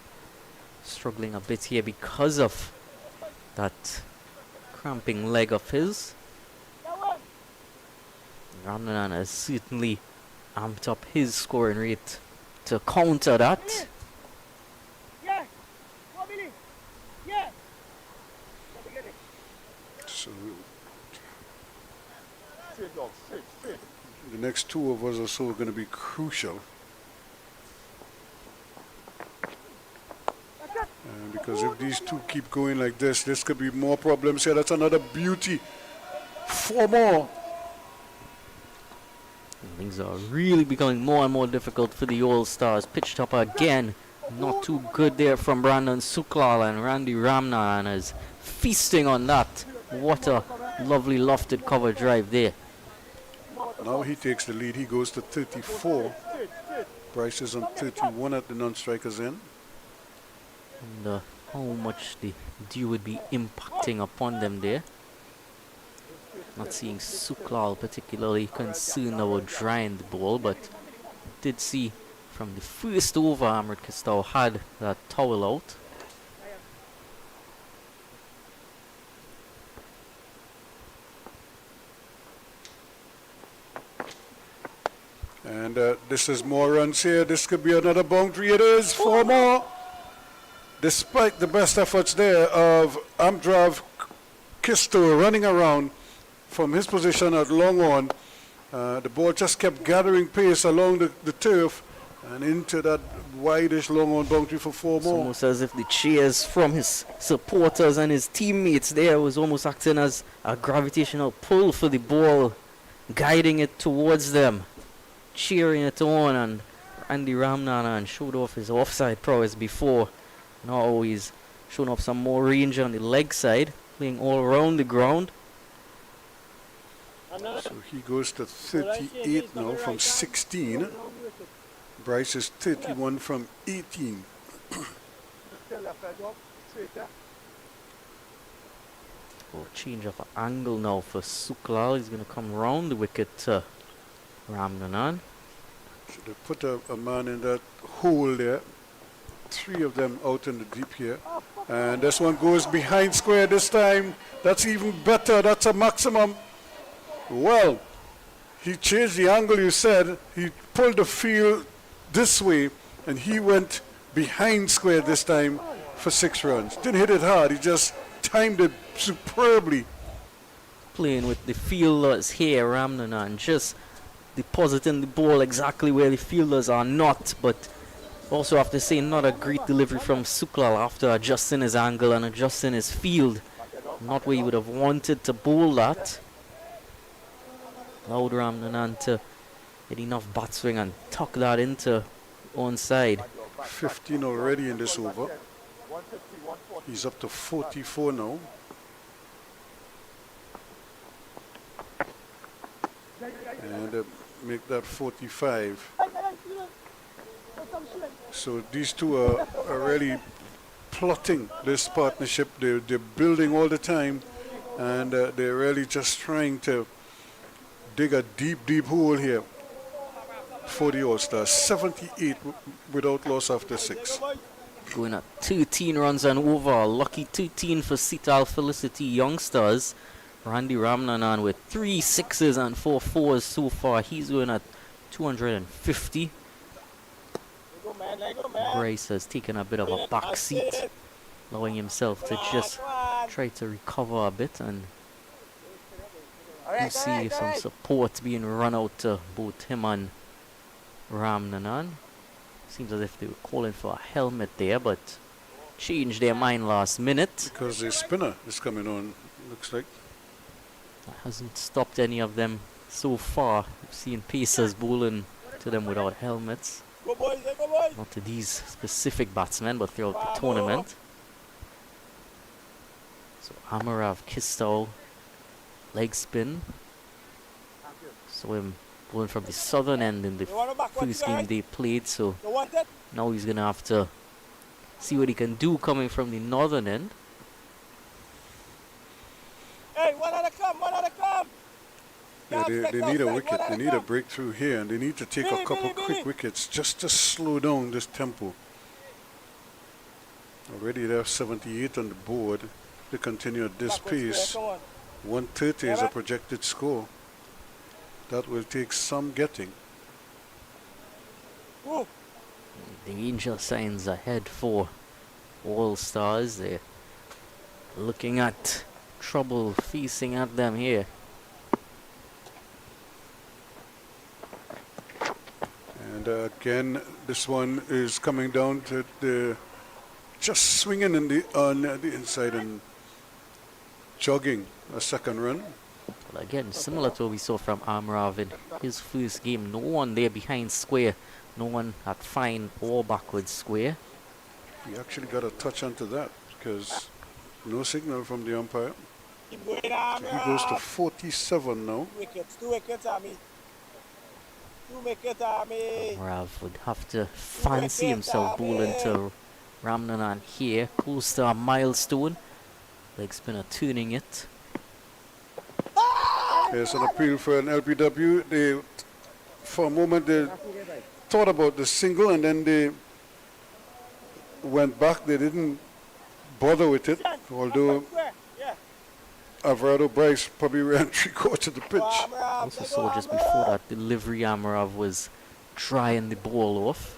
struggling a bit here because of that cramping leg of his. Ramnanan has certainly amped up his scoring rate to counter that. so the next 2 overs or so are going to be crucial. Because if these two keep going like this could be more problems here. That's another beauty. 4 more. Things are really becoming more and more difficult for the All-Stars. Pitched up again. Not too good there from Brandon Suklal, and Randy Ramnanan is feasting on that. What a lovely lofted cover drive there. Now he takes the lead. He goes to 34. Bryce is on 31 at the non-strikers end. And how much the dew would be impacting upon them there. Not seeing Suklal particularly concerned about drying the ball, but did see from the first over Amrit Kistau had that towel out. And this is more runs here. This could be another boundary. It is 4 more. Despite the best efforts there of Amdrav Kisto running around from his position at long on, the ball just kept gathering pace along the turf and into that wideish long on boundary for 4 It's more. almost as if the cheers from his supporters and his teammates there was almost acting as a gravitational pull for the ball, guiding it towards them, cheering it on and Andy Ramnanan showed off his offside prowess before. Now he's shown off some more range on the leg side, playing all around the ground. So he goes to 38 now from 16. Bryce is 31 from 18. Oh, change of angle now for Suklal. He's going to come round the wicket to Ramnanan. So they put a man in that hole there. 3 of them out in the deep here. And this one goes behind square this time. That's even better. That's a maximum. Well, he changed the angle, you said. He pulled the field this way, and he went behind square this time for 6 runs. Didn't hit it hard. He just timed it superbly. Playing with the fielders here, Ramnanan just depositing the ball exactly where the fielders are not, but also have to say not a great delivery from Suklal after adjusting his angle and adjusting his field. Not where he would have wanted to bowl that. Allowed Ramnanan to get enough bat swing and tuck that into onside. 15 already in this over. He's up to 44 now. And make that 45. So these two are really plotting this partnership. They're building all the time, and they're really just trying to dig a deep hole here for the All-Stars. 78 without loss after 6. Going at 13 runs and over. A lucky 13 for Sital Felicity Youngsters. Randy Ramnanan with 3 sixes and 4 fours so far. He's going at 250. Bryce has taken a bit of a back seat, allowing himself to just try to recover a bit, and you see some support being run out to both him and Ramnanan. Seems as if they were calling for a helmet there, but changed their mind last minute. Because the spinner is coming on, looks like. That hasn't stopped any of them so far. We've seen pacers bowling to them without helmets. Not to these specific batsmen, but throughout the tournament. So Amarav Kistau, leg spin. Saw him going from the southern end in the first game they played, so now he's going to have to see what he can do coming from the northern end. Hey, one at a come! Yeah, they need a wicket. They need a breakthrough here, and they need to take a couple quick wickets just to slow down this tempo. Already they have 78 on the board. They continue at this pace. 130 is a projected score. That will take some getting. The danger signs ahead for All Stars. They're looking at trouble facing at them here. And again, this one is coming down to the just swinging on the inside and jogging a second run. Well, again, similar to what we saw from Amrav in his first game. No one there behind square. No one at fine or backwards square. He actually got a touch onto that because no signal from the umpire. So he goes to 47 now. 2 wickets, Army. 2 wickets, Army. Amrav would have to fancy himself bowling to Ramnanan here. Close to a milestone. Leg spinner turning it. There's an appeal for an LBW. They, for a moment, they thought about the single and then they went back. They didn't bother with it, although Alvarado Bryce probably ran 3/4 of the pitch. Also saw just before that delivery Amarav was drying the ball off.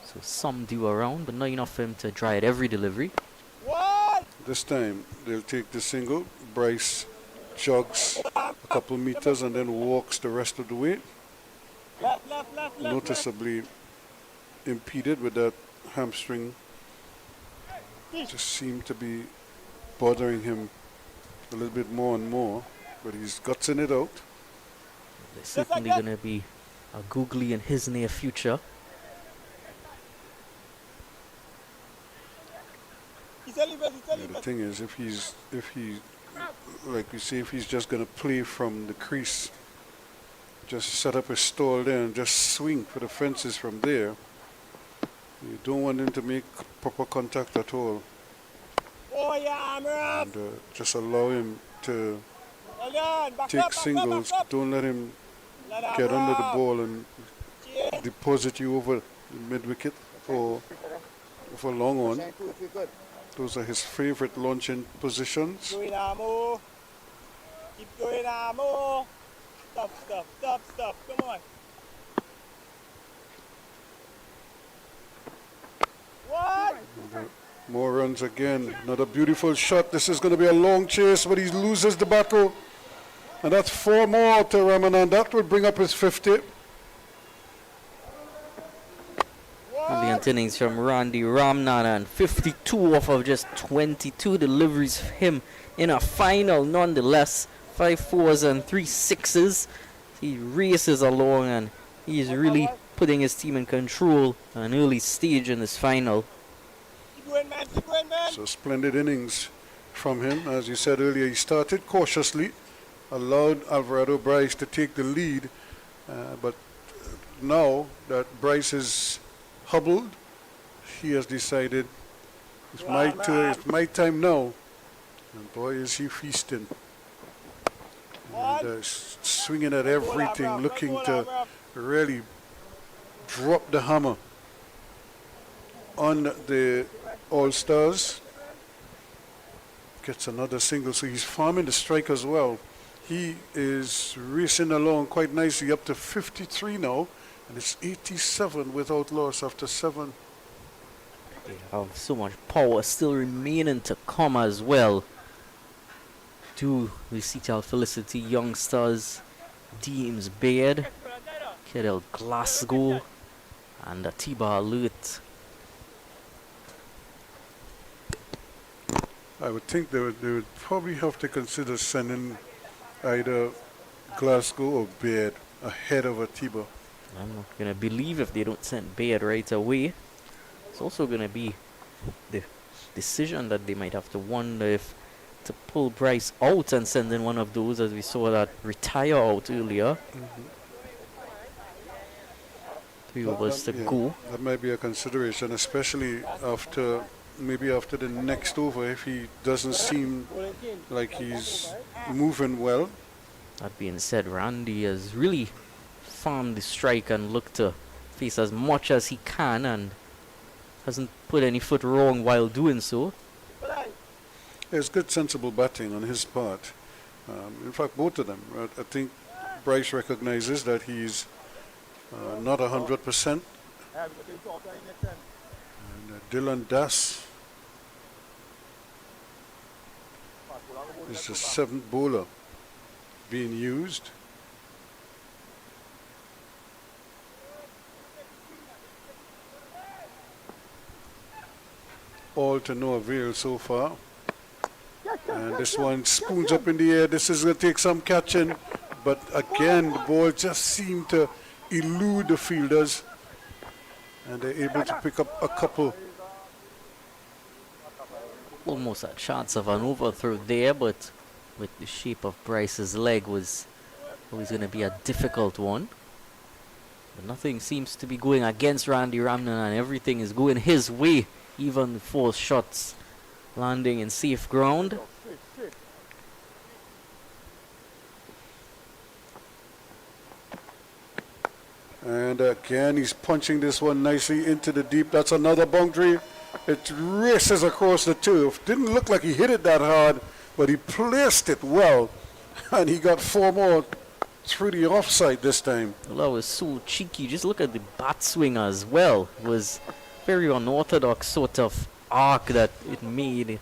So some do around, but not enough for him to dry at every delivery. This time they'll take the single. Bryce jogs a couple meters and then walks the rest of the way. Noticeably impeded with that hamstring. Just seemed to be bothering him a little bit more and more, but he's gutsing it out. They're certainly going to be a googly in his near future. Yeah, the thing is, if he, like we say, if he's just gonna play from the crease, just set up a stall there and just swing for the fences from there. You don't want him to make proper contact at all. Oh yeah, And just allow him to take singles. Don't let him get under the ball and deposit you over the mid-wicket or for long on. Those are his favorite launching positions. Keep going, Amo. Stop. Come on. What? More runs again. Another beautiful shot. This is going to be a long chase, but he loses the battle. And that's 4 more to Ramanan. That will bring up his 50. Brilliant innings from Randy Ramnanan. 52 off of just 22 deliveries for him in a final nonetheless. 5 fours and 3 sixes. He races along and he's really putting his team in control at an early stage in this final. Keep going, man. So splendid innings from him. As you said earlier, he started cautiously, allowed Alvarado Bryce to take the lead. But now that Bryce is hobbled, he has decided it's my time now. And boy, is he feasting. And swinging at everything, looking to really drop the hammer on the All-Stars. Gets another single, so he's farming the strike as well. He is racing along quite nicely, up to 53 now, and it's 87 without loss after 7. They have so much power still remaining to come as well. To the Seattle Felicity youngsters, Deems Baird, Kedel Glasgow, and Atiba Alert. I would think they would probably have to consider sending either Glasgow or Baird ahead of Atiba. I'm not going to believe if they don't send Baird right away. It's also going to be the decision that they might have to wonder if to pull Bryce out and send in one of those, as we saw that retire out earlier. 3 overs to go. That might be a consideration, especially after the next over, if he doesn't seem like he's moving well. That being said, Randy has really farmed the strike and looked to face as much as he can and hasn't put any foot wrong while doing so. It's good, sensible batting on his part. In fact, both of them. I think Bryce recognizes that he's not 100%. And Dylan Das is the 7th bowler being used. All to no avail so far. And this one spoons up in the air. This is going to take some catching. But again, the ball just seemed to elude the fielders. And they're able to pick up a couple. Almost a chance of an overthrow there, but with the shape of Bryce's leg was always going to be a difficult one. But nothing seems to be going against Randy Ramnanan, and everything is going his way. Even the 4 shots landing in safe ground. And again, he's punching this one nicely into the deep. That's another boundary. It races across the turf. Didn't look like he hit it that hard, but he placed it well. And he got 4 more through the offside this time. Well, that was so cheeky. Just look at the bat swing as well. It was very unorthodox sort of arc that it made.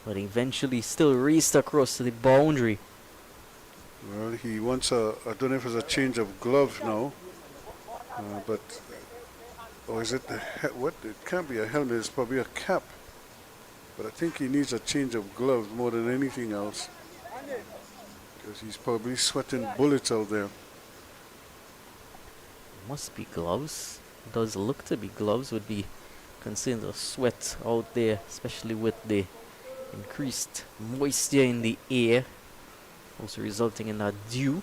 But eventually still raced across to the boundary. Well, he wants I don't know if it's a change of glove now. Or is it what? It can't be a helmet, it's probably a cap. But I think he needs a change of gloves more than anything else. Because he's probably sweating bullets out there. Must be gloves. Does look to be gloves. Would be concerned of sweat out there, especially with the increased moisture in the air, also resulting in that dew.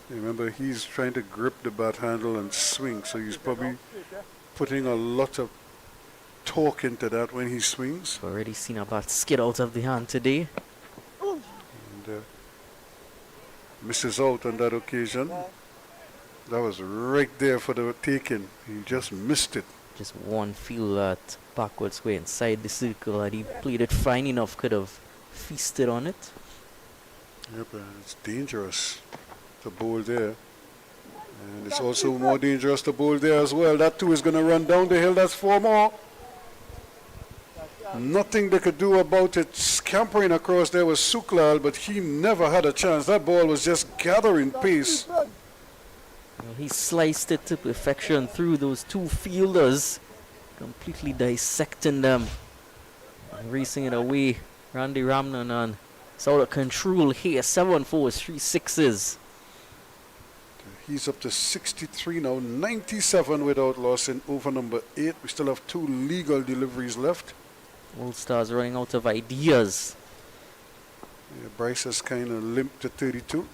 Remember, he's trying to grip the bat handle and swing, so he's probably putting a lot of torque into that when he swings. Already seen a bat skid out of the hand today. And misses out on that occasion. That was right there for the taking. He just missed it. Just one feel that backward square inside the circle. Had he played it fine enough, could have feasted on it. Yep, it's dangerous to bowl there. And it's also more dangerous to bowl there as well. That too is going to run down the hill. That's 4 more. Nothing they could do about it. Scampering across there was Suklal, but he never had a chance. That ball was just gathering pace. He sliced it to perfection through those 2 fielders, completely dissecting them and racing it away. Randy Ramnanan is out of control here. 7 4s, 3 6s. He's up to 63 now, 97 without loss in over number 8. We still have 2 legal deliveries left. All Stars running out of ideas. Yeah, Bryce has kind of limped to 32.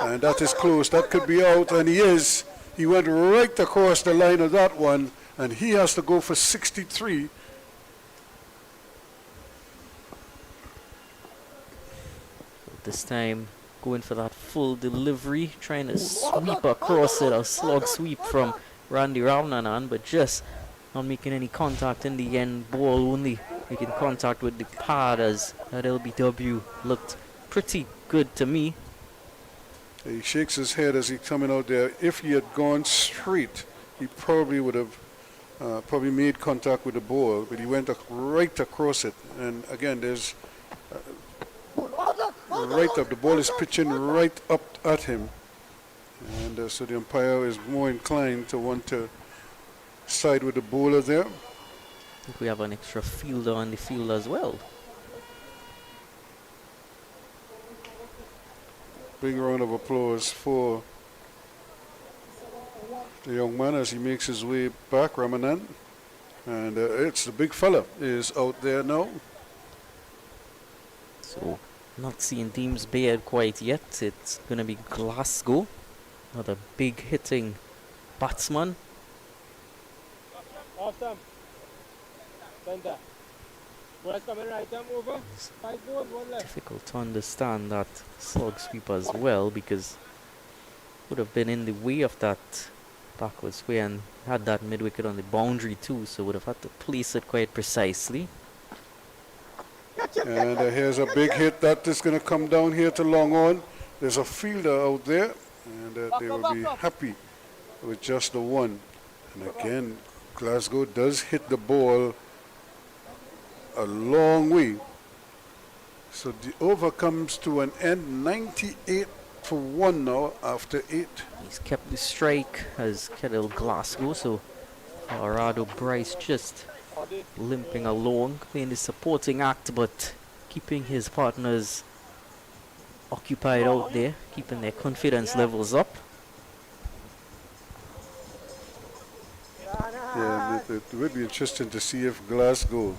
And that is close. That could be out, and he is. He went right across the line of that one, and he has to go for 63. This time going for that full delivery, trying to sweep across it, a slog sweep from Randy Ramnanan, but just not making any contact in the end. Ball only making contact with the pad, as that LBW looked pretty good to me. He shakes his head as he's coming out there. If he had gone straight, he probably would have probably made contact with the ball, but he went right across it. And again, there's right up. The ball is pitching right up at him. And so the umpire is more inclined to want to side with the bowler there. I think we have an extra fielder on the field as well. Big round of applause for the young man as he makes his way back, Ramanan. And it's the big fella is out there now. So, not seeing teams bared quite yet. It's going to be Glasgow, another big hitting batsman. Awesome. Center. Ball's coming right arm over. 5 balls, 1 left. Difficult to understand that slog sweep as well, because would have been in the way of that backward square and had that mid wicket on the boundary too, so would have had to place it quite precisely. And here's a big hit that is going to come down here to long on. There's a fielder out there, and they will be happy with just the one. And again, Glasgow does hit the ball a long way. So the over comes to an end, 98 for 1 now after 8. He's kept the strike as Kedal Glasgow, so Colorado Bryce just limping along, playing the supporting act, but keeping his partners occupied out there, keeping their confidence levels up. Yeah, it would be interesting to see if Glasgow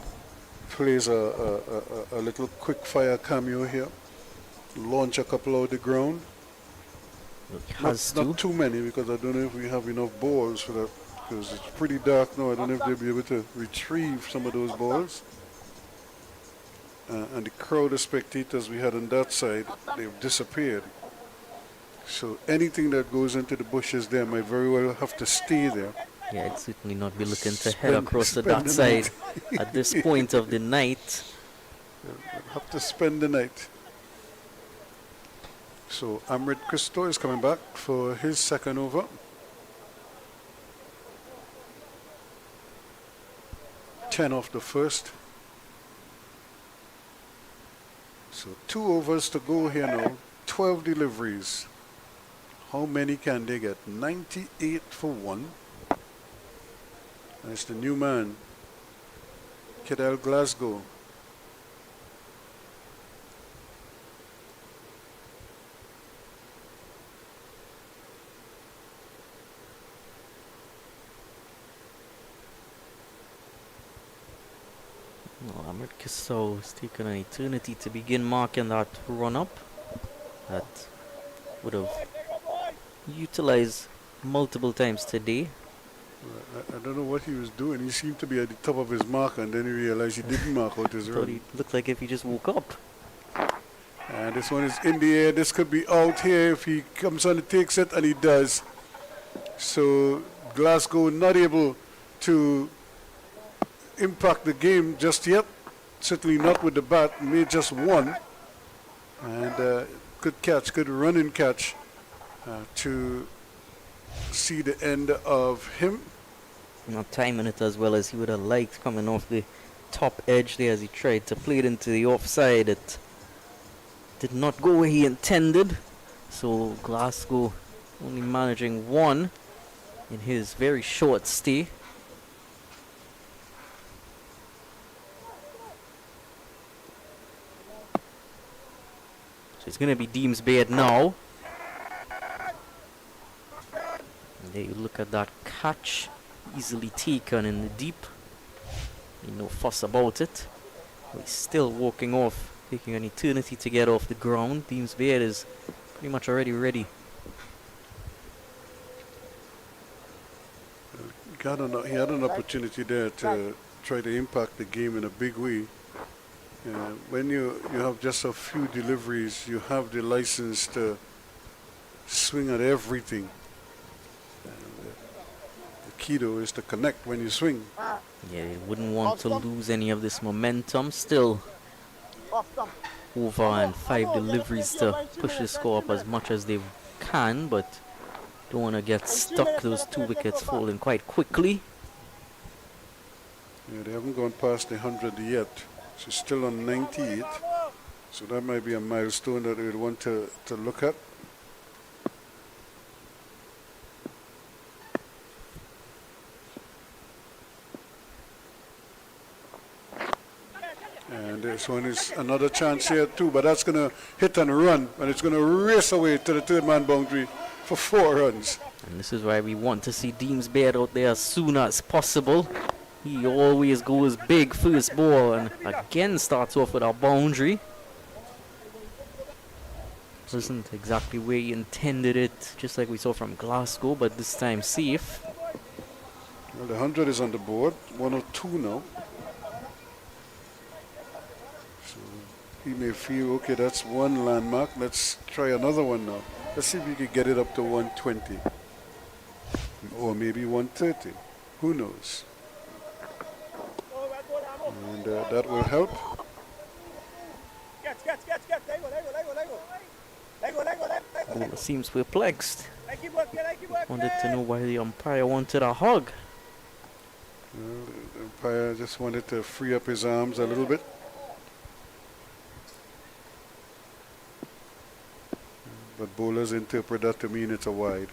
plays a little quick fire cameo here, launch a couple out the ground. Not too many, because I don't know if we have enough balls for that, because it's pretty dark now. I don't know if they'll be able to retrieve some of those balls. And the crowd of spectators we had on that side, they've disappeared. So anything that goes into the bushes there might very well have to stay there. Yeah, I'd certainly not be looking to head across to that side at this point of the night. Have to spend the night. So Amrit Christo is coming back for his second over. Ten off the first. So 2 overs to go here now. 12 deliveries. How many can they get? 98 for 1. And it's the new man, Kedal Glasgow. Well, Amrit has taken an eternity to begin marking that run-up that would have utilized multiple times today. I don't know what he was doing. He seemed to be at the top of his mark, and then he realized he didn't mark out his Thought run. he looked like if he just woke up. And this one is in the air. This could be out here if he comes on and takes it, and he does. So Glasgow not able to impact the game just yet. Certainly not with the bat. Made just one. And good catch, good running catch to see the end of him. Not timing it as well as he would have liked, coming off the top edge there as he tried to play it into the offside. It did not go where he intended. So Glasgow only managing one in his very short stay. So it's going to be Deems Beard now. And there you look at that catch, easily taken in the deep. No fuss about it. He's still walking off, taking an eternity to get off the ground. Deems Beard is pretty much already ready. He had an opportunity there to try to impact the game in a big way. When you have just a few deliveries, you have the license to swing at everything. The key though is to connect when you swing. Yeah, they wouldn't want to lose any of this momentum. Still over and 5 deliveries to push the score up as much as they can, but don't want to get stuck. Those 2 wickets falling quite quickly. Yeah, they haven't gone past the 100 yet. So still on 98. So that might be a milestone that we'd want to look at. And this one is another chance here too, but that's going to hit and run, and it's going to race away to the third man boundary for 4 runs. And this is why we want to see Deems Beard out there as soon as possible. He always goes big first ball and again starts off with a boundary. Wasn't exactly where he intended it, just like we saw from Glasgow, but this time safe. Well, the 100 is on the board, 102 now. So he may feel, okay, that's one landmark. Let's try another one now. Let's see if we can get it up to 120. Or maybe 130. Who knows? And that will help. Bowler seems perplexed. Wanted to know why the umpire wanted a hug. Well, the umpire just wanted to free up his arms a little bit. But bowlers interpret that to mean it's a wide.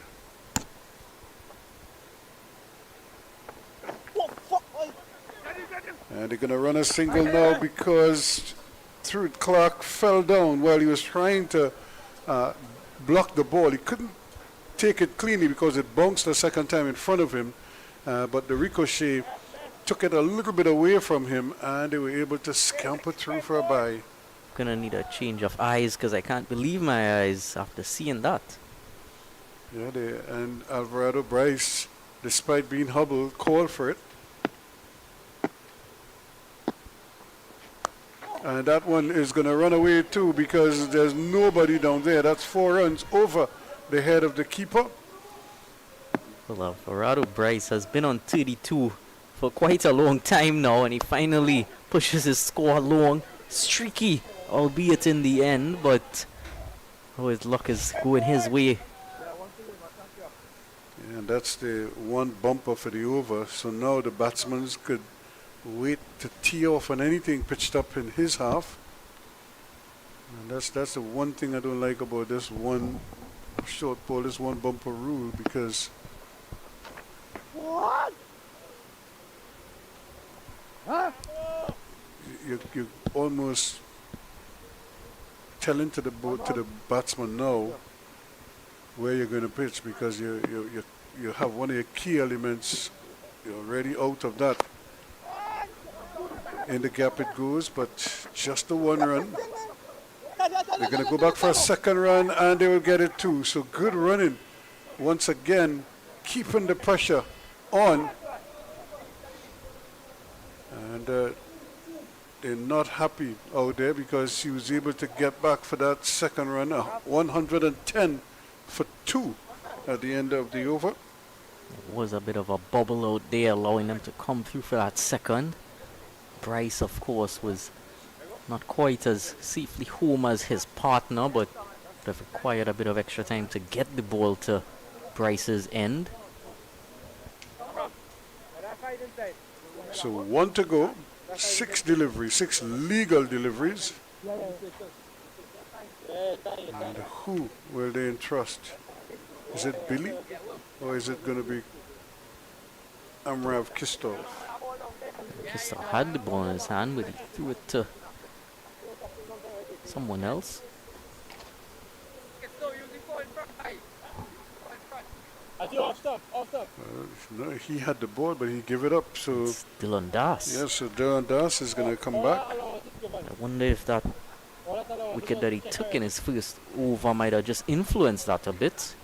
And they're going to run a single now because Clark fell down while he was trying to block the ball. He couldn't take it cleanly because it bounced a second time in front of him. But the ricochet took it a little bit away from him, and they were able to scamper through for a bye. Gonna need a change of eyes because I can't believe my eyes after seeing that. Yeah, and Alvarado Bryce, despite being hobbled, called for it. And that one is going to run away too because there's nobody down there. That's 4 runs over the head of the keeper. Well, Alvarado Bryce has been on 32 for quite a long time now, and he finally pushes his score along. Streaky, albeit in the end, but his luck is going his way. And that's the one bumper for the over. So now the batsmen could wait to tee off on anything pitched up in his half. And that's the one thing I don't like about this one short ball, this one bumper rule, because you almost telling to the batsman now where you're going to pitch, because you have one of your key elements already out of that. In the gap it goes, but just the one run. They're going to go back for a second run, and they will get it too. So good running. Once again, keeping the pressure on. And they're not happy out there because he was able to get back for that second run. 110 for 2 at the end of the over. It was a bit of a bubble out there, allowing them to come through for that second. Bryce, of course, was not quite as safely home as his partner, but would have required a bit of extra time to get the ball to Bryce's end. So 1 to go, 6 deliveries, 6 legal deliveries. And who will they entrust? Is it Billy, or is it going to be Amrav Kistov? Kistov had the ball in his hand, but he threw it to someone else. No, he had the ball, but he gave it up. So It's Dylan Das. yeah, so Dylan Das is going to come back. I wonder if that wicket that he took in his first over might have just influenced that a bit.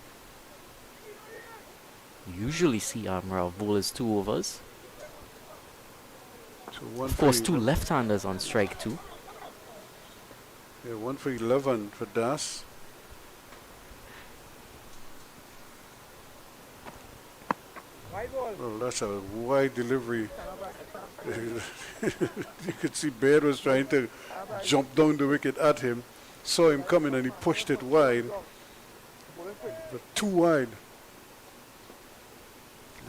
Usually see Amrav bowl his 2 overs. So one Of course, for 2 left-handers on strike too. Yeah, 1 for 11 for Das. Well, that's a wide delivery. You could see Baird was trying to jump down the wicket at him. Saw him coming and he pushed it wide. But too wide.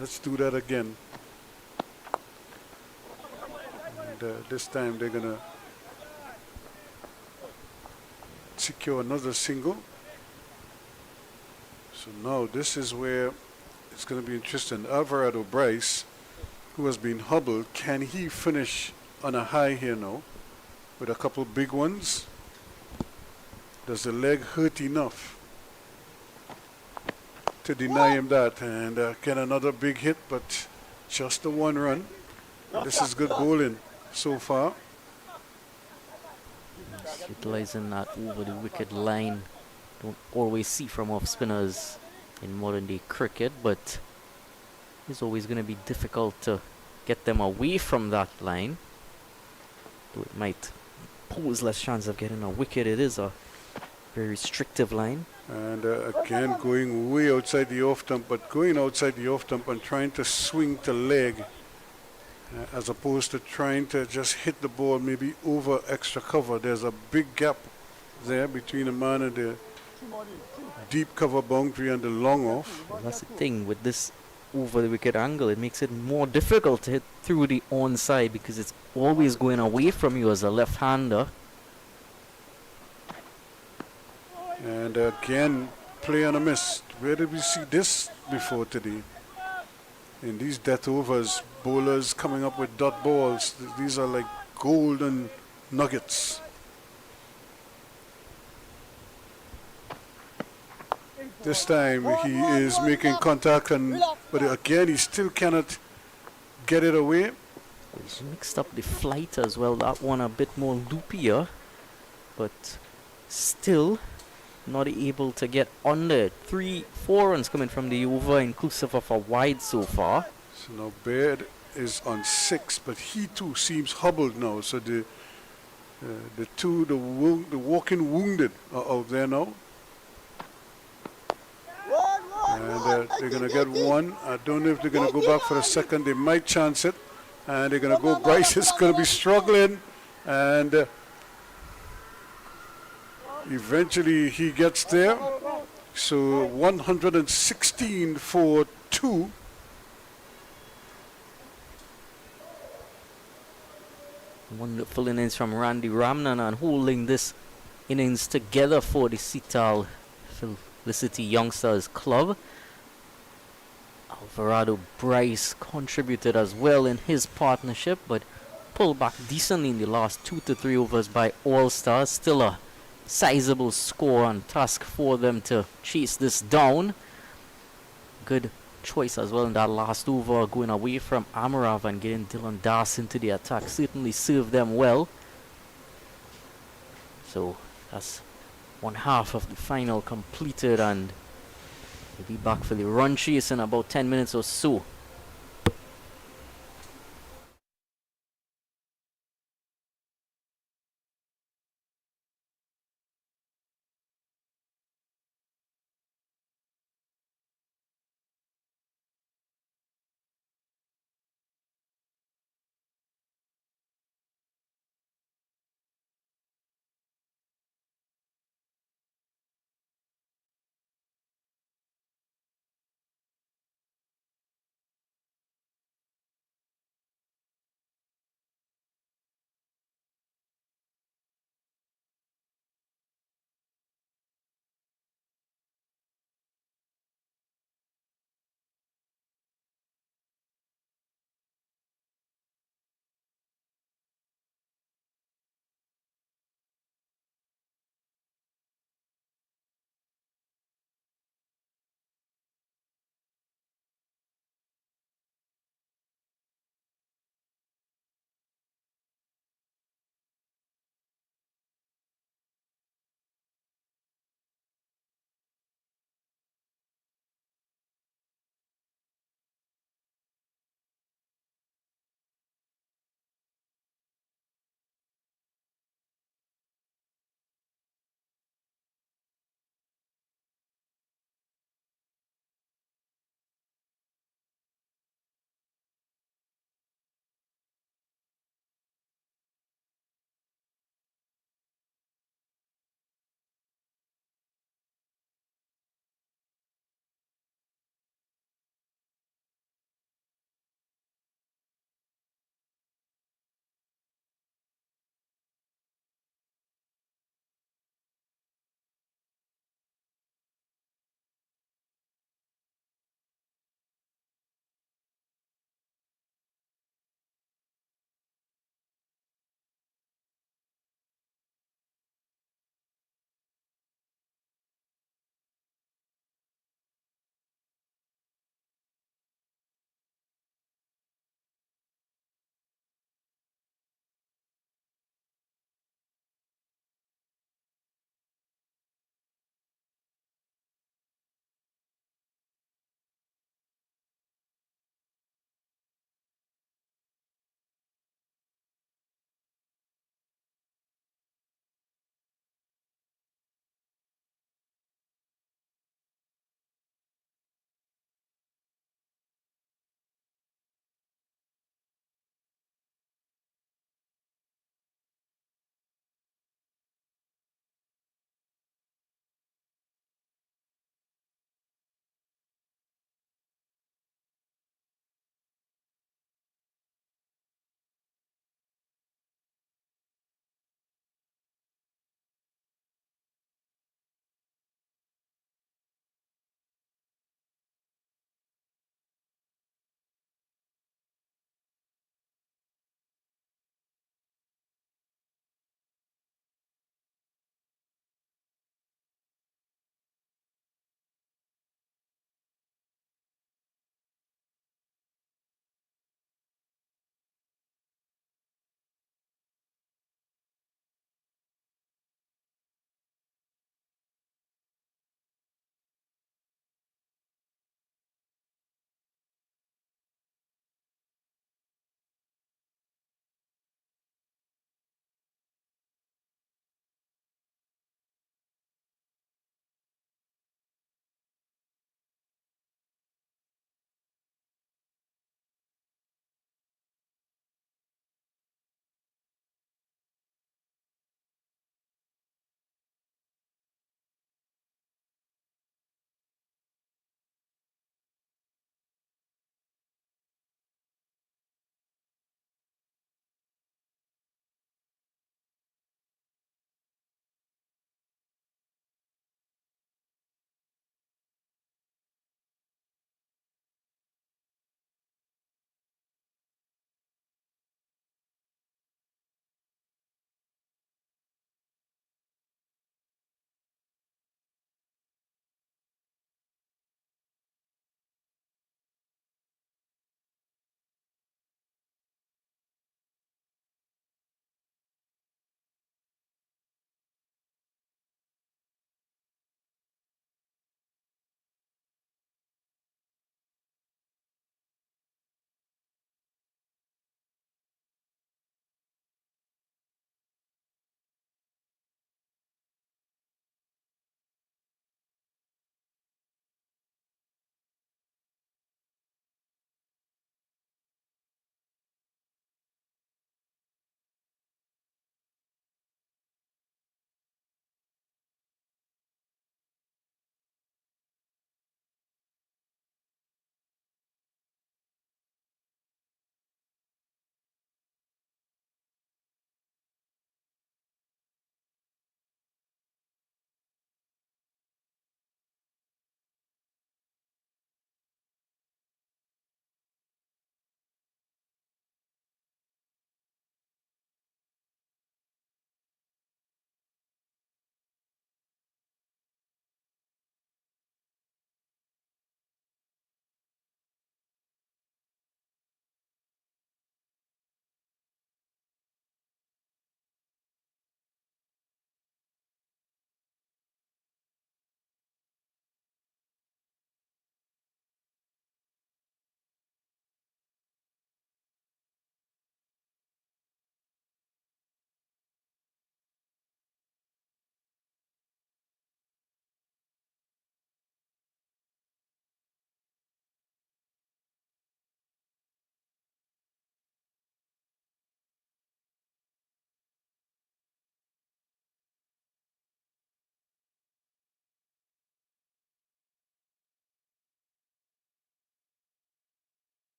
Let's do that again. And this time they're going to secure another single. So now this is where it's going to be interesting. Alvarado Bryce, who has been hobbled, can he finish on a high here now with a couple big ones? Does the leg hurt enough to deny him that? And get another big hit, but just a 1 run. This is good bowling so far. Utilizing that over the wicket line. Don't always see from off spinners in modern day cricket, but it's always going to be difficult to get them away from that line. Though it might pose less chance of getting a wicket, it is a very restrictive line. And again going way outside the off stump, but going outside the off stump and trying to swing to leg as opposed to trying to just hit the ball maybe over extra cover. There's a big gap there between the man and the deep cover boundary and the long off. Well, that's the thing with this over the wicket angle, it makes it more difficult to hit through the onside because it's always going away from you as a left-hander. And again, play on a miss. Where did we see this before today? In these death overs, bowlers coming up with dot balls. These are like golden nuggets. This time he is making contact, but again he still cannot get it away. He's mixed up the flight as well. That one a bit more loopier, but still not able to get under. 3-4 runs coming from the over, inclusive of a wide so far. So now Baird is on 6, but he too seems hobbled now. So the walking wounded are out there now. And they're going to get 1. I don't know if they're going to go back for a second. They might chance it. And they're going to go. Bryce is going to be struggling. And eventually he gets there. So 116 for 2. Wonderful innings from Randy Ramnan and holding this innings together for the Sital Felicity Youngsters Club. Alvarado Bryce contributed as well in his partnership, but pulled back decently in the last 2 to 3 overs by All Stars. Still a sizable score on task for them to chase this down. Good choice as well in that last over, going away from Amarav and getting Dylan Das into the attack. Certainly served them well. So that's one half of the final completed, and we'll be back for the run chase in about 10 minutes or so.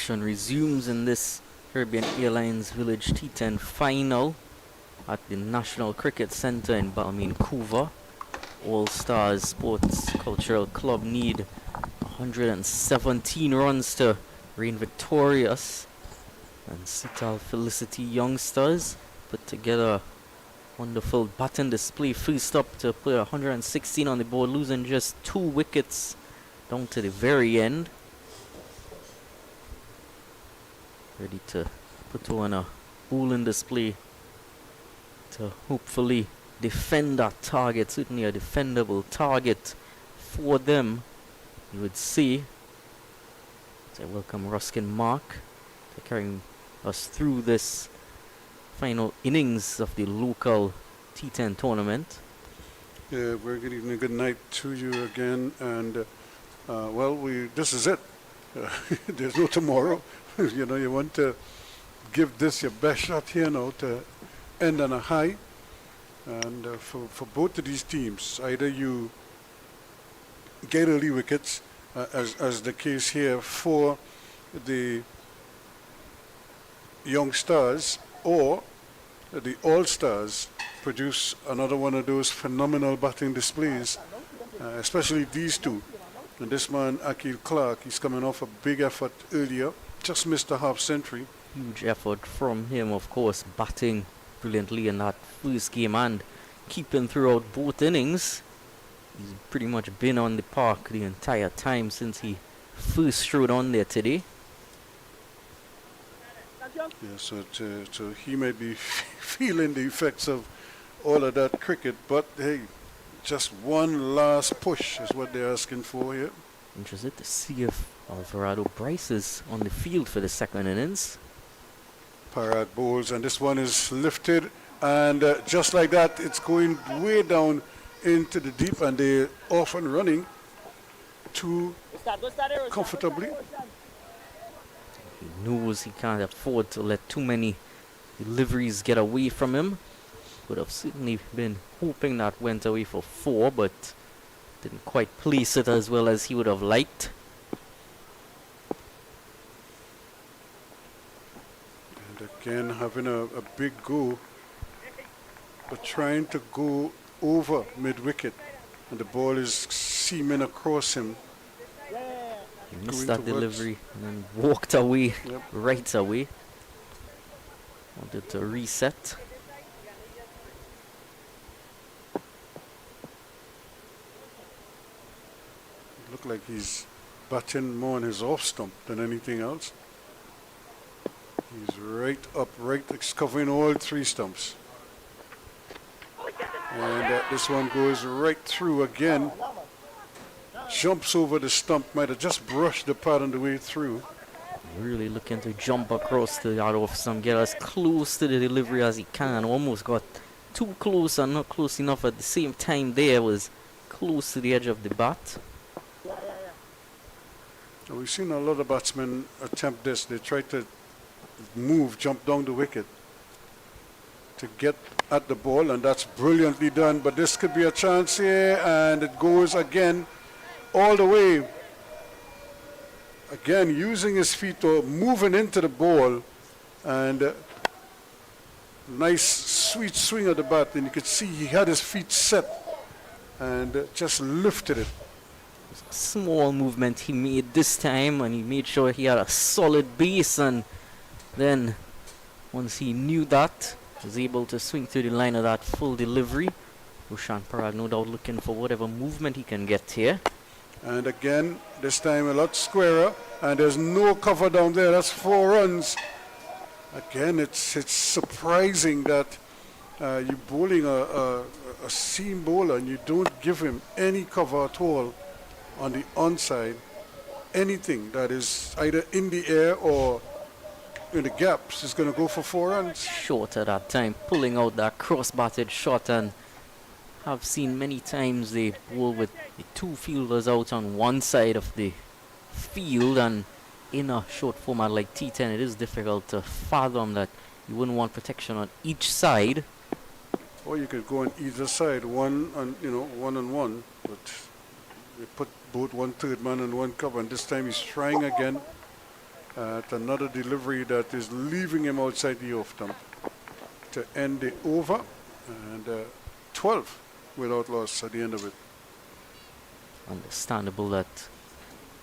action resumes in this Caribbean Airlines Village T10 final at the National Cricket Centre in Vancouver. All Stars Sports Cultural Club need 117 runs to reign victorious, and Sital Felicity Youngsters put together a wonderful batting display. First up to put 116 on the board, losing just 2 wickets down to the very end. Ready to put on a bowling display to hopefully defend that target, certainly a defendable target for them, you would see. So I welcome Ruskin Mark to carrying us through this final innings of the local T10 tournament. Yeah, we're good evening, good night to you again, and well, this is it. There's no tomorrow. You know, you want to give this your best shot here now to end on a high, and for both of these teams, either you get early wickets, as the case here for the Young Stars, or the All Stars produce another one of those phenomenal batting displays, especially these two. And this man, Akil Clark, he's coming off a big effort earlier, just missed a half century. Huge effort from him, of course, batting brilliantly in that first game and keeping throughout both innings. He's pretty much been on the park the entire time since he first strode on there today. Yeah, so he may be feeling the effects of all of that cricket, but hey, just one last push is what they're asking for here. Interested to see if Alvarado Bryce is on the field for the second innings. Parrot bowls, and this one is lifted, and just like that, it's going way down into the deep, and they're off and running too comfortably. He knows he can't afford to let too many deliveries get away from him. Would have certainly been hoping that went away for 4, but didn't quite place it as well as he would have liked. And again, having a big go, but trying to go over mid-wicket, and the ball is seaming across him. He missed that delivery and then walked away right away. Wanted to reset. Looked like he's batting more on his off stump than anything else. He's right upright, covering all 3 stumps. And this one goes right through again. Jumps over the stump, might have just brushed the pad on the way through. Really looking to jump across to the off stump, get as close to the delivery as he can. Almost got too close and not close enough at the same time. There was close to the edge of the bat. We've seen a lot of batsmen attempt this. They try to jump down the wicket to get at the ball, and that's brilliantly done. But this could be a chance here, and it goes again all the way. Again, using his feet or moving into the ball, and nice sweet swing of the bat, and you could see he had his feet set and just lifted it. Small movement he made this time, and he made sure he had a solid base, and then once he knew that, was able to swing through the line of that full delivery. Roshan Parag no doubt looking for whatever movement he can get here. And again, this time a lot squarer, and there's no cover down there. That's 4 runs. Again, it's surprising that you're bowling a seam bowler and you don't give him any cover at all on the onside. Anything that is either in the air or in the gaps is going to go for 4 runs. Short at that time, pulling out that cross-batted shot, and have seen many times they bowl with the 2 fielders out on one side of the field, and in a short format like T10 it is difficult to fathom that you wouldn't want protection on each side. Or you could go on either side, one on one, but they put both 1/3 man and 1 cover, and this time he's trying again. at another delivery that is leaving him outside the off stump to end the over, and 12 without loss at the end of it. Understandable that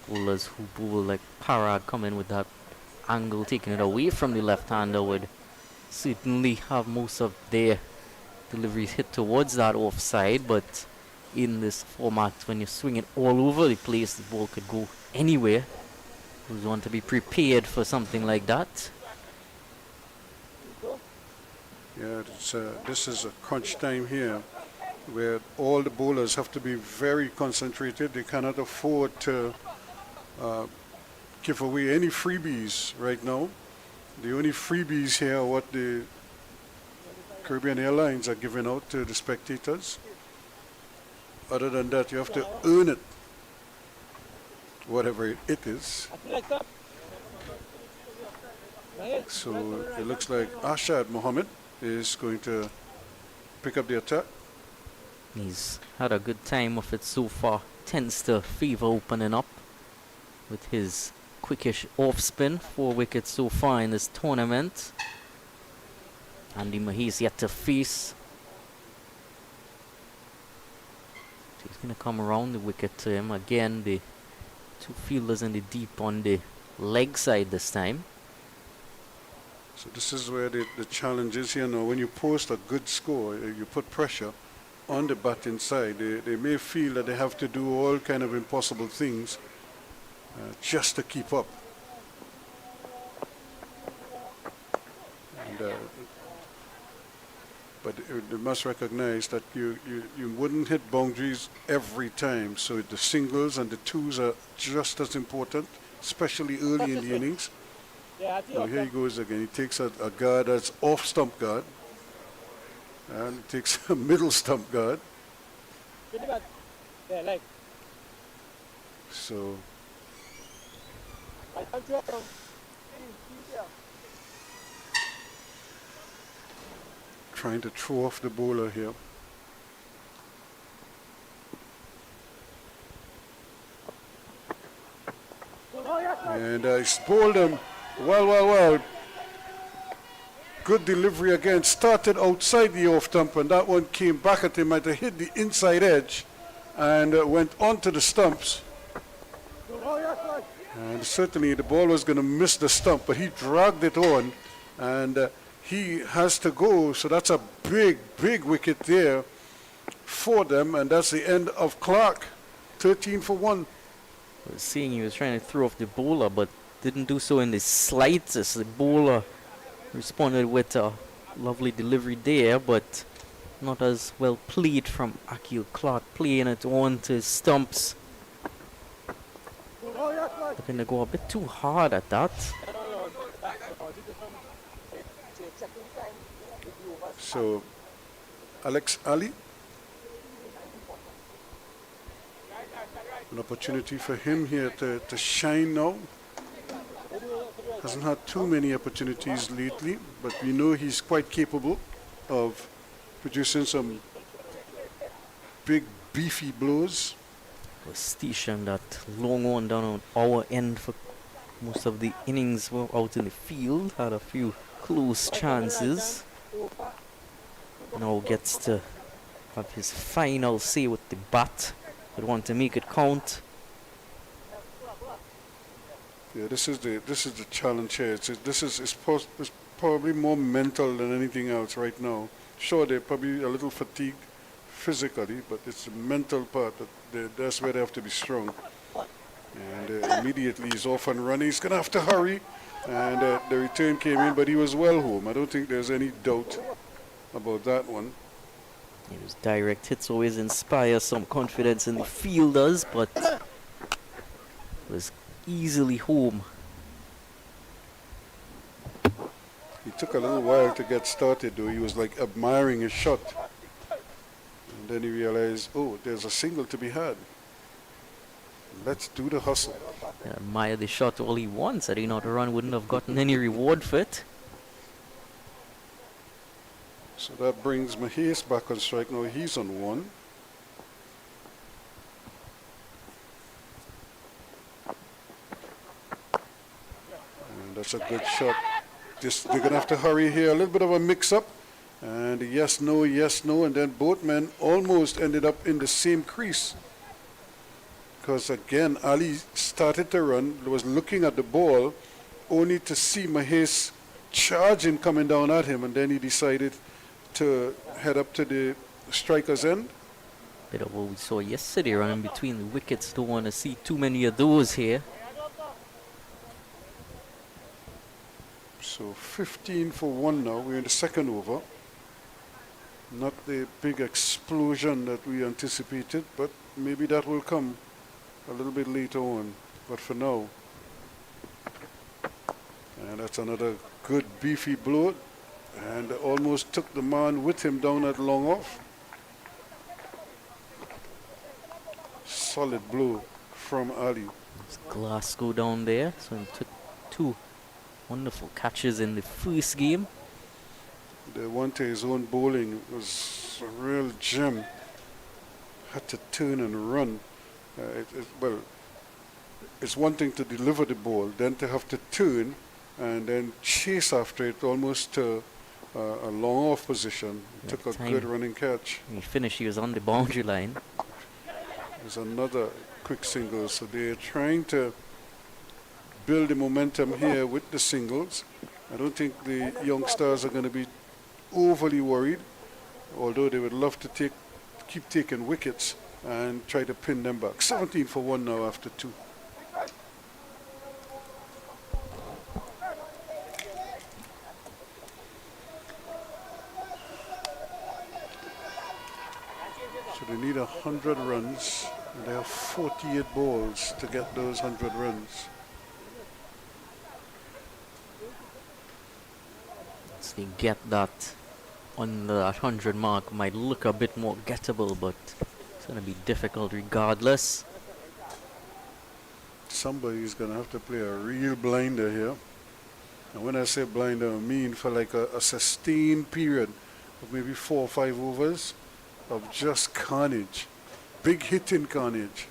bowlers who bowl like Parag come in with that angle, taking it away from the left-hander, would certainly have most of their deliveries hit towards that offside. But in this format, when you're swinging all over the place, the ball could go anywhere. You want to be prepared for something like that. Yeah, this is a crunch time here where all the bowlers have to be very concentrated. They cannot afford to give away any freebies right now. The only freebies here are what the Caribbean Airlines are giving out to the spectators. Other than that, you have to earn it, whatever it is. So it looks like Ashad Mohammed is going to pick up the attack. He's had a good time of it so far. Tends to favor opening up with his quickish off spin. 4 wickets so far in this tournament. Andy Mahis yet to face. So he's going to come around the wicket to him. Again, the 2 fielders in the deep on the leg side this time. So this is where the challenge is here now. When you post a good score, you put pressure on the batting side. They may feel that they have to do all kind of impossible things just to keep up. And, but they must recognize that you wouldn't hit boundaries every time. So the singles and the twos are just as important, especially early in the innings. Now here he goes again. He takes a guard that's off stump guard, and he takes a middle stump guard. So trying to throw off the bowler here. And he's bowled him. Well. Good delivery again. Started outside the off stump, and that one came back at him. Might have hit the inside edge and went onto the stumps. And certainly the ball was going to miss the stump, but he dragged it on, and he has to go. So that's a big wicket there for them, and that's the end of Clark. 13 for 1. I was seeing he was trying to throw off the bowler, but didn't do so in the slightest. The bowler responded with a lovely delivery there, but not as well played from Akil Clark, playing it on to his stumps. Looking to go a bit too hard at that. So Alex Ali, an opportunity for him here to shine now. Hasn't had too many opportunities lately, but we know he's quite capable of producing some big beefy blows. Was stationed that long on down on our end for most of the innings. Were out in the field, had a few close chances. Now gets to have his final say with the bat. Would want to make it count. Yeah, this is the challenge here. It's probably more mental than anything else right now. Sure, they're probably a little fatigued physically, but it's the mental part that's where they have to be strong. And immediately he's off and running. He's gonna have to hurry. And the return came in, but he was well home. I don't think there's any doubt about that one. Those direct hits always inspire some confidence in the fielders, but was easily home. He took a little while to get started, though. He was like admiring his shot. And then he realized, oh, there's a single to be had. Let's do the hustle. Admire the shot all he wants. Had he not run, wouldn't have gotten any reward for it. So that brings Mahis back on strike. Now he's on 1. That's a good shot. Just they're gonna have to hurry here. A little bit of a mix-up, and yes, no, and then both men almost ended up in the same crease. Because again, Ali started to run, was looking at the ball, only to see Mahes charging coming down at him, and then he decided to head up to the striker's end. Bit of what we saw yesterday running between the wickets. Don't want to see too many of those here. So 15 for 1 now. We're in the second over. Not the big explosion that we anticipated, but maybe that will come a little bit later on. But for now, and that's another good beefy blow, and almost took the man with him down at long off. Solid blow from Ali. There's Glasgow down there. So he took 2 wonderful catches in the first game. The one to his own bowling was a real gem. Had to turn and run. Well, it's one thing to deliver the ball, then to have to turn and then chase after it almost to a long off position. Yeah, Took a time. good running catch. He finished, he was on the boundary line. There's another quick single. So they're trying to build the momentum here with the singles. I don't think the youngsters are going to be overly worried, although they would love to keep taking wickets and try to pin them back. 17 for 1 now after 2. So they need 100 runs, and they have 48 balls to get those 100 runs. Once they get that under that 100 mark, might look a bit more gettable, but it's going to be difficult regardless. Somebody's going to have to play a real blinder here. And when I say blinder, I mean for like a sustained period of maybe 4 or 5 overs of just carnage. Big hitting carnage.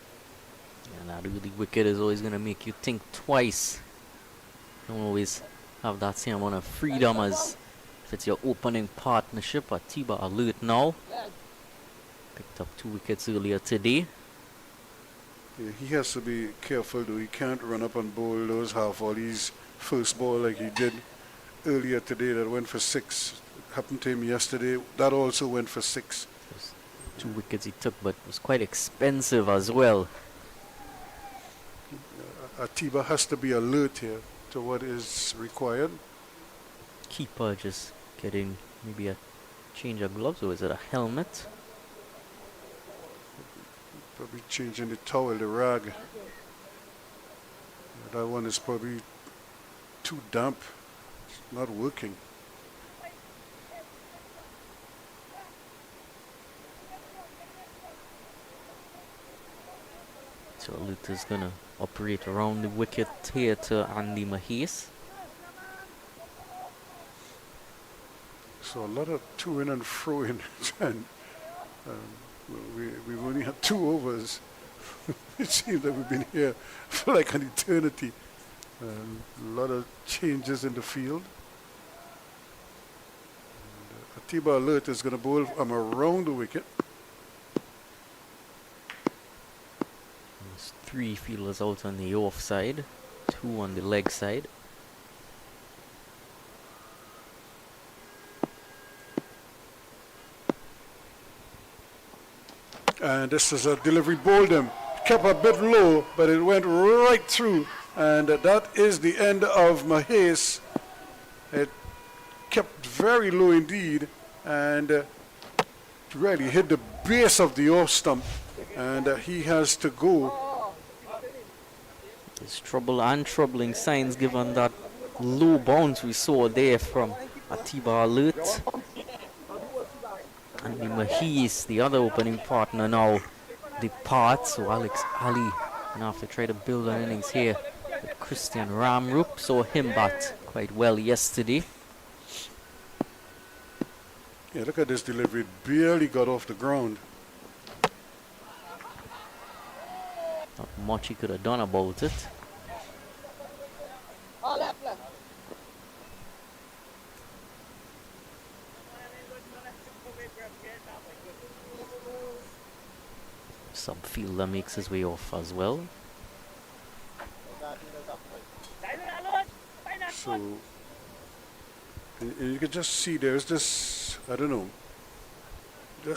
And that really wicket is always going to make you think twice. You don't always have that same amount of freedom as if it's your opening partnership. Atiba alert now. Picked up 2 wickets earlier today. Yeah, he has to be careful though. He can't run up and bowl those half volleys first ball like he did earlier today that went for 6. Happened to him yesterday. That also went for 6. 2 wickets he took, but it was quite expensive as well. Atiba has to be alert here to what is required. Keeper just getting maybe a change of gloves, or is it a helmet? Probably changing the towel, the rag. That one is probably too damp. It's not working. So Luther's gonna operate around the wicket here to Andy Mahes. So a lot of to in and fro in, and we've only had 2 overs. It seems that we've been here for like an eternity. A lot of changes in the field. And, Atiba Alert is going to bowl around the wicket. There's 3 fielders out on the off side, 2 on the leg side. And this is a delivery bowled him. Kept a bit low, but it went right through. And that is the end of Mahes. It kept very low indeed, and really hit the base of the off stump. And he has to go. There's trouble and troubling signs given that low bounce we saw there from Atiba Alert. And Mahes, the other opening partner, now departs. So Alex Ali gonna have to try to build an innings here with Christian Ramrup. Saw him bat quite well yesterday. Yeah, look at this delivery. It barely got off the ground. Not much he could have done about it. Subfielder makes his way off as well. So, and you can just see there's this, I don't know,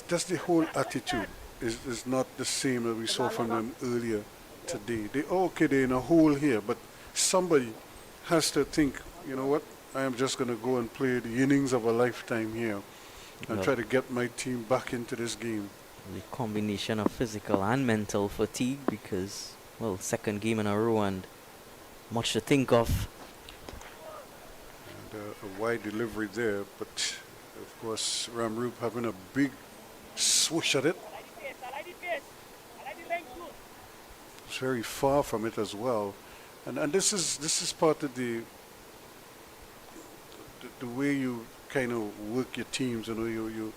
just the whole attitude is not the same that we saw from them earlier today. They're in a hole here, but somebody has to think, you know what, I am just going to go and play the innings of a lifetime here and try to get my team back into this game. The combination of physical and mental fatigue because, well, second game in a row and much to think of. And, a wide delivery there, but of course Ramroop having a big swoosh at it. It's very far from it as well, and this is part of the way you kind of work your teams. You know,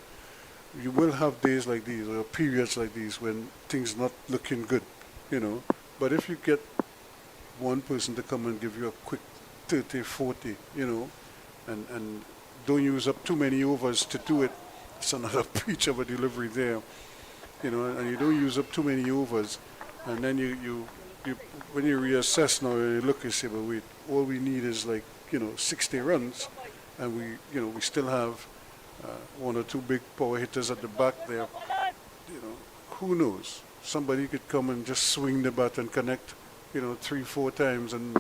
you will have days like these or periods like these when things not looking good, you know. But if you get one person to come and give you a quick 30, 40, you know, and don't use up too many overs to do it. It's another breach of a delivery there, you know, and you don't use up too many overs, and then you when you reassess now, you look and say, well, wait, all we need is like, you know, 60 runs, and we still have one or two big power hitters at the back there. You know, who knows? Somebody could come and just swing the bat and connect, you know, 3-4 times, and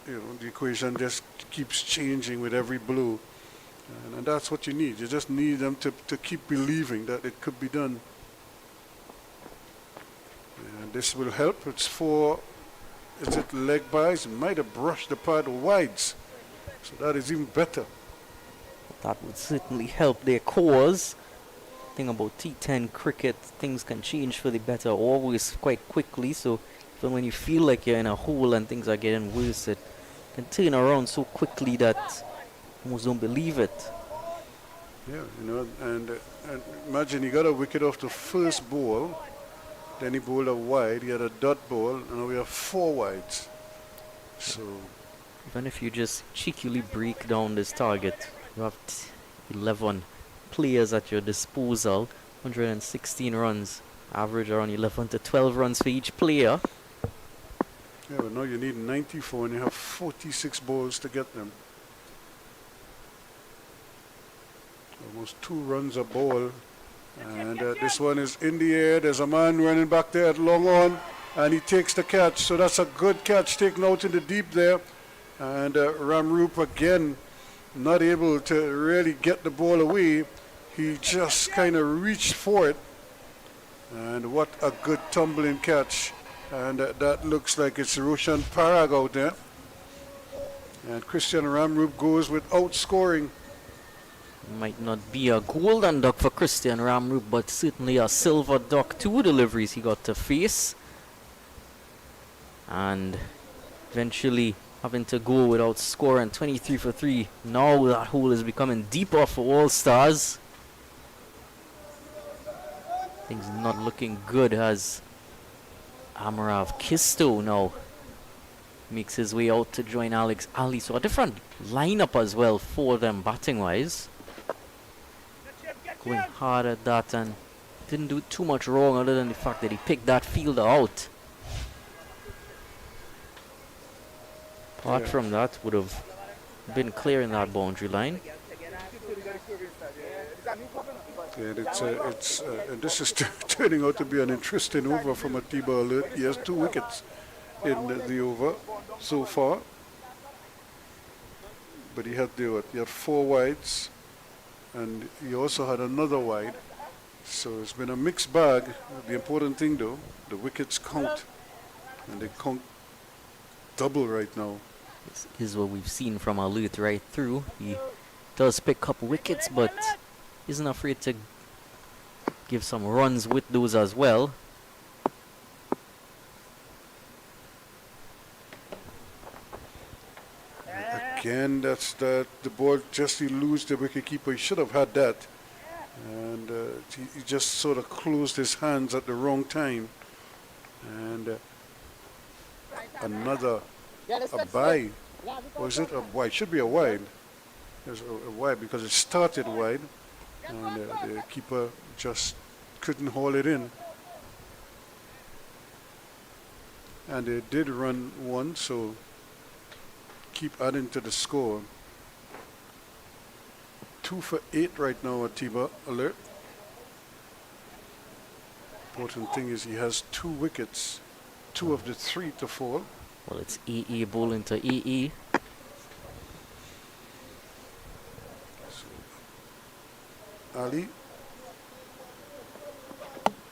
you know the equation just keeps changing with every blow, and that's what you need. You just need them to keep believing that it could be done, and this will help. It's 4, is it leg bys? It might have brushed the pad wides, so that is even better. That would certainly help their cause. Thing about T10 cricket, things can change for the better always quite quickly, so even when you feel like you're in a hole and things are getting worse, it can turn around so quickly that you almost don't believe it. Yeah, you know, and imagine he got a wicket off the first ball, then he bowled a wide, he had a dot ball, and now we have 4 wides. So even if you just cheekily break down this target, you have 11 players at your disposal, 116 runs, average around 11 to 12 runs for each player. yeah, but now you need 94 and you have 46 balls to get them. Almost 2 runs a ball, and this one is in the air. There's a man running back there at long on, and he takes the catch, so that's a good catch taken out in the deep there, and Ramroop again not able to really get the ball away. He just kind of reached for it, and what a good tumbling catch, and that looks like it's Roshan Parag out there, and Christian Ramroop goes without scoring. Might not be a golden duck for Christian Ramroop, but certainly a silver duck. 2 deliveries he got to face, and eventually having to go without scoring. 23 for 3. Now that hole is becoming deeper for All Stars. Things not looking good as Amarav Kisto now makes his way out to join Alex Ali. So a different lineup as well for them batting wise. Going hard at that and didn't do too much wrong other than the fact that he picked that fielder out. Apart from that, would have been clearing that boundary line. And and this is turning out to be an interesting over from Atiba Alert. He has 2 wickets in the over so far, but he had 4 wides, and he also had another wide. So it's been a mixed bag. The important thing though, the wickets count, and they count double right now. This is what we've seen from Alert right through. He does pick up wickets, but isn't afraid to give some runs with those as well. Again, that's the ball just eludes the wicketkeeper. He should have had that, and he just sort of closed his hands at the wrong time, and another a bye, or is it a wide? Should be a wide. There's a wide because it started wide, and the keeper just couldn't haul it in. And they did run one, so keep adding to the score. 2 for 8 right now at Tiba Alert. Important thing is he has 2 wickets, 2 of the 3 to fall. Well, it's EE bowling to EE. Ali.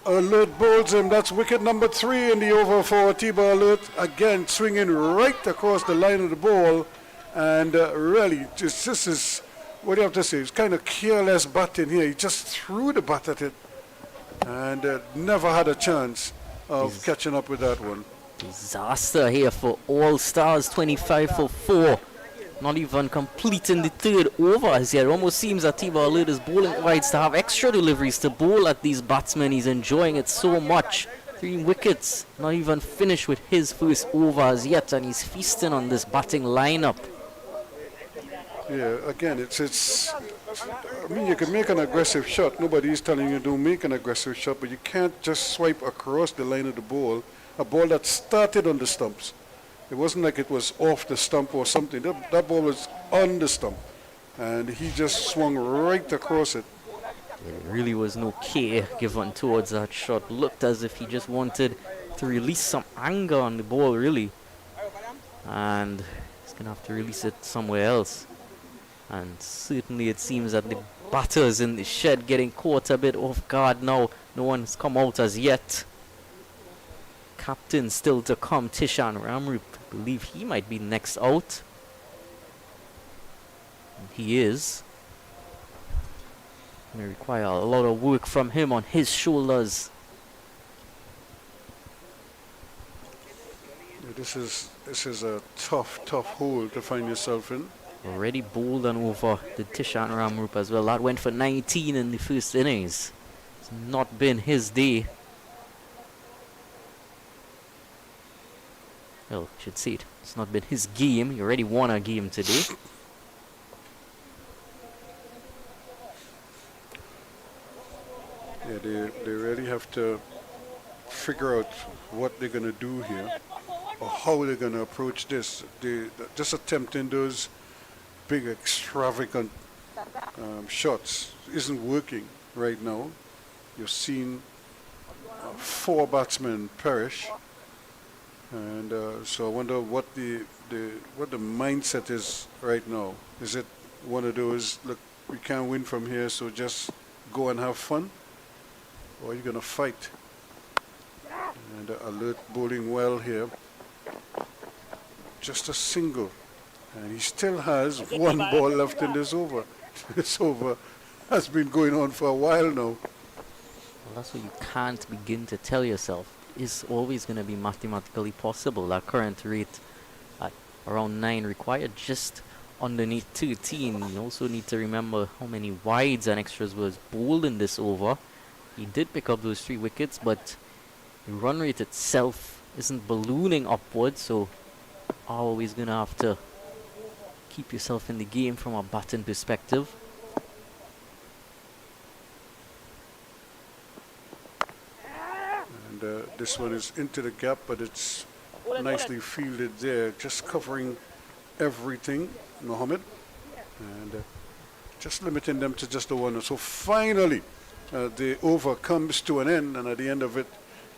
Alert bowls him. That's wicket number 3 in the over for Tiba Alert. Again, swinging right across the line of the ball. And really, this is, what do you have to say? It's kind of careless batting here. He just threw the bat at it. And never had a chance of catching up with that one. Disaster here for All Stars, 25 for 4. Not even completing the third over as yet. It almost seems that Tiba Alert is bowling wides to have extra deliveries to bowl at these batsmen. He's enjoying it so much. 3 wickets, not even finished with his first over as yet, and he's feasting on this batting lineup. Yeah, again, it's. I mean, you can make an aggressive shot. Nobody's telling you don't make an aggressive shot, but you can't just swipe across the line of the ball. A ball that started on the stumps. It wasn't like it was off the stump or something. That ball was on the stump, and he just swung right across it. There really was no care given towards that shot. Looked as if he just wanted to release some anger on the ball, really. And he's going to have to release it somewhere else. And certainly it seems that the batters in the shed getting caught a bit off guard now. No one's come out as yet. Captain still to come, Tishan Ramrup. I believe he might be next out. And he is. May require a lot of work from him on his shoulders. Yeah, this is a tough hole to find yourself in. Already bowled and over the Tishan Ramrup as well. That went for 19 in the first innings. It's not been his day. Well, I should say it. It's not been his game. He already won a game today. Yeah, they really have to figure out what they're going to do here, or how they're going to approach this. Just attempting those big extravagant shots isn't working right now. You've seen 4 batsmen perish, and so I wonder what the mindset is right now. Is it one of those, look, we can't win from here, so just go and have fun, or are you going to fight? And Alert bowling well here. Just a single. And he still has 1 ball left in this over. This over has been going on for a while now. Well, that's what you can't begin to tell yourself. It's always going to be mathematically possible. That current rate at around 9 required just underneath 13. You also need to remember how many wides and extras was bowled in this over. He did pick up those 3 wickets, but the run rate itself isn't ballooning upwards, so always going to have to keep yourself in the game from a batting perspective. And this one is into the gap, but it's nicely fielded there, just covering everything, Mohammed, and just limiting them to just the 1. So finally, the over comes to an end, and at the end of it,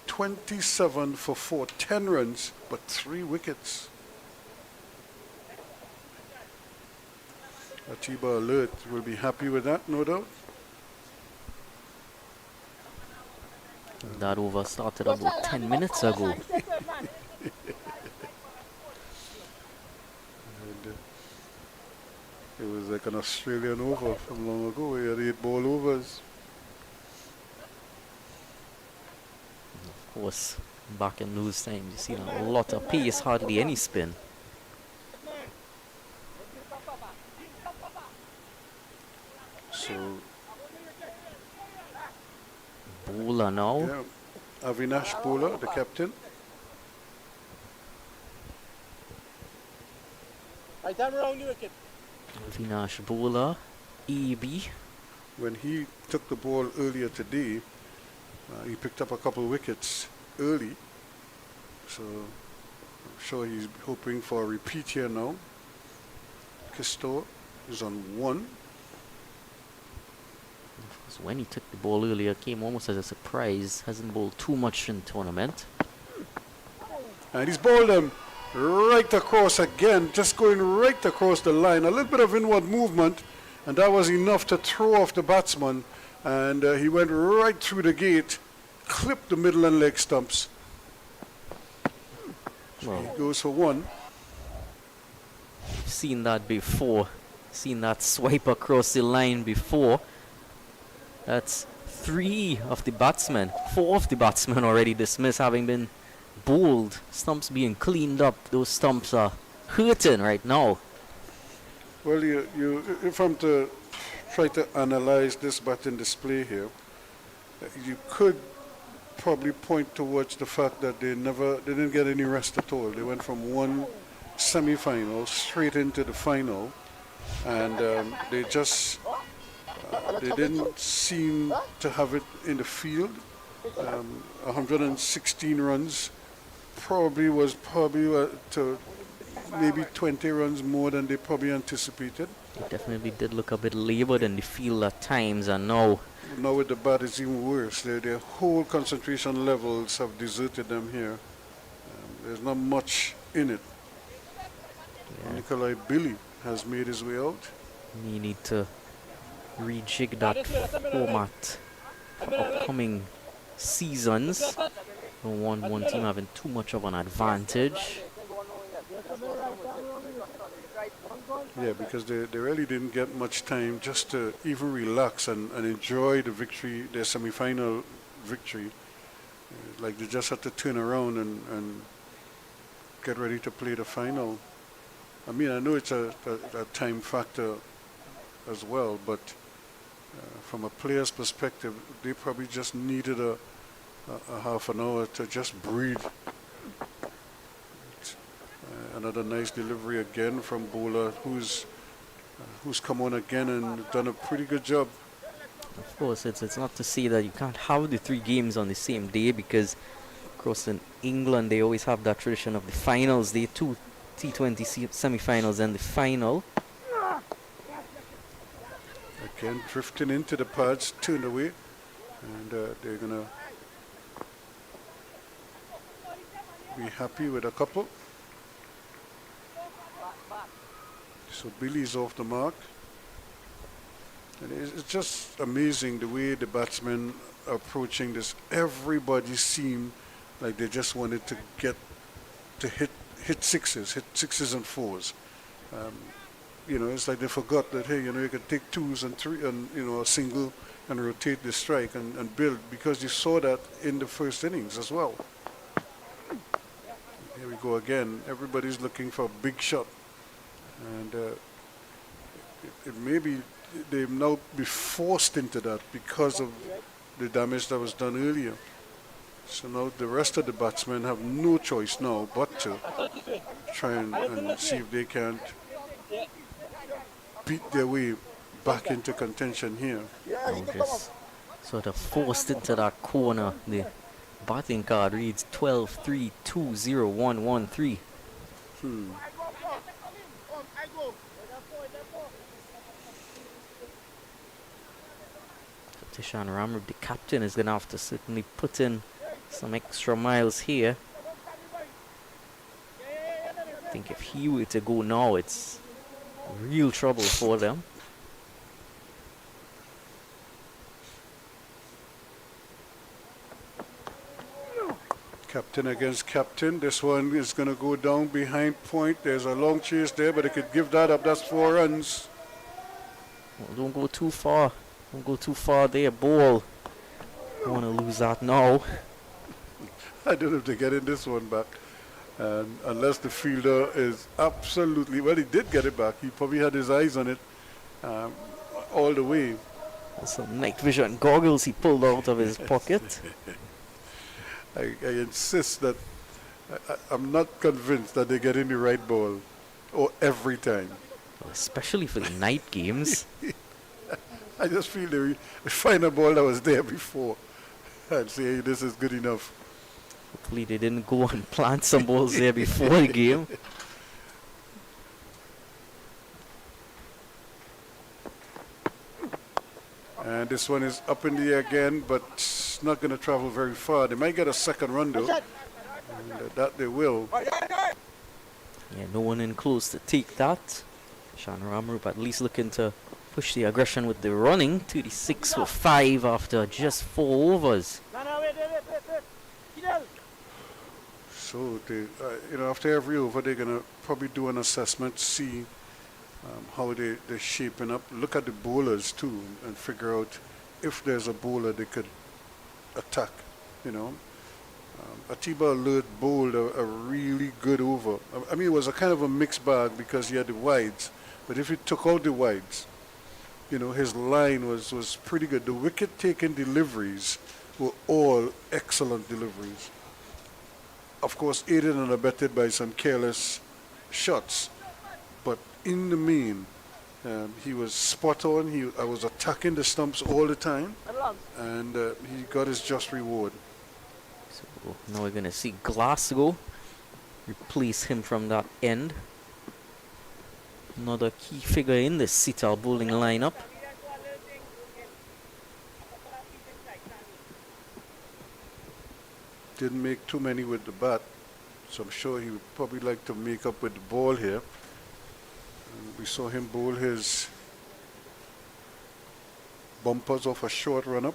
27 for 4, 10 runs, but 3 wickets. Atiba Alert will be happy with that, no doubt. That over started about 10 minutes ago. And, it was like an Australian over from long ago. We had 8 ball overs. Of course, back in those times, you see a lot of pace, hardly any spin. So, Bowler now. yeah, Avinash Bowler, the captain. Right time around the wicket. Avinash Bowler, EB. When he took the ball earlier today, he picked up a couple wickets early. So sure he's hoping for a repeat here now. Kistor is on 1. So when he took the ball earlier, came almost as a surprise. Hasn't bowled too much in tournament. And he's bowled him right across again, just going right across the line. A little bit of inward movement, and that was enough to throw off the batsman. And he went right through the gate, clipped the middle and leg stumps. Well, He goes for 1. seen that before. Seen that swipe across the line before. That's 3 of the batsmen. 4 of the batsmen already dismissed, having been bowled. Stumps being cleaned up. Those stumps are hurting right now. Well, if I'm to try to analyze this batting display here, you could probably point towards the fact that they didn't get any rest at all. They went from one semi-final straight into the final, and they didn't seem to have it in the field. 116 runs was probably to maybe 20 runs more than they probably anticipated. It definitely did look a bit labored in the field at times, and now With the bat, it's even worse. Their whole concentration levels have deserted them here. There's not much in it. yeah, Nikolai Billy has made his way out. we need to rejig that format for upcoming seasons. Don't want one team having too much of an advantage. Yeah, because they really didn't get much time just to even relax and enjoy the victory, their semi-final victory. Like they just had to turn around and get ready to play the final. I mean, I know it's a time factor as well, but from a player's perspective, they probably just needed a half an hour to just breathe. Another nice delivery again from bowler who's come on again and done a pretty good job. Of course, it's not to say that you can't have the 3 games on the same day, because, of course, in England they always have that tradition of the finals. They 2 T20 semi-finals and the final. Again, drifting into the pads, turned away, and they're gonna be happy with a couple. So Billy's off the mark. And it's just amazing the way the batsmen are approaching this. Everybody seemed like they just wanted to hit sixes and 4s. It's like they forgot that, hey, you can take 2s and 3 and, a single and rotate the strike and build, because you saw that in the first innings as well. Here we go again. Everybody's looking for a big shot. And it may be they now be forced into that because of the damage that was done earlier. So now the rest of the batsmen have no choice now but to try and see if they can't beat their way back into contention here. Now just sort of forced into that corner. The batting card reads 12-3-2-0-1-1-3. Tishan Ramrup, the captain, is going to have to certainly put in some extra miles here. I think if he were to go now, it's real trouble for them. Captain against captain. This one is going to go down behind point. There's a long chase there, but they could give that up. That's 4 runs. Well, don't go too far. Don't go too far there, ball. Don't want to lose that now. I don't know if they get in this one back. And unless the fielder is absolutely, well, he did get it back. He probably had his eyes on it all the way. Some night vision goggles he pulled out of his pocket. I insist that I'm not convinced that they get in the right ball or every time. Well, especially for the night games. I just feel they find a ball that was there before and say, hey, this is good enough. Hopefully they didn't go and plant some balls there before the game. And this one is up in the air again, but it's not going to travel very far. They might get a second run though, and that they will. Yeah, no one in close to take that. Sean Ramrup at least looking to push the aggression with the running. 36 for 5 after just 4 overs. So they, after every over, they're going to probably do an assessment, see how they're shaping up. Look at the bowlers too, and figure out if there's a bowler they could attack. Atiba Alert bowled a really good over. I mean, it was a kind of a mixed bag because he had the wides, but if he took out the wides, his line was pretty good. The wicket-taking deliveries were all excellent deliveries. Of course, aided and abetted by some careless shots, but in the main, he was spot on. I was attacking the stumps all the time, and he got his just reward. So now we're going to see Glasgow replace him from that end. Another key figure in the Sital bowling lineup. Didn't make too many with the bat, so I'm sure he would probably like to make up with the ball here. And we saw him bowl his bumpers off a short run-up.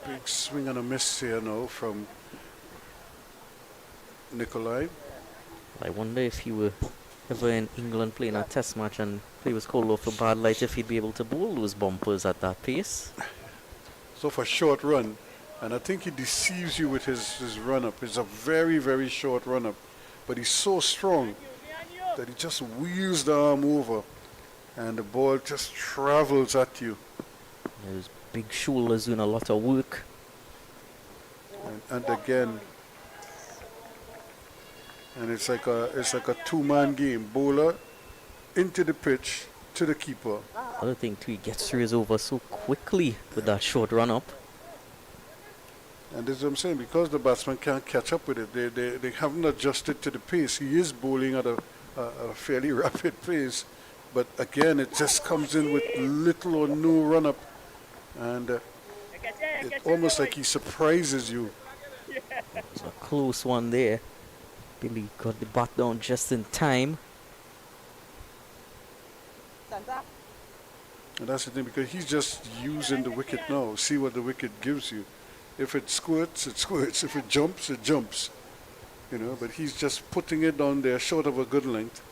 Big swing and a miss here now from Nikolai. I wonder if he were ever in England playing a test match and play was called off for bad light, if he'd be able to bowl those bumpers at that pace. So for a short run, and I think he deceives you with his run-up. It's a very, very short run-up, but he's so strong that he just wheels the arm over and the ball just travels at you. Those big shoulders doing a lot of work. And again, and it's like a two-man game. Bowler into the pitch to the keeper. Other thing too, he gets through his over so quickly with that short run up. And this is what I'm saying, because the batsman can't catch up with it. They haven't adjusted to the pace. He is bowling at a fairly rapid pace, but again, it just comes in with little or no run up, and it's almost like he surprises you. It's a close one there. Billy got the bat down just in time. And that's the thing, because he's just using the wicket now. See what the wicket gives you. If it squirts, it squirts. If it jumps, it jumps. But he's just putting it down there short of a good length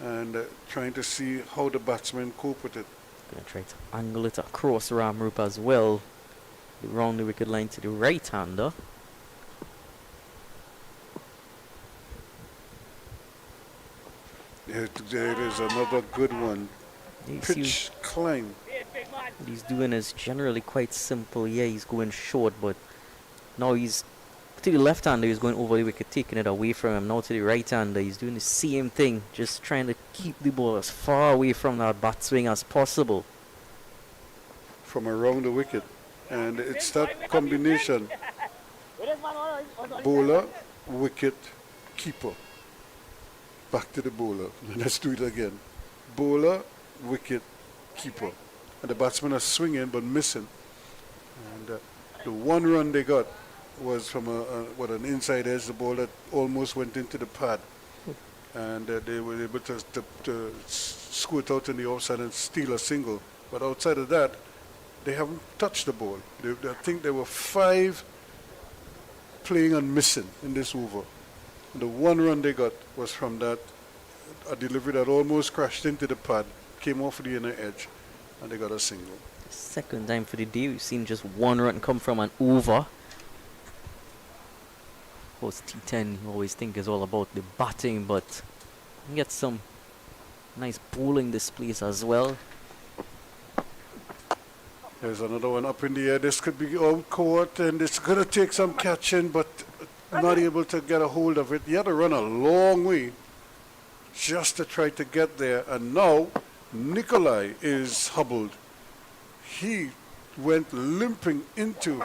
and trying to see how the batsmen cope with it. Gonna try to angle it across Ramrup as well. Around the wicket line to the right-hander. There is another good one. Pitch climb. What he's doing is generally quite simple. Yeah, he's going short, but now he's to the left-hander, he's going over the wicket, taking it away from him. Now to the right-hander, he's doing the same thing, just trying to keep the ball as far away from that bat swing as possible. From around the wicket. And it's that combination. Bowler, wicket, keeper. Back to the bowler. Let's do it again. Bowler, wicket, keeper. And the batsmen are swinging but missing. And the one run they got was from an inside edge, the ball that almost went into the pad. And they were able to squirt out in the offside and steal a single. But outside of that, they haven't touched the ball. I think there were 5 playing and missing in this over. And the one run they got was from that, a delivery that almost crashed into the pad, came off the inner edge, and they got a single. Second time for the day, we've seen just one run come from an over. Of course, T10 you always think is all about the batting, but you get some nice bowling displays as well. There's another one up in the air. This could be out court, and it's going to take some catching, but not able to get a hold of it. He had to run a long way just to try to get there, and now Nikolai is hobbled. he went limping into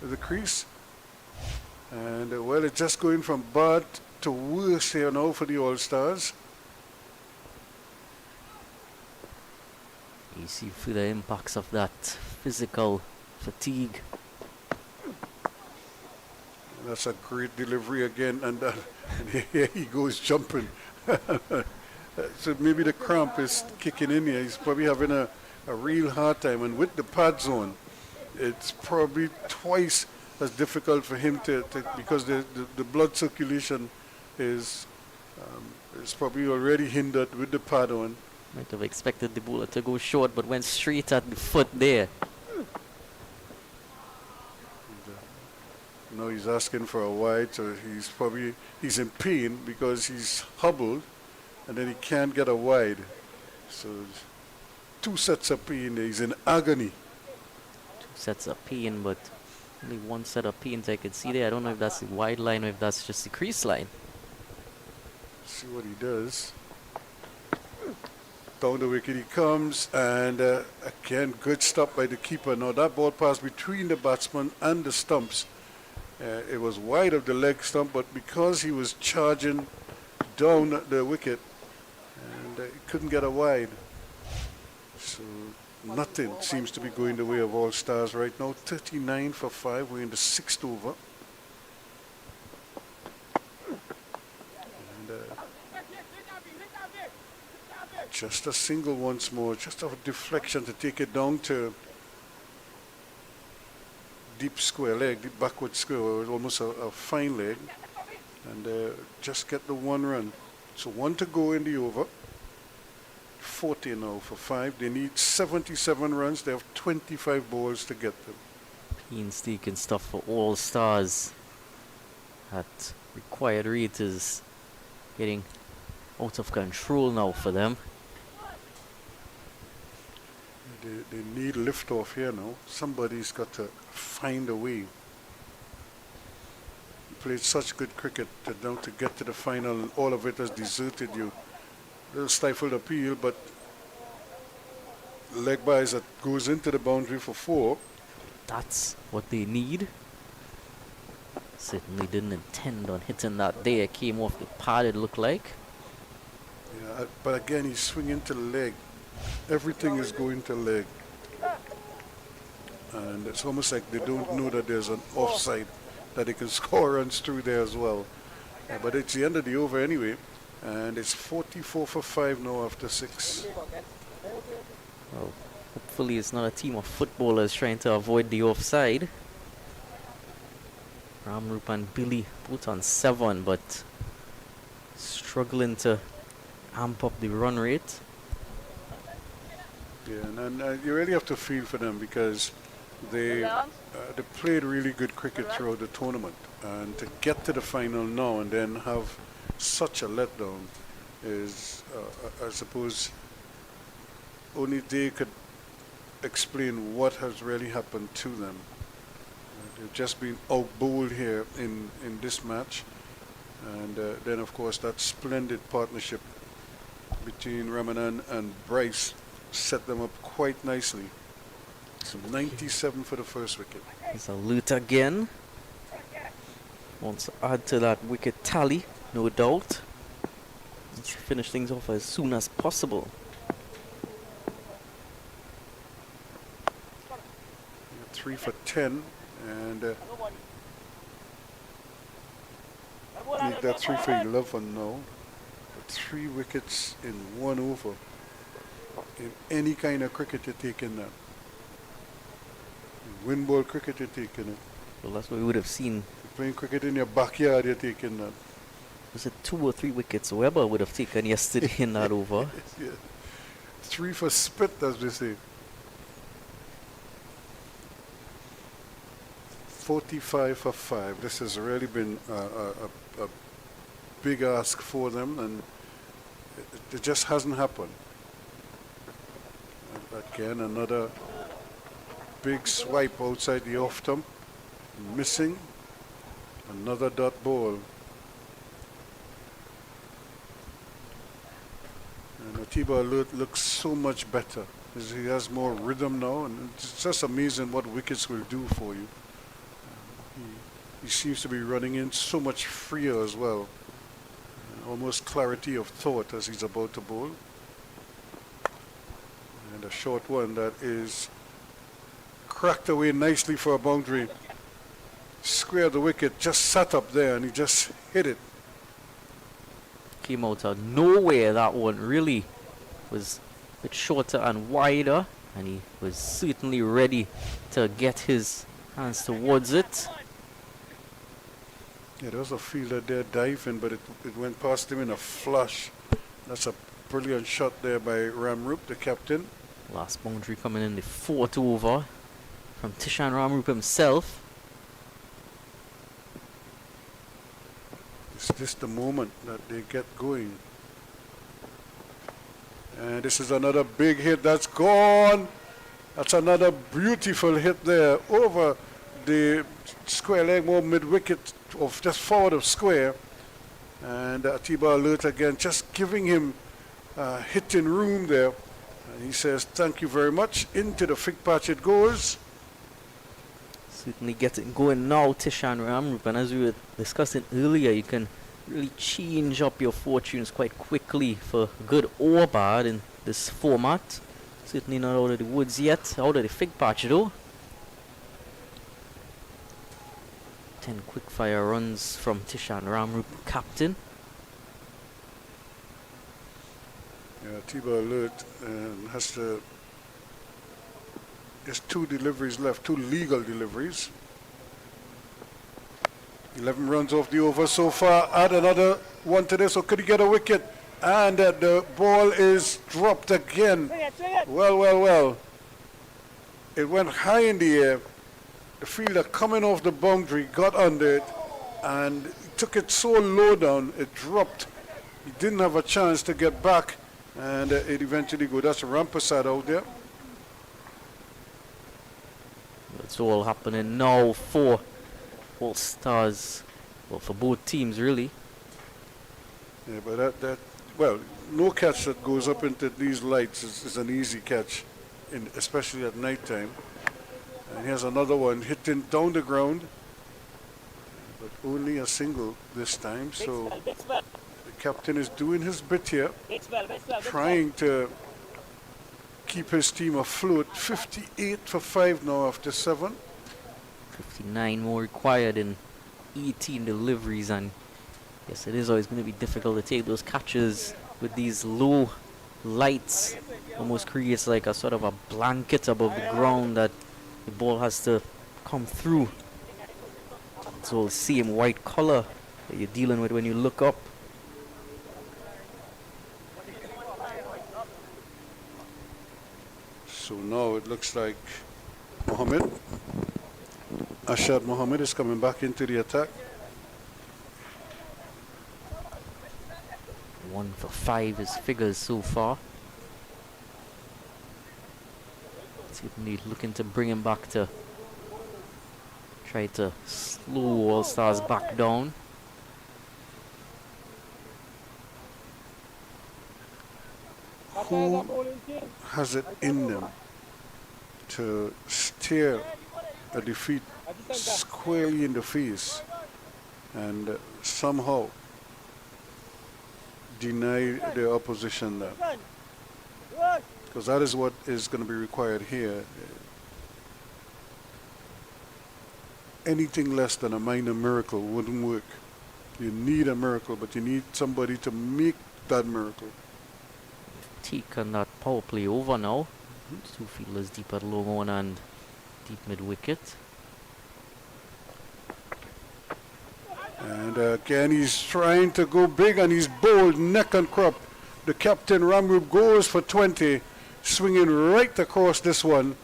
the crease. And well, it's just going from bad to worse here now for the All-Stars. You see through the impacts of that physical fatigue. That's a great delivery again, and here he goes jumping. So maybe the cramp is kicking in here. He's probably having a real hard time, and with the pads on, it's probably twice as difficult for him to because the blood circulation is probably already hindered with the pad on. Might have expected the bowler to go short, but went straight at the foot there. Now he's asking for a wide, so he's in pain because he's hobbled, and then he can't get a wide. So 2 sets of pain. He's in agony. 2 sets of pain, but only 1 set of pains I can see there. I don't know if that's the wide line or if that's just the crease line. See what he does. Down the wicket he comes, and again, good stop by the keeper. Now that ball passed between the batsman and the stumps. It was wide of the leg stump, but because he was charging down the wicket, and he couldn't get a wide. So nothing seems to be going the way of All Stars right now. 39 for 5. We're in the 6th over. And just a single once more, just a deflection to take it down to deep square leg, deep backward square, almost a fine leg, and just get the 1 run. So 1 to go in the over. 40 now for 5. They need 77 runs. They have 25 balls to get them. Painstaking stuff for All Stars. That required rate is getting out of control now for them. They need liftoff here now. Somebody's got to find a way. You played such good cricket now to get to the final, and all of it has deserted you. A little stifled appeal, but leg buys that goes into the boundary for 4. That's what they need. Certainly didn't intend on hitting that there. It came off the pad, it looked like. Yeah, but again, he's swinging to leg. Everything is going to leg. And it's almost like they don't know that there's an offside, that they can score runs through there as well. But it's the end of the over anyway. And it's 44 for 5 now after 6. Well, hopefully it's not a team of footballers trying to avoid the offside. Ramrup and Billy both on 7, but struggling to amp up the run rate. Yeah, and you really have to feel for them because they played really good cricket throughout the tournament. And to get to the final now and then have such a letdown is, I suppose, only they could explain what has really happened to them. They've just been out-bowled here in this match. And then, of course, that splendid partnership between Ramanan and Bryce set them up quite nicely. So 97 for the first wicket. It's a loot again. Wants to add to that wicket tally, no doubt. Let's finish things off as soon as possible. Yeah, 3 for 10, and need that 3 for 11 now. But 3 wickets in 1 over. In any kind of cricket, you're taking that. In wind ball cricket, you're taking it. Well, that's what we would have seen. You're playing cricket in your backyard, you're taking that. Was it 2 or 3 wickets Weber would have taken yesterday in that over? Yeah. 3 for spit, as they say. 45 for 5. This has really been a big ask for them, and it just hasn't happened. Again, another big swipe outside the off stump. Missing. Another dot ball. And Atiba looks so much better. He has more rhythm now, and it's just amazing what Wickets will do for you. He seems to be running in so much freer as well. Almost clarity of thought as he's about to bowl. And a short one that is cracked away nicely for a boundary. Square the wicket, just sat up there and he just hit it. Came out of nowhere, that one really was a bit shorter and wider, and he was certainly ready to get his hands towards it. Yeah, there was a fielder there diving, but it went past him in a flash. That's a brilliant shot there by Ramrup, the captain. Last boundary coming in the 4th over from Tishan Ramrup himself. Is this the moment that they get going? And this is another big hit that's gone. That's another beautiful hit there over the square leg, more mid-wicket of just forward of square. And Atiba Alert again, just giving him hitting room there. And he says, thank you very much. Into the fig patch it goes. Certainly getting going now, Tishan Ramrup, and as we were discussing earlier, you can really change up your fortunes quite quickly for good or bad in this format. Certainly not out of the woods yet, out of the fig patch though. 10 quick-fire runs from Tishan Ramrup, captain. Yeah, Atiba Alert has to... There's 2 deliveries left, 2 legal deliveries. 11 runs off the over so far. Add another one to this, so could he get a wicket? And the ball is dropped again. Well, well, well. It went high in the air. The fielder coming off the boundary got under it and took it so low down, it dropped. He didn't have a chance to get back, and it eventually go. That's a Rampasad out there. It's all happening now for All Stars, well, for both teams really. Yeah, but well, no catch that goes up into these lights is an easy catch, especially at night time. And here's another one hitting down the ground, but only a single this time. So the captain is doing his bit here, trying to keep his team afloat. 58 for 5 now after 7. 59 more required in 18 deliveries, and yes, it is always going to be difficult to take those catches with these low lights. Almost creates like a sort of a blanket above the ground that the ball has to come through. It's all the same white color that you're dealing with when you look up. So now it looks like Ashad Mohammed is coming back into the attack. 1 for 5 is figures so far. Certainly looking to bring him back to try to slow All Stars back down. Who has it in them to stare a defeat squarely in the face and somehow deny their opposition that? Because that is what is going to be required here. Anything less than a minor miracle wouldn't work. You need a miracle, but you need somebody to make that miracle. Taken that power play over now. 2 fielders deep at low on and deep mid wicket. And again, he's trying to go big and he's bowled neck and crop. The captain Ramrup goes for 20, swinging right across this one.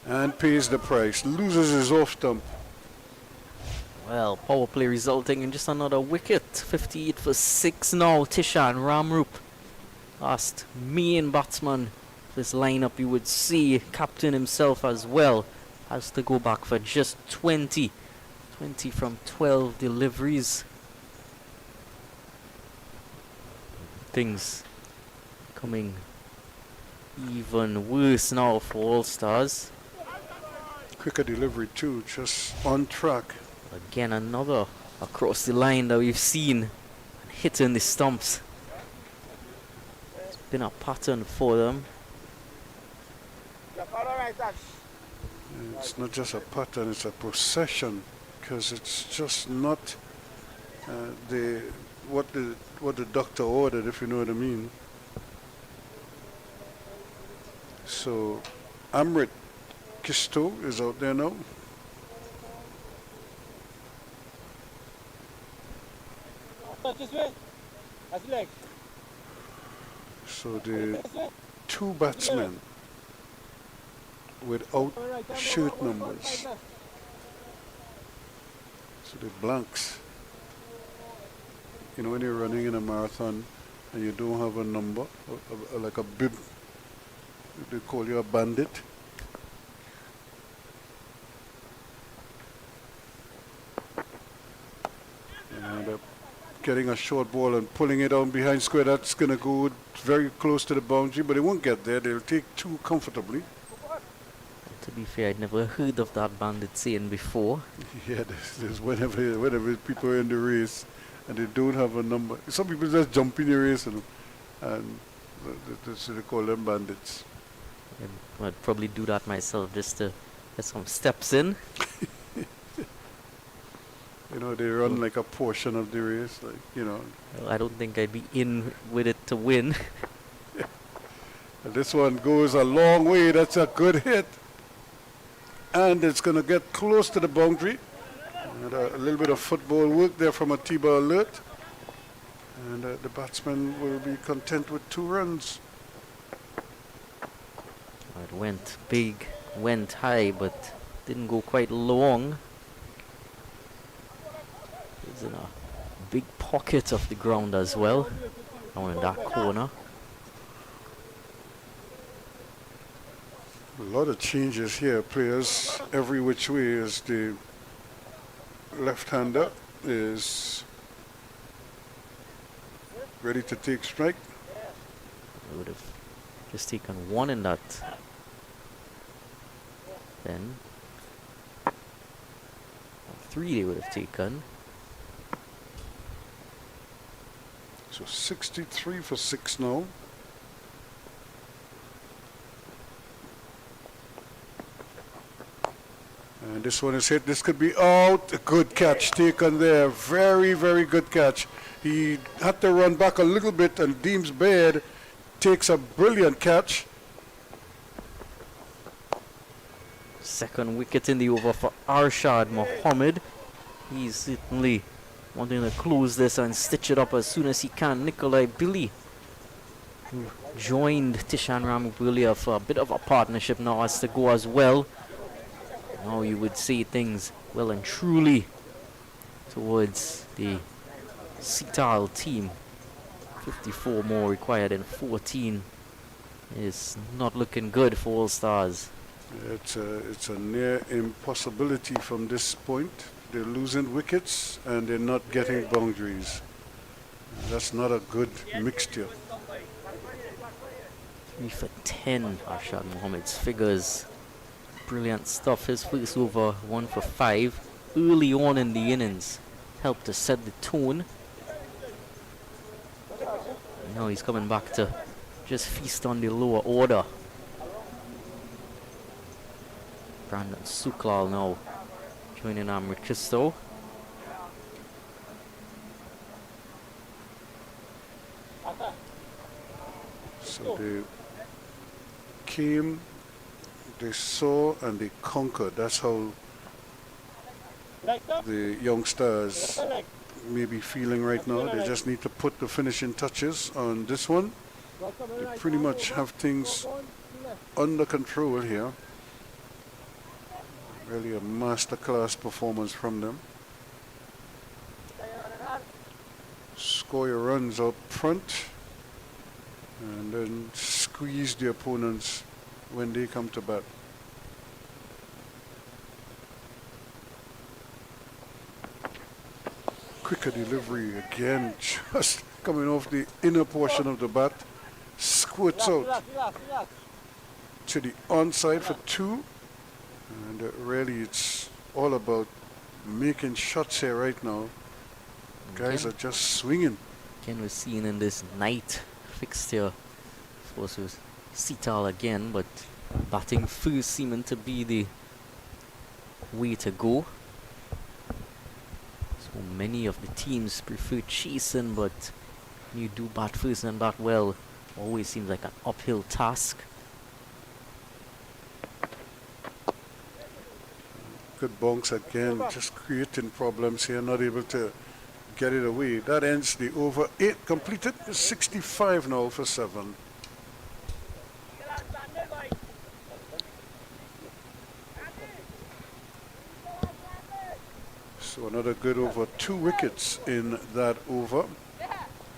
And pays the price, loses his off stump. Well, power play resulting in just another wicket. 58 for 6 now. Tishan Ramrup, last main batsman this lineup, you would see. Captain himself as well has to go back for just 20. 20 from 12 deliveries. Things Becoming even worse now for All Stars. Quicker delivery too, just on track. Again, another across the line that we've seen and hitting the stumps. It's been a pattern for them. It's not just a pattern, it's a procession, because it's just not what the doctor ordered, if you know what I mean. So Amrit Kisto is out there now. Touch this way. That's leg. So the two batsmen without shirt numbers. So the blanks. You know, when you're running in a marathon and you don't have a number, like a bib, they call you a bandit. And getting a short ball and pulling it down behind square, that's going to go very close to the boundary, but it won't get there. They'll take two comfortably. To be fair, I'd never heard of that bandit saying before. Yeah, there's whenever people are in the race and they don't have a number. Some people just jump in the race and so they call them bandits. I'd probably do that myself just to get some steps in. You know, they run like a portion of the race, like, you know. Well, I don't think I'd be in with it to win. And this one goes a long way. That's a good hit. And it's going to get close to the boundary. And a little bit of football work there from a T-ball alert. And the batsman will be content with 2 runs. It went big, went high, but didn't go quite long. It's in a big pocket of the ground as well, down in that corner. A lot of changes here. Players every which way, as the left-hander is ready to take strike. They would have just taken 1 in that. Then 3 they would have taken. So 63 for 6 now. And this one is hit. This could be out. A good catch taken there. Very, very good catch. He had to run back a little bit, and Deems Baird takes a brilliant catch. Second wicket in the over for Arshad Mohammed. He's certainly wanting to close this and stitch it up as soon as he can. Nikolai Billy, who joined Tishan Ramapulia for a bit of a partnership now, has to go as well. Now you would see things well and truly towards the Sital team. 54 more required in 14 is not looking good for All Stars. It's a near impossibility from this point. They're losing wickets and they're not getting boundaries. That's not a good mixture. 3 for 10, Arshad Mohammed's figures. Brilliant stuff. His first over, 1 for 5. Early on in the innings, helped to set the tone. Now he's coming back to just feast on the lower order. Brandon Suklal now joining Amrit Kisto. So they came, they saw, and they conquered. That's how the young stars may be feeling right now. They just need to put the finishing touches on this one. They pretty much have things under control here. Really a masterclass performance from them. Score your runs up front and then squeeze the opponents when they come to bat. Quicker delivery again, just coming off the inner portion of the bat. squirts out Relax. to the onside for 2. And really, it's all about making shots here right now. Guys Again, are just swinging. again we're seeing in this night fixture, of course, with Sital again, but batting first seeming to be the way to go. So many of the teams prefer chasing, but when you do bat first and bat well, always seems like an uphill task. Good bonks again, just creating problems here, not able to get it away. That ends the over. 8 completed, 65 now for 7. So another good over. 2 wickets in that over.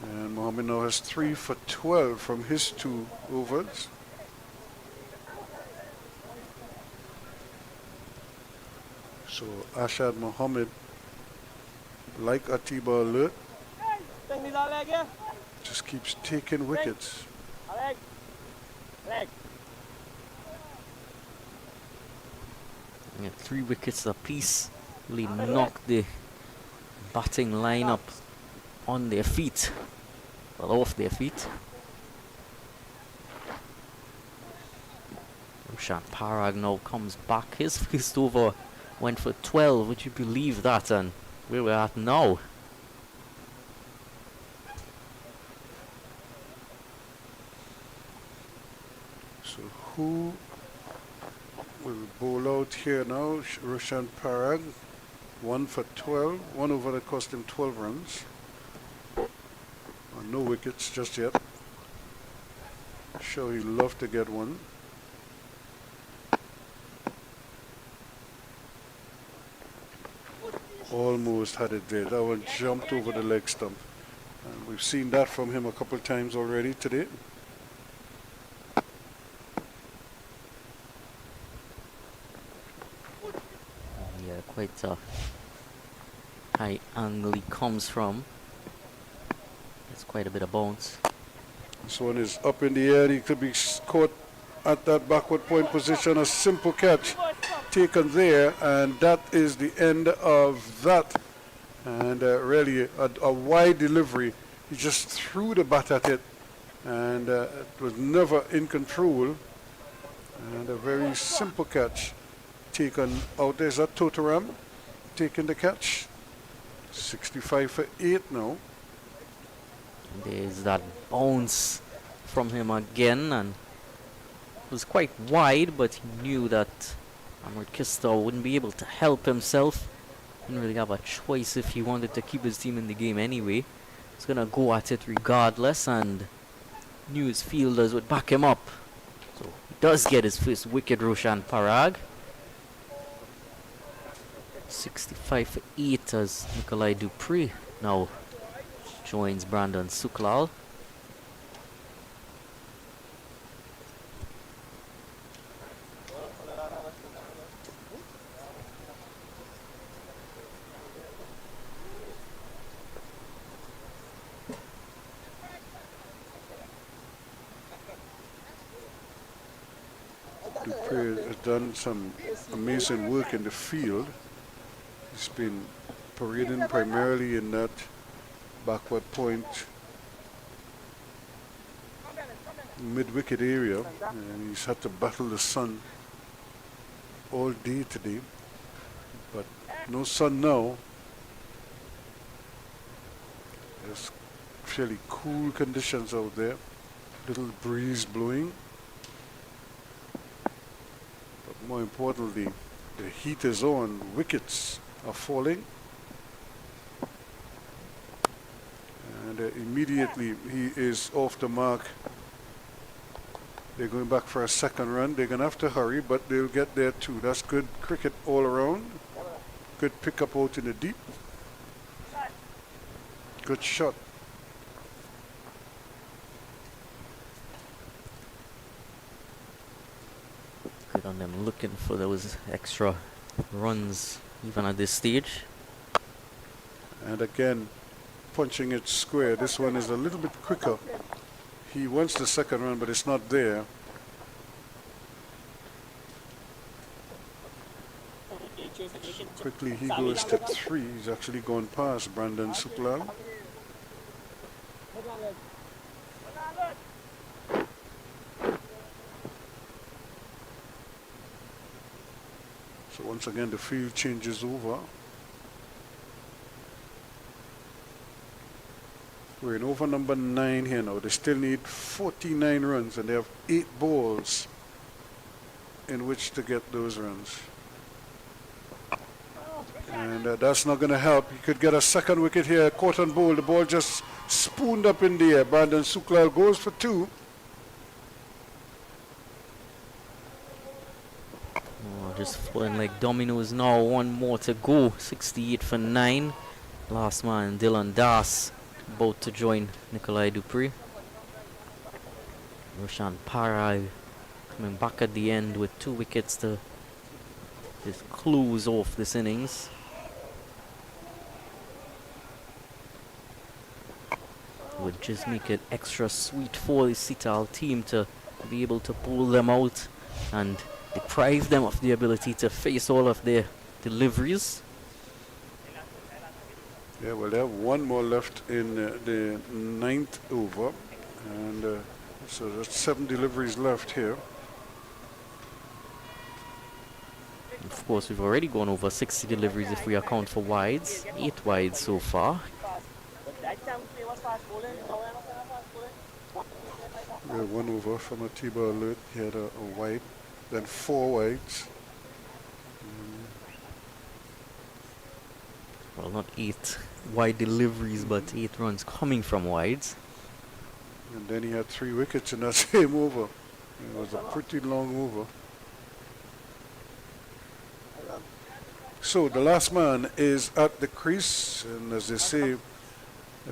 And Mohammed now has 3 for 12 from his 2 overs. So Ashad Mohammed, like Atiba Alert, just keeps taking wickets. Yeah, 3 wickets apiece really knocked the batting lineup on their feet, well, off their feet. Roshan Parag now comes back. His first over went for 12. Would you believe that? And where we're at now. So who will bowl out here now? Roshan Parag, 1 for 12. 1 over that cost him 12 runs. No wickets just yet. Sure, he'd love to get one. Almost had it there. That one jumped over the leg stump. And we've seen that from him a couple of times already today. Yeah, quite a high angle he comes from. It's quite a bit of bounce. This one is up in the air. He could be caught at that backward point position. A simple catch taken there, and that is the end of that. And really a wide delivery. He just threw the bat at it, and it was never in control. And a very simple catch taken out. There's that Totaram taking the catch. 65 for 8 now. There's that bounce from him again, and it was quite wide, but he knew that Amrit Kistor wouldn't be able to help himself. Didn't really have a choice if he wanted to keep his team in the game anyway. He's gonna go at it regardless, and knew his fielders would back him up. So he does get his first wicket, Roshan Parag. 65 for 8 as Nikolai Dupree now joins Brandon Suklal. Dupree has done some amazing work in the field. He's been parading primarily in that backward point mid-wicket area, and he's had to battle the sun all day today, but no sun now. There's fairly cool conditions out there, little breeze blowing, but more importantly, the heat is on. Wickets are falling, and immediately he is off the mark. They're going back for a second run. They're going to have to hurry, but they'll get there too. That's good cricket all around. Good pickup out in the deep. Good shot. Good on them looking for those extra runs even at this stage. And again, punching it square. This one is a little bit quicker. He wants the second run, but it's not there. Quickly, he goes to 3. He's actually gone past Brandon Suklal. So once again, the field changes over. We're in over number 9 here now. They still need 49 runs, and they have 8 balls in which to get those runs. And that's not going to help. He could get a second wicket here, caught on ball. The ball just spooned up in the air. Brandon Suklal goes for 2. Just falling like dominoes now. One more to go. 68 for 9. Last man, Dylan Das, about to join Nikolai Dupree. Roshan Parag coming back at the end with 2 wickets to just close off this innings. Would just make it extra sweet for the Sital team to be able to pull them out and deprive them of the ability to face all of their deliveries. Yeah, well, they have 1 more left in the 9th over, and so there's 7 deliveries left here. Of course, we've already gone over 60 deliveries if we account for wides. 8 wides so far. We have 1 over from a T-ball alert. He had a wide, then 4 wides. Well, not 8 wide deliveries, but 8 runs coming from wides. And then he had 3 wickets in that same over. It was a pretty long over. So the last man is at the crease, and as they say,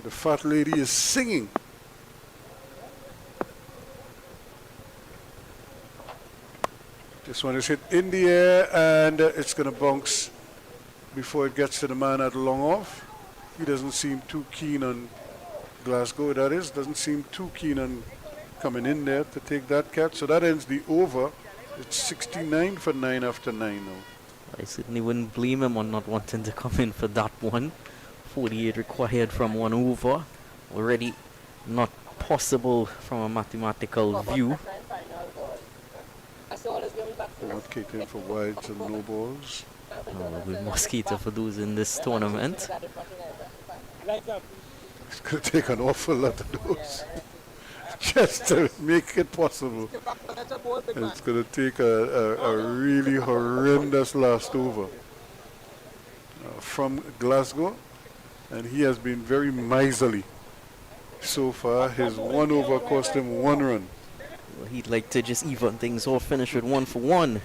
the fat lady is singing. This one is hit in the air, and it's going to bounce before it gets to the man at long off. He doesn't seem too keen on Glasgow, that is. Doesn't seem too keen on coming in there to take that catch. So that ends the over. It's 69 for 9 after 9 now. I certainly wouldn't blame him on not wanting to come in for that one. 48 required from 1 over. Already not possible from a mathematical view. They're not catering for wides and no balls. We must cater for those in this tournament. It's going to take an awful lot of those just to make it possible. And it's going to take a really horrendous last over from Glasgow. And he has been very miserly so far. His 1 over cost him 1 run. Well, he'd like to just even things off, finish with 1 for 1.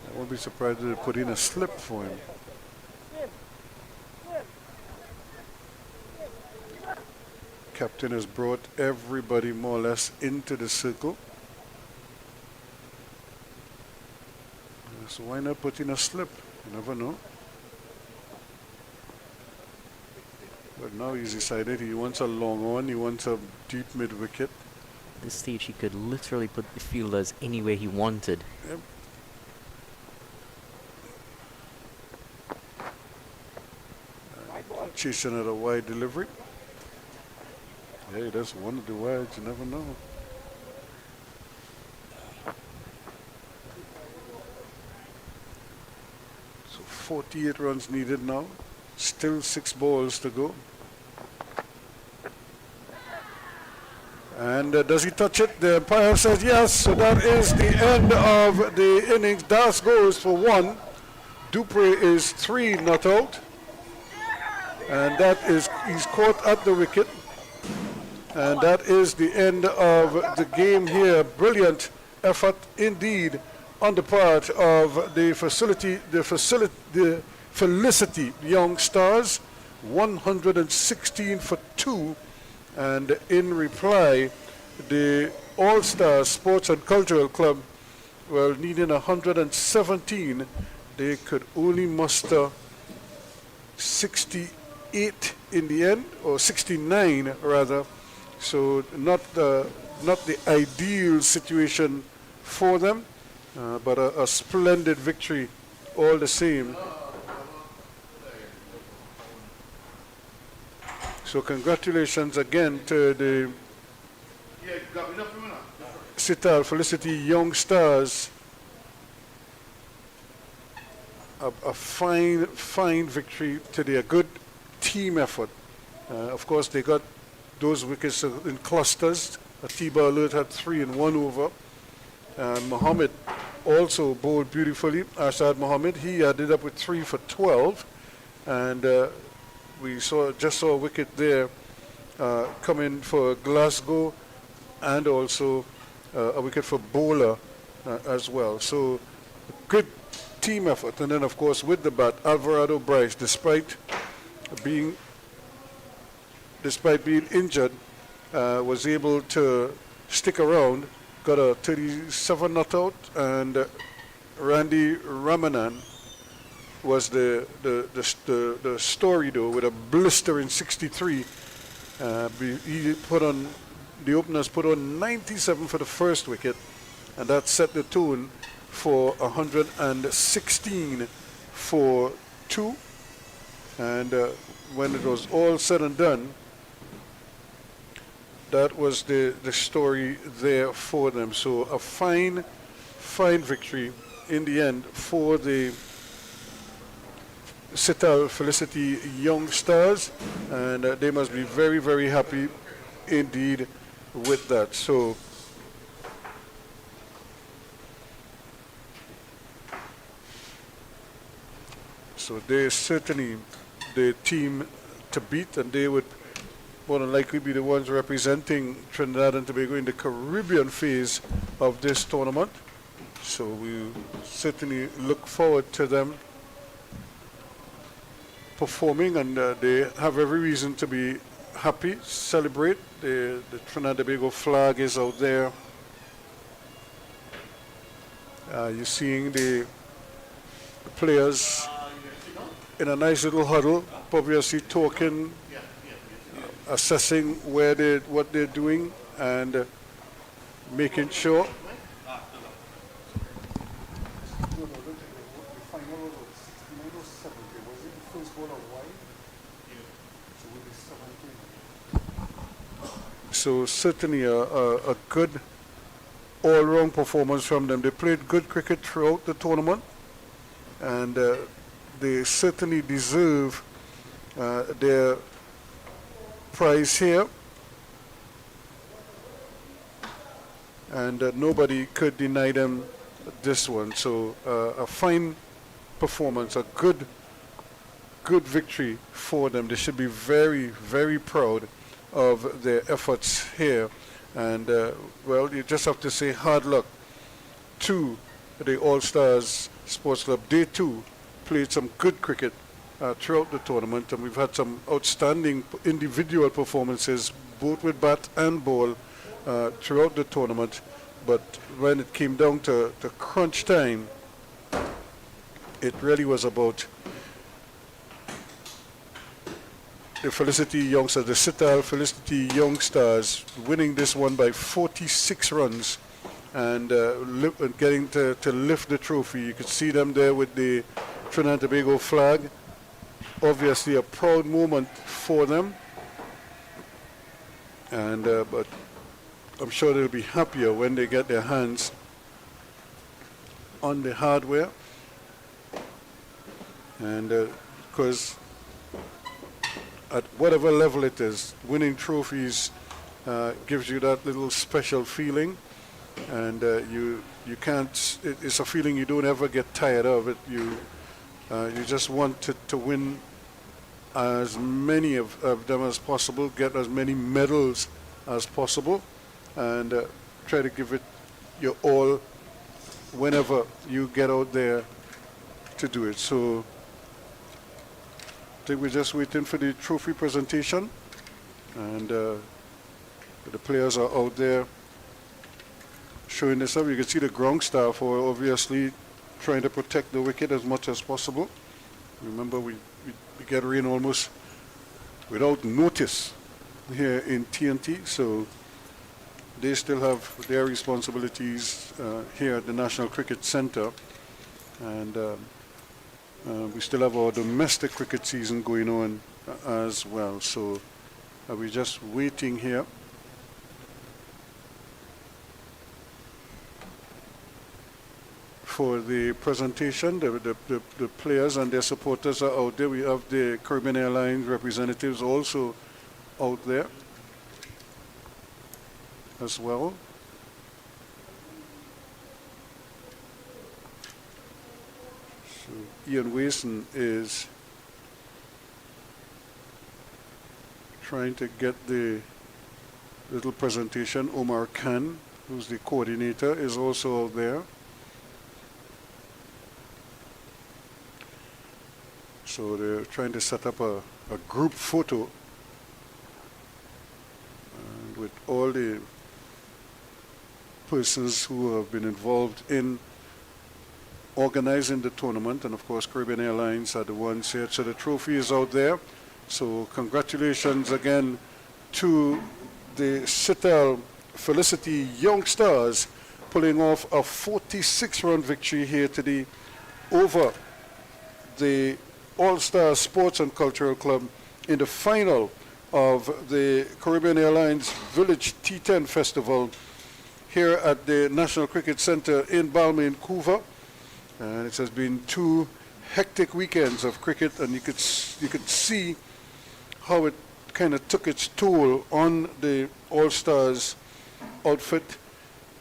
I won't be surprised if they put in a slip for him. Captain has brought everybody more or less into the circle. So why not put in a slip? You never know. But now he's decided he wants a long one, he wants a deep mid wicket. At this stage he could literally put the fielders anywhere he wanted. Yep. Chasing at a wide delivery. Hey, that's one of the wides, you never know. So 48 runs needed now. Still 6 balls to go. And does he touch it? The umpire says yes. So that is the end of the innings. Das goes for 1. Dupree is 3 not out. And that is, he's caught at the wicket. And that is the end of the game here. Brilliant effort indeed on the part of the Felicity Young Stars. 116 for 2. And in reply, the All-Star Sports and Cultural Club, well, needing 117, they could only muster 68 in the end, or 69 rather. So not the ideal situation for them, but a splendid victory all the same. So congratulations again to the Sital Felicity Young Stars. A fine victory today, a good team effort. Of course, they got those wickets in clusters. Atiba Alert had 3 and 1 over. Mohammed also bowled beautifully. Arshad Mohammed, he ended up with 3 for 12. And we just saw a wicket there come in for Glasgow, and also a wicket for Bowler as well. So good team effort. And then, of course, with the bat, Alvarado Bryce, despite being injured, was able to stick around, got a 37 not out, and Randy Ramanan was the story though, with a blistering 63. He put on, the openers put on 97 for the first wicket, and that set the tone for 116 for 2. And when it was all said and done, that was the story there for them. So a fine victory in the end for the Sital Felicity Young Stars, and they must be very, very happy indeed with that. So they're certainly the team to beat, and they would more than likely be the ones representing Trinidad and Tobago in the Caribbean phase of this tournament. So we certainly look forward to them performing, and they have every reason to be happy, celebrate. The Trinidad and Tobago flag is out there. You're seeing the players in a nice little huddle, obviously talking, assessing what they're doing, and making sure. So certainly a good all-round performance from them. They played good cricket throughout the tournament, and they certainly deserve their prize here. And nobody could deny them this one. So a fine performance, a good victory for them. They should be very, very proud of their efforts here. And well, you just have to say hard luck to the All-Stars Sports Club. They too played some good cricket throughout the tournament, and we've had some outstanding individual performances, both with bat and ball, throughout the tournament. But when it came down to crunch time, it really was about the Felicity Youngsters, the Sital Felicity Youngsters, winning this one by 46 runs and getting to lift the trophy. You could see them there with the Trinidad and Tobago flag. Obviously a proud moment for them, and but I'm sure they'll be happier when they get their hands on the hardware, and because at whatever level it is, winning trophies gives you that little special feeling, and you can't, it's a feeling you don't ever get tired of it. You just want to win as many of them as possible, get as many medals as possible, and try to give it your all whenever you get out there to do it. So I think we're just waiting for the trophy presentation, and the players are out there showing this up. You can see the ground staff are obviously trying to protect the wicket as much as possible. Remember, we get rain almost without notice here in TNT, so they still have their responsibilities here at the National Cricket Centre, and we still have our domestic cricket season going on as well. So we're just waiting here for the presentation. The players and their supporters are out there. We have the Caribbean Airlines representatives also out there as well. So Ian Wason is trying to get the little presentation. Omar Khan, who's the coordinator, is also out there. So they're trying to set up a group photo with all the persons who have been involved in organizing the tournament, and of course Caribbean Airlines are the ones here. So the trophy is out there. So congratulations again to the Sital Felicity Young Stars pulling off a 46-run victory here today over the All-Star Sports and Cultural Club in the final of the Caribbean Airlines Village T10 Festival here at the National Cricket Centre in Balmain, Couva. And it has been 2 hectic weekends of cricket, and you could see how it kind of took its toll on the All-Stars outfit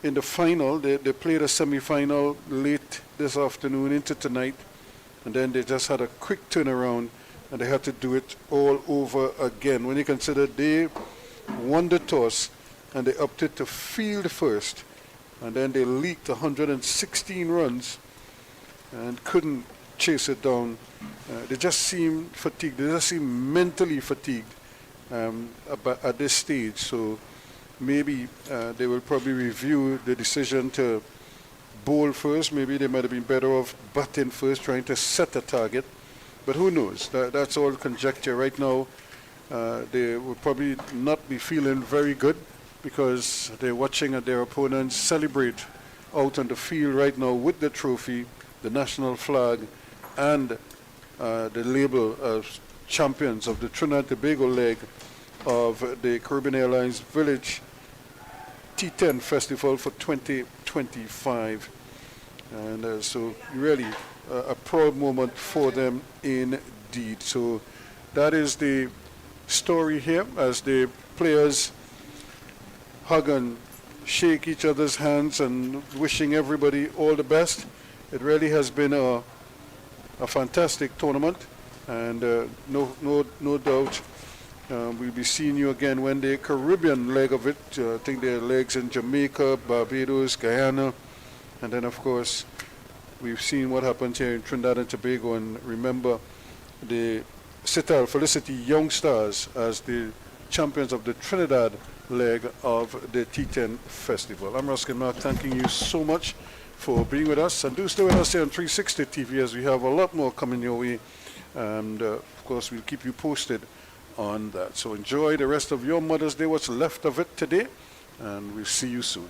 in the final. They played a semi-final late this afternoon into tonight, and then they just had a quick turnaround and they had to do it all over again. When you consider they won the toss and they opted to field first, and then they leaked 116 runs and couldn't chase it down. They just seem fatigued. They just seem mentally fatigued at this stage. So maybe they will probably review the decision to bowl first. Maybe they might have been better off batting first, trying to set a target. But who knows? That's all conjecture. Right now, they will probably not be feeling very good because they're watching their opponents celebrate out on the field right now with the trophy, the national flag, and the label of champions of the Trinidad and Tobago leg of the Caribbean Airlines Village T10 Festival for 2025. And so really a proud moment for them indeed. So that is the story here as the players hug and shake each other's hands and wishing everybody all the best. It really has been a fantastic tournament, and no doubt we'll be seeing you again when the Caribbean leg of it. I think there are legs in Jamaica, Barbados, Guyana, and then of course we've seen what happens here in Trinidad and Tobago, and remember the Sital Felicity Young Stars as the champions of the Trinidad leg of the T10 Festival. I'm Ruskin Mark, thanking you so much for being with us, and do stay with us here on 360 TV as we have a lot more coming your way, and of course we'll keep you posted on that. So enjoy the rest of your Mother's Day, what's left of it today, and we'll see you soon.